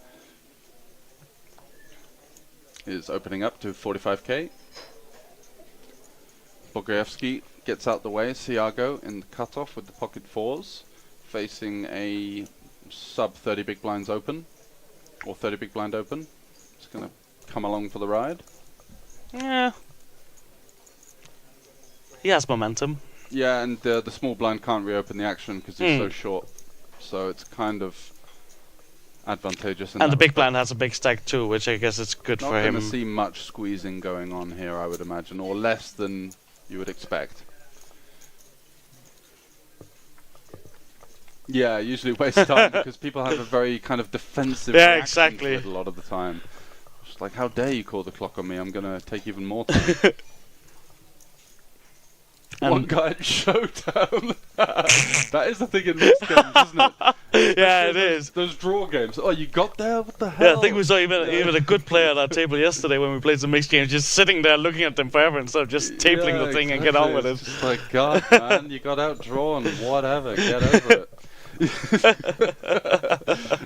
is opening up to 45k. Bogoyevsky gets out the way. Siago in the cutoff with the pocket fours, facing a sub 30 big blinds open. Or 30 big blind open. It's going to come along for the ride. Yeah. He has momentum. Yeah, and the small blind can't reopen the action because he's so short. So it's kind of advantageous. And the big blind has a big stack too, which I guess is good for him. Not going to see much squeezing going on here, I would imagine, or less than you would expect. Yeah, usually waste time because people have a very kind of defensive reaction to it a lot of the time. Just like, how dare you call the clock on me? I'm going to take even more time. One guy at Showdown. That is the thing in these games, isn't it? Yeah, it is. Those draw games. Oh, you got there? What the hell? Yeah, I think we saw even a good player at our table yesterday when we played some mixed games, just sitting there looking at them forever instead of just tabling the thing and get on with it. It's just like, God, man, you got outdrawn. Whatever, get over it.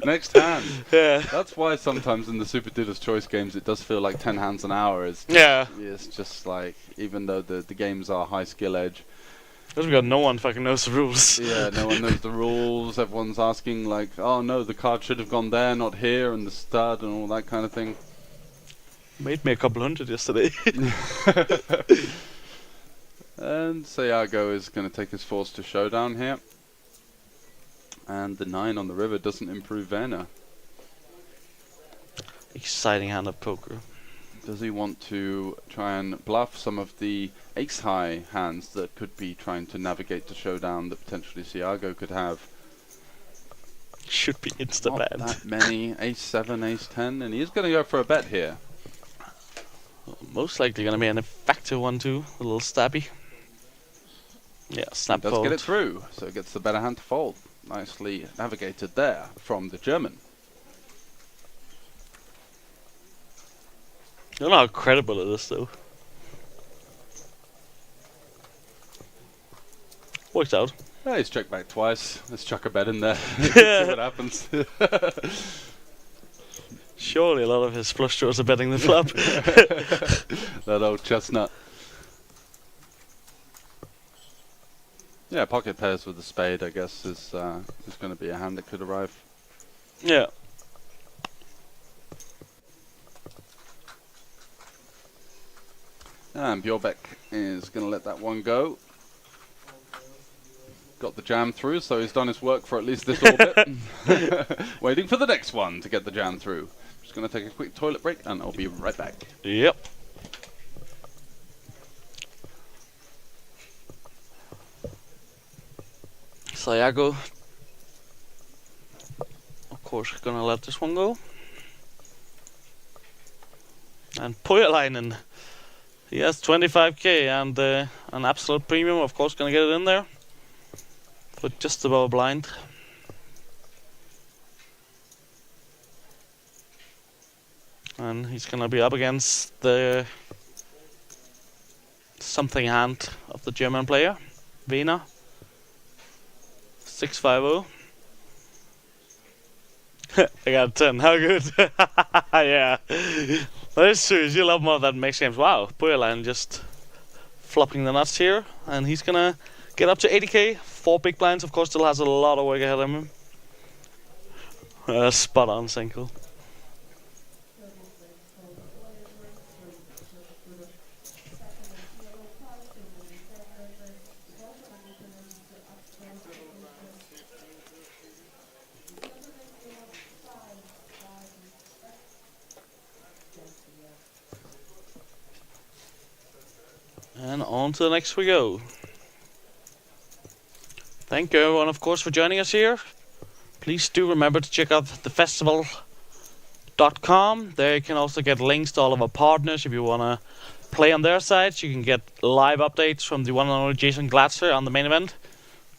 Next hand. Yeah. That's why sometimes in the Super Dealer's Choice games it does feel like 10 hands an hour. It's just like, even though the games are high skill edge. Because we got no one fucking knows the rules. Yeah, no one knows the rules. Everyone's asking like, oh no, the card should have gone there, not here, and the stud and all that kind of thing. Made me a couple hundred yesterday. And Sayago is going to take his force to Showdown here. And the 9 on the river doesn't improve Werner. Exciting hand of poker. Does he want to try and bluff some of the ace-high hands that could be trying to navigate to Showdown that potentially Siago could have? Should be insta-banned. Not that many. Ace-7, ace-10, and he's going to go for a bet here. Most likely going to be an effective one too, a little stabby. Yeah, snap does fold. Get it through, so it gets the better hand to fold. Nicely navigated there from the German. I don't know how credible it is though. Worked out. Yeah, he's checked back twice. Let's chuck a bet in there. See what happens. Surely a lot of his flush draws are betting the flop. That old chestnut. Yeah, pocket pairs with the spade, I guess, is going to be a hand that could arrive. Yeah. And Bjorbeck is going to let that one go. Got the jam through, so he's done his work for at least this orbit. Waiting for the next one to get the jam through. Just going to take a quick toilet break, and I'll be right back. Yep. Sayago, of course, gonna let this one go. And Pojalainen, he has 25k and an absolute premium, of course, gonna get it in there. But just above blind. And he's gonna be up against the something hand of the German player, Wiener. 650. I got a 10. How good? Yeah. That's true. You love more of that mix games. Wow. Pojalainen just flopping the nuts here. And he's going to get up to 80k. 4 big blinds. Of course, still has a lot of work ahead of him. Spot on, Senko. on to the next we go. Thank you everyone, of course, for joining us here. Please do remember to check out thefestival.com. There you can also get links to all of our partners if you want to play on their sites. You can get live updates from the one and only Jason Glatzer on the main event.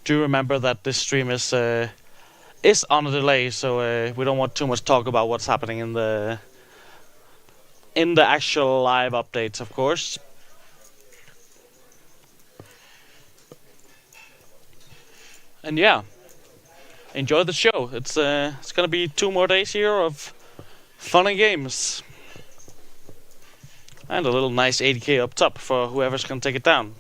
Do remember that this stream is on a delay, so we don't want too much talk about what's happening in the actual live updates, of course. And yeah, enjoy the show. It's gonna be 2 more days here of fun and games. And a little nice 80k up top for whoever's gonna take it down.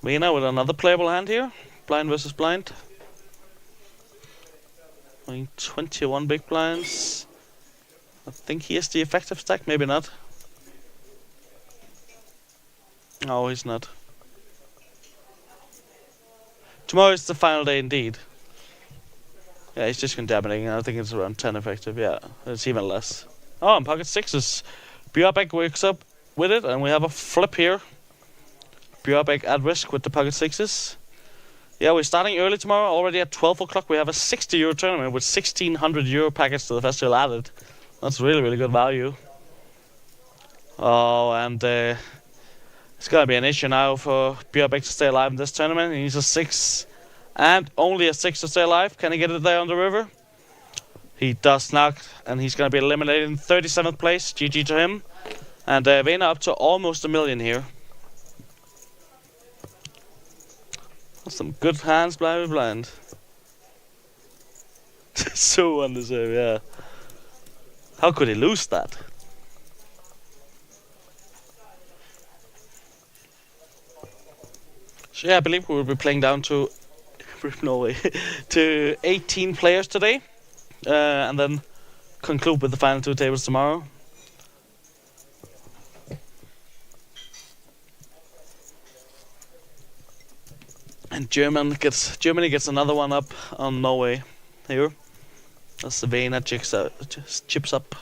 Vena with another playable hand here. Blind versus blind. 21 big blinds. I think he has the effective stack, maybe not. No, he's not. Tomorrow is the final day indeed. Yeah, he's just contaminating. I think it's around 10 effective. Yeah, it's even less. Oh, and pocket sixes. Björbeck wakes up with it, and we have a flip here. Björbeck at risk with the pocket sixes. Yeah, we're starting early tomorrow. Already at 12 o'clock, we have a 60 euro tournament with 1,600 euro packets to the festival added. That's really, really good value. Oh, and it's gonna be an issue now for Björbeck to stay alive in this tournament. He needs a 6 and only a 6 to stay alive. Can he get it there on the river? He does not, and he's gonna be eliminated in 37th place. GG to him. And Vena up to almost 1 million here. That's some good hands, blind. So undeserved, yeah. How could he lose that? So yeah, I believe we will be playing down to Norway to 18 players today, and then conclude with the final 2 tables tomorrow. And Germany gets another one up on Norway here. That's the Vena chips up.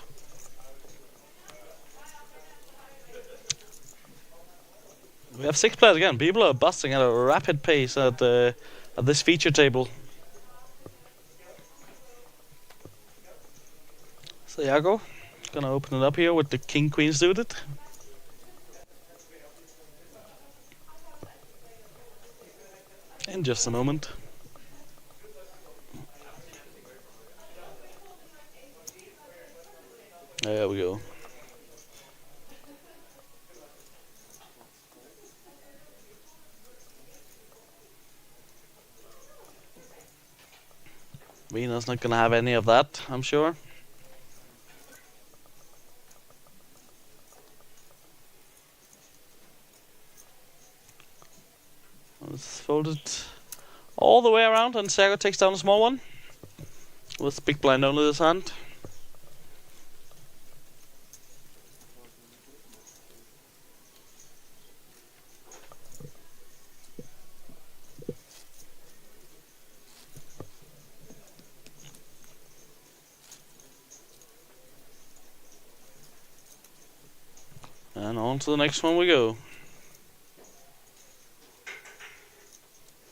We have 6 players again. People are busting at a rapid pace at this feature table. So Iago, gonna open it up here with the king queen suited. In just a moment. There we go. Vena's not gonna have any of that, I'm sure. Let's fold it all the way around, and Sago takes down a small one with big blind only this hand. And on to the next one we go.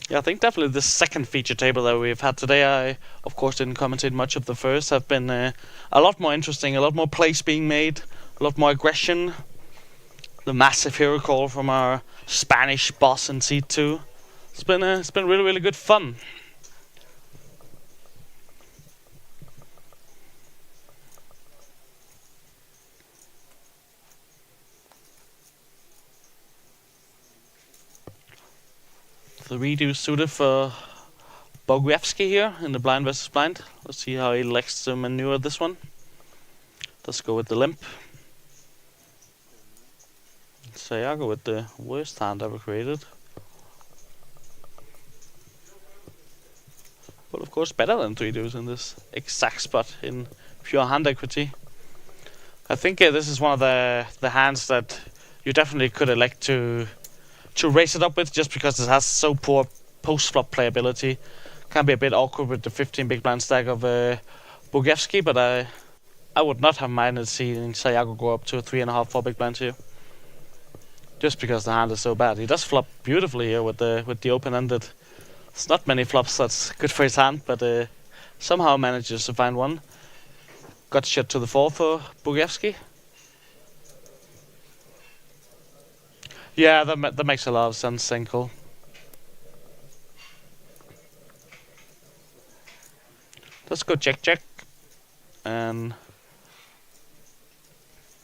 Yeah, I think definitely the second feature table that we've had today, I of course didn't commentate much of the first, have been a lot more interesting, a lot more plays being made, a lot more aggression. The massive hero call from our Spanish boss in seat 2. It's been really, really good fun. The redo suited for Bogwiewski here in the blind versus blind. Let's see how he likes to maneuver this one. Let's go with the limp. Sayago with the worst hand ever created. But of course better than 3 dudes in this exact spot in pure hand equity. I think this is one of the hands that you definitely could elect to raise it up with, just because it has so poor post-flop playability. Can be a bit awkward with the 15 big blind stack of Bogwiewski, but I would not have minded seeing Sayago go up to 3.5, 4 big blinds here. Just because the hand is so bad. He does flop beautifully here with the open-ended. It's not many flops that's good for his hand, but somehow manages to find one. Got shot to the 4 for Bugevsky. Yeah, that makes a lot of sense, Senko. Let's go check. And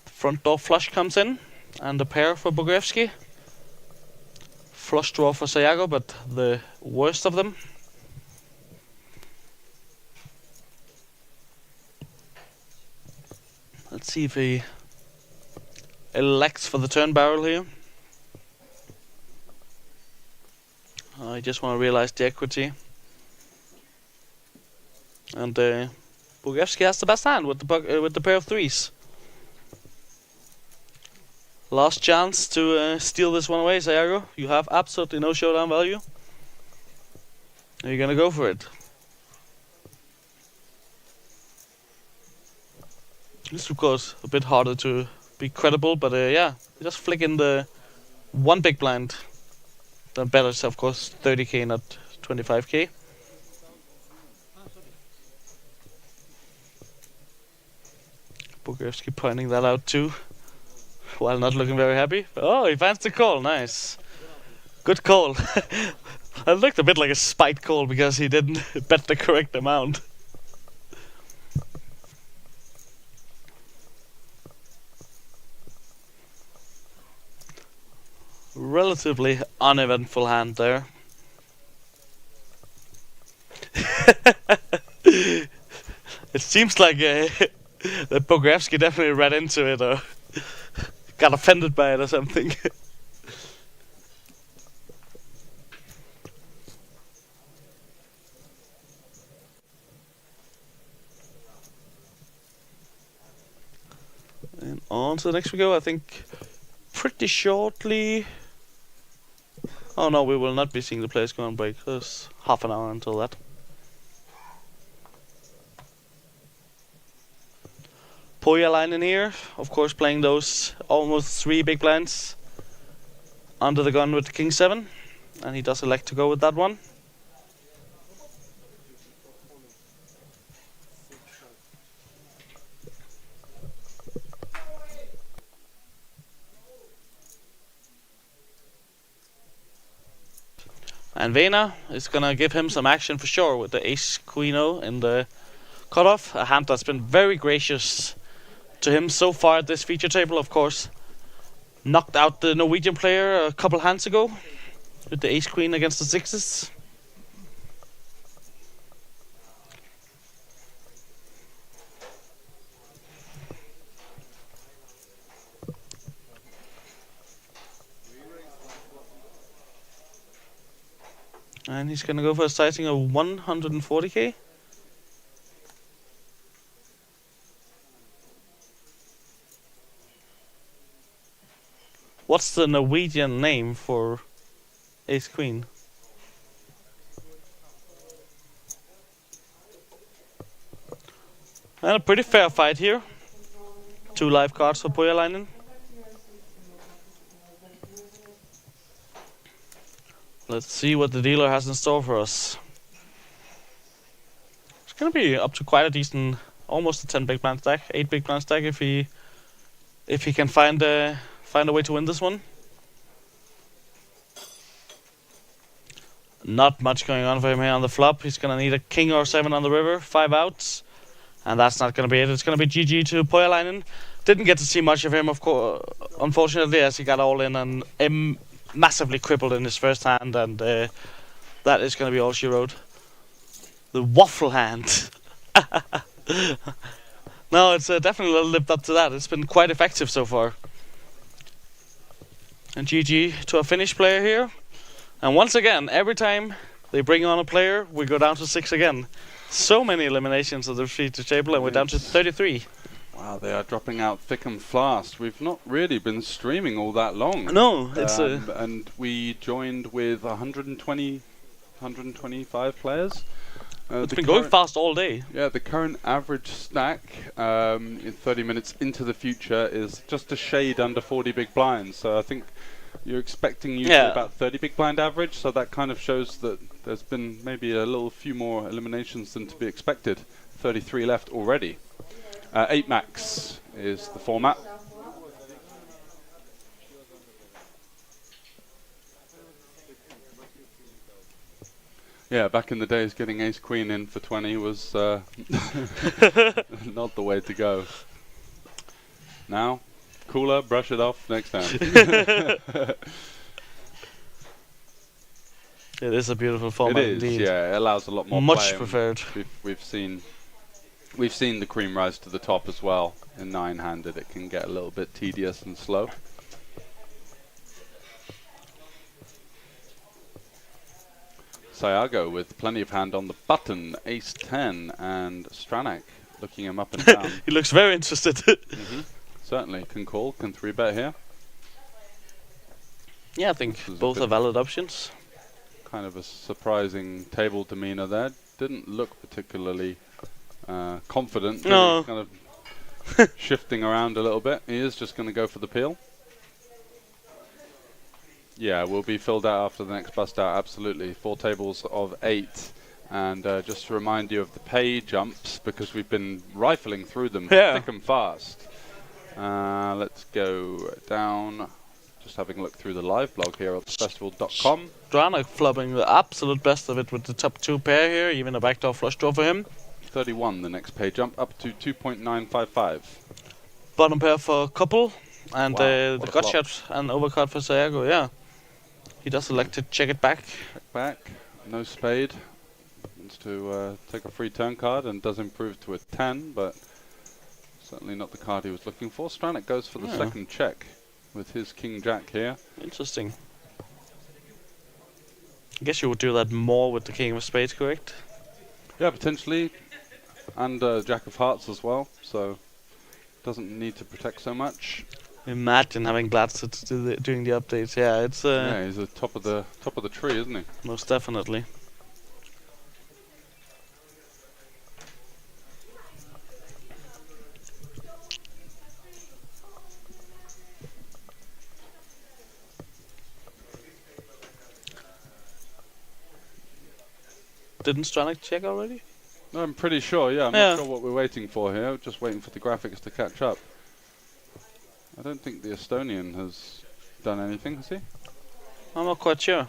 the front door flush comes in. And the pair for Bugevsky. Flush draw for Sayago, but the worst of them. Let's see if he elects for the turn barrel here. I just want to realize the equity. And Bugevsky has the best hand with the pair of 3s. Last chance to steal this one away, Sayago. You have absolutely no showdown value. Are you gonna go for it? This is of course a bit harder to be credible, but yeah, just flick in the 1 big blind. Then better is of course 30k, not 25k. Bugevsky pointing that out too. While not looking very happy. Oh, he finds the call. Nice. Good call. It looked a bit like a spite call because he didn't bet the correct amount. Relatively uneventful hand there. It seems like that Bugevsky definitely read into it or got offended by it or something. And on to the next we go, I think pretty shortly. Oh no, we will not be seeing the players go on break. There's half an hour until that. Pohjalainen here, of course playing those almost 3 big blinds under the gun with King 7, and he does elect to go with that one. And Vena is gonna give him some action for sure with the Ace Queen O in the cutoff, a hand that's been very gracious to him so far at this feature table, of course. Knocked out the Norwegian player a couple hands ago with the Ace Queen against the 6s. And he's gonna go for a sizing of 140k. What's the Norwegian name for Ace Queen? And a pretty fair fight here. 2 live cards for Pohjalainen. Let's see what the dealer has in store for us. It's gonna be up to quite a decent, almost a 10 big blind stack, 8 big blind stack if he can find a way to win this one. Not much going on for him here on the flop. He's gonna need a king or 7 on the river, 5 outs, and that's not gonna be it. It's gonna be GG to Pohjalainen. Didn't get to see much of him, of course, unfortunately, as he got all in and massively crippled in his first hand, and that is gonna be all she wrote. The waffle hand. No, it's definitely lived up to that. It's been quite effective so far. And GG to a Finnish player here. And once again, every time they bring on a player, we go down to 6 again. So many eliminations of the feature table, and we're down to 33. Wow, they are dropping out thick and fast. We've not really been streaming all that long. No, it's and we joined with 120, 125 players. It's been going fast all day. Yeah, the current average stack in 30 minutes into the future is just a shade under 40 big blinds. So I think you're expecting usually about 30 big blind average. So that kind of shows that there's been maybe a little few more eliminations than to be expected. 33 left already. 8 max is the format. Yeah, back in the days, getting ace queen in for 20 was not the way to go. Now, cooler, brush it off next time. It is a beautiful format. It is, indeed. yeah. It allows a lot more Much play. preferred. We've seen the cream rise to the top as well. In 9-handed, it can get a little bit tedious and slow. Sayago with plenty of hand on the button, ace 10, and Stranak looking him up and down. He looks very interested. Certainly, can call, can 3-bet here. Yeah, I think both are valid options. Kind of a surprising table demeanor there. Didn't look particularly confident. No. Kind of shifting around a little bit. He is just going to go for the peel. Yeah, will be filled out after the next bust out, absolutely. 4 tables of 8. And just to remind you of the pay jumps, because we've been rifling through them thick and fast. Let's go down. Just having a look through the live blog here at festival.com. Stranak flopping the absolute best of it with the top 2 pair here, even a backdoor flush draw for him. 31 the next pay jump, up to 2.955. Bottom pair for couple, and the gut flop. shot and overcard for Sayago, yeah. He does elect to check it back. Check back, no spade. Wants to take a free turn card and does improve to a 10, but certainly not the card he was looking for. Stranak goes for the second check with his king-jack here. Interesting. I guess you would do that more with the king of spades, correct? Yeah, potentially. And jack of hearts as well, so doesn't need to protect so much. Imagine having Gladstone doing the updates. Yeah, it's yeah, he's at top of the tree, isn't he? Most definitely. Didn't Stranak check already? No, I'm pretty sure, yeah. I'm not sure what we're waiting for here. Just waiting for the graphics to catch up. I don't think the Estonian has done anything, has he? I'm not quite sure.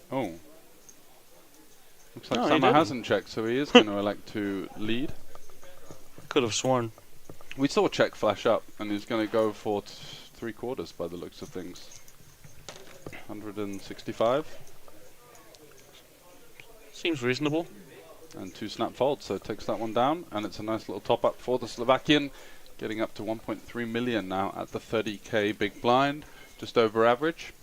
Oh. Looks like Sama hasn't checked, so he is going to elect to lead. Could have sworn. We saw check flash up, and he's going to go for 3/4 by the looks of things. 165. Seems reasonable. And 2 snap folds, so it takes that one down, and it's a nice little top up for the Slovakian, getting up to 1.3 million now at the 30k big blind, just over average.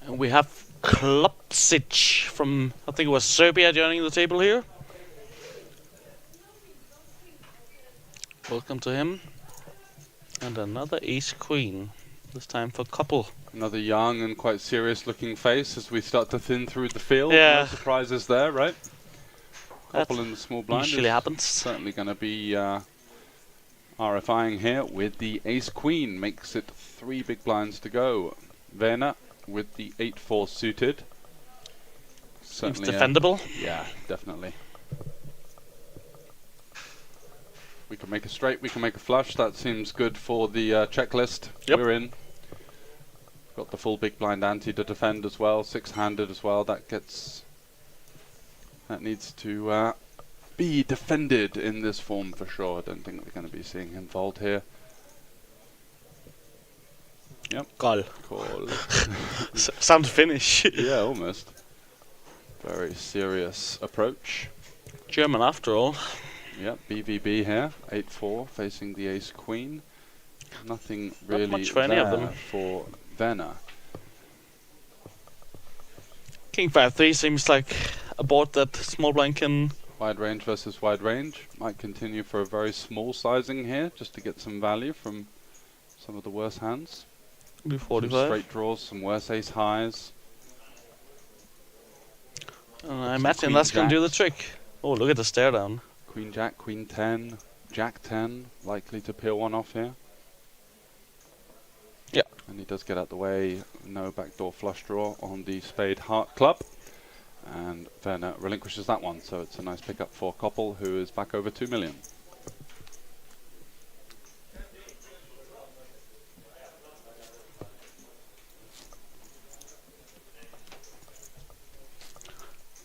We have Klopsic from, I think it was Serbia, joining the table here. Welcome to him. And another ace-queen, this time for couple. Another young and quite serious looking face as we start to thin through the field. Yeah. No surprises there, right? Couple in the small blind usually happens. Certainly going to be RFIing here with the ace-queen. Makes it 3 big blinds to go. Vena with the 8-4 suited. Seems Certainly defendable. Yeah, definitely. We can make a straight, we can make a flush. That seems good for the checklist. Yep. We're in. Got the full big blind ante to defend as well, six-handed as well. That needs to be defended in this form for sure. I don't think we're going to be seeing him fold here. Yep. Call. Call. Sound finish. Yeah, almost. Very serious approach. German after all. Yep, BVB here, 8-4, facing the ace-queen. Nothing really Not much for any of them. for Werner. King 5-3 seems like a board that small blind can... Wide range versus wide range. Might continue for a very small sizing here, just to get some value from some of the worse hands. Do Some 45. straight draws, some worse ace highs. I imagine that's going to do the trick. Oh, look at the stare down. Queen jack, queen 10, jack 10, likely to peel one off here. Yeah. And he does get out the way, no backdoor flush draw on the spade heart club. And Werner relinquishes that one, so it's a nice pickup for Koppel, who is back over 2 million.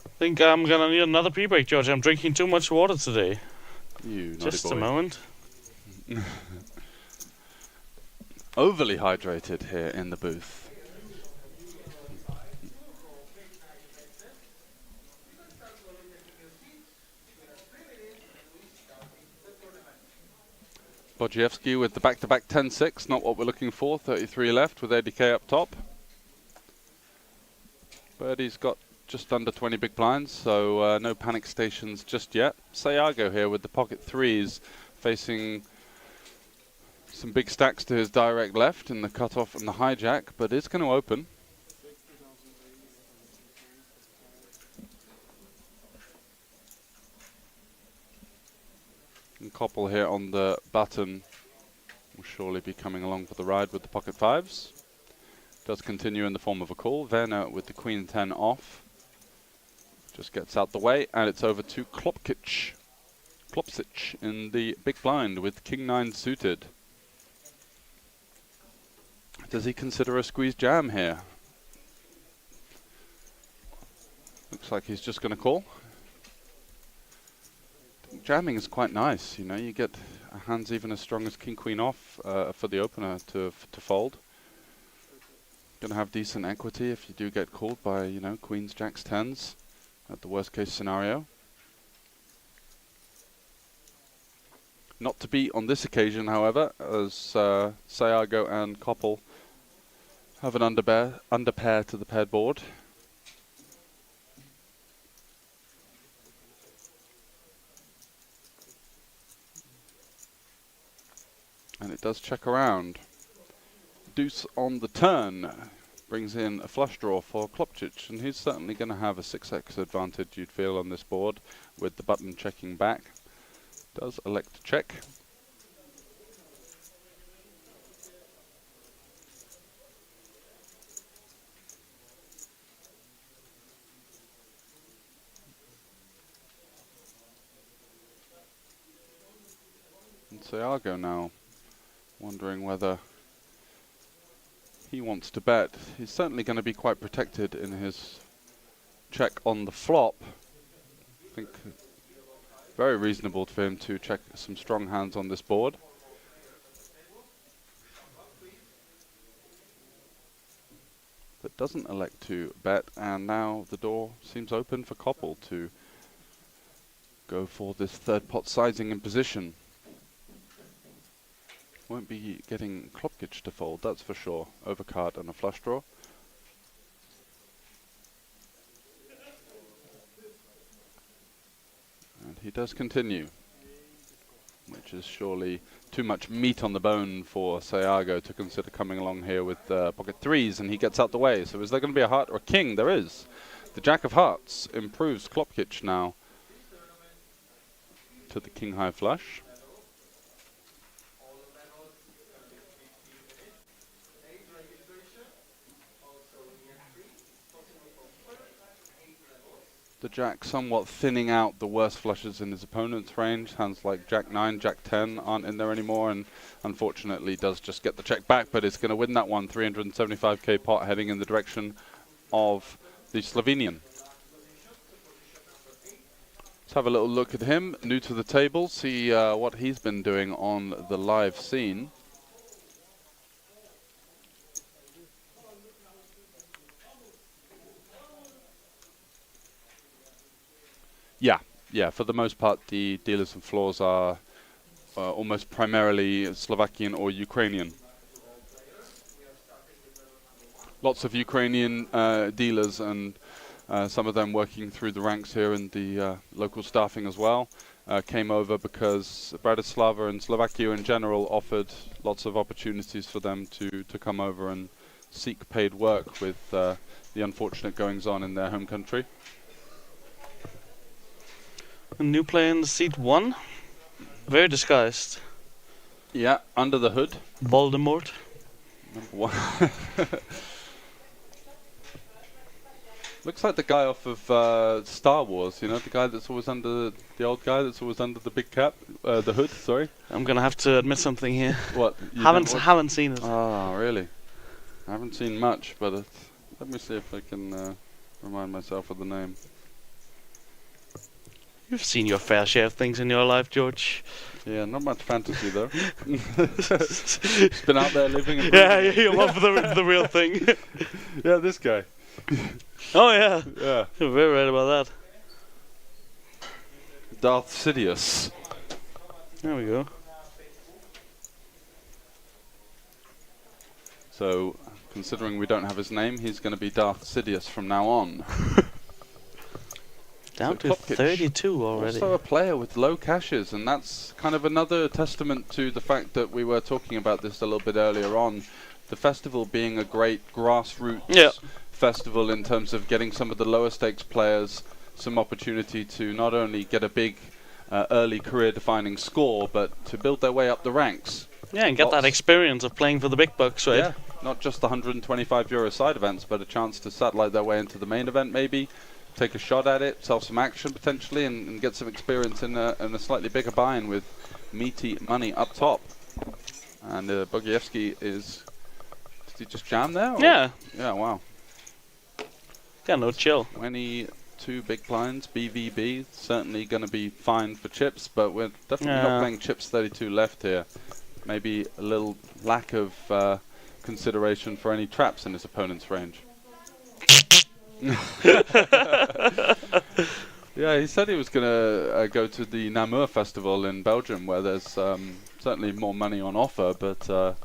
I think I'm gonna need another pee break, George. I'm drinking too much water today. You naughty Just boy. a moment. Overly hydrated here in the booth. Bodziewski with the back-to-back 10-6, not what we're looking for. 33 left with ADK up top. Birdie's got just under 20 big blinds, so no panic stations just yet. Sayago here with the pocket threes, facing some big stacks to his direct left in the cutoff and the hijack, but it's going to open. And Koppel here on the button will surely be coming along for the ride with the pocket fives. Does continue in the form of a call. Werner with the queen 10 off. Just gets out the way, and it's over to Klopsic in the big blind with king 9 suited. Does he consider a squeeze jam here? Looks like he's just going to call. Jamming is quite nice, you know. You get hands even as strong as king queen off for the opener to fold. Going to have decent equity if you do get called by, you know, queens, jacks, tens at the worst case scenario. Not to be on this occasion, however, as Sayago and Koppel have an underpair to the paired board. And it does check around. Deuce on the turn brings in a flush draw for Klopsic, and he's certainly going to have a 6x advantage, you'd feel, on this board with the button checking back. Does elect to check. And Sayago now wondering whether he wants to bet. He's certainly going to be quite protected in his check on the flop. I think very reasonable for him to check some strong hands on this board. But doesn't elect to bet, and now the door seems open for Koppel to go for this third pot sizing in position. Won't be getting Klopsic to fold, that's for sure. Overcard and a flush draw. And he does continue, which is surely too much meat on the bone for Sayago to consider coming along here with pocket threes, and he gets out the way. So is there going to be a heart or a king? There is. The jack of hearts improves Klopsic now to the king high flush. the jack somewhat thinning out the worst flushes in his opponent's range. Hands like Jack 9, Jack 10 aren't in there anymore, and unfortunately does just get the check back, but it's going to win that one. 375k pot heading in the direction of the Slovenian. Let's have a little look at him, new to the table, see what he's been doing on the live scene. Yeah, for the most part the dealers and floors are almost primarily Slovakian or Ukrainian. Lots of Ukrainian dealers, and some of them working through the ranks here in the local staffing as well. Came over because Bratislava and Slovakia in general offered lots of opportunities for them to come over and seek paid work with the unfortunate goings on in their home country. A new player in the seat 1. Very disguised. Yeah, under the hood. Voldemort. Number 1. Looks like the guy off of Star Wars, you know, the guy that's always under, the old guy that's always under the big cap, the hood, sorry. I'm gonna have to admit something here. What? Haven't seen it. Oh, really? I haven't seen much, but let me see if I can remind myself of the name. You've seen your fair share of things in your life, George. Yeah, not much fantasy though. Just been out there living and yeah, you're one for the real thing. Yeah, this guy. Oh yeah. Yeah. You're very right about that. Darth Sidious. There we go. So, considering we don't have his name, he's going to be Darth Sidious from now on. Down so to 32 already. Also a player with low cashes, and that's kind of another testament to the fact that we were talking about this a little bit earlier on. The festival being a great grassroots festival in terms of getting some of the lower stakes players some opportunity to not only get a big early career defining score, but to build their way up the ranks. Yeah, and get that experience of playing for the big bucks, right? Yeah, not just the €125 side events, but a chance to satellite their way into the main event maybe, take a shot at it, sell some action potentially, and get some experience in a slightly bigger buy-in with meaty money up top. And Bogievski is... Did he just jam there? Yeah. Yeah, wow. Yeah, no chill. 22 big blinds, BVB, certainly going to be fine for chips, but we're definitely not playing chips 32 left here. Maybe a little lack of consideration for any traps in his opponent's range. Yeah, he said he was going to go to the Namur festival in Belgium, where there's certainly more money on offer, but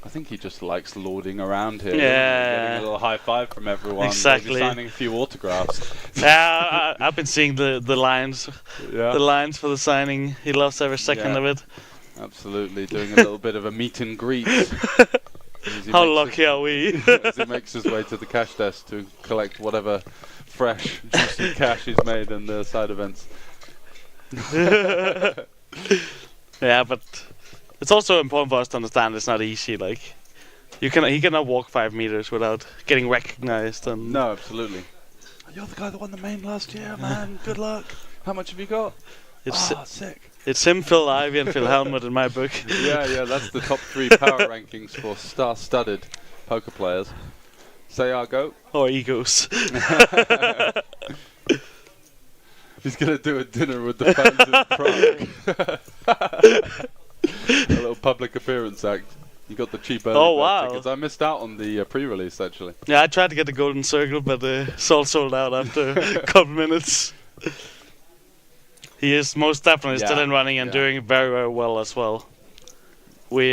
I think he just likes lording around here. Yeah. Getting a little high five from everyone. Exactly. Maybe signing a few autographs. Yeah, I've been seeing the lines. Yeah. The lines for the signing. He loves every second of it. Absolutely, doing a little bit of a meet and greet. How lucky are we? As he makes his way to the cash desk to collect whatever fresh, juicy cash he's made in the side events. Yeah, but it's also important for us to understand it's not easy. Like, he cannot walk 5 meters without getting recognized. And no, absolutely. You're the guy that won the main last year, man. Good luck. How much have you got? It's sick. It's him, Phil Ivey, and Phil Helmut in my book. Yeah, that's the top 3 power rankings for star-studded poker players. Say our go. Or egos. He's going to do a dinner with the fans in Prague. A little public appearance act. You got the cheap early bird tickets. I missed out on the pre-release, actually. Yeah, I tried to get the Golden Circle, but it's all sold out after a couple minutes. He is most definitely still in running and doing very, very well as well. We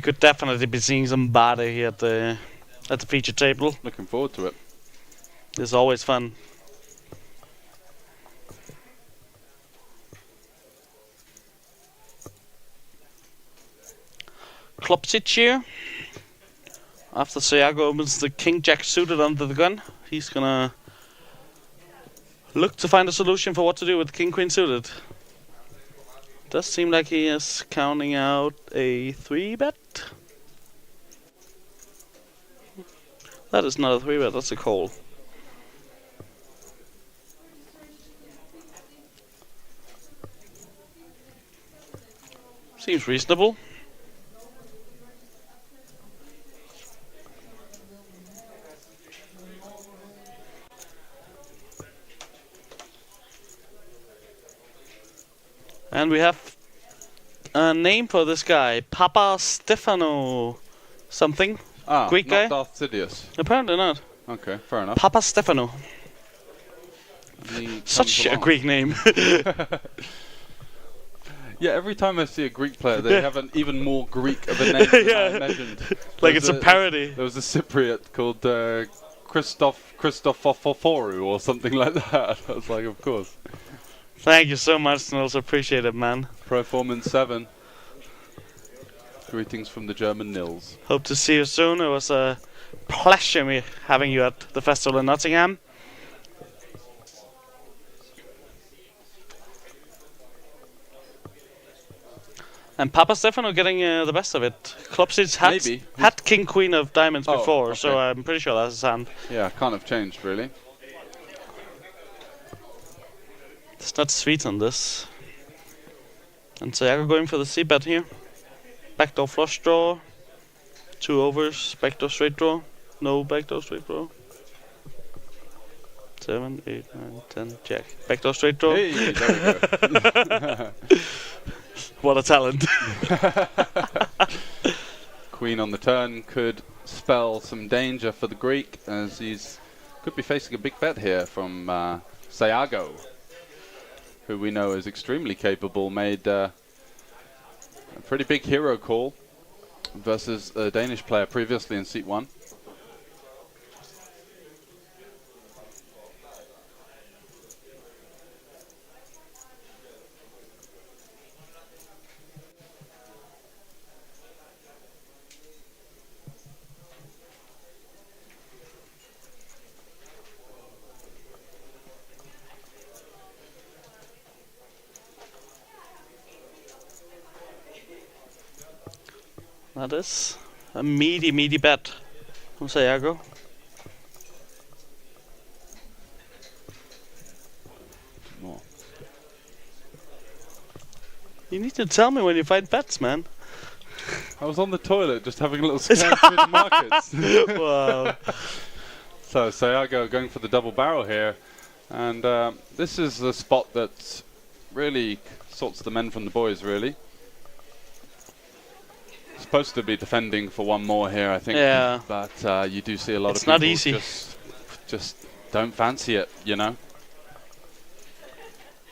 could definitely be seeing some Bade here at the feature table. Looking forward to it. It's always fun. Klopsic here. After Sayago opens the King Jack suited under the gun, he's gonna look to find a solution for what to do with King Queen suited. Does seem like he is counting out a 3-bet. That is not a 3-bet, that's a call. Seems reasonable. And we have a name for this guy, Papa Stefano something. Greek not guy? Darth Sidious. Apparently not. Okay, fair enough. Papa Stefano. He Such comes a along. Greek name. Yeah, every time I see a Greek player, they have an even more Greek of a name than I imagined. Like it's a parody. There was a Cypriot called Christofoforou or something like that. I was like, of course. Thank you so much, Nils. Appreciate it, man. Proformance 7. Greetings from the German Nils. Hope to see you soon. It was a pleasure having you at the festival in Nottingham. And Papa Stefano getting the best of it. Klopsitz had King Queen of Diamonds before, okay. so I'm pretty sure that's his hand. Yeah, can't have changed really. It's not sweet on this. And Sayago going for the c-bet here. Backdoor flush draw. 2 overs, backdoor straight draw. No backdoor straight draw. 7, 8, 9, 10, jack. Backdoor straight draw. Hey, there we go. What a talent. Queen on the turn could spell some danger for the Greek, as he's could be facing a big bet here from Sayago, who we know is extremely capable. Made a pretty big hero call versus a Danish player previously in seat 1. That is a meaty bet from Sayago. More. You need to tell me when you find bets, man. I was on the toilet just having a little scan through the markets. Wow. So Sayago going for the double barrel here, and this is the spot that really sorts the men from the boys, really. Supposed to be defending for one more here, I think. Yeah. But you do see a lot It's of people not easy. just don't fancy it, you know.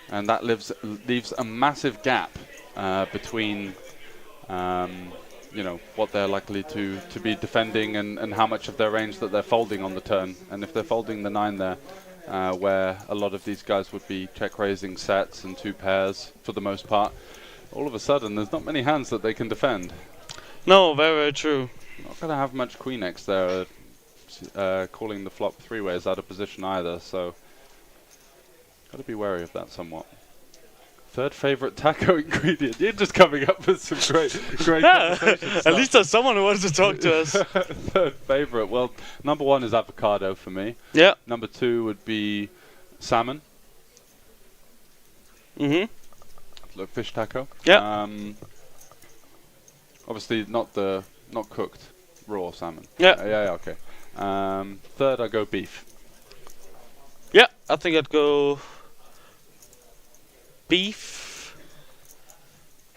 And that leaves a massive gap between, you know, what they're likely to be defending and how much of their range that they're folding on the turn. And if they're folding the 9 there, where a lot of these guys would be check raising sets and 2 pairs for the most part, all of a sudden there's not many hands that they can defend. No, very, very true. Not going to have much Queen X there, calling the flop 3-way out of position either, so got to be wary of that somewhat. Third favorite taco ingredient. You're just coming up with some great conversation stuff. At least there's someone who wants to talk to us. Third favorite. Well, number 1 is avocado for me. Yeah. Number 2 would be salmon. Mm-hmm. Look, fish taco. Yeah. Obviously not cooked raw salmon. Yeah. Yeah. Okay. Third, I go beef. Yeah, I think I'd go beef.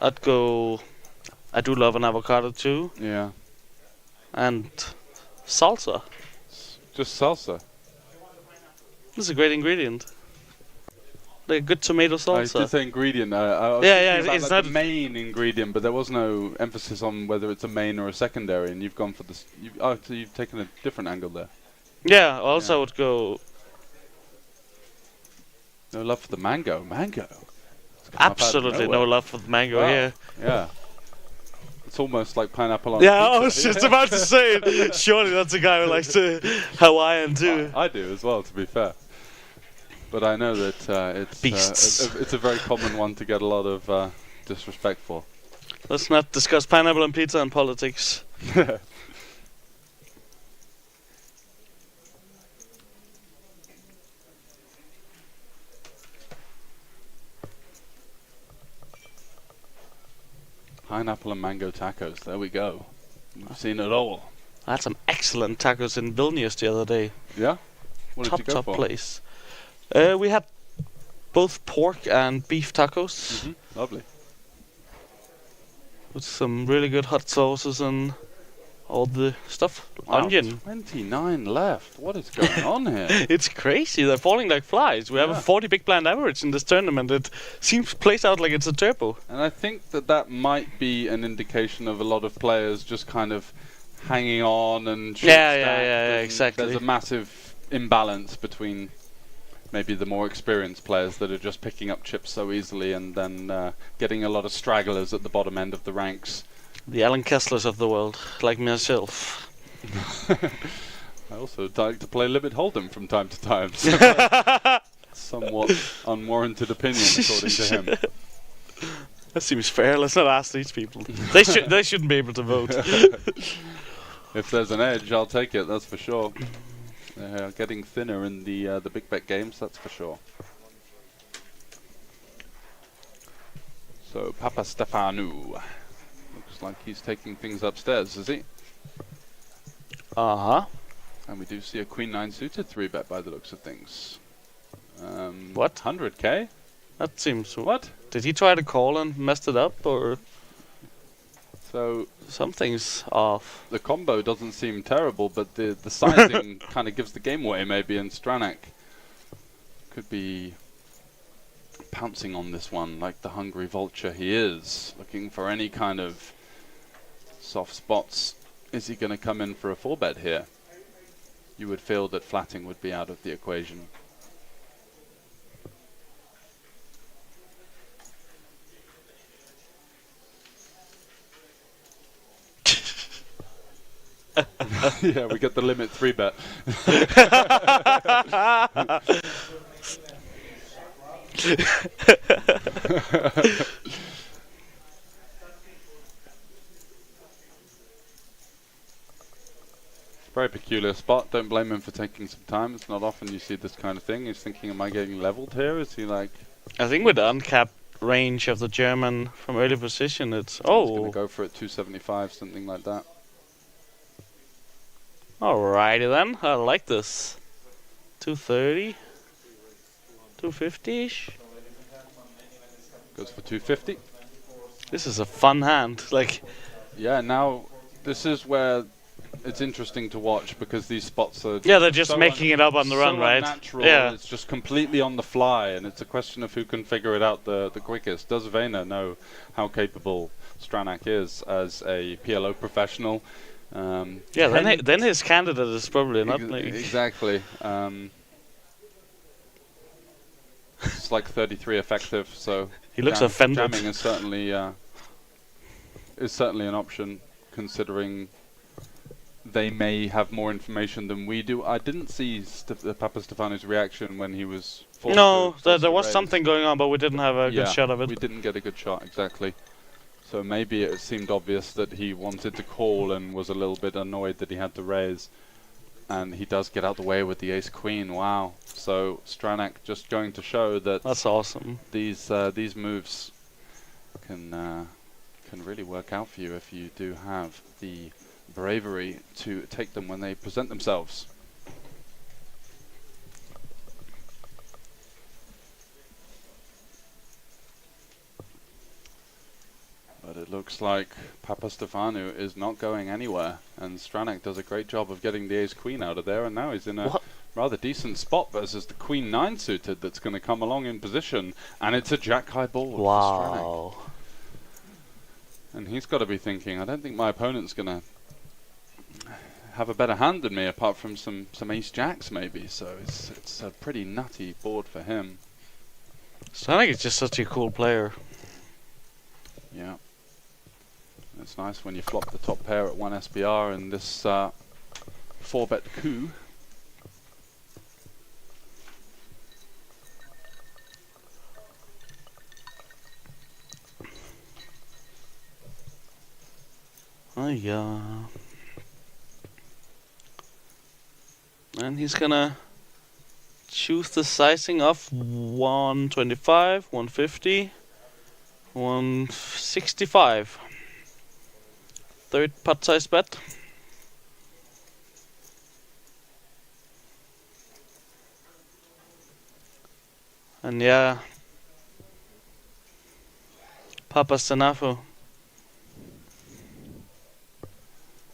I do love an avocado too. Yeah. And salsa. Just salsa. This is a great ingredient. Like a good tomato I salsa. did say ingredient. I was Yeah, thinking about, it's like, not the main ingredient, but there was no emphasis on whether it's a main or a secondary. And you've gone for this. So you've taken a different angle there. Yeah, also I would go No love for the mango. Mango. absolutely no love for the mango here. Yeah. It's almost like pineapple on Yeah, I pizza. was just about to say it. Surely that's a guy who likes to Hawaiian too. I do as well, to be fair. But I know that it's Beasts. it's a very common one to get a lot of disrespect for. Let's not discuss pineapple and pizza and politics. Pineapple and mango tacos. There we go. We've seen it all. I had some excellent tacos in Vilnius the other day. Yeah? What did you go Top for? place. We had both pork and beef tacos Lovely. with some really good hot sauces and all the stuff. Wow, Onion. 29 left. What is going on here? It's crazy. They're falling like flies. We have a 40 big blind average in this tournament. It seems plays out like it's a turbo. And I think that might be an indication of a lot of players just kind of hanging on and Yeah, exactly. There's a massive imbalance between maybe the more experienced players that are just picking up chips so easily and then getting a lot of stragglers at the bottom end of the ranks. The Alan Kesslers of the world, like myself. I also like to play Limit Hold'em from time to time. So somewhat unwarranted opinion, according to him. That seems fair. Let's not ask these people. They shouldn't be able to vote. If there's an edge, I'll take it. That's for sure. They're getting thinner in the big bet games. That's for sure. So Papa Stefanu looks like he's taking things upstairs, is he? Uh-huh. And we do see a Queen 9 suited 3-bet by the looks of things. What? 100k? That seems... What? Did he try to call and messed it up, or... So something's off. the combo doesn't seem terrible, but the sizing kind of gives the game away maybe, and Stranak could be pouncing on this one like the hungry vulture he is, looking for any kind of soft spots. Is he going to come in for a 4-bet here? You would feel that flatting would be out of the equation. Yeah, we get the limit 3-bet. Very peculiar spot. Don't blame him for taking some time. It's not often you see this kind of thing. He's thinking, am I getting leveled here? Is he like... I think with the uncapped range of the German from early position, it's... He's going Oh! to go for it 275, something like that. Alrighty then, I like this. 230? 250-ish? Goes for 250. This is a fun hand. Like, Yeah, now this is where it's interesting to watch, because these spots are... yeah, they're just so making it up on the so run, right? unnatural. Yeah. It's just completely on the fly, and it's a question of who can figure it out the quickest. Does Vayner know how capable Stranak is as a PLO professional? Yeah, then his candidate is probably not like... Exactly. It's like 33 effective, so He looks offended. jamming is certainly an option, considering they may have more information than we do. I didn't see Papa Stefanu's reaction when he was forced No, to there was raise. something going on, but we didn't have a good shot of it. We didn't get a good shot, exactly. So maybe it seemed obvious that he wanted to call and was a little bit annoyed that he had to raise. And he does get out the way with the ace-queen. Wow. So Stranak just going to show that That's awesome. these moves can really work out for you if you do have the bravery to take them when they present themselves. But it looks like Papa Stefanu is not going anywhere, and Stranak does a great job of getting the ace-queen out of there, and now he's in a rather decent spot versus the Queen 9 suited that's going to come along in position, and it's a jack-high board for Wow. Stranak. And he's got to be thinking, I don't think my opponent's going to have a better hand than me, apart from some ace-jacks maybe, so it's a pretty nutty board for him. Stranak is just such a cool player. Yeah. It's nice when you flop the top pair at 1 SPR in this 4-bet coup. Oh yeah. And he's gonna choose the sizing of 125, 150, 165. third pot size bet. And yeah, Papa Sanafo.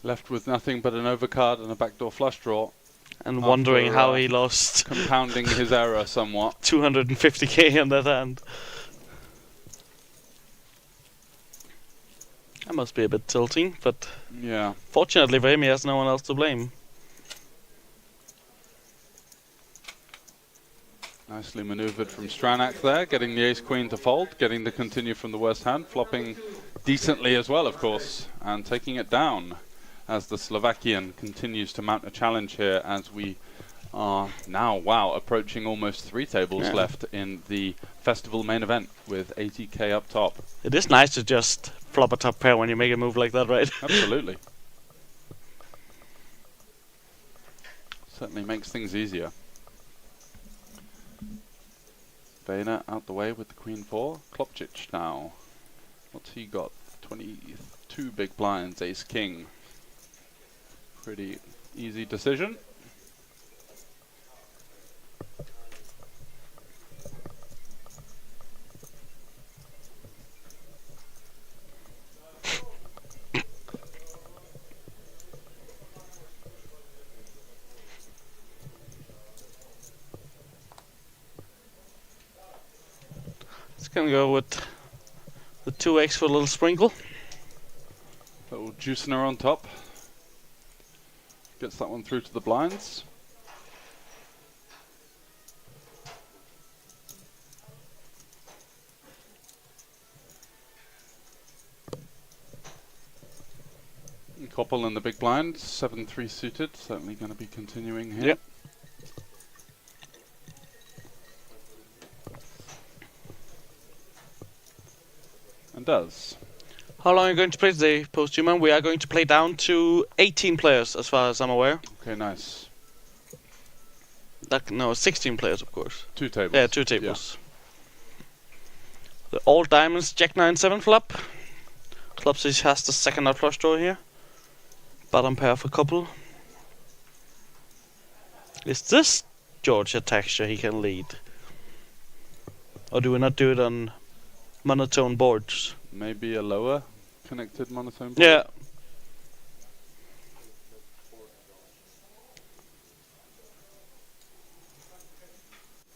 Left with nothing but an overcard and a backdoor flush draw. And After, wondering how he lost compounding his error somewhat. 250k on that hand. That must be a bit tilting, but Yeah. fortunately for him, he has no one else to blame. Nicely maneuvered from Stranak there, getting the ace-queen to fold, getting to continue from the worst hand, flopping decently as well, of course, and taking it down as the Slovakian continues to mount a challenge here as we are now, approaching almost 3 tables left in the festival main event with 80k up top. It is nice to just flop a top pair when you make a move like that, right? Absolutely. Certainly makes things easier. Vayner out the way with the queen 4. Klopčić now. What's he got? 22 big blinds, ace king. Pretty easy decision. Gonna go with the 2x for a little sprinkle. Little juicener on top. Gets that one through to the blinds. Couple in the big blind, 7-3 suited, certainly going to be continuing here. Yep. And does. How long are you going to play today, Posthuman? We are going to play down to 18 players, as far as I'm aware. Okay, nice. No, 16 players, of course. 2 tables. Yeah, 2 tables. Yeah. The all diamonds, Jack 9-7 flop. Klopčić has the second out flush draw here. Bottom pair for couple. Is this Georgia texture he can lead? Or do we not do it on monotone boards? Maybe a lower connected monotone board? Yeah.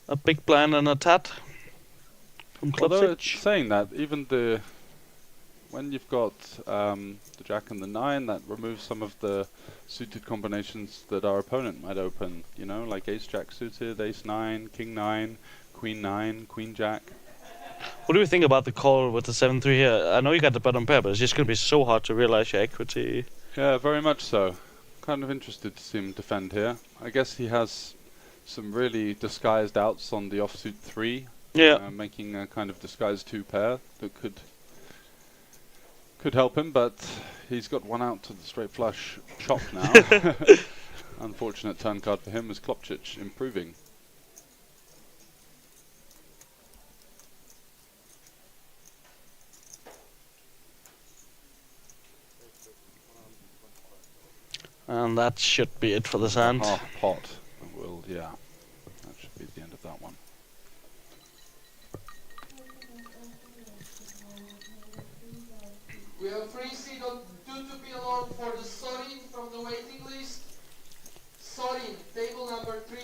A big blind and a tat from Although Klopčić. it's saying that, even when you've got the jack and the 9, that removes some of the suited combinations that our opponent might open, you know, like ace jack suited, ace 9, king 9, queen jack. What do you think about the call with the 7-3 here? I know you got the bottom pair, but it's just going to be so hard to realize your equity. Yeah, very much so. Kind of interested to see him defend here. I guess he has some really disguised outs on the offsuit 3. Yeah. Making a kind of disguised 2 pair that could help him, but he's got one out to the straight flush chop now. Unfortunate turn card for him as Klopčić improving. And that should be it for this hand. Half pot. Well, yeah. That should be the end of that one. We have free seat on 2 to be along for the Sorin from the waiting list. Sorin, table number 3,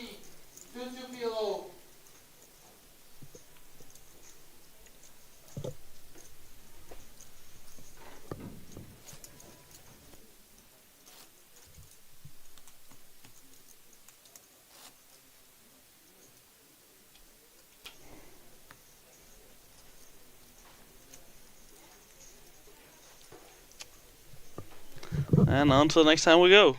2 to be alone. And on to the next time we go.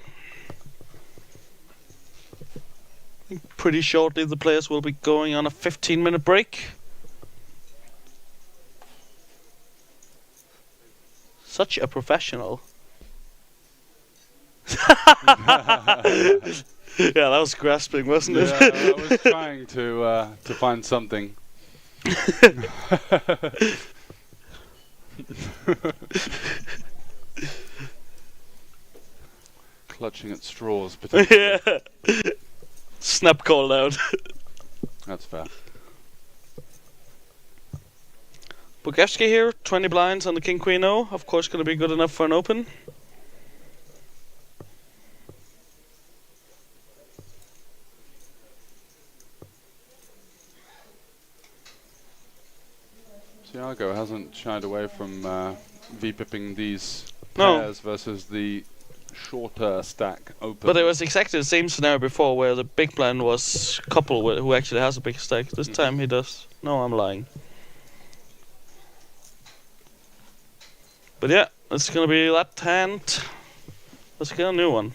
I think pretty shortly the players will be going on a 15-minute break. Such a professional. Yeah, that was grasping, wasn't it? Yeah, I was trying to find something. clutching at straws, potentially. Yeah. Snap called out. That's fair. Bugashki here, 20 blinds on the King Queen O. Of course, going to be good enough for an open. Thiago hasn't shied away from v-pipping these No. pairs versus the shorter stack open. But it was exactly the same scenario before, where the big blind was coupled with who actually has a big stack. This time he does. No, I'm lying. But yeah, it's gonna be left hand. Let's get a new one.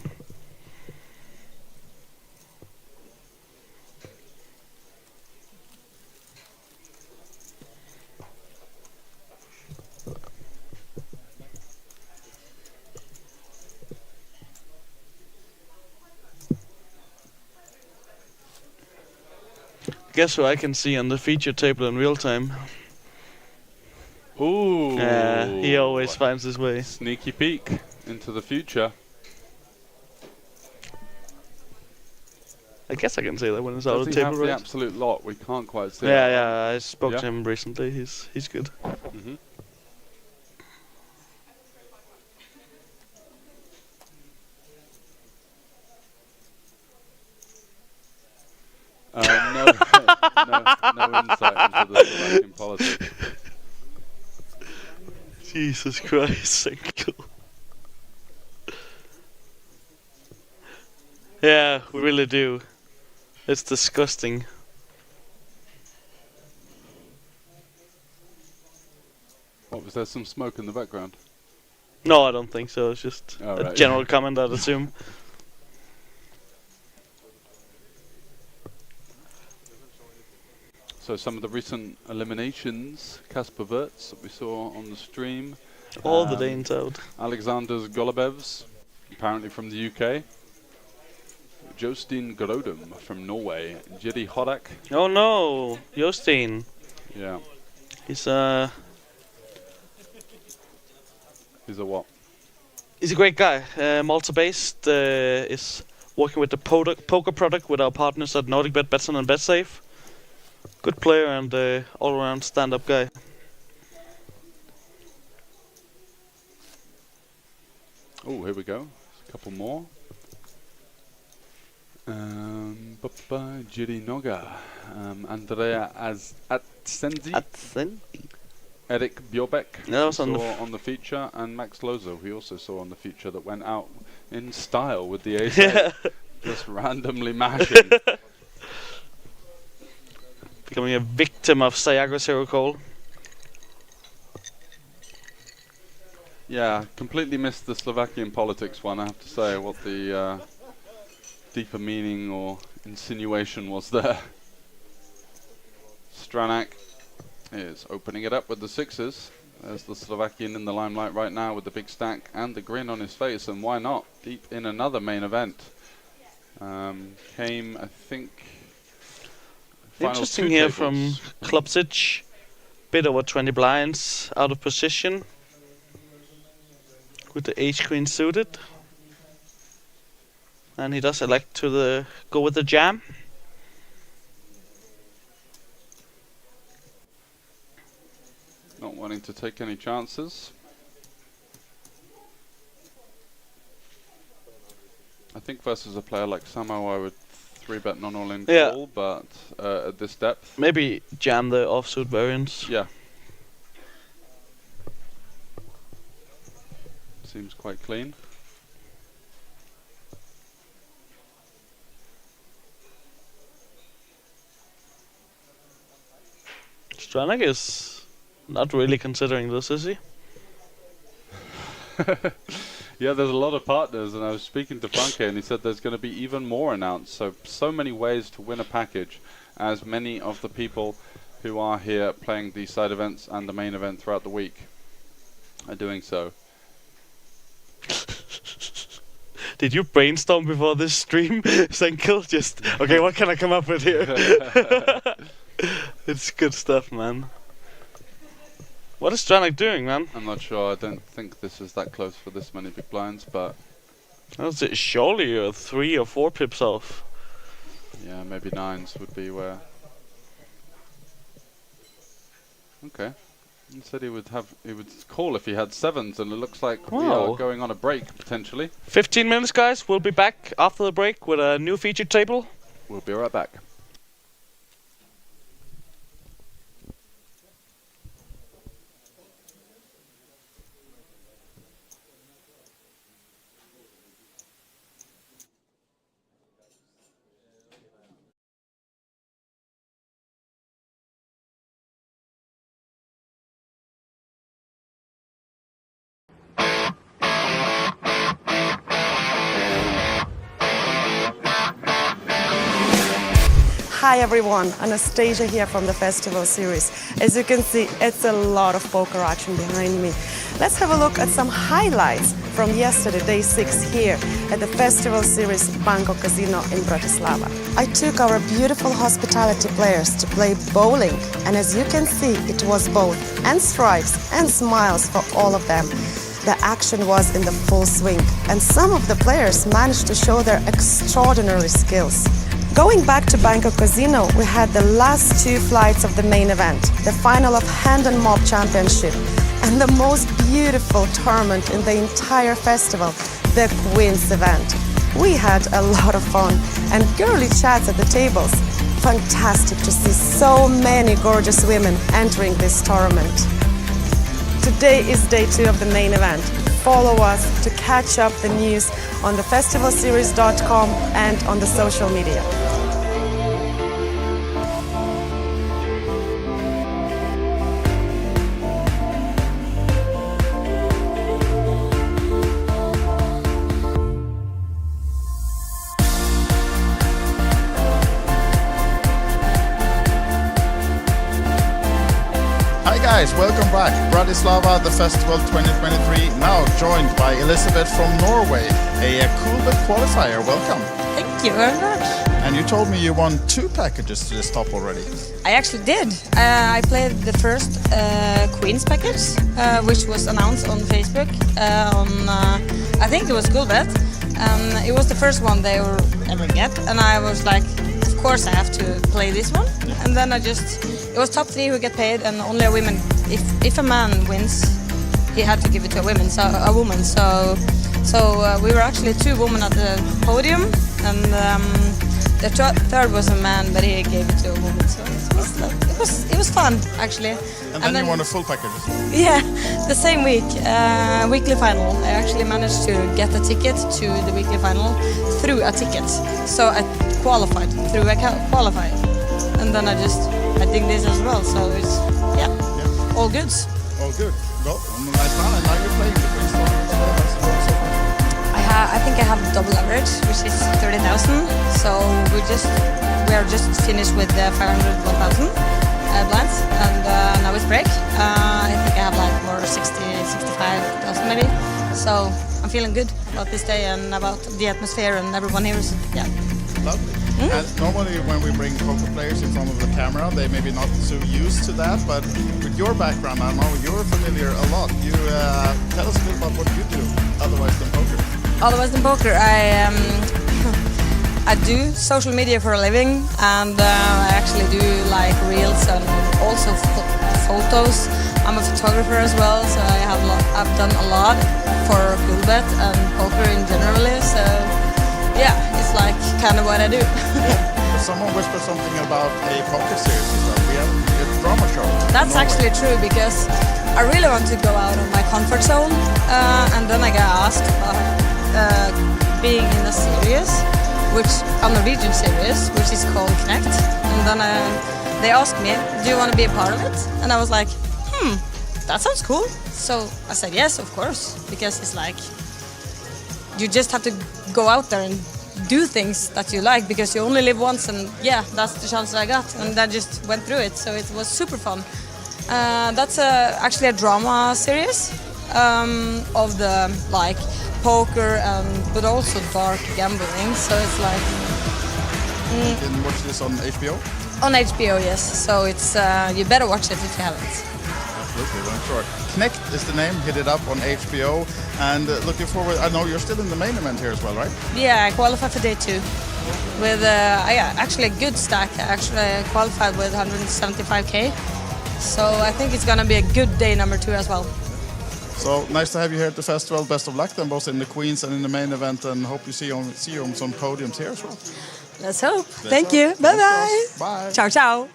Guess who I can see on the feature table in real time? Ooh. Yeah, he always finds his way. Sneaky peek into the future. I guess I can say that when it's out Does of he the have table, the right? absolute lot? We can't quite see Yeah, it. yeah, I spoke Yeah. to him recently. He's good. Mm-hmm. No insight into the Slovakian politics. Jesus Christ, thank you. Yeah, we really do. It's disgusting. What, was there some smoke in the background? No, I don't think so. It's just Oh, a right. general comment, I'd assume. So some of the recent eliminations, Kasper Wirtz that we saw on the stream. All the Danes out. Alexander Golubevs, apparently from the UK. Jostein Grodum from Norway. Jiri Horak. Oh no, Jostein. Yeah. He's He's a what? He's a great guy. Malta-based, is working with the poker product with our partners at NordicBet, Betson and BetSafe. Good player and all-around stand-up guy. Oh, here we go. A couple more. Jiri Noga. Andrea Atsenzi. Eric Bjorbeck Yeah, was on the saw on the feature, and Max Lozo, we also saw on the feature, that went out in style with the ace. Yeah. Just randomly mashing. Becoming a victim of Sayago Zero Cole. Yeah, completely missed the Slovakian politics one, I have to say, what the deeper meaning or insinuation was there. Stranak is opening it up with the sixes. There's the Slovakian in the limelight right now with the big stack and the grin on his face, and why not? Deep in another main event. Came, I think, final Interesting two here tables. from Klopsic. Bit over 20 blinds, out of position. With the H-Queen suited. And he does elect to go with the jam. Not wanting to take any chances. I think versus a player like Samo, I would 3-bet non-all-in Yeah. call, but at this depth, Maybe jam the offsuit variants. yeah. Seems quite clean. Stranak is not really considering this, is he? Yeah, there's a lot of partners, and I was speaking to Franke, and he said there's going to be even more announced. So many ways to win a package, as many of the people who are here playing the side events and the main event throughout the week are doing so. Did you brainstorm before this stream, Senkel? Just, okay, what can I come up with here? It's good stuff, man. What is Stranak doing, man? I'm not sure. I don't think this is that close for this many big blinds, but That's it. Surely you're 3 or 4 pips off. Yeah, maybe 9s would be where. Okay. He said he would call if he had 7s, and it looks like we are going on a break potentially. 15 minutes, guys. We'll be back after the break with a new featured table. We'll be right back. Hi everyone, Anastasia here from the festival series. As you can see, it's a lot of poker action behind me. Let's have a look at some highlights from yesterday, day 6 here at the festival series Bangkok Casino in Bratislava. I took our beautiful hospitality players to play bowling, and as you can see, it was both and stripes and smiles for all of them. The action was in the full swing, and some of the players managed to show their extraordinary skills. Going back to Bangkok Casino, we had the last 2 flights of the main event, the final of Hand and Mob Championship, and the most beautiful tournament in the entire festival, the Queen's event. We had a lot of fun and girly chats at the tables. Fantastic to see so many gorgeous women entering this tournament. Today is day 2 of the main event. Follow us to catch up the news on thefestivalseries.com and on the social media. Hi guys, welcome back. Bratislava, the festival 2023, now joined by Elizabeth from Norway, a cool bit qualifier. Welcome. Thank you very much. And you told me you won 2 packages to this top already. I actually did. I played the first Queen's package, which was announced on Facebook. I think it was Gulbet. It was the first one they will ever get, and I was like, of course I have to play this one. And then it was top 3 who get paid, and only a woman. If a man wins, he had to give it to a woman. So we were actually 2 women at the podium, and the third was a man, but he gave it to a woman. So it was fun actually. And then you won a full package. Yeah, the same week, weekly final. I actually managed to get a ticket to the weekly final through a ticket. So I qualified through a qualifier, and then I did this as well. So it's all good. All good. Well, nice man. And now you're playing the Queen's tournament. I think I have double average, which is 30,000. So we are just finished with the 500, 1,000 blinds, and now it's break. I think I have like more 60, 65,000 maybe. So I'm feeling good about this day and about the atmosphere and everyone here. Yeah. Lovely. And normally when we bring poker players in front of the camera, they may be not so used to that, but with your background, I know you're familiar a lot. You tell us a bit about what you do, otherwise than poker. Otherwise than poker, I do social media for a living, and I actually do like reels and also photos. I'm a photographer as well, so I've done a lot for Gulbet and poker in generally. So yeah, it's like kind of what I do. Someone whispered something about a poker series as well. We have a drama show. That's actually true, because I really want to go out of my comfort zone, and then I got asked about being in a series, a Norwegian series, which is called Connect. And then they asked me, do you want to be a part of it? And I was like, that sounds cool. So I said yes, of course, because it's like, you just have to go out there and do things that you like, because you only live once, and yeah, that's the chance I got, and I just went through it, so it was super fun. That's actually a drama series of the like poker but also dark gambling, so it's like You can watch this on HBO? On HBO, yes, so it's you better watch it if you haven't. absolutely, I'm sure. Connect is the name. Hit it up on HBO, and looking forward. I know you're still in the main event here as well, right? Yeah, I qualified for day 2 with actually a good stack. I actually qualified with 175k, so I think it's gonna be a good day number 2 as well. So nice to have you here at the festival. Best of luck then, both in the Queens and in the main event, and hope you see you on some podiums here as well. Let's hope. Thank you. Bye bye. Bye. Ciao ciao.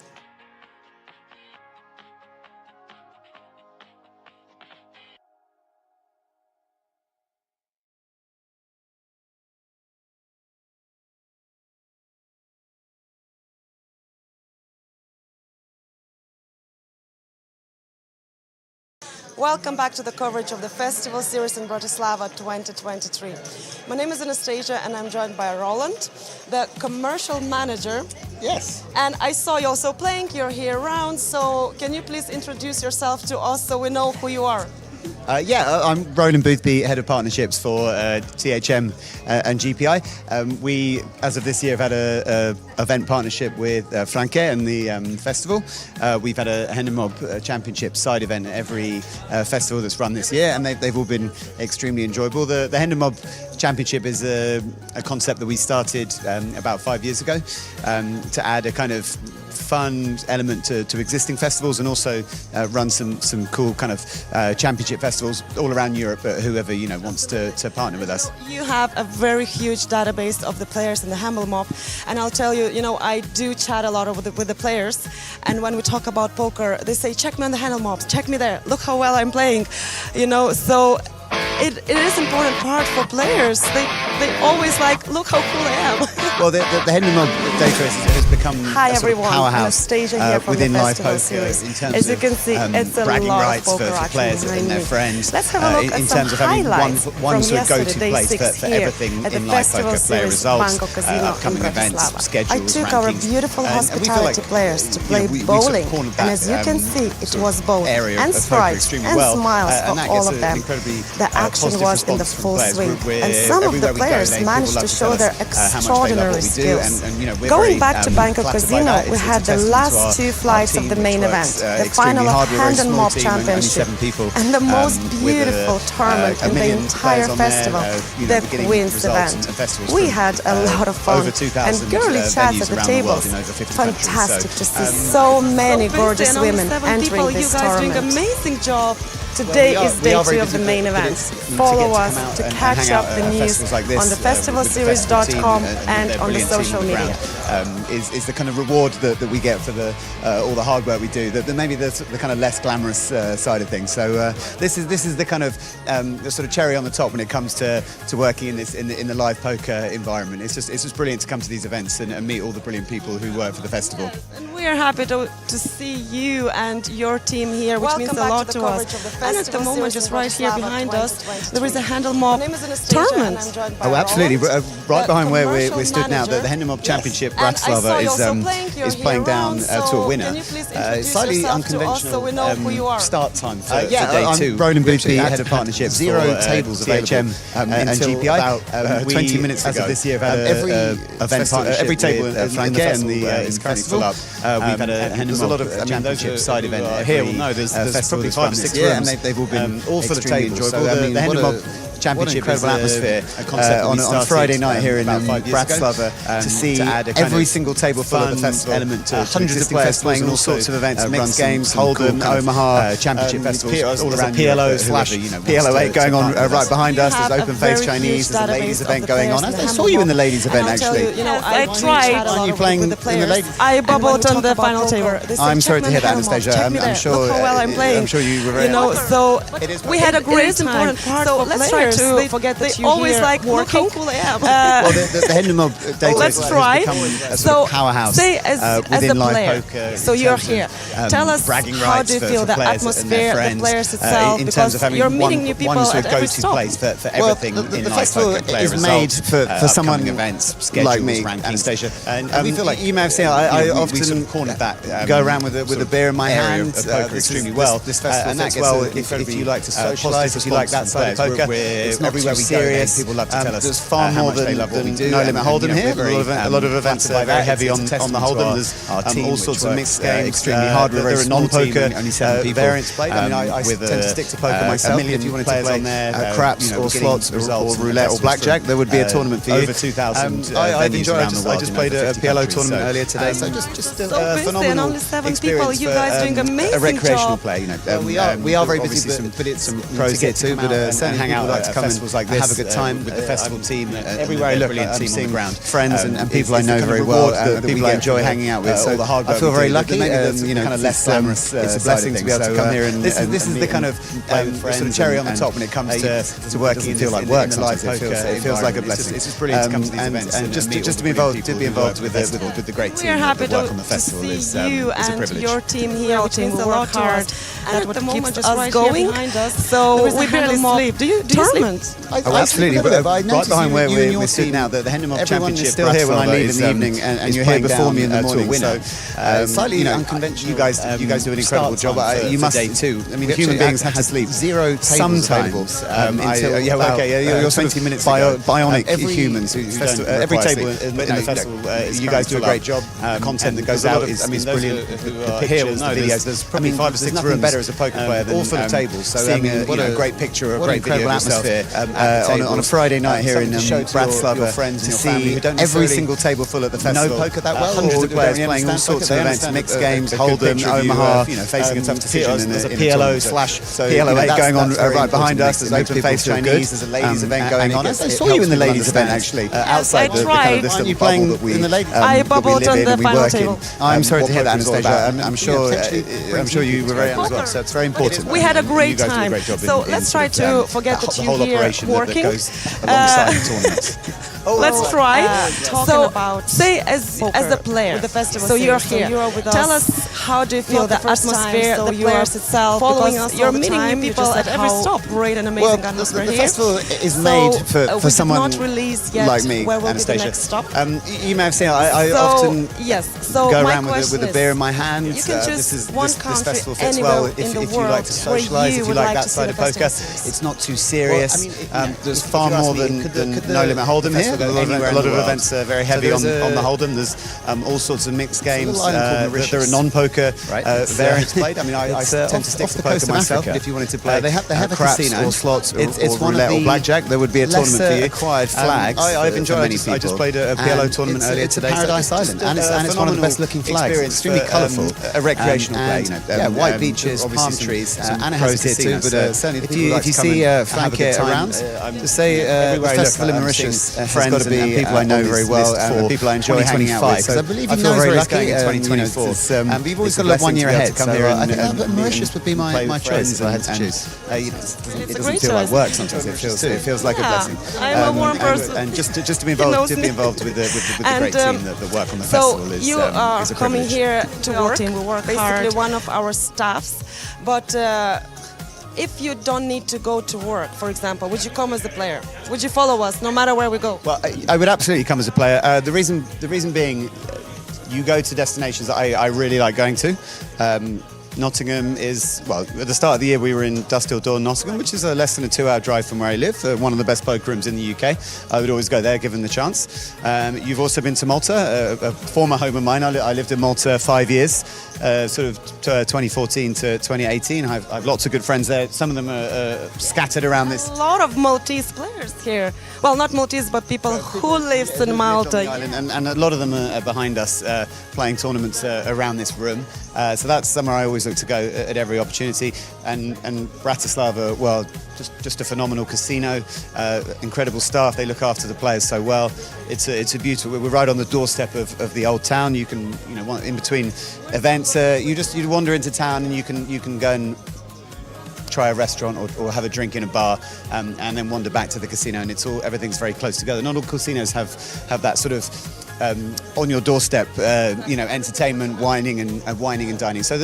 Welcome back to the coverage of the Festival Series in Bratislava 2023. My name is Anastasia and I'm joined by Roland, the commercial manager. Yes. And I saw you also playing, you're here around, so can you please introduce yourself to us so we know who you are? I'm Roland Boothby, Head of Partnerships for THM and GPI. We, as of this year, have had a event partnership with Franke and the festival. We've had a Hen and Mob Championship side event at every festival that's run this year, and they've all been extremely enjoyable. The Hen and Mob Championship is a concept that we started about 5 years ago to add a kind of fun element to existing festivals, and also run some cool kind of championship festivals all around Europe. Whoever wants to partner with us. You have a very huge database of the players in the Handle Mob, and I'll tell you, I do chat a lot with the players, and when we talk about poker, they say, check me on the Handle Mobs, check me there, look how well I'm playing, so it is important part for players. They always look how cool I am. Well, the Hen and Mob database has become Hi a sort of everyone, powerhouse Anastasia here from within the live festival poker series. in terms As you of can see, it's a bragging lot rights of for poker players action and their behind me. friends. Let's have a look at in some terms of having highlights one from sort of yesterday, go-to day place 6 for here everything at the in live festival poker, player series results, Banco Casino upcoming in events, Bratislava. schedules, I took our rankings. beautiful And we feel hospitality like, players to play we sort of bowling, cornered and that, as you can see, it sort was of both area and of poker strides extremely and well, smiles and for that all gets of an them. incredibly The action positive was in the response from full players. swing, We're and some of the everywhere we go, players people managed love to to show tell their us, how much they love extraordinary what we do, skills. and we're Going very, back to Banco flattered by Casino, that. we It's a had the testament to last our 2 flights of team, the main which event, works, the extremely final of hard. We're a Hand very and small Mob team, only Championship, 7 people, and the most with beautiful tournament a in the million entire players on there, festival, we're the getting Queen's results event. and festivals We from, had a lot of fun, over 2,000 and girly chats venues at the around the world tables. in over 50 countries. Fantastic So, to see so many gorgeous women entering this tournament. Amazing job. Today is day we are 2 very of the busy, main but event. it's to Follow get to us come out to and catch hang out up the at news festivals like this, on with the festival thefestivalseries.com team and their on the brilliant team social on the media. ground, is the kind of reward that we get for all the hard work we do. Maybe the kind of less glamorous side of things. So this is the kind of the sort of cherry on the top when it comes to working in the live poker environment. It's just brilliant to come to these events and meet all the brilliant people who work for the festival. And we are happy to see you and your team here, which means a lot to us. And at the moment, just right here behind us, there is a Handle Mob tournament. Oh, absolutely! Right behind where we stood now, the Hen and Mob Championship Bratislava is playing down to a winner. Slightly unconventional start time for day 2. I'm Roland Boothby, Head of Partnerships, 0 tables THM and GPI. About 20 minutes ago, this year, every table in the festival is currently full up. We've had a Hen and Mob Championship side event here. There's probably 5 or 6 rooms, and they've all been all full of tables. So the Hen and Mob Championship is atmosphere on Friday night here in Bratislava to see every single table full of the festival, element to hundreds of players playing all sorts of events, mixed games, Hold'em, Omaha, championship festivals all around PLO PLO 8 going on right behind us. There's Open Face Chinese. There's a ladies event going on. I saw you in the ladies event actually. I tried. Aren't you playing in the ladies? I bubbled on the final table. I'm sorry to hear that, Anastasia. I'm sure. Look how well I'm playing. I'm sure you were very. So we had a great time. So let's try to forget that you always look how cool I am. Well, the Hen and Mob database let's has try. become a So sort of powerhouse say as within a live player. poker. So you're here. Tell us bragging how rights do you for feel the players and their atmosphere, the friends, players itself, in terms because of having you're meeting new people one sort at of every go-to stop. place for everything in the live festival poker. Player is results, made for someone upcoming events, schedules, like me, rankings. Anastasia. And we feel like you may have seen. I we often sort of cornered that. go around with a beer in my hand. Of poker extremely well. This festival and that fits gets well if you like to socialise, socialise, if you like that side of poker. It's not everywhere too serious. People love to tell us there's far more than No Limit Hold'em here. A lot of events are very heavy on the Hold'em. There's all sorts of mixed games, extremely hard. There are non-poker variants played. I mean, I tend to stick to poker myself. If you wanted to play on there, craps or slots or roulette or blackjack, there would be a tournament for you. Over 2,000 I've enjoyed. I just played a PLO tournament earlier today, so just a phenomenal only 7 experience people. You guys doing amazing a recreational job. play. You know, we are very busy, but it's some pros here too. But certainly hang out, like to come festivals like this, have a good time with the festival team. Everywhere I look, I'm seeing friends and people I know very well, people I enjoy hanging out with. So I feel very lucky. You know, kind of less glamorous. It's a blessing to be able to come here and this is the kind of sort of cherry on the top when it comes to working. It feels like work. It feels like a blessing. It's just brilliant to come to these events and just to be involved with the great team. We're happy that work to on the festival see is you a and privilege. your team here, which means a lot to us. And at the moment, just right going. behind us, So we barely sleep. Do you tournament. sleep? Oh, absolutely. Right behind where we sit now, the Hendemov Championship. Still here when I leave in the evening, and you're here before me in the morning. So slightly unconventional. You guys do an incredible job. You must. Day two. I mean, human beings have to sleep zero sometimes. You're 20 minutes bionic humans. Every table in the festival, you guys do a great job. Content that goes out is brilliant. The pictures, the videos. There's probably 5 or 6 rooms. Nothing better as a poker player than all full of tables. So seeing a great picture or a great video atmosphere on a Friday night here in Bratislava, to see every single table full at the festival. No poker that well. Hundreds of players playing all sorts of events, mixed games, Hold'em, Omaha, facing a tough decision. There's a PLO/PLO8 going on right behind us. There's open face Chinese. There's a ladies event going on. I saw you in the ladies event actually. Outside the kind of this little bubble that we live in and we work in. I'm sorry to hear that, Anastasia. I'm sure you were very young as well. So it's very important. We had a great time. So let's try to forget that you're here working. Let's try. Talking about say as a player, the festival. So you're series, here. So you're with Tell us. us how do you feel Not the the first atmosphere, time, so the you players are itself, following because us you're all the meeting time. new You people just at said every how stop. Great and amazing atmosphere the here. festival is made for someone we did not release yet like me, where will Anastasia. be the next stop. You may have seen I often so go my around with a beer in my hand. You can choose this one this country festival fits anywhere well in the if you world like to where socialise, you if you would like like that to side see of the poker. festival. It's not too serious. There's far more than No Limit Hold'em here. A lot of events are very heavy on the Hold'em. There's all sorts of mixed games. There are non-poker variants played. I mean, I tend to stick to poker myself. If you wanted to play, they have a casino or slots or roulette or blackjack. There would be a tournament for you. Acquired flags. I've enjoyed many people. I just played a PLO tournament earlier today. Paradise Island, and it's one of the best looking flags. It's extremely colourful. A recreational play, white beaches, palm trees, and it has a casino. But certainly, if you see a flag here around, just say the festival in Mauritius, friends and people I know very well, people I enjoy hanging out with. So I believe you know very lucky in 2024. But you've always got to look 1 year ahead. Come here and Mauritius would be my choice if I had to choose. It doesn't feel like work sometimes. It feels like a blessing. I'm a warm person. And just to be involved with the great team that work on the festival is you are is a coming privilege. here to work. We work basically hard. one of our staffs, but. If you don't need to go to work, for example, would you come as a player? Would you follow us no matter where we go? Well, I would absolutely come as a player. The reason being, you go to destinations that I really like going to. Nottingham is, well, at the start of the year we were in Dust Till Dawn, Nottingham, which is less than a 2-hour drive from where I live, one of the best poker rooms in the UK. I would always go there given the chance. You've also been to Malta, a former home of mine. I lived in Malta 5 years, sort of 2014 to 2018. I've lots of good friends there. Some of them are scattered around this. A lot of Maltese players here. Well, not Maltese, but people who live in Malta. And a lot of them are behind us playing tournaments around this room. So that's somewhere I always look to go at every opportunity. And Bratislava, well, just a phenomenal casino, incredible staff. They look after the players so well. It's a beautiful. We're right on the doorstep of the old town. You can, in between events, you wander into town and you can go and try a restaurant or have a drink in a bar, and then wander back to the casino. And everything's very close together. Not all casinos have that sort of on your doorstep, entertainment, wining and dining. So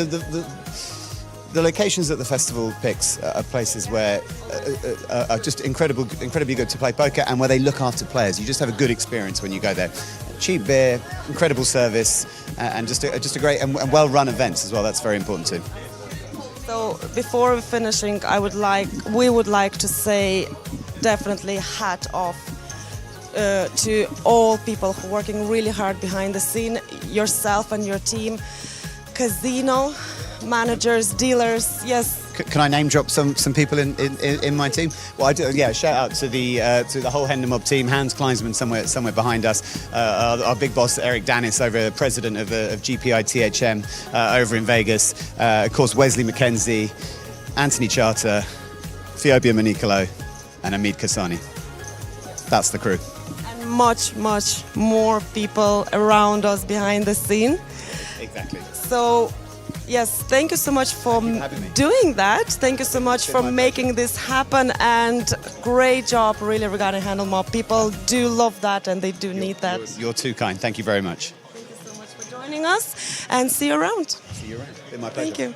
the locations that the festival picks are places where are just incredibly good to play poker, and where they look after players. You just have a good experience when you go there. Cheap beer, incredible service, and just a great and well-run events as well. That's very important too. So before finishing, we would like to say definitely hat off to all people who are working really hard behind the scene, yourself and your team, casino managers, dealers. Yes. Can I name drop some people in my team? Well, I do. Yeah, shout out to the whole Hendon Mob team. Hans Kleinsman somewhere behind us. Our big boss Eric Danis, over president of GPI THM over in Vegas. Of course, Wesley McKenzie, Anthony Charter, Fiobia Manicolo, and Hamid Kasani. That's the crew. And much more people around us behind the scene. Exactly. So, yes, thank you so much for doing that. Thank you so much for making this happen, and great job really regarding Hendon Mob. People do love that and they do need that. You're too kind. Thank you very much. Thank you so much for joining us, and see you around. See you around. Been my pleasure. Thank you.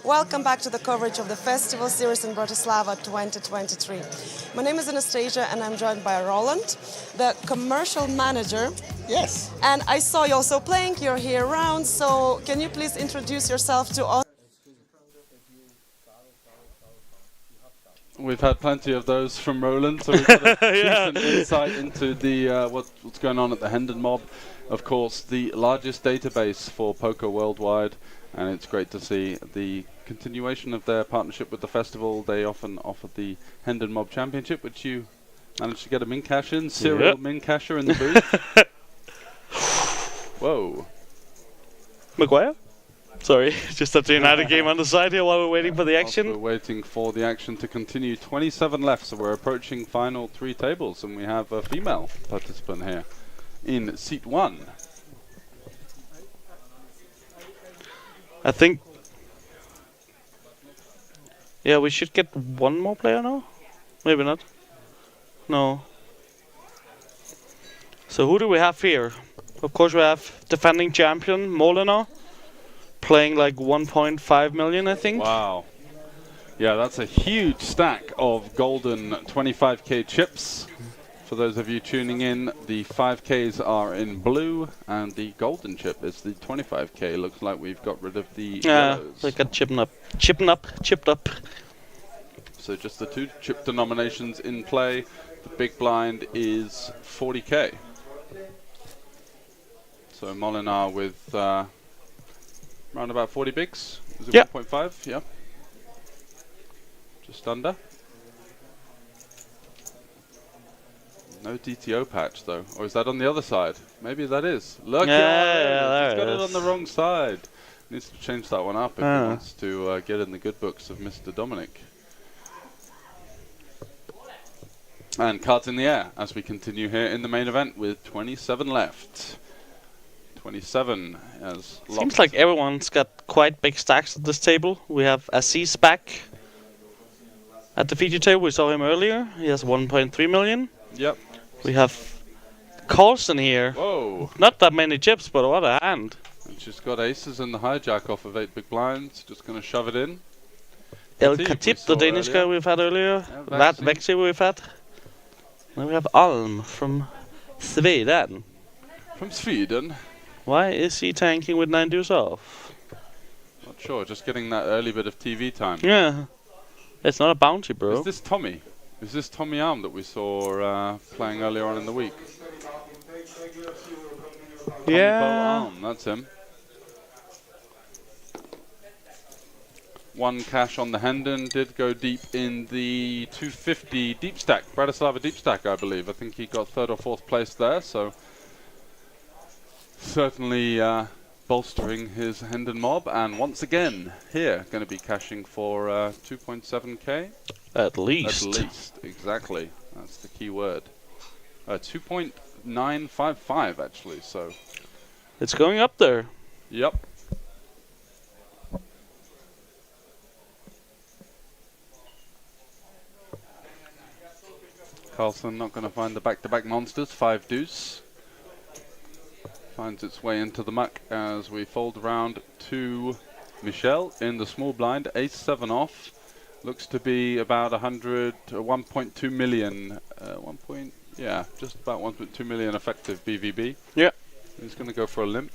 Welcome back to the coverage of the Festival Series in Bratislava 2023. My name is Anastasia and I'm joined by Roland, the commercial manager. Yes. And I saw you also playing, you're here around, so can you please introduce yourself to us? We've had plenty of those from Roland, so we've got a decent insight into the what's going on at the Hendon Mob. Of course, the largest database for poker worldwide, and it's great to see the continuation of their partnership with the festival. They often offer the Hendon Mob Championship, which you managed to get a min cash in, serial min casher in the booth. Whoa. Maguire? Sorry, just had to another game on the side here while we're waiting for the action. We're waiting for the action to continue. 27 left, so we're approaching final 3 tables, and we have a female participant here in seat 1. I think... Yeah, we should get one more player now? Maybe not. No. So who do we have here? Of course we have defending champion Molina, playing like 1.5 million, I think. Wow. Yeah, that's a huge stack of golden 25k chips. For those of you tuning in, the 5Ks are in blue, and the golden chip is the 25K. Looks like we've got rid of the yellows. They got chipped up. So just the 2 chip denominations in play. The big blind is 40k. So Molinar with around about 40 bigs. Is it 1.5? Yeah. Just under. No DTO patch though, or is that on the other side? Maybe that is. Look, he's got it on the wrong side. Needs to change that one up if he wants to get in the good books of Mr. Dominic. And cards in the air as we continue here in the main event with 27 left. 27 as seems like everyone's got quite big stacks at this table. We have Aziz back at the feature table. We saw him earlier. He has 1.3 million. Yep. We have Carlson here. Whoa. Not that many chips, but what a hand. And she's got aces in the hijack off of 8 big blinds. Just going to shove it in. El Khatib, the Danish guy we've had earlier. That Vexi we've had. Then we have Alm from Sweden. From Sweden? Why is he tanking with 9 deuce off? Not sure. Just getting that early bit of TV time. Yeah. It's not a bounty, bro. Is this Tommy? Is this Tommy Arm that we saw playing earlier on in the week? Yeah. Arm, that's him. 1 cash on the Hendon, did go deep in the 250 deep stack, Bratislava deep stack, I believe. I think he got 3rd or 4th place there, so certainly bolstering his Hendon Mob. And once again, here, going to be cashing for 2.7k. At least. At least, exactly. That's the key word. 2.955 actually, so. It's going up there. Yep. Carlson not going to find the back-to-back monsters. 5 deuce. Finds its way into the muck as we fold around to Michel in the small blind. Ace 7 off. Looks to be about 1.2 million. Just about 1.2 million effective BVB. Yeah. He's going to go for a limp.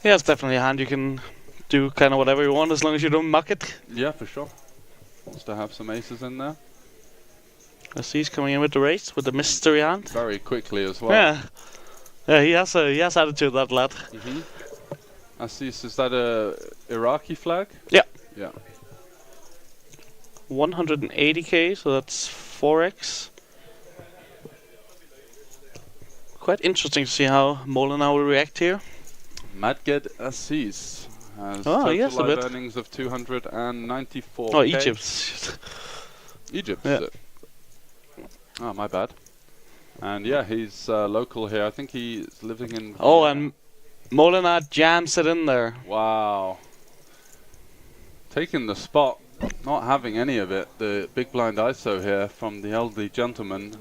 Yeah, it's definitely a hand you can do kind of whatever you want as long as you don't muck it. Yeah, for sure. Wants to have some aces in there. I see he's coming in with the race with the mystery hand. Very quickly as well. Yeah. Yeah, he has attitude, that lad. Assis, is that a Iraqi flag? Yeah. Yeah. 180k, so that's 4x. Quite interesting to see how Molenaar will react here. Madged Assis has yes, a total live bit. earnings of 294. Oh, Egypt. Egypt, Yeah. is it? Oh, my bad. And yeah, he's local here. I think he's living in... Oh, and Molenaar jams it in there. Wow. Taking the spot, not having any of it. The big blind ISO here from the elderly gentleman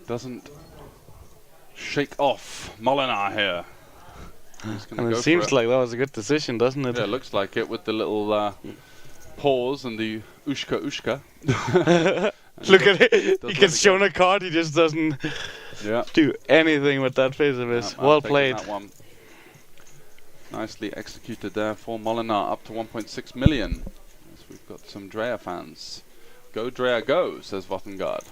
doesn't shake off Molenaar here. He's gonna And go it seems for like that was a good decision, doesn't it? Yeah, it looks like it with the little pause and the ushka. Look at it. Does He let gets it shown go. a card, he just doesn't Yeah. do anything with that face of his. I'm Well taking played. that one. Nicely executed there for Molenaar, up to 1.6 million. As we've got some Drea fans. Go Drea go, says Vottengard.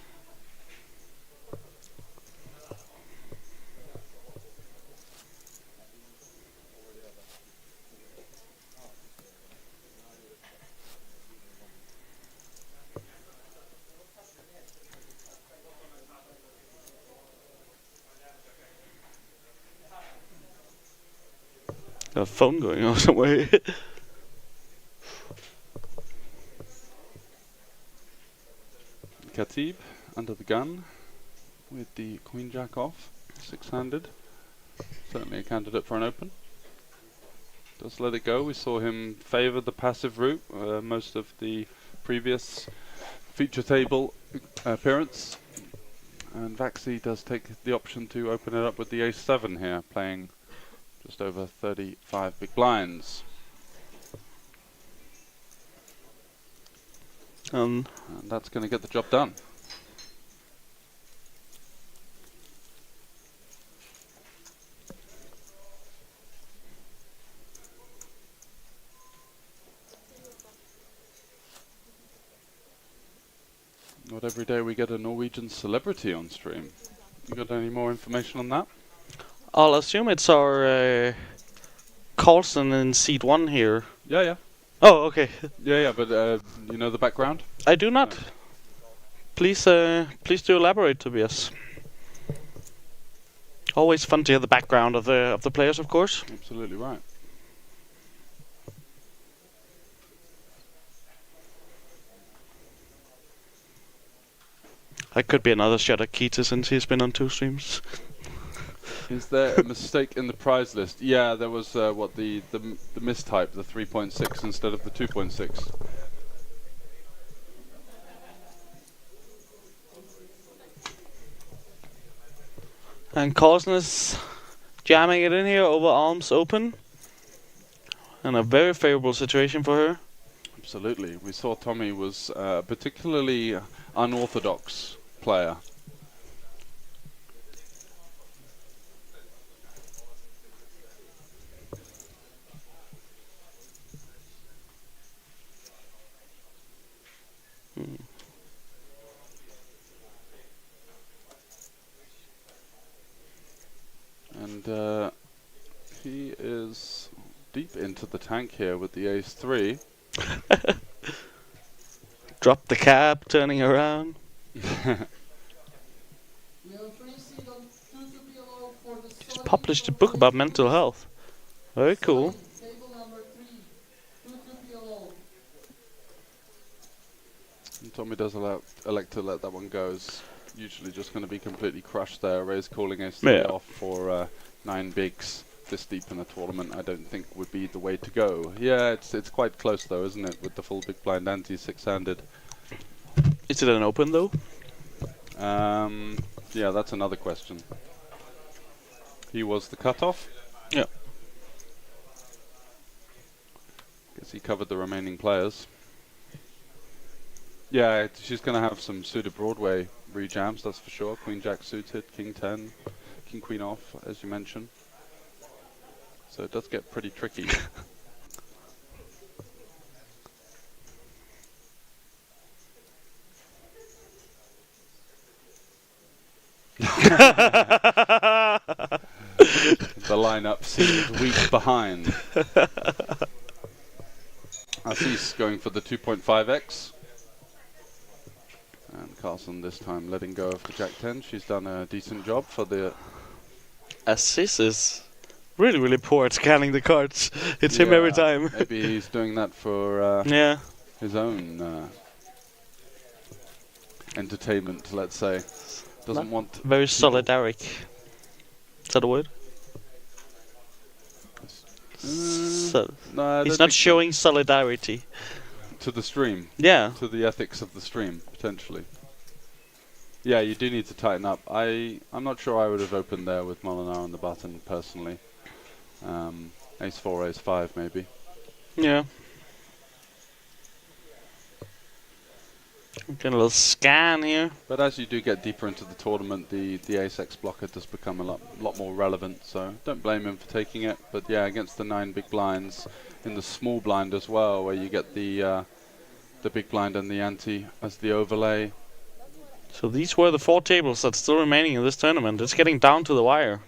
Got a phone going on somewhere. Khatib under the gun with the Queen Jack off, six-handed. Certainly a candidate for an open. Does let it go. We saw him favour the passive route most of the previous feature table appearance. And Vaxi does take the option to open it up with the ace-7 here, playing just over 35 big blinds. And that's going to get the job done. Not every day we get a Norwegian celebrity on stream. You got any more information on that? I'll assume it's our Carlson in seat 1 here. Yeah. Oh, okay. Yeah, but you know the background? I do not. Please do elaborate, Tobias. Always fun to hear the background of the players, of course. Absolutely right. I could be another shot at Keita since he's been on 2 streams. Is there a mistake in the prize list? Yeah, there was the mistype, the 3.6 instead of the 2.6. And Carlson is jamming it in here over arms open. And a very favorable situation for her. Absolutely. We saw Tommy was a particularly unorthodox player. And he is deep into the tank here with the ace-3. Drop the cap, turning around. Just published a book about mental health. Very cool. And Tommy does elect to let that one go. It's usually just going to be completely crushed there. Ray's calling ace-3 off for 9 bigs this deep in a tournament. I don't think would be the way to go. Yeah, it's quite close though, isn't it? With the full big blind ante, 6-handed. Is it an open though? Yeah, that's another question. He was the cutoff. Yeah. Guess he covered the remaining players. Yeah, she's going to have some suited Broadway rejams, that's for sure. Queen Jack suited, King 10, King Queen off, as you mentioned. So it does get pretty tricky. The lineup seemed weak behind. Aziz going for the 2.5x. And Carlson this time letting go of the Jack 10. She's done a decent job for the... Aziz is really, really poor at scanning the cards. It's him every time. Maybe he's doing that for Yeah. his own entertainment, let's say. Doesn't want... Very solidaric. Is that a word? No, he's not showing solidarity. To the stream. Yeah. To the ethics of the stream, potentially. Yeah, you do need to tighten up. I'm not sure I would have opened there with Molinar on the button, personally. Ace 4, Ace 5, maybe. Yeah. Get a little scan here. But as you do get deeper into the tournament, the Ace-X blocker does become a lot more relevant, so don't blame him for taking it. But yeah, against the 9 big blinds, in the small blind as well, where you get the big blind and the ante as the overlay. So these were the 4 tables that's still remaining in this tournament. It's getting down to the wire.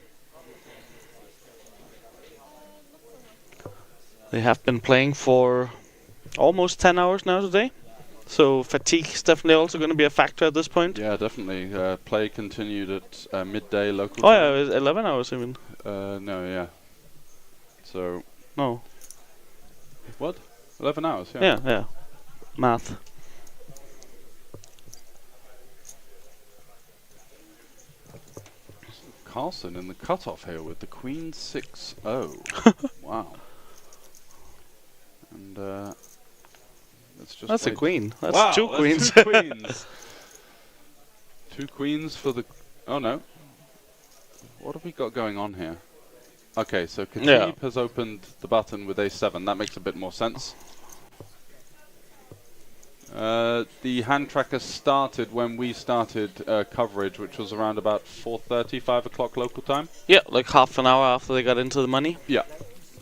They have been playing for almost 10 hours now today. So fatigue is definitely also going to be a factor at this point. Yeah, definitely. Play continued at midday local Oh time. yeah, it was 11 hours even. No, yeah. So... No. What? 11 hours, yeah. Yeah, yeah. Math. Carlson in the cutoff here with the Queen 6-0. Wow. And let's just That's a wait. queen. That's wow, two queens. Two queens. 2 queens for the... Oh no. What have we got going on here? Okay, so Khatib has opened the button with A7. That makes a bit more sense. The hand tracker started when we started coverage, which was around about 4:30, 5 o'clock local time. Yeah, like half an hour after they got into the money. Yeah.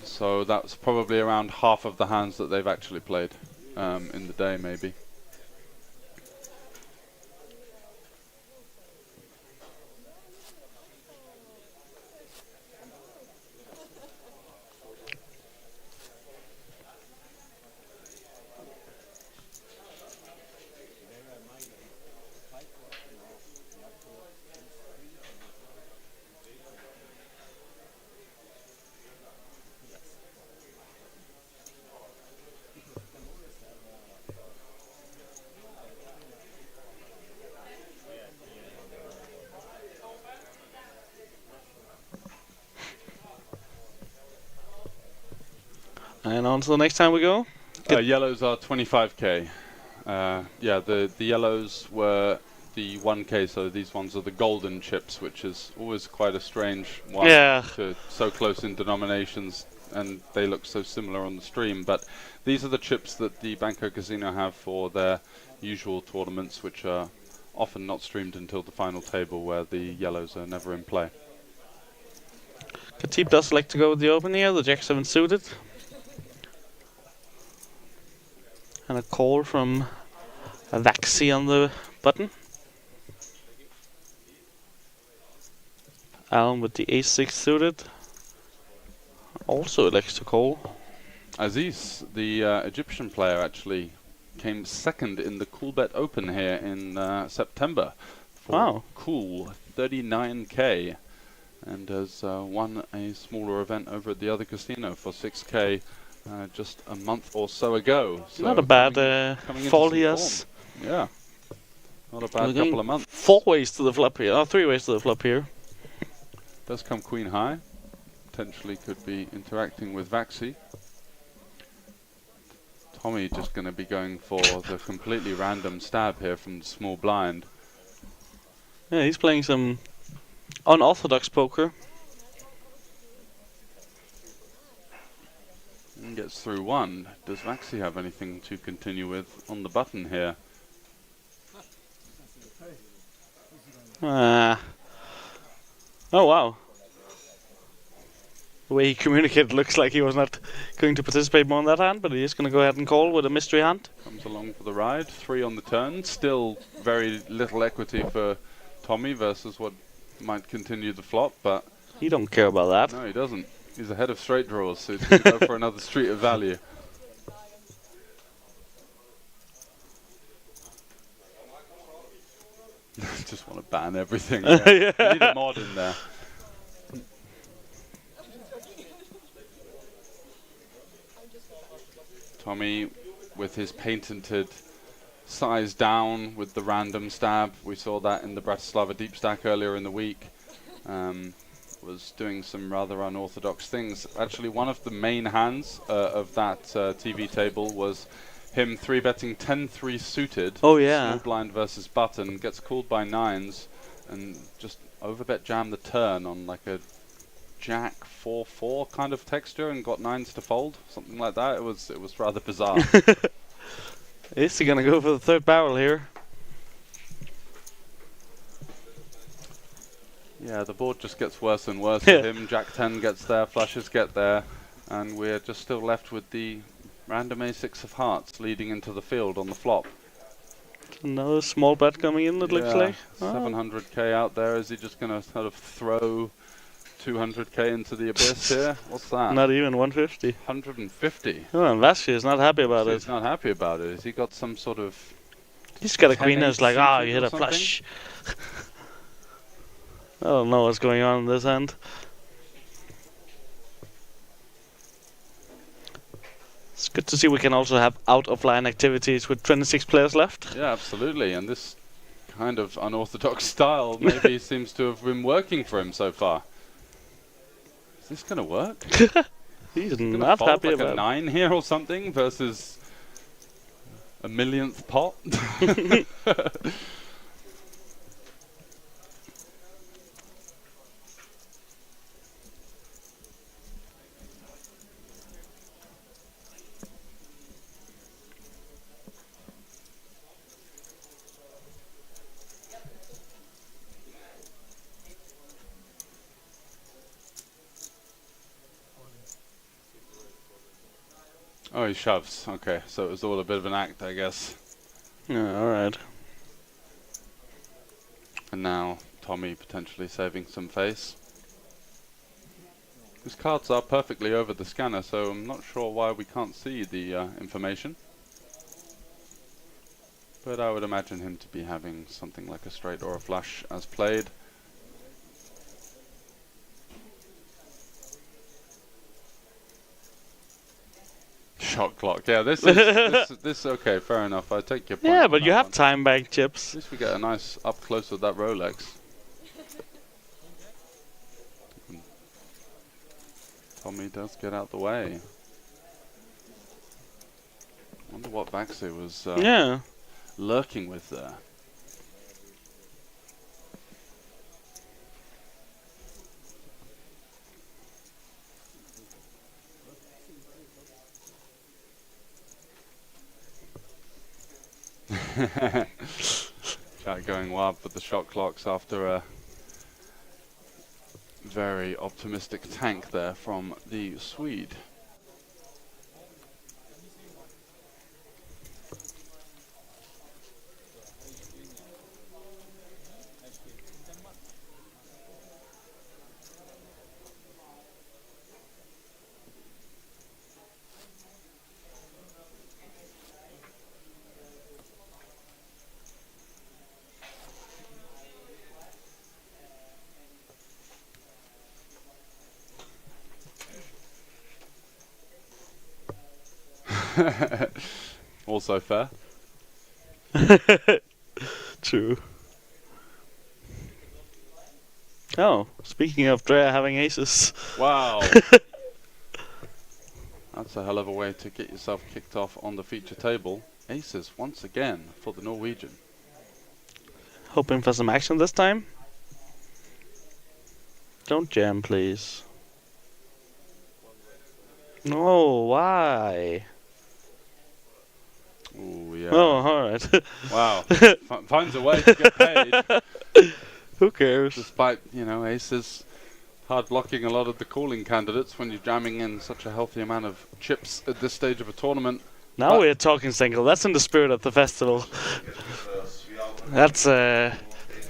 So that's probably around half of the hands that they've actually played in the day, maybe. And on to the next time we go. Yellows are 25k. Yeah, the yellows were the 1k, so these ones are the golden chips, which is always quite a strange one. Yeah. To so close in denominations, and they look so similar on the stream. But these are the chips that the Bangkok Casino have for their usual tournaments, which are often not streamed until the final table, where the yellows are never in play. Khatib does like to go with the open here, the Jack 7 suited. And a call from a Vaxi on the button. Alan with the Ace 6 suited. Also likes to call. Aziz, the Egyptian player, actually came second in the Coolbet Open here in September. For cool 39k. And has won a smaller event over at the other casino for 6k. Just a month or so ago. So not a bad fall he has. Yeah. Not a bad couple of months. 4 ways to the flop here. 3 ways to the flop here. Does come queen high. Potentially could be interacting with Vaxi. Tommy just going to be going for the completely random stab here from the small blind. Yeah, he's playing some unorthodox poker. And gets through one. Does Vaxi have anything to continue with on the button here? Oh wow. The way he communicated looks like he was not going to participate more in that hand, but he is going to go ahead and call with a mystery hand. Comes along for the ride. 3 on the turn. Still very little equity for Tommy versus what might continue the flop, but He don't care about that. no, he doesn't. He's ahead of straight draws, so he's going to go for another street of value. Just want to ban everything. Yeah. Need a mod in there. Tommy with his patented size down with the random stab. We saw that in the Bratislava deep stack earlier in the week. Was doing some rather unorthodox things. Actually, one of the main hands of that TV table was him 3-betting 10-3 suited. Oh yeah. Small blind versus button, gets called by 9s, and just overbet jam the turn on like a Jack 4-4 kind of texture, and got 9s to fold, something like that. It was rather bizarre. Is he gonna go for the third barrel here? Yeah, the board just gets worse and worse for him. Jack 10 gets there, flushes get there, and we're just still left with the random A6 of hearts leading into the field on the flop. Another small bet coming in, it looks like. 700k out there. Is he just going to sort of throw 200k into the abyss here? What's that? Not even 150. 150. Oh, and Vashy is not happy about He's it. not happy about it. Has he got some sort of... He's got a queen 10-8 that's like, suited you hit or a something? flush. I don't know what's going on in this hand. It's good to see we can also have out-of-line activities with 26 players left. Yeah, absolutely. And this kind of unorthodox style maybe seems to have been working for him so far. Is this going to work? He's Gonna not fold happy like about a it. 9 here or something versus a millionth pot. Oh, he shoves. Okay, so it was all a bit of an act, I guess. Yeah, alright. And now Tommy potentially saving some face. His cards are perfectly over the scanner, so I'm not sure why we can't see the information. But I would imagine him to be having something like a straight or a flush as played. Shot clock. Yeah, this is okay, fair enough. I take your point. Yeah, on but you that have one. time bank At chips. least we get a nice up close with that Rolex. Tommy does get out the way. Wonder what Vaxi was Yeah. lurking with there. Jack going wild with the shot clocks after a very optimistic tank there from the Swede. Also fair. True. Oh, speaking of Drea having aces. Wow. That's a hell of a way to get yourself kicked off on the feature table. Aces once again for the Norwegian. Hoping for some action this time. Don't jam, please. No, why? Ooh, yeah. Oh, alright. Wow. Finds a way to get paid. Who cares? Despite, aces hard blocking a lot of the calling candidates when you're jamming in such a healthy amount of chips at this stage of a tournament. Now we're talking single. That's in the spirit of the festival. That's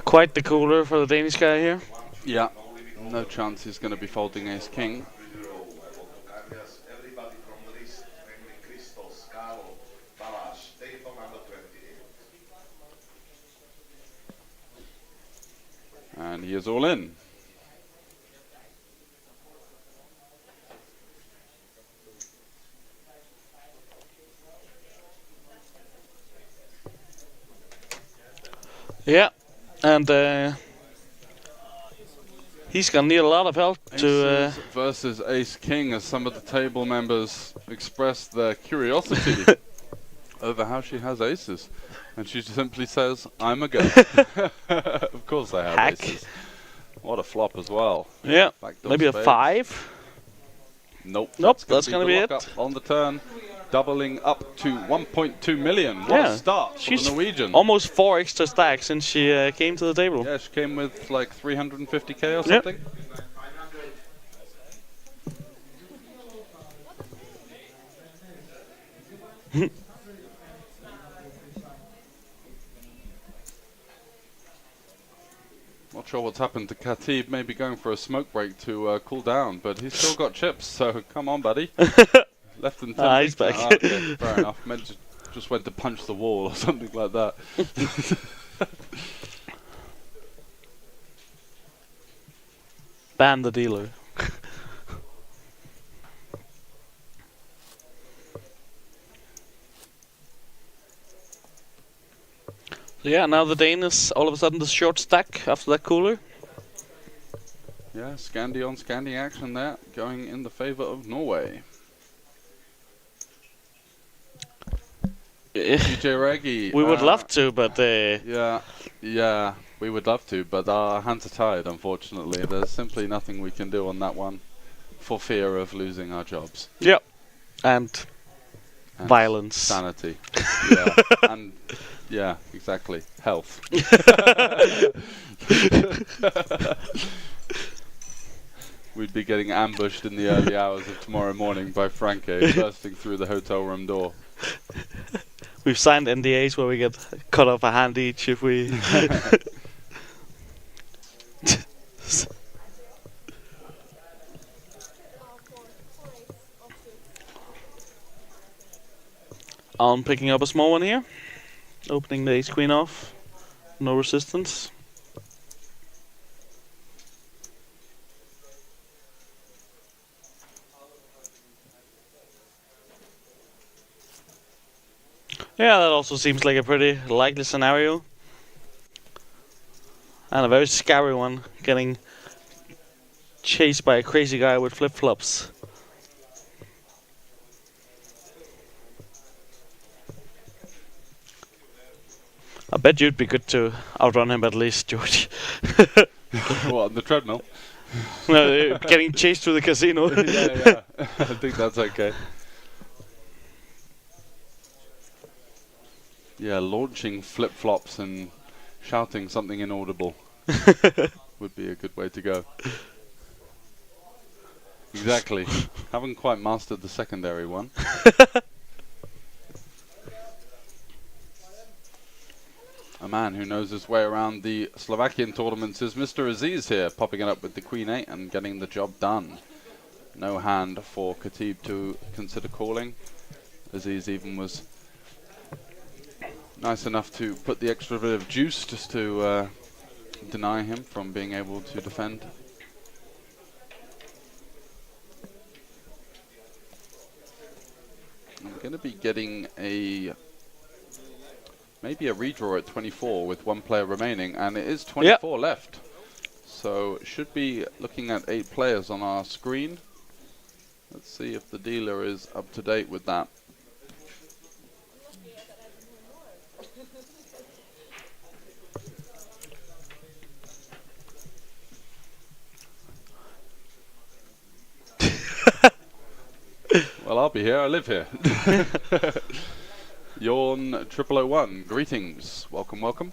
quite the cooler for the Danish guy here. Yeah, no chance he's going to be folding ace-king. And he is all in. Yeah, and he's gonna need a lot of help to. Aces versus ace-king, as some of the table members express their curiosity over how she has aces. And she simply says, I'm a girl. Of course I have aces. What a flop as well. Yeah, Backdoor maybe spades. a 5. Nope. That's gonna be it. On the turn, doubling up to 1.2 million. What Yeah. a start for the Norwegian. Almost 4 extra stacks since she came to the table. Yeah, she came with like 350k or something. Not sure what's happened to Khatib. Maybe going for a smoke break to cool down, but he's still got chips. So come on, buddy. Left and 10. He's back. Okay, fair enough. Just went to punch the wall or something like that. Ban the dealer. So yeah, now the Dane is all of a sudden the short stack after that cooler. Yeah, Scandi on Scandi action there, going in the favour of Norway. DJ Reggie. We would love to, but Yeah, we would love to, but our hands are tied, unfortunately. There's simply nothing we can do on that one for fear of losing our jobs. Yep. And violence. Sanity. Yeah. And yeah, exactly. Health. We'd be getting ambushed in the early hours of tomorrow morning by Franke bursting through the hotel room door. We've signed NDAs where we get cut off a hand each if we... I'm picking up a small one here. Opening the ace queen off. No resistance. Yeah, that also seems like a pretty likely scenario. And a very scary one, getting chased by a crazy guy with flip-flops. I bet you'd be good to outrun him at least, George. What, on the treadmill? No, getting chased through the casino. Yeah. I think that's okay. Yeah, launching flip-flops and shouting something inaudible would be a good way to go. Exactly. Haven't quite mastered the secondary one. A man who knows his way around the Slovakian tournaments is Mr. Aziz here, popping it up with the Queen 8 and getting the job done. No hand for Khatib to consider calling. Aziz even was nice enough to put the extra bit of juice just to deny him from being able to defend. I'm going to be getting maybe a redraw at 24 with one player remaining, and it is 24 left. So should be looking at 8 players on our screen. Let's see if the dealer is up to date with that. Well, I'll be here. I live here. Yawn 0001. Greetings. Welcome, welcome.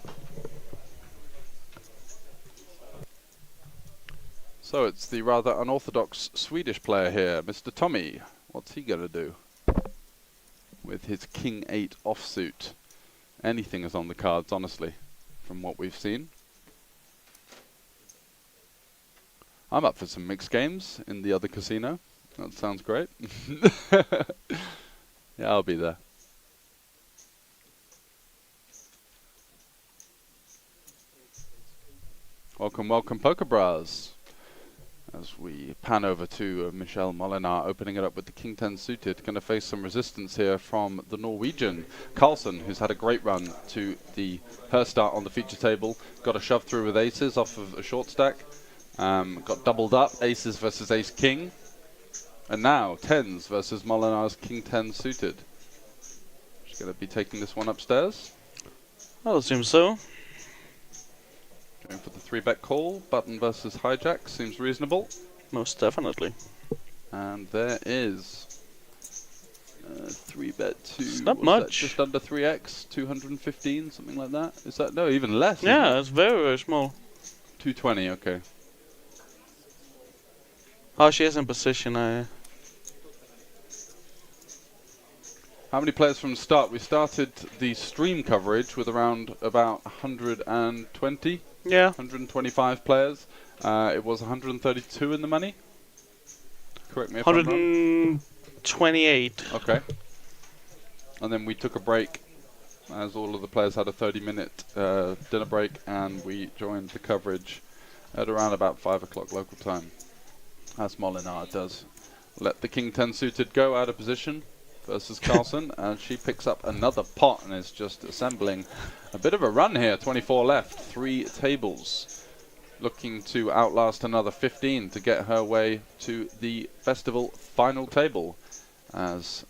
So it's the rather unorthodox Swedish player here, Mr. Tommy. What's he going to do with his King 8 offsuit? Anything is on the cards, honestly, from what we've seen. I'm up for some mixed games in the other casino. That sounds great. Yeah, I'll be there. Welcome, welcome, Poker Bras. As we pan over to Michel Molinar, opening it up with the King 10 suited, going to face some resistance here from the Norwegian Carlsen, who's had a great run to her start on the feature table. Got a shove through with aces off of a short stack. Got doubled up, aces versus ace king. And now 10s versus Molinar's King 10 suited. She's going to be taking this one upstairs. I would assume so. Going for the 3-bet call. Button versus hijack seems reasonable. Most definitely. And there is 3-bet 2. It's not much. Just under 3x, 215, something like that. Is that no, even less? Yeah, it's very, very small. 220. Okay. Oh, she is in position. How many players from the start? We started the stream coverage with around about 120. Yeah. 125 players. It was 132 in the money. Correct me if I'm wrong. 128. Okay. And then we took a break, as all of the players had a 30-minute dinner break, and we joined the coverage at around about 5 o'clock local time, as Molinar does. Let the King 10 suited go out of position versus Carlsen, and she picks up another pot and is just assembling a bit of a run here. 24 left, 3 tables, looking to outlast another 15 to get her way to the festival final table, as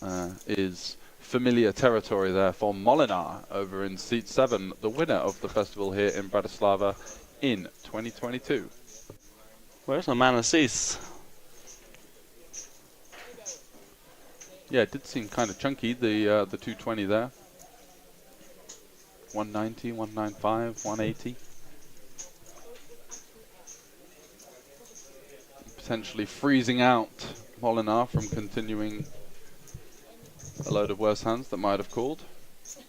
is familiar territory there for Molinar over in seat 7, the winner of the festival here in Bratislava in 2022. Where's my man Aziz? Yeah, it did seem kind of chunky, the 220 there. 190, 195, 180. Potentially freezing out Molinar from continuing a load of worse hands that might have called.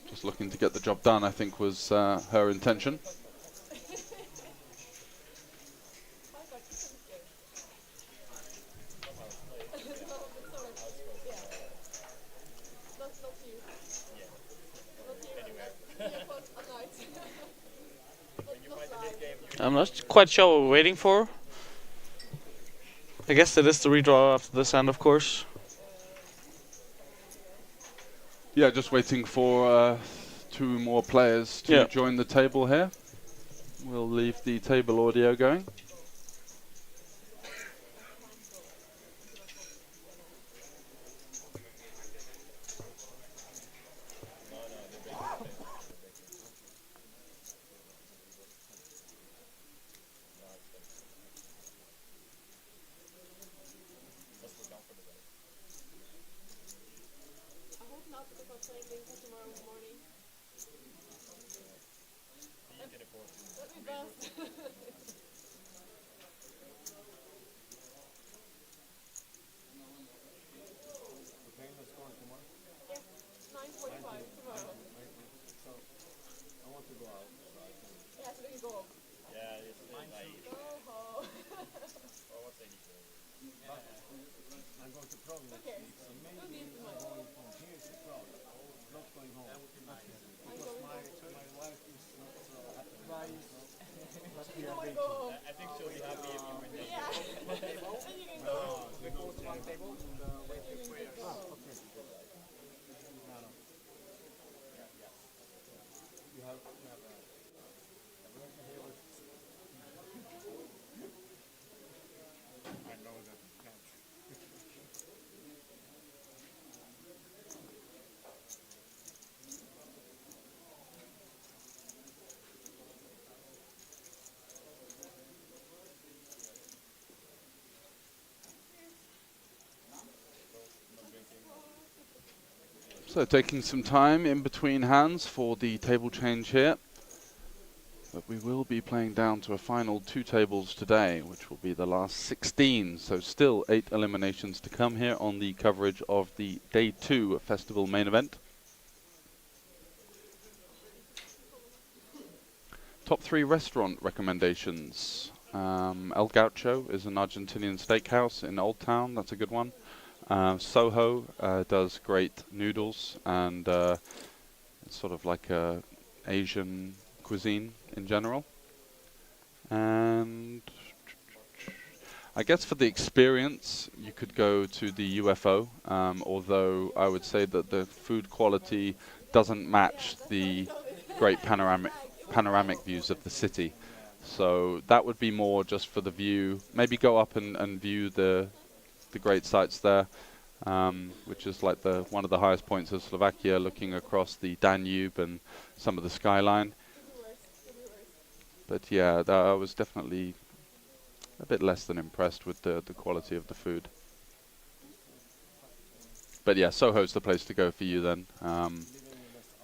Just looking to get the job done, I think, was her intention. I'm not quite sure what we're waiting for. I guess it is the redraw after this hand, of course. Yeah, just waiting for 2 more players to join the table here. We'll leave the table audio going. So taking some time in between hands for the table change here. But we will be playing down to a final 2 tables today, which will be the last 16. So still 8 eliminations to come here on the coverage of the Day 2 Festival main event. Top 3 restaurant recommendations. El Gaucho is an Argentinian steakhouse in Old Town. That's a good one. Soho does great noodles, and it's sort of like a Asian cuisine in general. And I guess for the experience, you could go to the UFO, although I would say that the food quality doesn't match the great panoramic views of the city. So that would be more just for the view. Maybe go up and view the great sights there, which is like one of the highest points of Slovakia, looking across the Danube and some of the skyline. But yeah, I was definitely a bit less than impressed with the quality of the food. But yeah, Soho's the place to go for you then.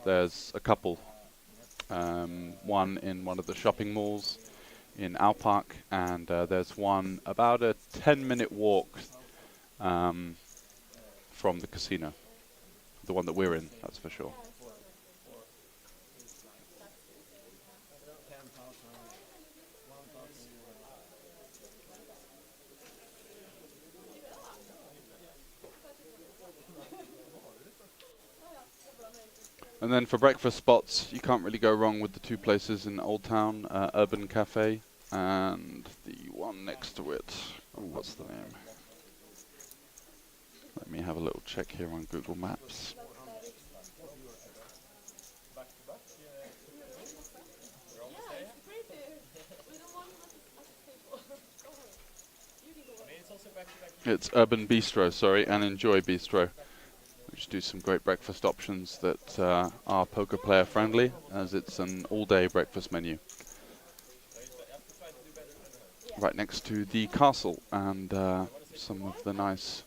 There's a couple. One in one of the shopping malls in Aupark, and there's one about a 10-minute walk from the casino. The one that we're in, that's for sure. And then for breakfast spots, you can't really go wrong with the 2 places in Old Town, Urban Cafe and the one next to it. Ooh, what's the name? Let me have a little check here on Google Maps. It's Urban Bistro, sorry, and Enjoy Bistro, which do some great breakfast options that are poker player friendly, as it's an all-day breakfast menu. Right next to the castle and some of the nice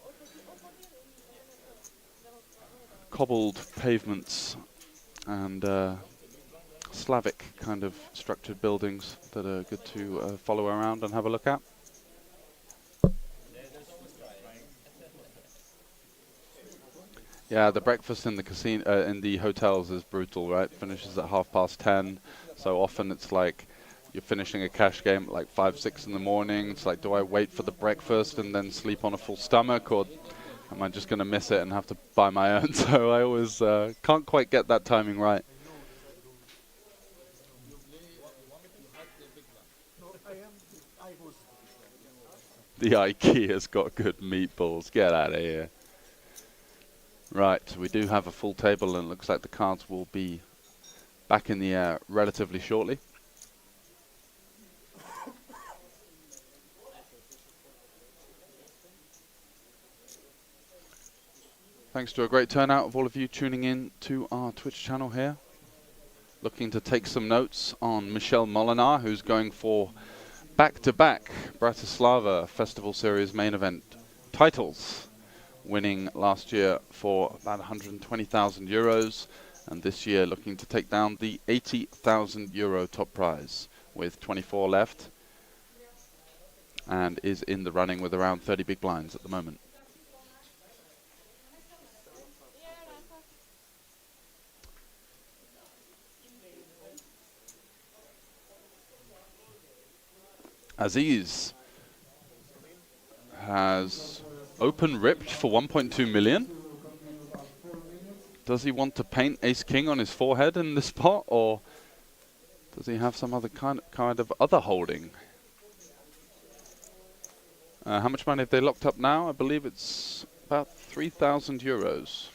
cobbled pavements and Slavic kind of structured buildings that are good to follow around and have a look at. Yeah, the breakfast in the casino, in the hotels is brutal, right? Finishes at 10:30. So often it's like you're finishing a cash game at like 5, 6 in the morning. It's like, do I wait for the breakfast and then sleep on a full stomach, or am I just going to miss it and have to buy my own? So I always can't quite get that timing right. The IKEA's got good meatballs. Get out of here. Right, we do have a full table, and it looks like the cards will be back in the air relatively shortly. Thanks to a great turnout of all of you tuning in to our Twitch channel here. Looking to take some notes on Michel Molinar, who's going for back-to-back Bratislava Festival Series main event titles, winning last year for about 120,000 euros, and this year looking to take down the 80,000 euro top prize with 24 left, and is in the running with around 30 big blinds at the moment. Aziz has open ripped for 1.2 million. Does he want to paint ace-king on his forehead in this pot, or does he have some other kind of other holding? How much money have they locked up now? I believe it's about 3,000 euros.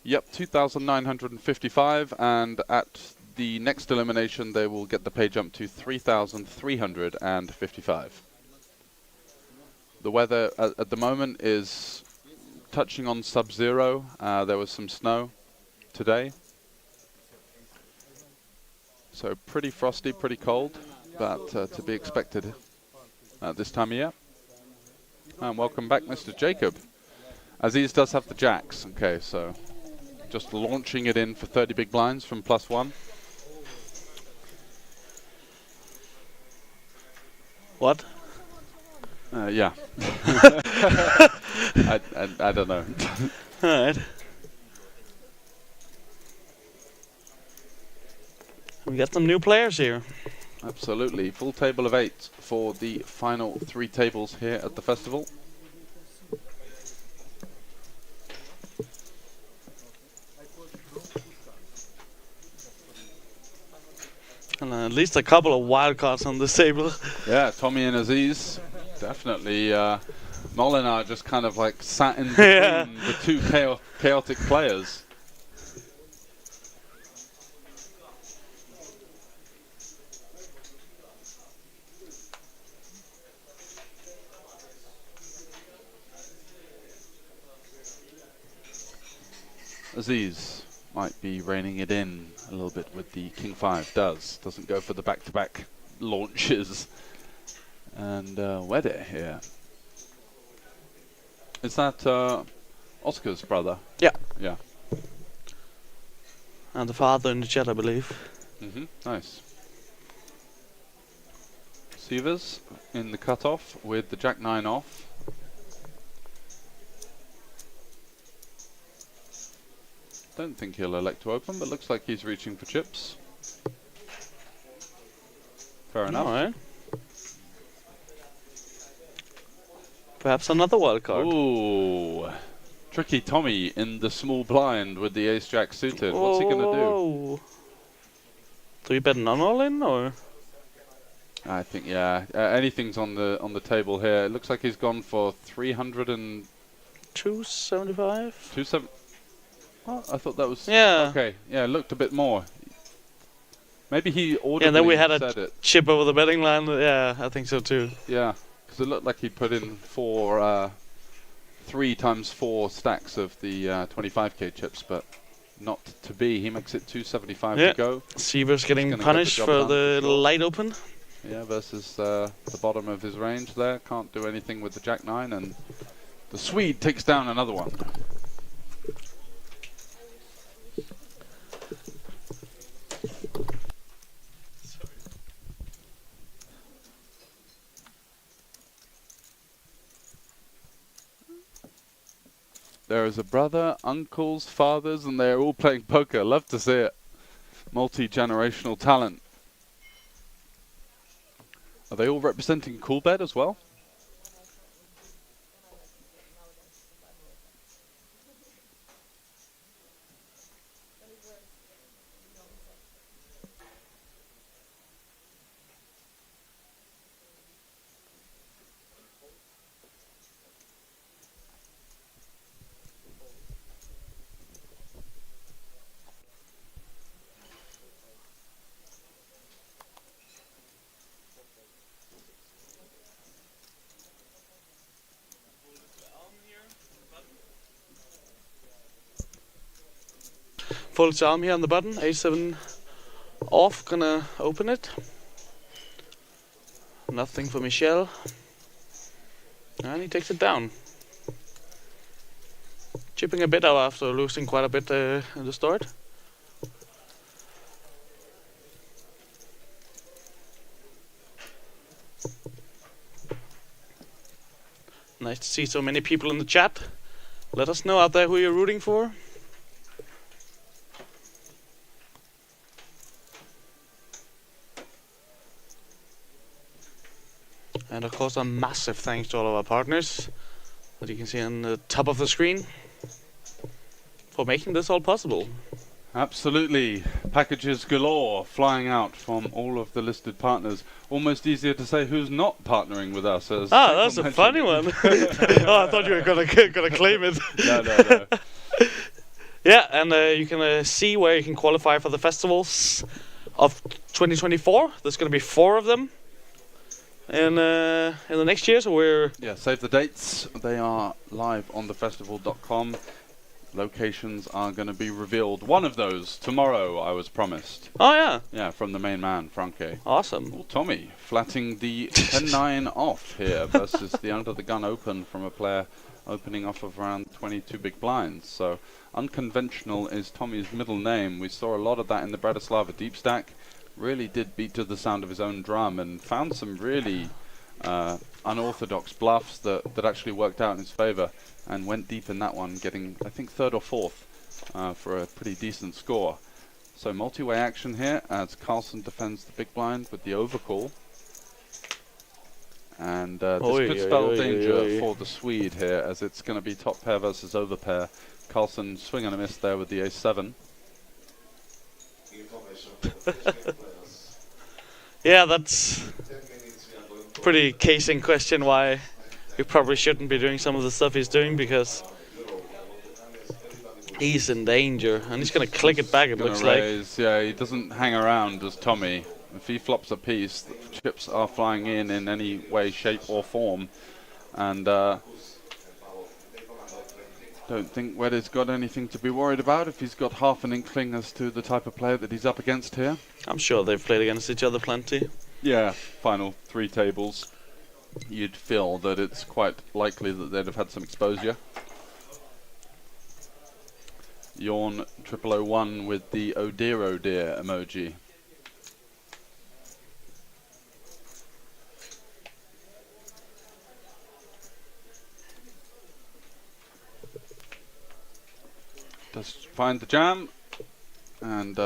Yep, 2,955, and at the next elimination they will get the pay jump to 3,355. The weather at the moment is touching on sub-zero. There was some snow today, so pretty frosty, pretty cold, but to be expected at this time of year. And welcome back, Mr. Jacob. Aziz does have the jacks. Okay, so just launching it in for 30 big blinds from +1. What? Yeah. I don't know. Alright. We got some new players here. Absolutely. Full table of 8 for the final 3 tables here at the festival. And at least a couple of wild cards on this table. Yeah, Tommy and Aziz. Definitely. Molinar just kind of like sat in between the two chaotic players. Aziz might be reining it in a little bit with the King 5. Doesn't go for the back-to-back launches. And Wede here. Is that Oscar's brother? Yeah. Yeah. And the father in the chat, I believe. Nice. Sievers in the cutoff with the Jack 9 off. Don't think he'll elect to open, but looks like he's reaching for chips. Fair enough. Alright. Perhaps another wild card. Ooh. Tricky Tommy in the small blind with the ace-jack suited. What's he going to do? Do you bet none all in, or? I think, yeah. Anything's on the table here. It looks like he's gone for 375? 275? Oh, I thought that was... Yeah. Okay, yeah, it looked a bit more. Maybe he audibly Yeah, and then we had said a it. chip over the betting line. Yeah, I think so too. Yeah, because it looked like he put in 3 times 4 stacks of the 25k chips, but not to be. He makes it 275 to go. Sievers getting punished for the light open. Yeah, versus the bottom of his range there. Can't do anything with the Jack 9, and the Swede takes down another one. There is a brother, uncles, fathers, and they're all playing poker. Love to see it. Multi-generational talent. Are they all representing Coolbet as well? Full arm here on the button. A7 off. Gonna open it. Nothing for Michel. And he takes it down. Chipping a bit out after losing quite a bit in the start. Nice to see so many people in the chat. Let us know out there who you're rooting for. And of course a massive thanks to all of our partners that you can see on the top of the screen for making this all possible. Absolutely. Packages galore flying out from all of the listed partners. Almost easier to say who's not partnering with us. As that's a funny one. Oh, I thought you were gonna claim it. No. Yeah, and you can see where you can qualify for the festivals of 2024. There's gonna be 4 of them in the next year, so we're... Yeah, save the dates. They are live on thefestival.com. Locations are going to be revealed. One of those tomorrow, I was promised. Oh, yeah. Yeah, from the main man, Franke. Awesome. Well, Tommy, flatting the 10-9 off here versus the under the gun open from a player opening off of around 22 big blinds. So Unconventional is Tommy's middle name. We saw a lot of that in the Bratislava deep stack. Really did beat to the sound of his own drum and found some really unorthodox bluffs that actually worked out in his favor, and went deep in that one, getting, I think, third or fourth for a pretty decent score. So multi-way action here as Carlsen defends the big blind with the overcall. And this could spell danger for the Swede here, as it's going to be top pair versus over pair. Carlsen swing and a miss there with the ace-7. Yeah, that's pretty casing question why he probably shouldn't be doing some of the stuff he's doing, because he's in danger, and he's going to click it back, it looks raise. Yeah, he doesn't hang around as Tommy. If he flops a piece, the chips are flying in any way, shape or form. And don't think Wedder's got anything to be worried about if he's got half an inkling as to the type of player that he's up against here. I'm sure they've played against each other plenty. Yeah, final 3 tables. You'd feel that it's quite likely that they'd have had some exposure. Yawn 0001 with the oh dear emoji. Does find the jam, and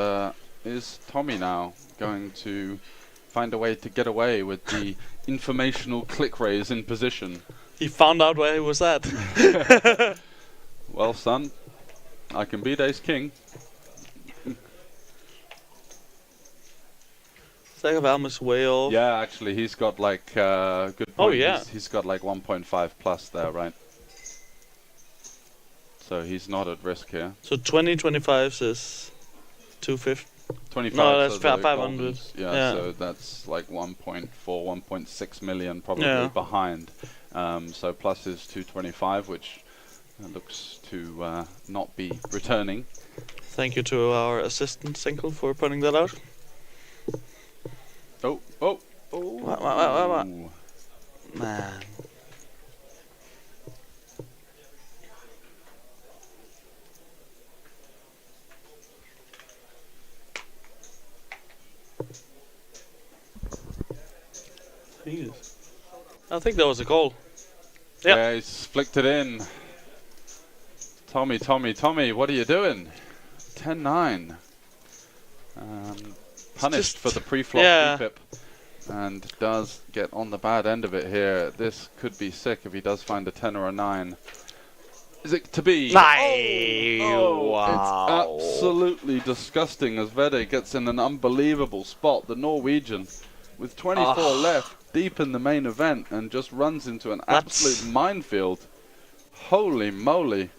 is Tommy now going to find a way to get away with the informational click raise in position? He found out where he was at. Well, son, I can beat ace king. Almost way off. Yeah, actually, he's got like good point. Oh yeah, he's got like 1.5 plus there, right? So he's not at risk here. So 2025 is 250. 25. No, that's so 500. Yeah, so that's like 1.4, 1.6 million probably behind. So plus is 225, which looks to not be returning. Thank you to our assistant Sinkel for putting that out. Oh. What? Man. Jesus. I think that was a goal. Yep. Yeah, he's flicked it in. Tommy, what are you doing? 10-9. Punished for the pre-flop repip. And does get on the bad end of it here. This could be sick if he does find a 10 or a 9. Is it to be? Wow. It's absolutely disgusting as Vede gets in an unbelievable spot. The Norwegian, with 24 left, deep in the main event, and just runs into an absolute minefield. Holy moly.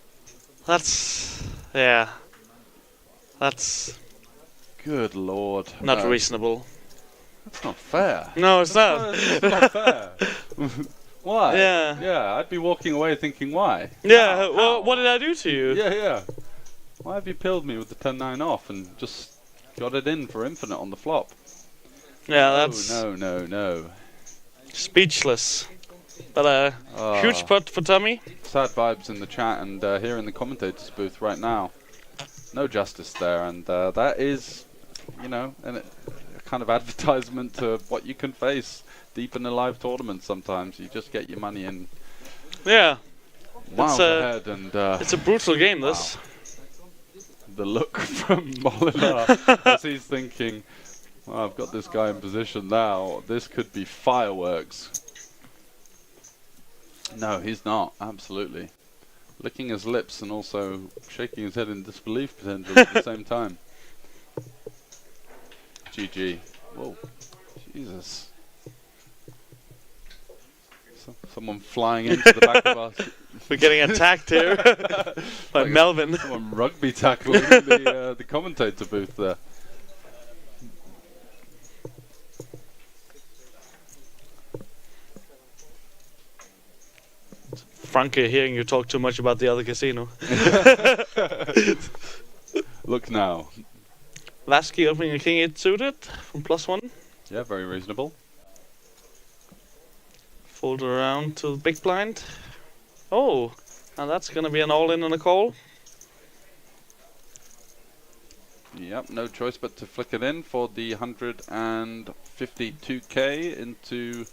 That's good lord. Not reasonable. That's not fair. No, it's not. It's not fair. Why? Yeah, I'd be walking away thinking why. Yeah, well, what did I do to you? Yeah. Why have you pilled me with the 10-9 off and just got it in for infinite on the flop? Yeah, that's... No. Speechless. But huge pot for Tommy. Sad vibes in the chat and here in the commentator's booth right now. No justice there, and that is, a kind of advertisement to what you can face deep in a live tournament sometimes. You just get your money in. Yeah. Miles ahead, and it's a brutal game, this. The look from Molinar as he's thinking, well, I've got this guy in position now. This could be fireworks. No, he's not. Absolutely. Licking his lips and also shaking his head in disbelief potentially at the same time. GG. Whoa. Jesus. Someone flying into the back of us. We're getting attacked here by like Melvin. Someone rugby tackling the commentator booth there. Frankie hearing you talk too much about the other casino. Look now. Lasky opening a king 8 suited from +1. Yeah, very reasonable. Fold around to the big blind. Oh, and that's going to be an all-in and a call. Yep, no choice but to flick it in for the 152k into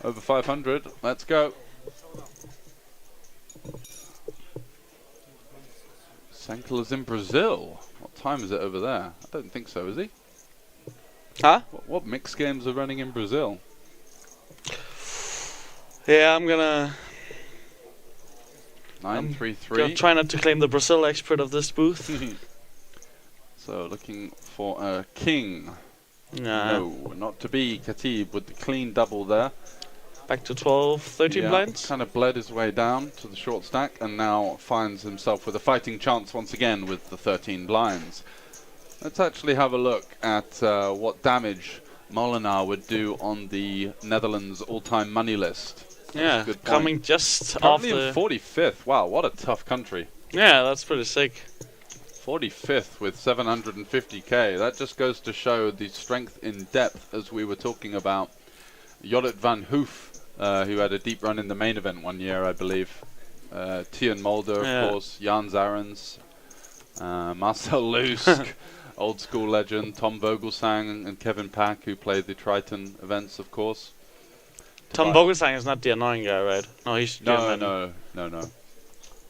over 500. Let's go. Senkel is in Brazil. What time is it over there? I don't think so, is he? Huh? What mixed games are running in Brazil? Yeah, I'm gonna 933. try not to claim the Brazil expert of this booth. So looking for a king. Nah. No, not to be. Khatib with the clean double there. Back to 12, 13 blinds. Kind of bled his way down to the short stack and now finds himself with a fighting chance once again with the 13 blinds. Let's actually have a look at what damage Molenaar would do on the Netherlands all-time money list. Yeah, Good coming point. just Currently off in the... 45th. Wow, what a tough country. Yeah, that's pretty sick. 45th with 750k. That just goes to show the strength in depth, as we were talking about. Jorrit van Hoof, who had a deep run in the main event one year, I believe. Tian Mulder, of course. Jan Zarens. Marcel Lusk, old school legend. Tom Vogelsang and Kevin Pack, who played the Triton events, of course. Tom Vogelsang is not the annoying guy, right? No, he's German. No.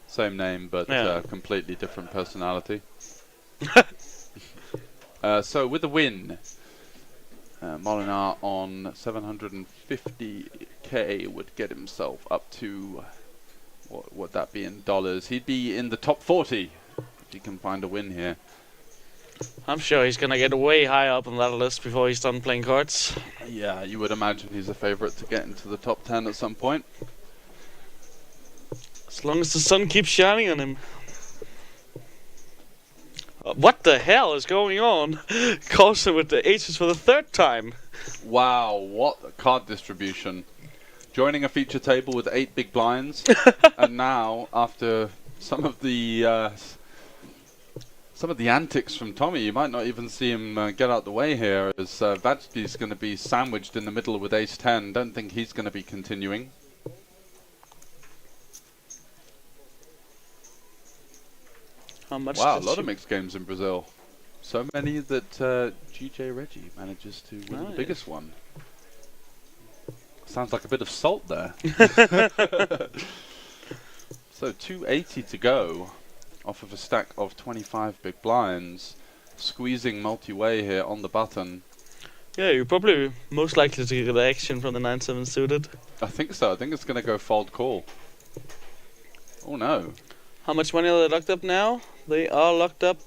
Same name, but completely different personality. So with the win, Molenaar on 750k would get himself up to, what would that be in dollars? He'd be in the top 40 if he can find a win here. I'm sure he's gonna get way high up on that list before he's done playing cards. Yeah, you would imagine he's a favorite to get into the top 10 at some point. As long as the sun keeps shining on him. What the hell is going on? Carlsen with the aces for the third time. Wow, what a card distribution. Joining a feature table with 8 big blinds. And now, after some of the antics from Tommy, you might not even see him get out the way here, as Vajpi's going to be sandwiched in the middle with ace-10. Don't think he's going to be continuing. How much? Wow, a lot of mixed games in Brazil. So many that GJ Reggie manages to win the biggest one. Sounds like a bit of salt there. So 280 to go off of a stack of 25 big blinds. Squeezing multi-way here on the button. Yeah, you're probably most likely to get the action from the 9-7 suited. I think so. I think it's going to go fold call. Oh no. How much money are they locked up now? They are locked up.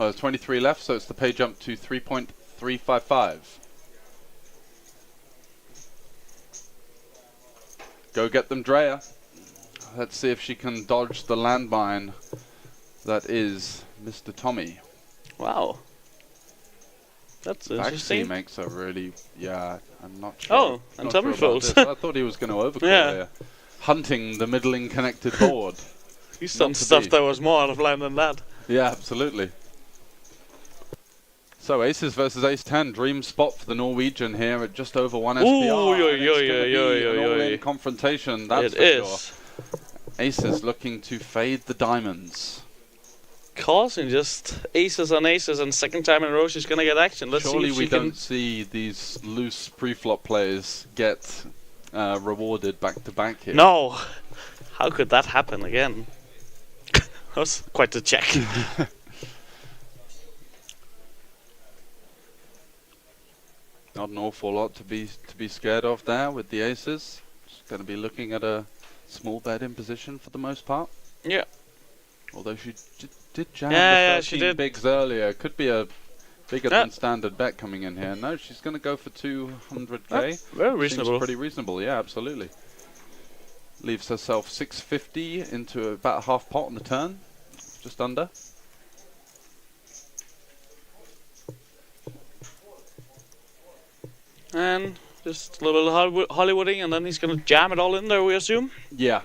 Oh, there's 23 left, so it's the pay jump to 3.355. Go get them, Drea. Let's see if she can dodge the landmine that is Mr. Tommy. Wow. That's interesting. Baxi makes a really, I'm not sure. Oh, and Tommy folds. I thought he was going to overcall here. Hunting the middling connected board. He's done stuff that was more out of line than that. Yeah, absolutely. So aces versus ace-10, dream spot for the Norwegian here at just over 1 SPR. All-in confrontation, that's for sure. Aces looking to fade the diamonds. Carlsen just aces on aces, and second time in a row she's gonna get action. Let's Surely see if we she don't see these loose pre-flop players get rewarded back to back here. No! How could that happen again? That was quite a check. Not an awful lot to be scared of there with the aces. Just going to be looking at a small bet in position for the most part. Yeah. Although she did jam the 13 bigs earlier. Could be a bigger than standard bet coming in here. No, she's going to go for 200k. That's very reasonable. Seems pretty reasonable, yeah, absolutely. Leaves herself 650 into about half pot on the turn. Just under. And just a little bit of Hollywooding, and then he's going to jam it all in there, we assume? Yeah.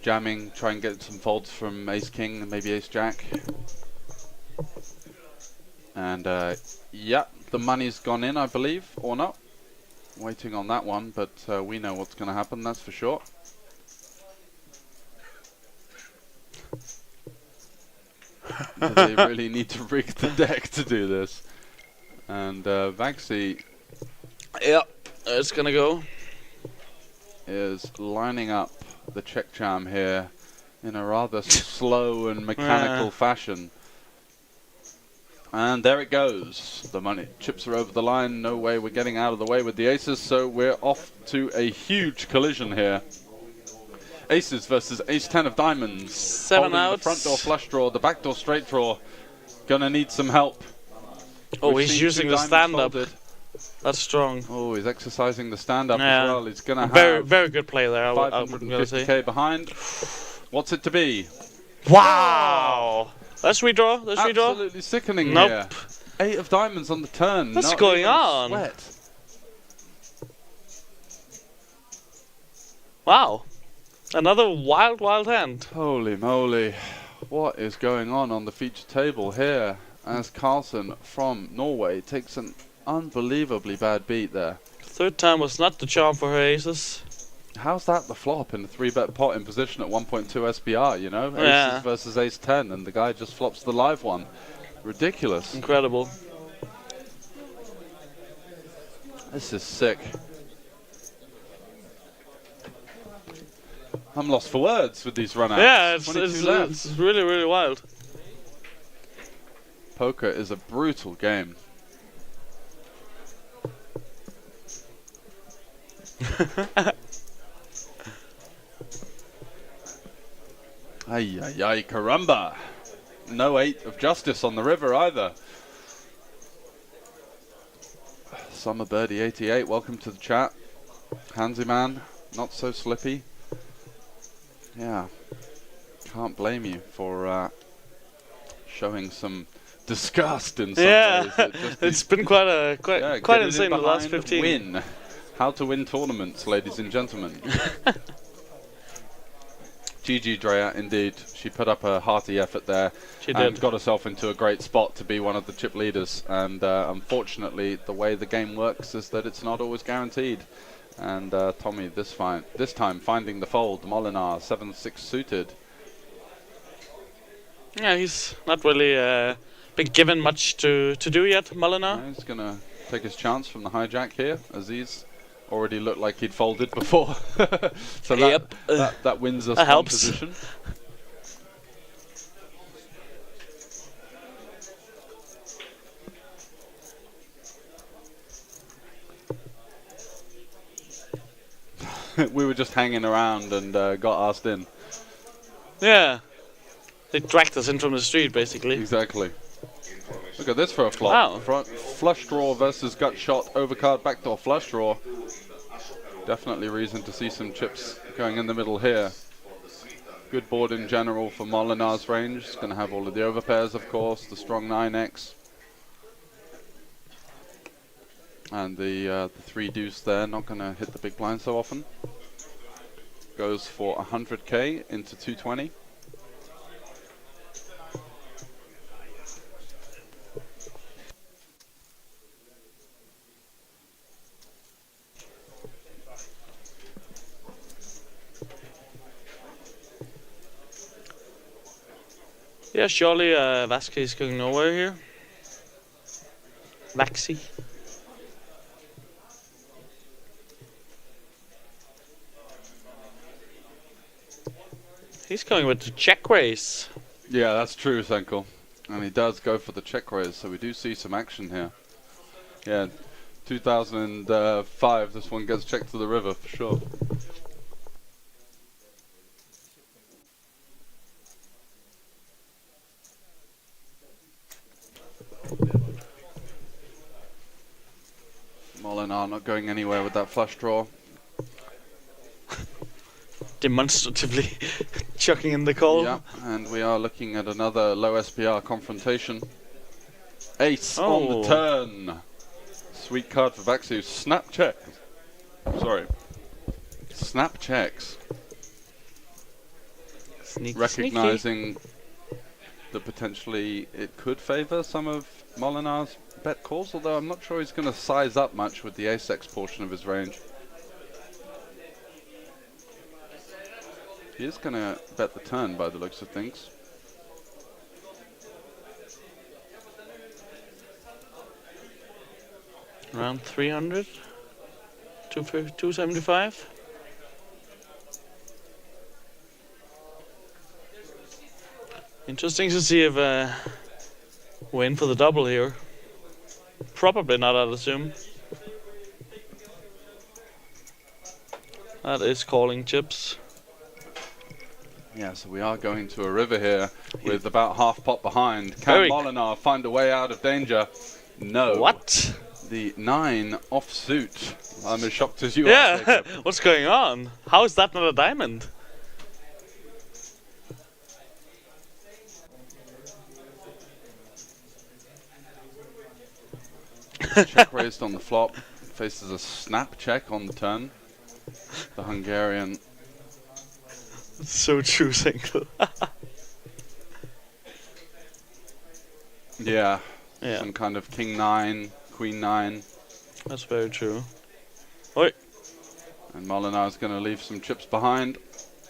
Jamming, try and get some folds from ace-king and maybe ace-jack. And, yeah, the money's gone in, I believe, or not. Waiting on that one, but we know what's going to happen, that's for sure. They really need to rig the deck to do this. And Vaxi Yep, it's gonna go. is lining up the check jam here in a rather slow and mechanical fashion. And there it goes. The money chips are over the line. No way we're getting out of the way with the aces, so we're off to a huge collision here. Aces versus ace-10 of diamonds. 7 Holding outs. the front door flush draw, the back door straight draw. Gonna need some help. Oh, We've he's seen using two the diamonds stand-up. folded. That's strong. Oh, he's exercising the stand-up Yeah. as well. He's gonna Very, have very good play there. I'm gonna say. 550k behind. What's it to be? Wow! Let's redraw. Let's redraw. Absolutely sickening Nope. here. 8 of diamonds on the turn. What's not going even a on? Sweat. Wow! Another wild, wild hand. Holy moly. What is going on the feature table here as Carlsen from Norway takes an unbelievably bad beat there. Third time was not the charm for her aces. How's that the flop in a 3-bet pot in position at 1.2 SPR, you know? Yeah. Aces versus ace-10 and the guy just flops the live one. Ridiculous. Incredible. This is sick. I'm lost for words with these run-outs. Yeah, 22 left. it's really, really wild. Poker is a brutal game. Ay, ay, ay, caramba. No 8 of justice on the river either. Summer Birdie 88, welcome to the chat. Handsy man, not so slippy. Yeah, can't blame you for showing some disgust in some Yeah, ways. it's been quite Get it insane in the last behind, 15. Win. How to win tournaments, ladies and gentlemen. GG Drea, indeed. She put up a hearty effort there. She and did. got herself into a great spot to be one of the chip leaders. And unfortunately, the way the game works is that it's not always guaranteed. And Tommy, this time finding the fold. Molinar, 7-6 suited. Yeah, he's not really been given much to do yet, Molinar. He's going to take his chance from the hijack here. Aziz already looked like he'd folded before. So Yep. that wins us That one helps. position. We were just hanging around and got asked in. Yeah. They dragged us in from the street, basically. Exactly. Look at this for a flop. Wow. Front flush draw versus gut shot, overcard backdoor flush draw. Definitely reason to see some chips going in the middle here. Good board in general for Molinar's range. It's going to have all of the overpairs, of course, the strong 9x. And the 3 deuce there, not going to hit the big blind so often. Goes for 100k into 220. Yeah, surely Vasquez is going nowhere here. Vaxi. He's going with the check raise. Yeah, that's true, Senkel. And he does go for the check raise, so we do see some action here. Yeah, 2005, this one gets checked to the river for sure. Molinar not going anywhere with that flush draw. Demonstratively chucking in the call. Yeah, and we are looking at another low SPR confrontation. Ace on Oh. the turn. Sweet card for Vaxu. Snap check. Sorry. Snap checks. Sneaky, Recognizing that potentially it could favor some of Molinar's bet calls, although I'm not sure he's going to size up much with the ace-x portion of his range. He is going to bet the turn by the looks of things. Around 300. 275. Interesting to see if we're in for the double here. Probably not, I'd assume. That is calling chips. Yeah, so we are going to a river here with about half pot behind. Can Molinar find a way out of danger? No. What? The 9 offsuit. I'm as shocked as you are. Yeah, what's going on? How is that not a diamond? Check raised on the flop. Faces a snap check on the turn. The Hungarian. So true, single. Yeah. Yeah. Some kind of king 9, queen 9. That's very true. Oi. And Molinar's going to leave some chips behind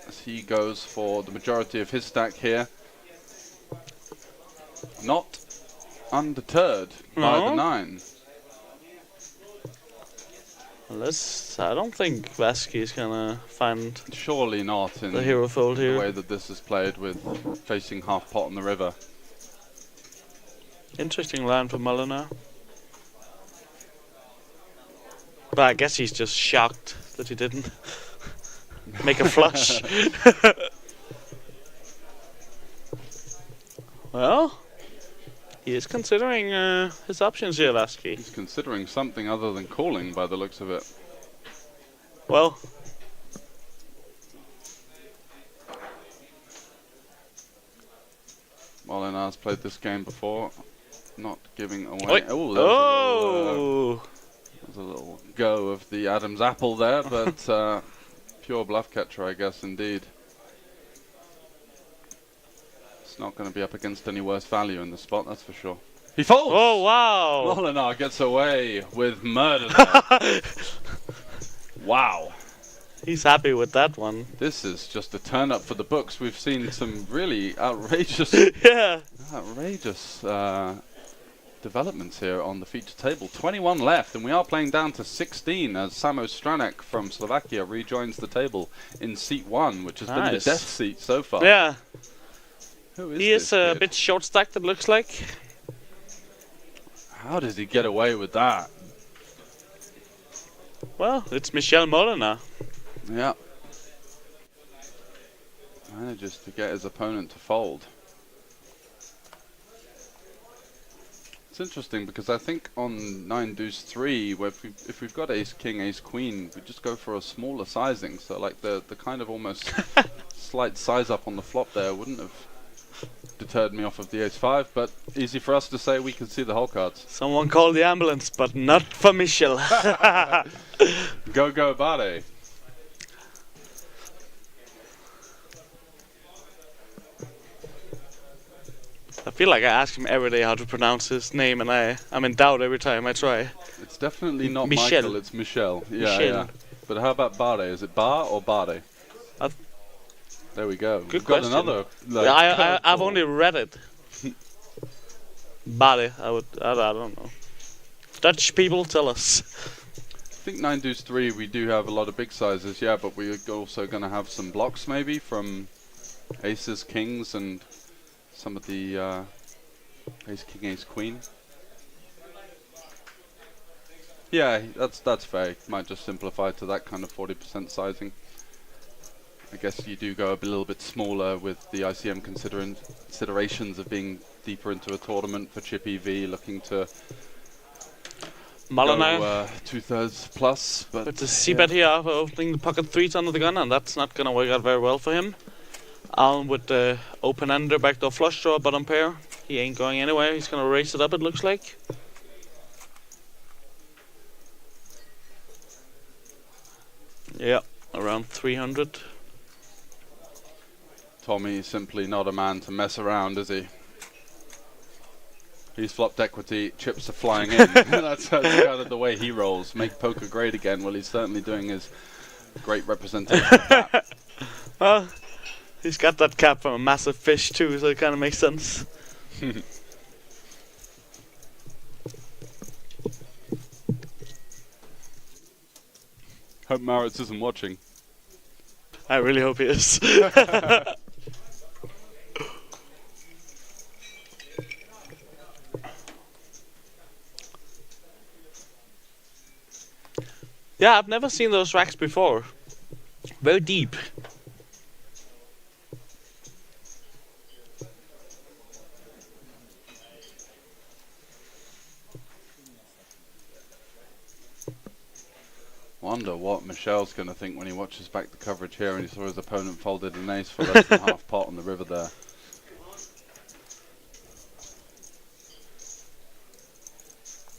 as he goes for the majority of his stack here. Not undeterred by the 9. Unless I don't think Vasky's gonna find surely not in the hero fold here. The way that this is played with facing half pot on the river. Interesting line for Molinar. But I guess he's just shocked that he didn't make a flush. Well, he is considering his options here, Vasky. He's considering something other than calling by the looks of it. Well, Molinar's played this game before, not giving away. Oh, there's a little go of the Adam's apple there, but pure bluff catcher, I guess, indeed. It's not going to be up against any worse value in the spot, that's for sure. He folds! Oh, wow! Molinar gets away with murder there. Wow. He's happy with that one. This is just a turn up for the books. We've seen some really outrageous, outrageous developments here on the feature table. 21 left, and we are playing down to 16 as Samo Stranek from Slovakia rejoins the table in seat 1, which has been the death seat so far. Yeah. Who is he is a bit short stacked, it looks like. How does he get away with that? Well, it's Michel Molinar. Yeah. Manages to get his opponent to fold. It's interesting because I think on 9 deuce 3, where if we've got ace king, ace queen, we just go for a smaller sizing. So like the kind of almost slight size up on the flop there wouldn't have deterred me off of the ace 5, but easy for us to say we can see the whole cards. Someone called the ambulance, but not for Michel. Go Bade. I feel like I ask him every day how to pronounce his name, and I'm in doubt every time I try. It's definitely not Michel. Michael, it's Michel. Yeah, Michel. yeah. But how about Bade? Is it Bar or Bade? There we go. Good We've question. got another. I've only read it. Bade, I don't know. Dutch people, tell us. I think 9 deuce 3 we do have a lot of big sizes, yeah, but we're also going to have some blocks maybe from aces, kings, and some of the ace, king, ace, queen. Yeah, that's fair. Might just simplify to that kind of 40% sizing. I guess you do go a little bit smaller with the ICM considerations of being deeper into a tournament for Chip EV, looking to Molinar go 2/3 plus. But the c-bet here after opening the pocket 3s under the gun, and that's not going to work out very well for him. Allen with the open-ender backdoor flush draw, bottom pair. He ain't going anywhere. He's going to raise it up, it looks like. Yeah, around 300. Tommy simply not a man to mess around, is he? He's flopped equity, chips are flying in. That's kind of the way he rolls. Make poker great again. Well, he's certainly doing his great representation of that. Well, he's got that cap from a massive fish too, so it kind of makes sense. Hope Maritz isn't watching. I really hope he is. Yeah, I've never seen those racks before. Very deep. Wonder what Michel's going to think when he watches back the coverage here and he saw his opponent folded an ace for less than half pot on the river there.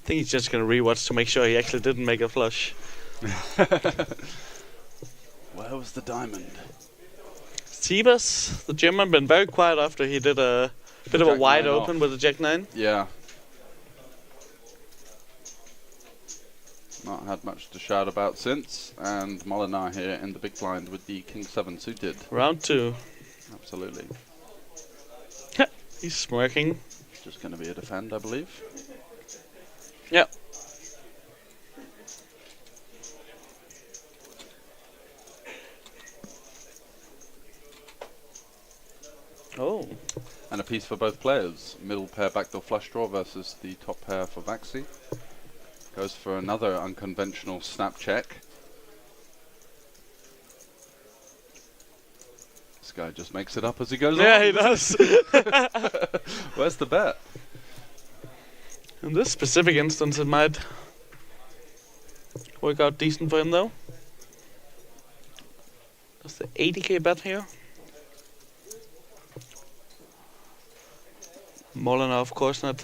I think he's just gonna rewatch to make sure he actually didn't make a flush. Where was the diamond? Sivas, the German, been very quiet after he did a bit of a Jack wide nine open off. with the Jack 9. Yeah. Not had much to shout about since, and Molinar here in the big blind with the King 7 suited. Round 2. Absolutely. He's smirking. It's just going to be a defend, I believe. Yeah. Oh. And a piece for both players. Middle pair backdoor flush draw versus the top pair for Vaxi. Goes for another unconventional snap check. This guy just makes it up as he goes Yeah, on. he does. Where's the bet? In this specific instance, it might work out decent for him, though. That's the 80k bet here. Molinar, of course, not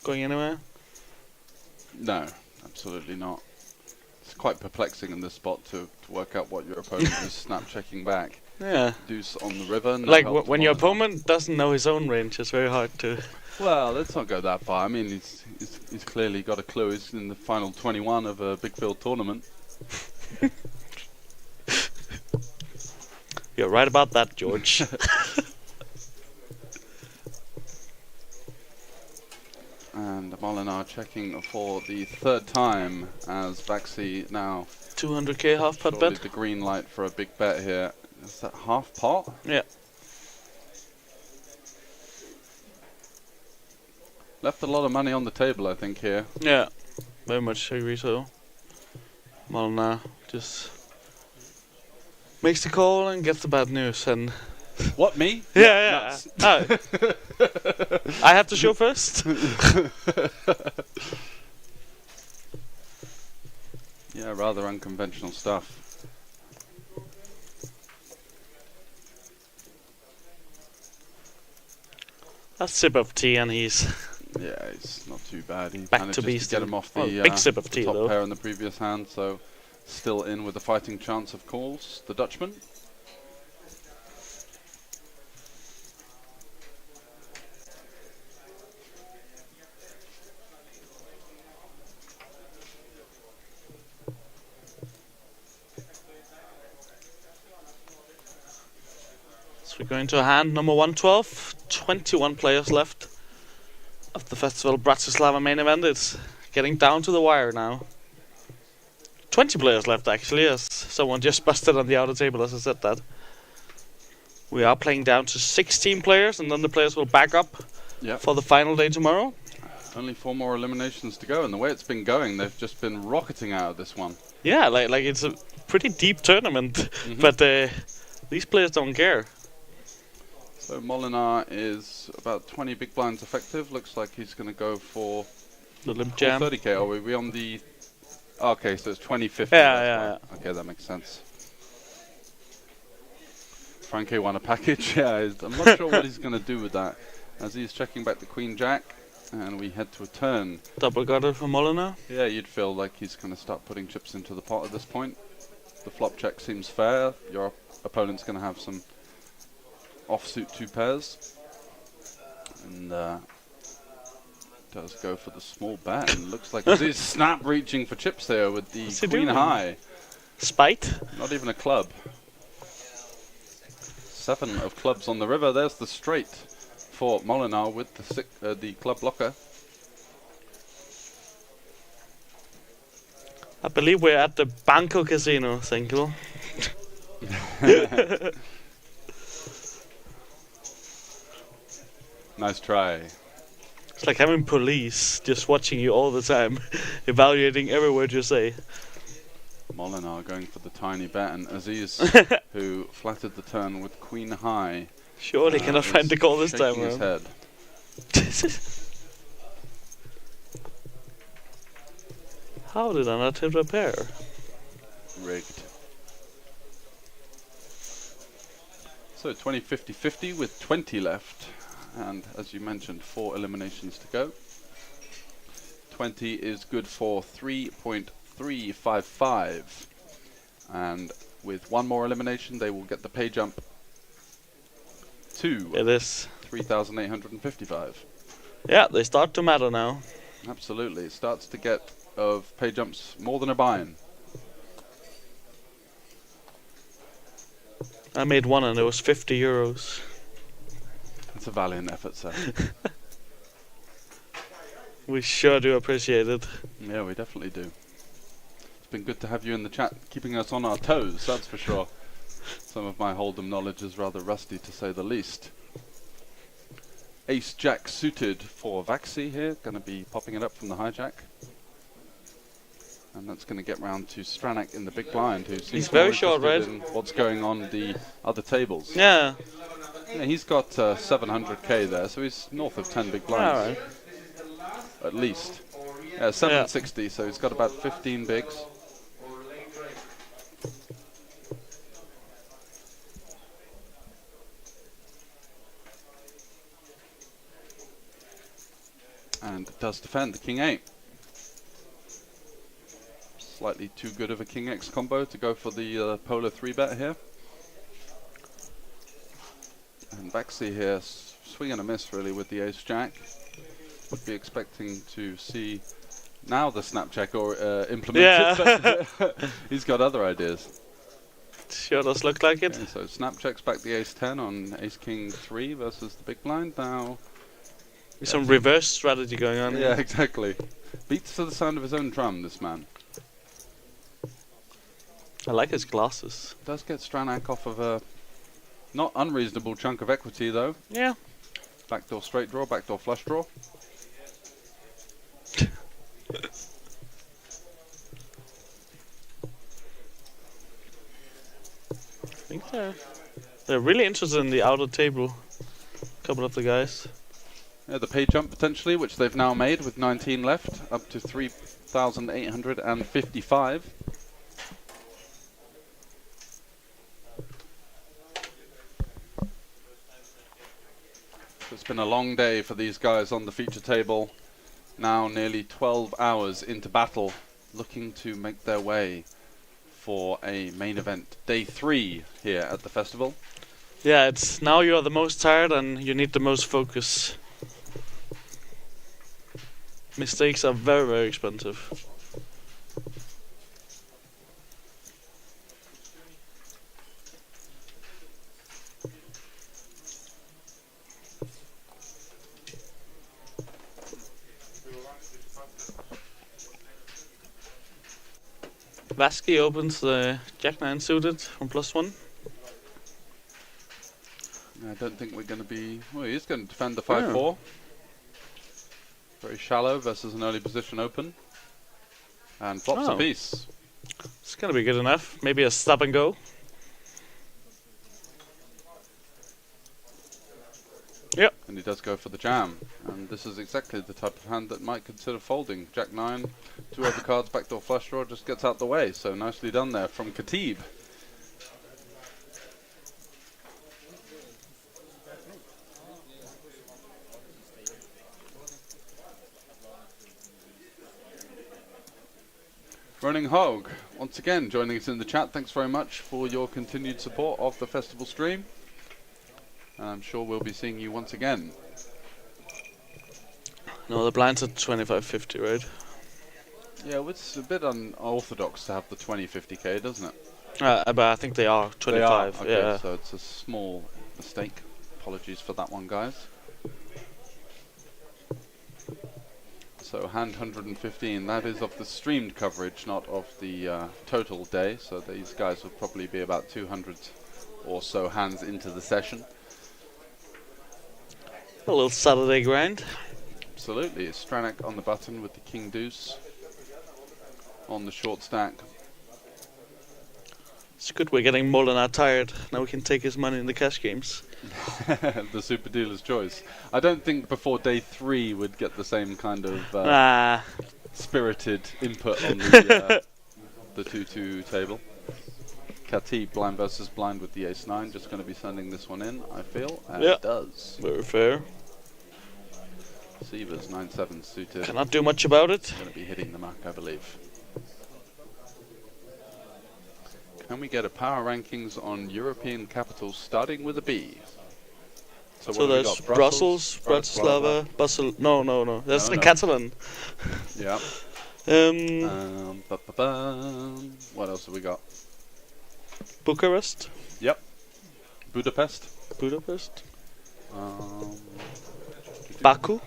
going anywhere. No, absolutely not. It's quite perplexing in this spot to work out what your opponent is snap checking back. Yeah. Deuce on the river. No Like, help to when your Molinar. opponent doesn't know his own range, it's very hard to... Well, let's not go that far. I mean, he's clearly got a clue. He's in the final 21 of a big field tournament. You're right about that, George. And Molinar checking for the third time as Vaxi now 200k half pot surely bet. the green light for a big bet here. Is that half pot? Yeah. Left a lot of money on the table, I think, here. Yeah. Very much agree so. Molinar just makes the call and gets the bad news, and What, me? yeah. I have to show first. Yeah, rather unconventional stuff. A sip of tea and he's Yeah, it's not too bad. He Back to manages to beasting. get him off the, Oh, big sip of the tea, top though. pair in the previous hand, so still in with a fighting chance of calls, the Dutchman. So we're going to hand number 112. 21 players left of the Festival Bratislava main event. It's getting down to the wire now. 20 players left, actually, as someone just busted on the outer table as I said that. We are playing down to 16 players, and then the players will back up Yep. for the final day tomorrow. Only 4 more eliminations to go, and the way it's been going, they've just been rocketing out of this one. Yeah, like it's a pretty deep tournament, but these players don't care. So Molinar is about 20 big blinds effective. Looks like he's going to go for The limp jam. 30k. Are we on the... Okay, so it's 20-50. Yeah. Okay, that makes sense. Frankie won a package. Yeah, I'm not sure what he's going to do with that. As he's checking back the Queen Jack, and we head to a turn. Double gutter for Molinar. Yeah, you'd feel like he's going to start putting chips into the pot at this point. The flop check seems fair. Your opponent's going to have some offsuit 2 pairs. And does go for the small bet. And looks like he's snap reaching for chips there with the What's he Queen doing? high. Spite. Not even a club. 7 of clubs on the river. There's the straight for Molinar with the club blocker. I believe we're at the Banco Casino, thank you. Nice try. It's like having police just watching you all the time, evaluating every word you say. Molinar going for the tiny bet, and Aziz, who flattered the turn with queen high. Surely cannot find the call this time his around. head. How did I not hit a pair? Rigged. So 20-50-50 with 20 left, and as you mentioned, 4 eliminations to go. 20 is good for 3.355, and with one more elimination they will get the pay jump to It is. 3,855. Yeah, they start to matter now. Absolutely, it starts to get of pay jumps more than a buy-in. I made one and it was 50 euros. It's a valiant effort, sir. We sure do appreciate it. Yeah, we definitely do. It's been good to have you in the chat, keeping us on our toes, that's for sure. Some of my Hold'em knowledge is rather rusty, to say the least. Ace Jack suited for Vaxi here, going to be popping it up from the hijack. And that's going to get round to Stranak in the big blind, who seems very more short, interested right? in what's going on the other tables. Yeah. Yeah, he's got 700k there, so he's north of 10 big blinds. Alright. At least. Yeah, 760, so he's got about 15 bigs. And does defend the King 8. Slightly too good of a King X combo to go for the polar 3-bet here. And Vaxi here, swing and a miss really with the Ace Jack. Would be expecting to see now the snap check or implemented, but he's got other ideas. Sure does look like it. Okay, so snap checks back the Ace 10 on Ace King 3 versus the big blind now. Some reverse strategy going on. Yeah, exactly. Beats to the sound of his own drum, this man. I like his glasses. Does get Stranak off of a not unreasonable chunk of equity though. Yeah. Backdoor straight draw, backdoor flush draw. I think they're really interested in the outer table. A couple of the guys. Yeah, the pay jump potentially, which they've now made with 19 left, up to 3,855. It's been a long day for these guys on the feature table. Now nearly 12 hours into battle, looking to make their way for a main event. Day 3 here at the festival. Yeah, it's now you're the most tired and you need the most focus. Mistakes are very, very expensive. Vasky opens the Jack-9 suited from +1. I don't think we're going to be... Well, he's going to defend the 5-4. Very shallow versus an early position open. And flops a piece. It's going to be good enough. Maybe a stop and go. Yep. And he does go for the jam. And this is exactly the type of hand that might consider folding. Jack-9, 2 overcards, backdoor flush draw, just gets out the way. So nicely done there from Khatib. Running Hog, once again joining us in the chat. Thanks very much for your continued support of the festival stream. And I'm sure we'll be seeing you once again. No, the blind's at 25.50, right? Yeah, well, it's a bit unorthodox to have the 20-50k, doesn't it? But I think they are 25. They are. Okay, yeah. so it's a small mistake. Apologies for that one, guys. So hand 115, that is of the streamed coverage, not of the total day. So these guys will probably be about 200 or so hands into the session. A little Saturday grind. Absolutely. Stranak on the button with the king deuce on the short stack. It's good we're getting Molinar tired. Now we can take his money in the cash games. The super dealer's choice. I don't think before day 3 would get the same kind of spirited input on the 2-2 table. Kati blind versus blind with the ace-9. Just going to be sending this one in, I feel. And it does. Very fair. Sievers 9-7 suited. Cannot do much about it. Going to be hitting the mark, I believe. Can we get a power rankings on European capitals starting with a B? So there's Brussels, Bratislava, no. That's the Catalan. Yeah. What else have we got? Bucharest. Yep. Budapest. Baku.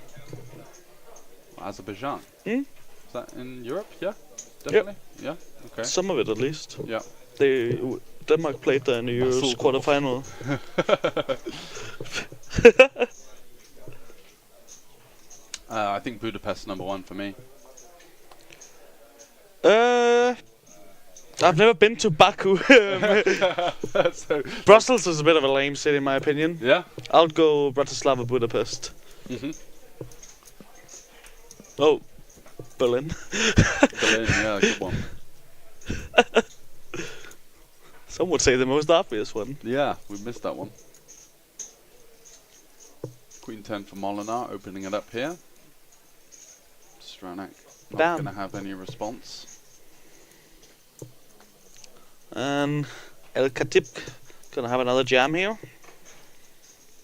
Azerbaijan. Hmm? Is that in Europe? Yeah. Definitely. Yeah. Okay. Some of it at least. Yeah. Denmark played there in the Euros quarterfinal. I think Budapest #1 for me. I've never been to Baku. So Brussels is a bit of a lame city in my opinion. Yeah. I'll go Bratislava, Budapest. Oh, Berlin. Berlin, yeah, good one. Some would say the most obvious one. Yeah, we missed that one. Queen 10 for Molinar, opening it up here. Stranak not going to have any response. And El Khatib gonna have another jam here.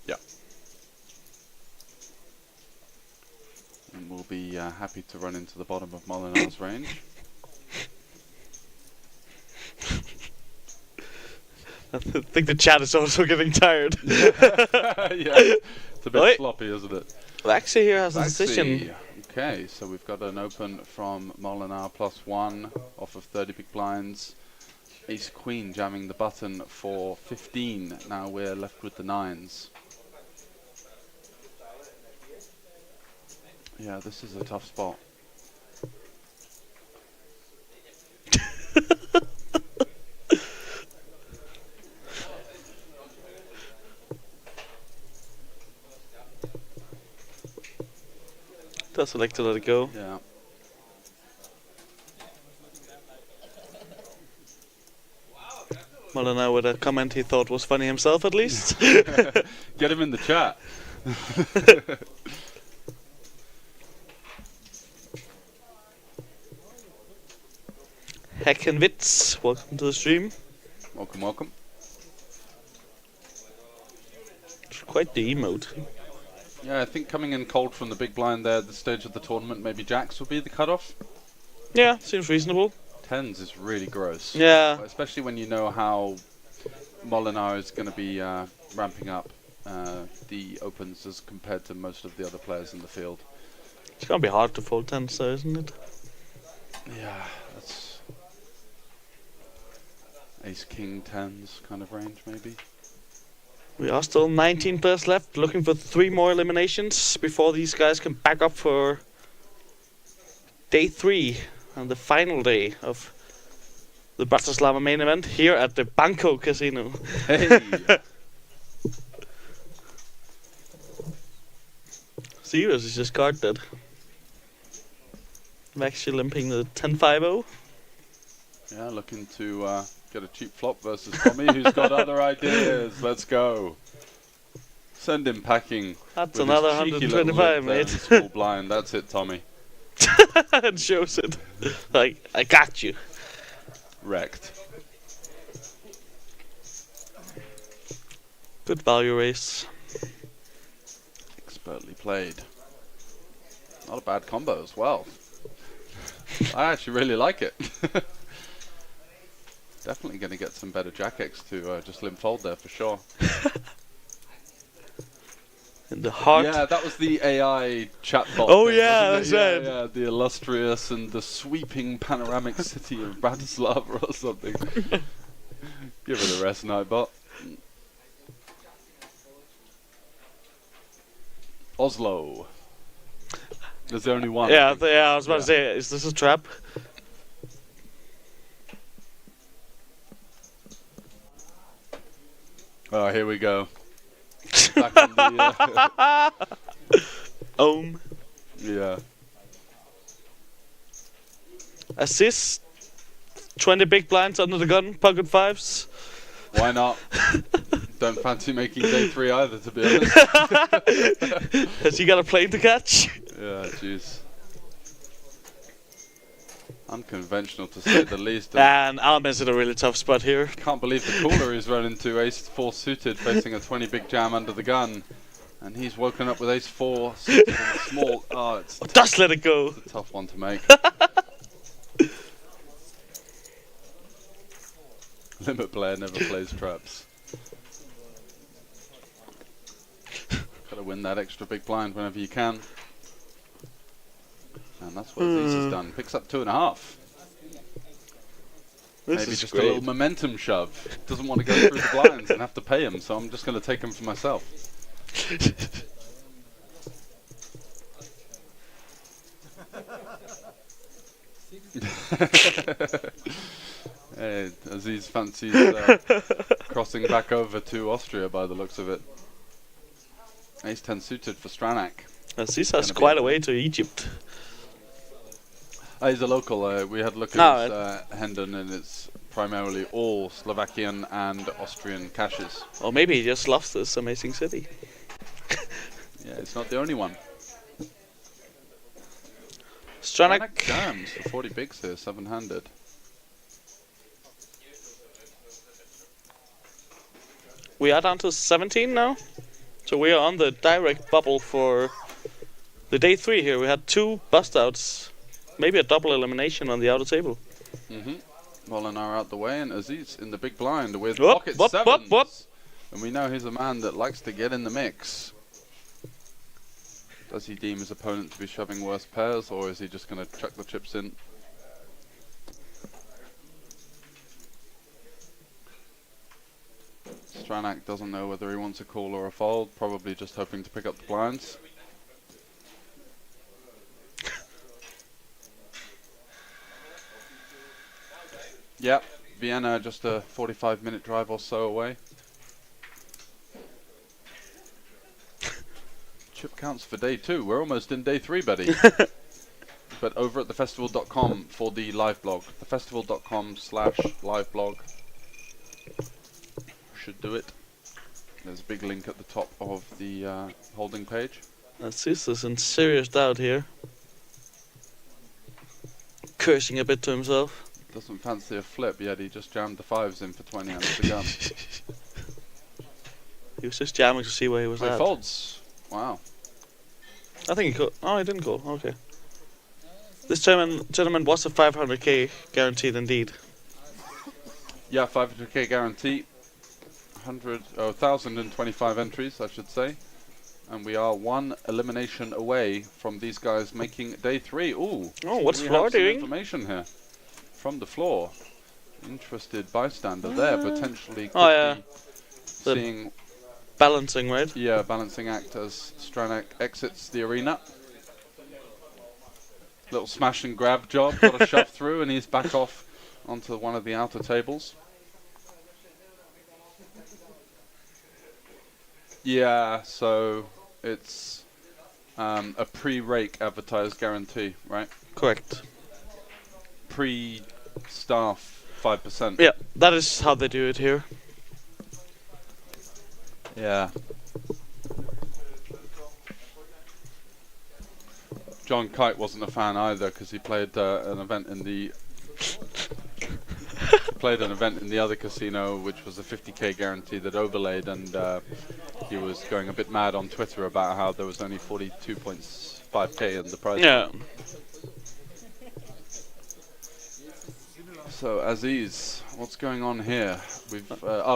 Yeah. And we'll be happy to run into the bottom of Molinar's range. I think the chat is also getting tired. Yeah, it's a bit sloppy, isn't it? Vaxi here has a decision. Okay, so we've got an open from Molinar +1 off of 30 big blinds. Ace Queen jamming the button for 15. Now we're left with the 9s. Yeah, this is a tough spot. Does select to let it go. Yeah. Molinar with a comment he thought was funny himself, at least. Get him in the chat. Heckenwitz, welcome to the stream. Welcome, welcome. It's quite the emote. Yeah, I think coming in cold from the big blind there at the stage of the tournament, maybe jacks would be the cutoff. Yeah, seems reasonable. 10s is really gross. Yeah. Especially when you know how Molinar is going to be ramping up the opens as compared to most of the other players in the field. It's going to be hard to fold 10s though, isn't it? Yeah, that's ace-king 10s kind of range maybe. We are still 19 players left, looking for 3 more eliminations before these guys can back up for day 3 and the final day of the Bratislava main event here at the Banco Casino. Hey! Serious is just card dead. I'm actually limping the 10-5-0. Yeah, looking to get a cheap flop versus Tommy, who's got other ideas. Let's go. Send him packing. That's another 125, mate. Small blind. That's it, Tommy. And shows it. Like, I got you. Wrecked. Good value race. Expertly played. Not a bad combo as well. I actually really like it. Definitely going to get some better jack X to just limp fold there for sure. In the heart. Yeah, that was the AI chatbot. Oh, thing, yeah, wasn't it? that's Yeah, right. yeah, the illustrious and the sweeping panoramic city of Bratislava or something. Give it a rest, Nightbot. Oslo. There's only one. I Yeah, think. I was about to say, is this a trap? Oh, here we go. Back on the, yeah. Assist. 20 big blinds under the gun, pocket fives. Why not? Don't fancy making day 3 either, to be honest. Has he got a plane to catch? Yeah, jeez. Unconventional to say the least. And Almen's in a really tough spot here. Can't believe the caller he's run into ace-4 suited, facing a 20 big jam under the gun. And he's woken up with ace-4 suited and small. Oh, it's Just let it go. a tough one to make. Limit player never plays traps. Gotta win that extra big blind whenever you can. And that's what Aziz has done. Picks up 2.5. Maybe is just great. a little momentum shove. Doesn't want to go through the blinds and have to pay him, so I'm just going to take him for myself. Hey, Aziz fancies crossing back over to Austria by the looks of it. Ace-10 suited for Stranak. Aziz has quite a way to Egypt. He's a local. We had a look at his Hendon, and it's primarily all Slovakian and Austrian caches. Or maybe he just loves this amazing city. Yeah, it's not the only one. Stranak jams for 40 bigs here, 7-handed. We are down to 17 now. So we are on the direct bubble for the day 3 here. We had 2 bust outs. Maybe a double elimination on the outer table. Molinar out the way, and Aziz in the big blind with Whoop, pocket whoop, sevens. whoop, whoop. And we know he's a man that likes to get in the mix. Does he deem his opponent to be shoving worse pairs, or is he just going to chuck the chips in? Stranak doesn't know whether he wants a call or a fold, probably just hoping to pick up the blinds. Yep, Vienna just a 45-minute drive or so away. Chip counts for day 2. We're almost in day 3, buddy. But over at thefestival.com for the live blog. Thefestival.com/live blog. Should do it. There's a big link at the top of the holding page. Aziz is in serious doubt here. Cursing a bit to himself. Doesn't fancy a flip, yet he just jammed the 5s in for 20 under the gun. He was just jamming to see where he was He at. folds. Wow. I think he called. Oh, he didn't call. Okay. This tournament was a 500k guaranteed indeed. Yeah, 500k guarantee. 1,025 entries, I should say. And we are 1 elimination away from these guys making day 3. Ooh. Oh, what's we Floor have some doing? information here from the floor. Interested bystander there, potentially could Oh, yeah. be The seeing balancing, right? Yeah, balancing act as Stranak exits the arena. Little smash and grab job, got a shove through, and he's back off onto one of the outer tables. Yeah, so it's a pre-rake advertised guarantee, right? Correct. Pre-staff 5%. Yeah, that is how they do it here. Yeah. John Kite wasn't a fan either because he played an event in the other casino, which was a 50k guarantee that overlaid, and he was going a bit mad on Twitter about how there was only 42.5k in the prize. Yeah. So Aziz, what's going on here? We've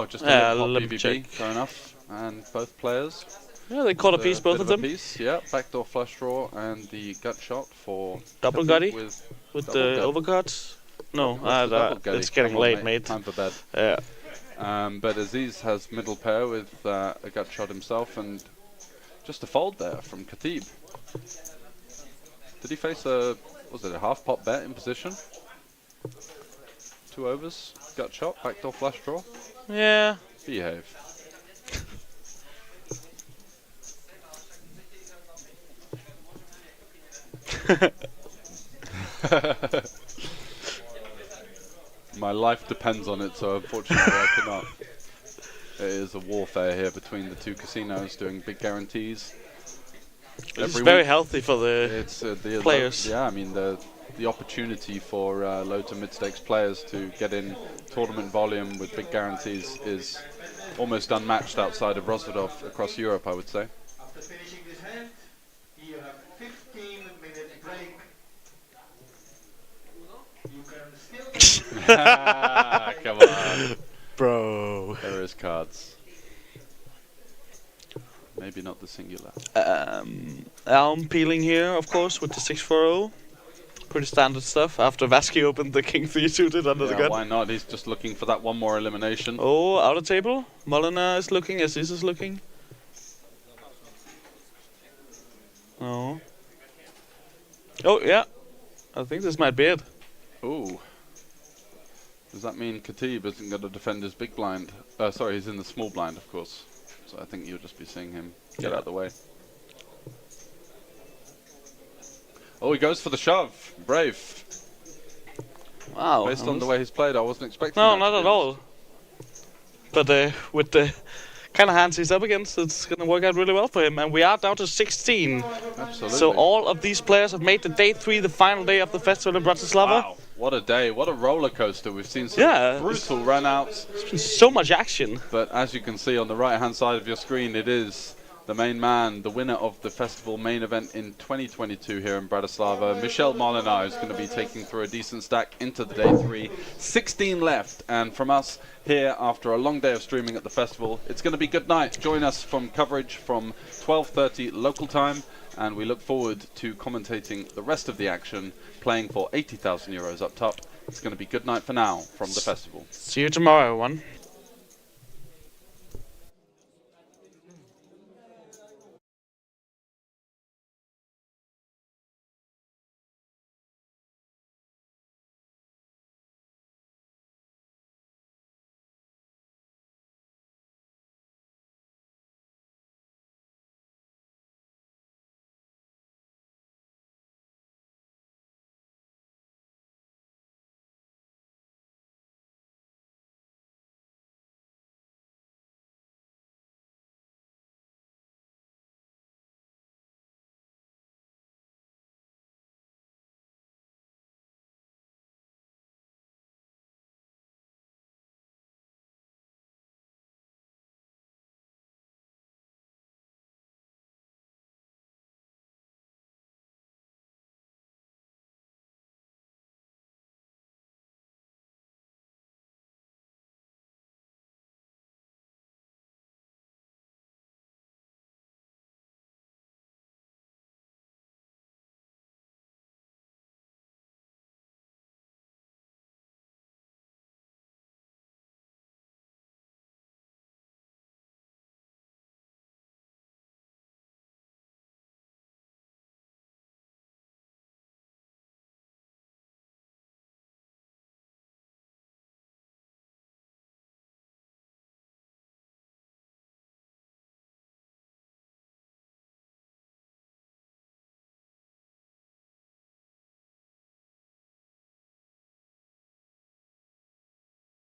just Yeah, a let me BBB, check. fair enough, and both players Yeah, they caught a piece, both bit of them. A piece, yeah. Backdoor flush draw and the gut shot for Double Khatib gutty with double the gut. overcuts. No, What's the double gutty? it's getting Come on, late, mate. Time for bed. Yeah. But Aziz has middle pair with a gut shot himself, and just a fold there from Khatib. Did he face was it a half pot bet in position? 2 overs, gut shot, backdoor flush draw. Yeah. Behave. My life depends on it, so unfortunately I cannot. It is a warfare here between the two casinos doing big guarantees. It's very healthy for the players. Yeah, I mean the opportunity for low to mid stakes players to get in tournament volume with big guarantees is almost unmatched outside of Rosvadov across Europe, I would say. After finishing this hand, you have 15-minute break. You can still Come on. Bro. There is cards. Maybe not the singular. I'm peeling here, of course, with the 6-4-0. Pretty standard stuff. After Vasky opened the King 3 suited under the gun. Why not? He's just looking for that one more elimination. Oh, out of table. Molina is looking, Aziz is looking. Oh. Oh, yeah. I think this might be it. Ooh. Does that mean Khatib isn't going to defend his big blind? Sorry, he's in the small blind, of course. So I think you'll just be seeing him get out of the way. Oh, he goes for the shove. Brave. Wow. Based on the way he's played, I wasn't expecting No, that, not to at be all. But with the kind of hands he's up against, it's going to work out really well for him. And we are down to 16. Absolutely. So all of these players have made the day 3, the final day of the festival in Bratislava. Wow, what a day. What a roller coaster. We've seen some brutal run-outs. There's been so much action. But as you can see on the right-hand side of your screen, it is the main man, the winner of the festival main event in 2022 here in Bratislava, Michel Molinar, is going to be taking through a decent stack into the day 3. 16 left, and from us here after a long day of streaming at the festival, it's going to be good night. Join us from coverage from 12:30 local time, and we look forward to commentating the rest of the action, playing for €80,000 up top. It's going to be good night for now from the festival. See you tomorrow, everyone.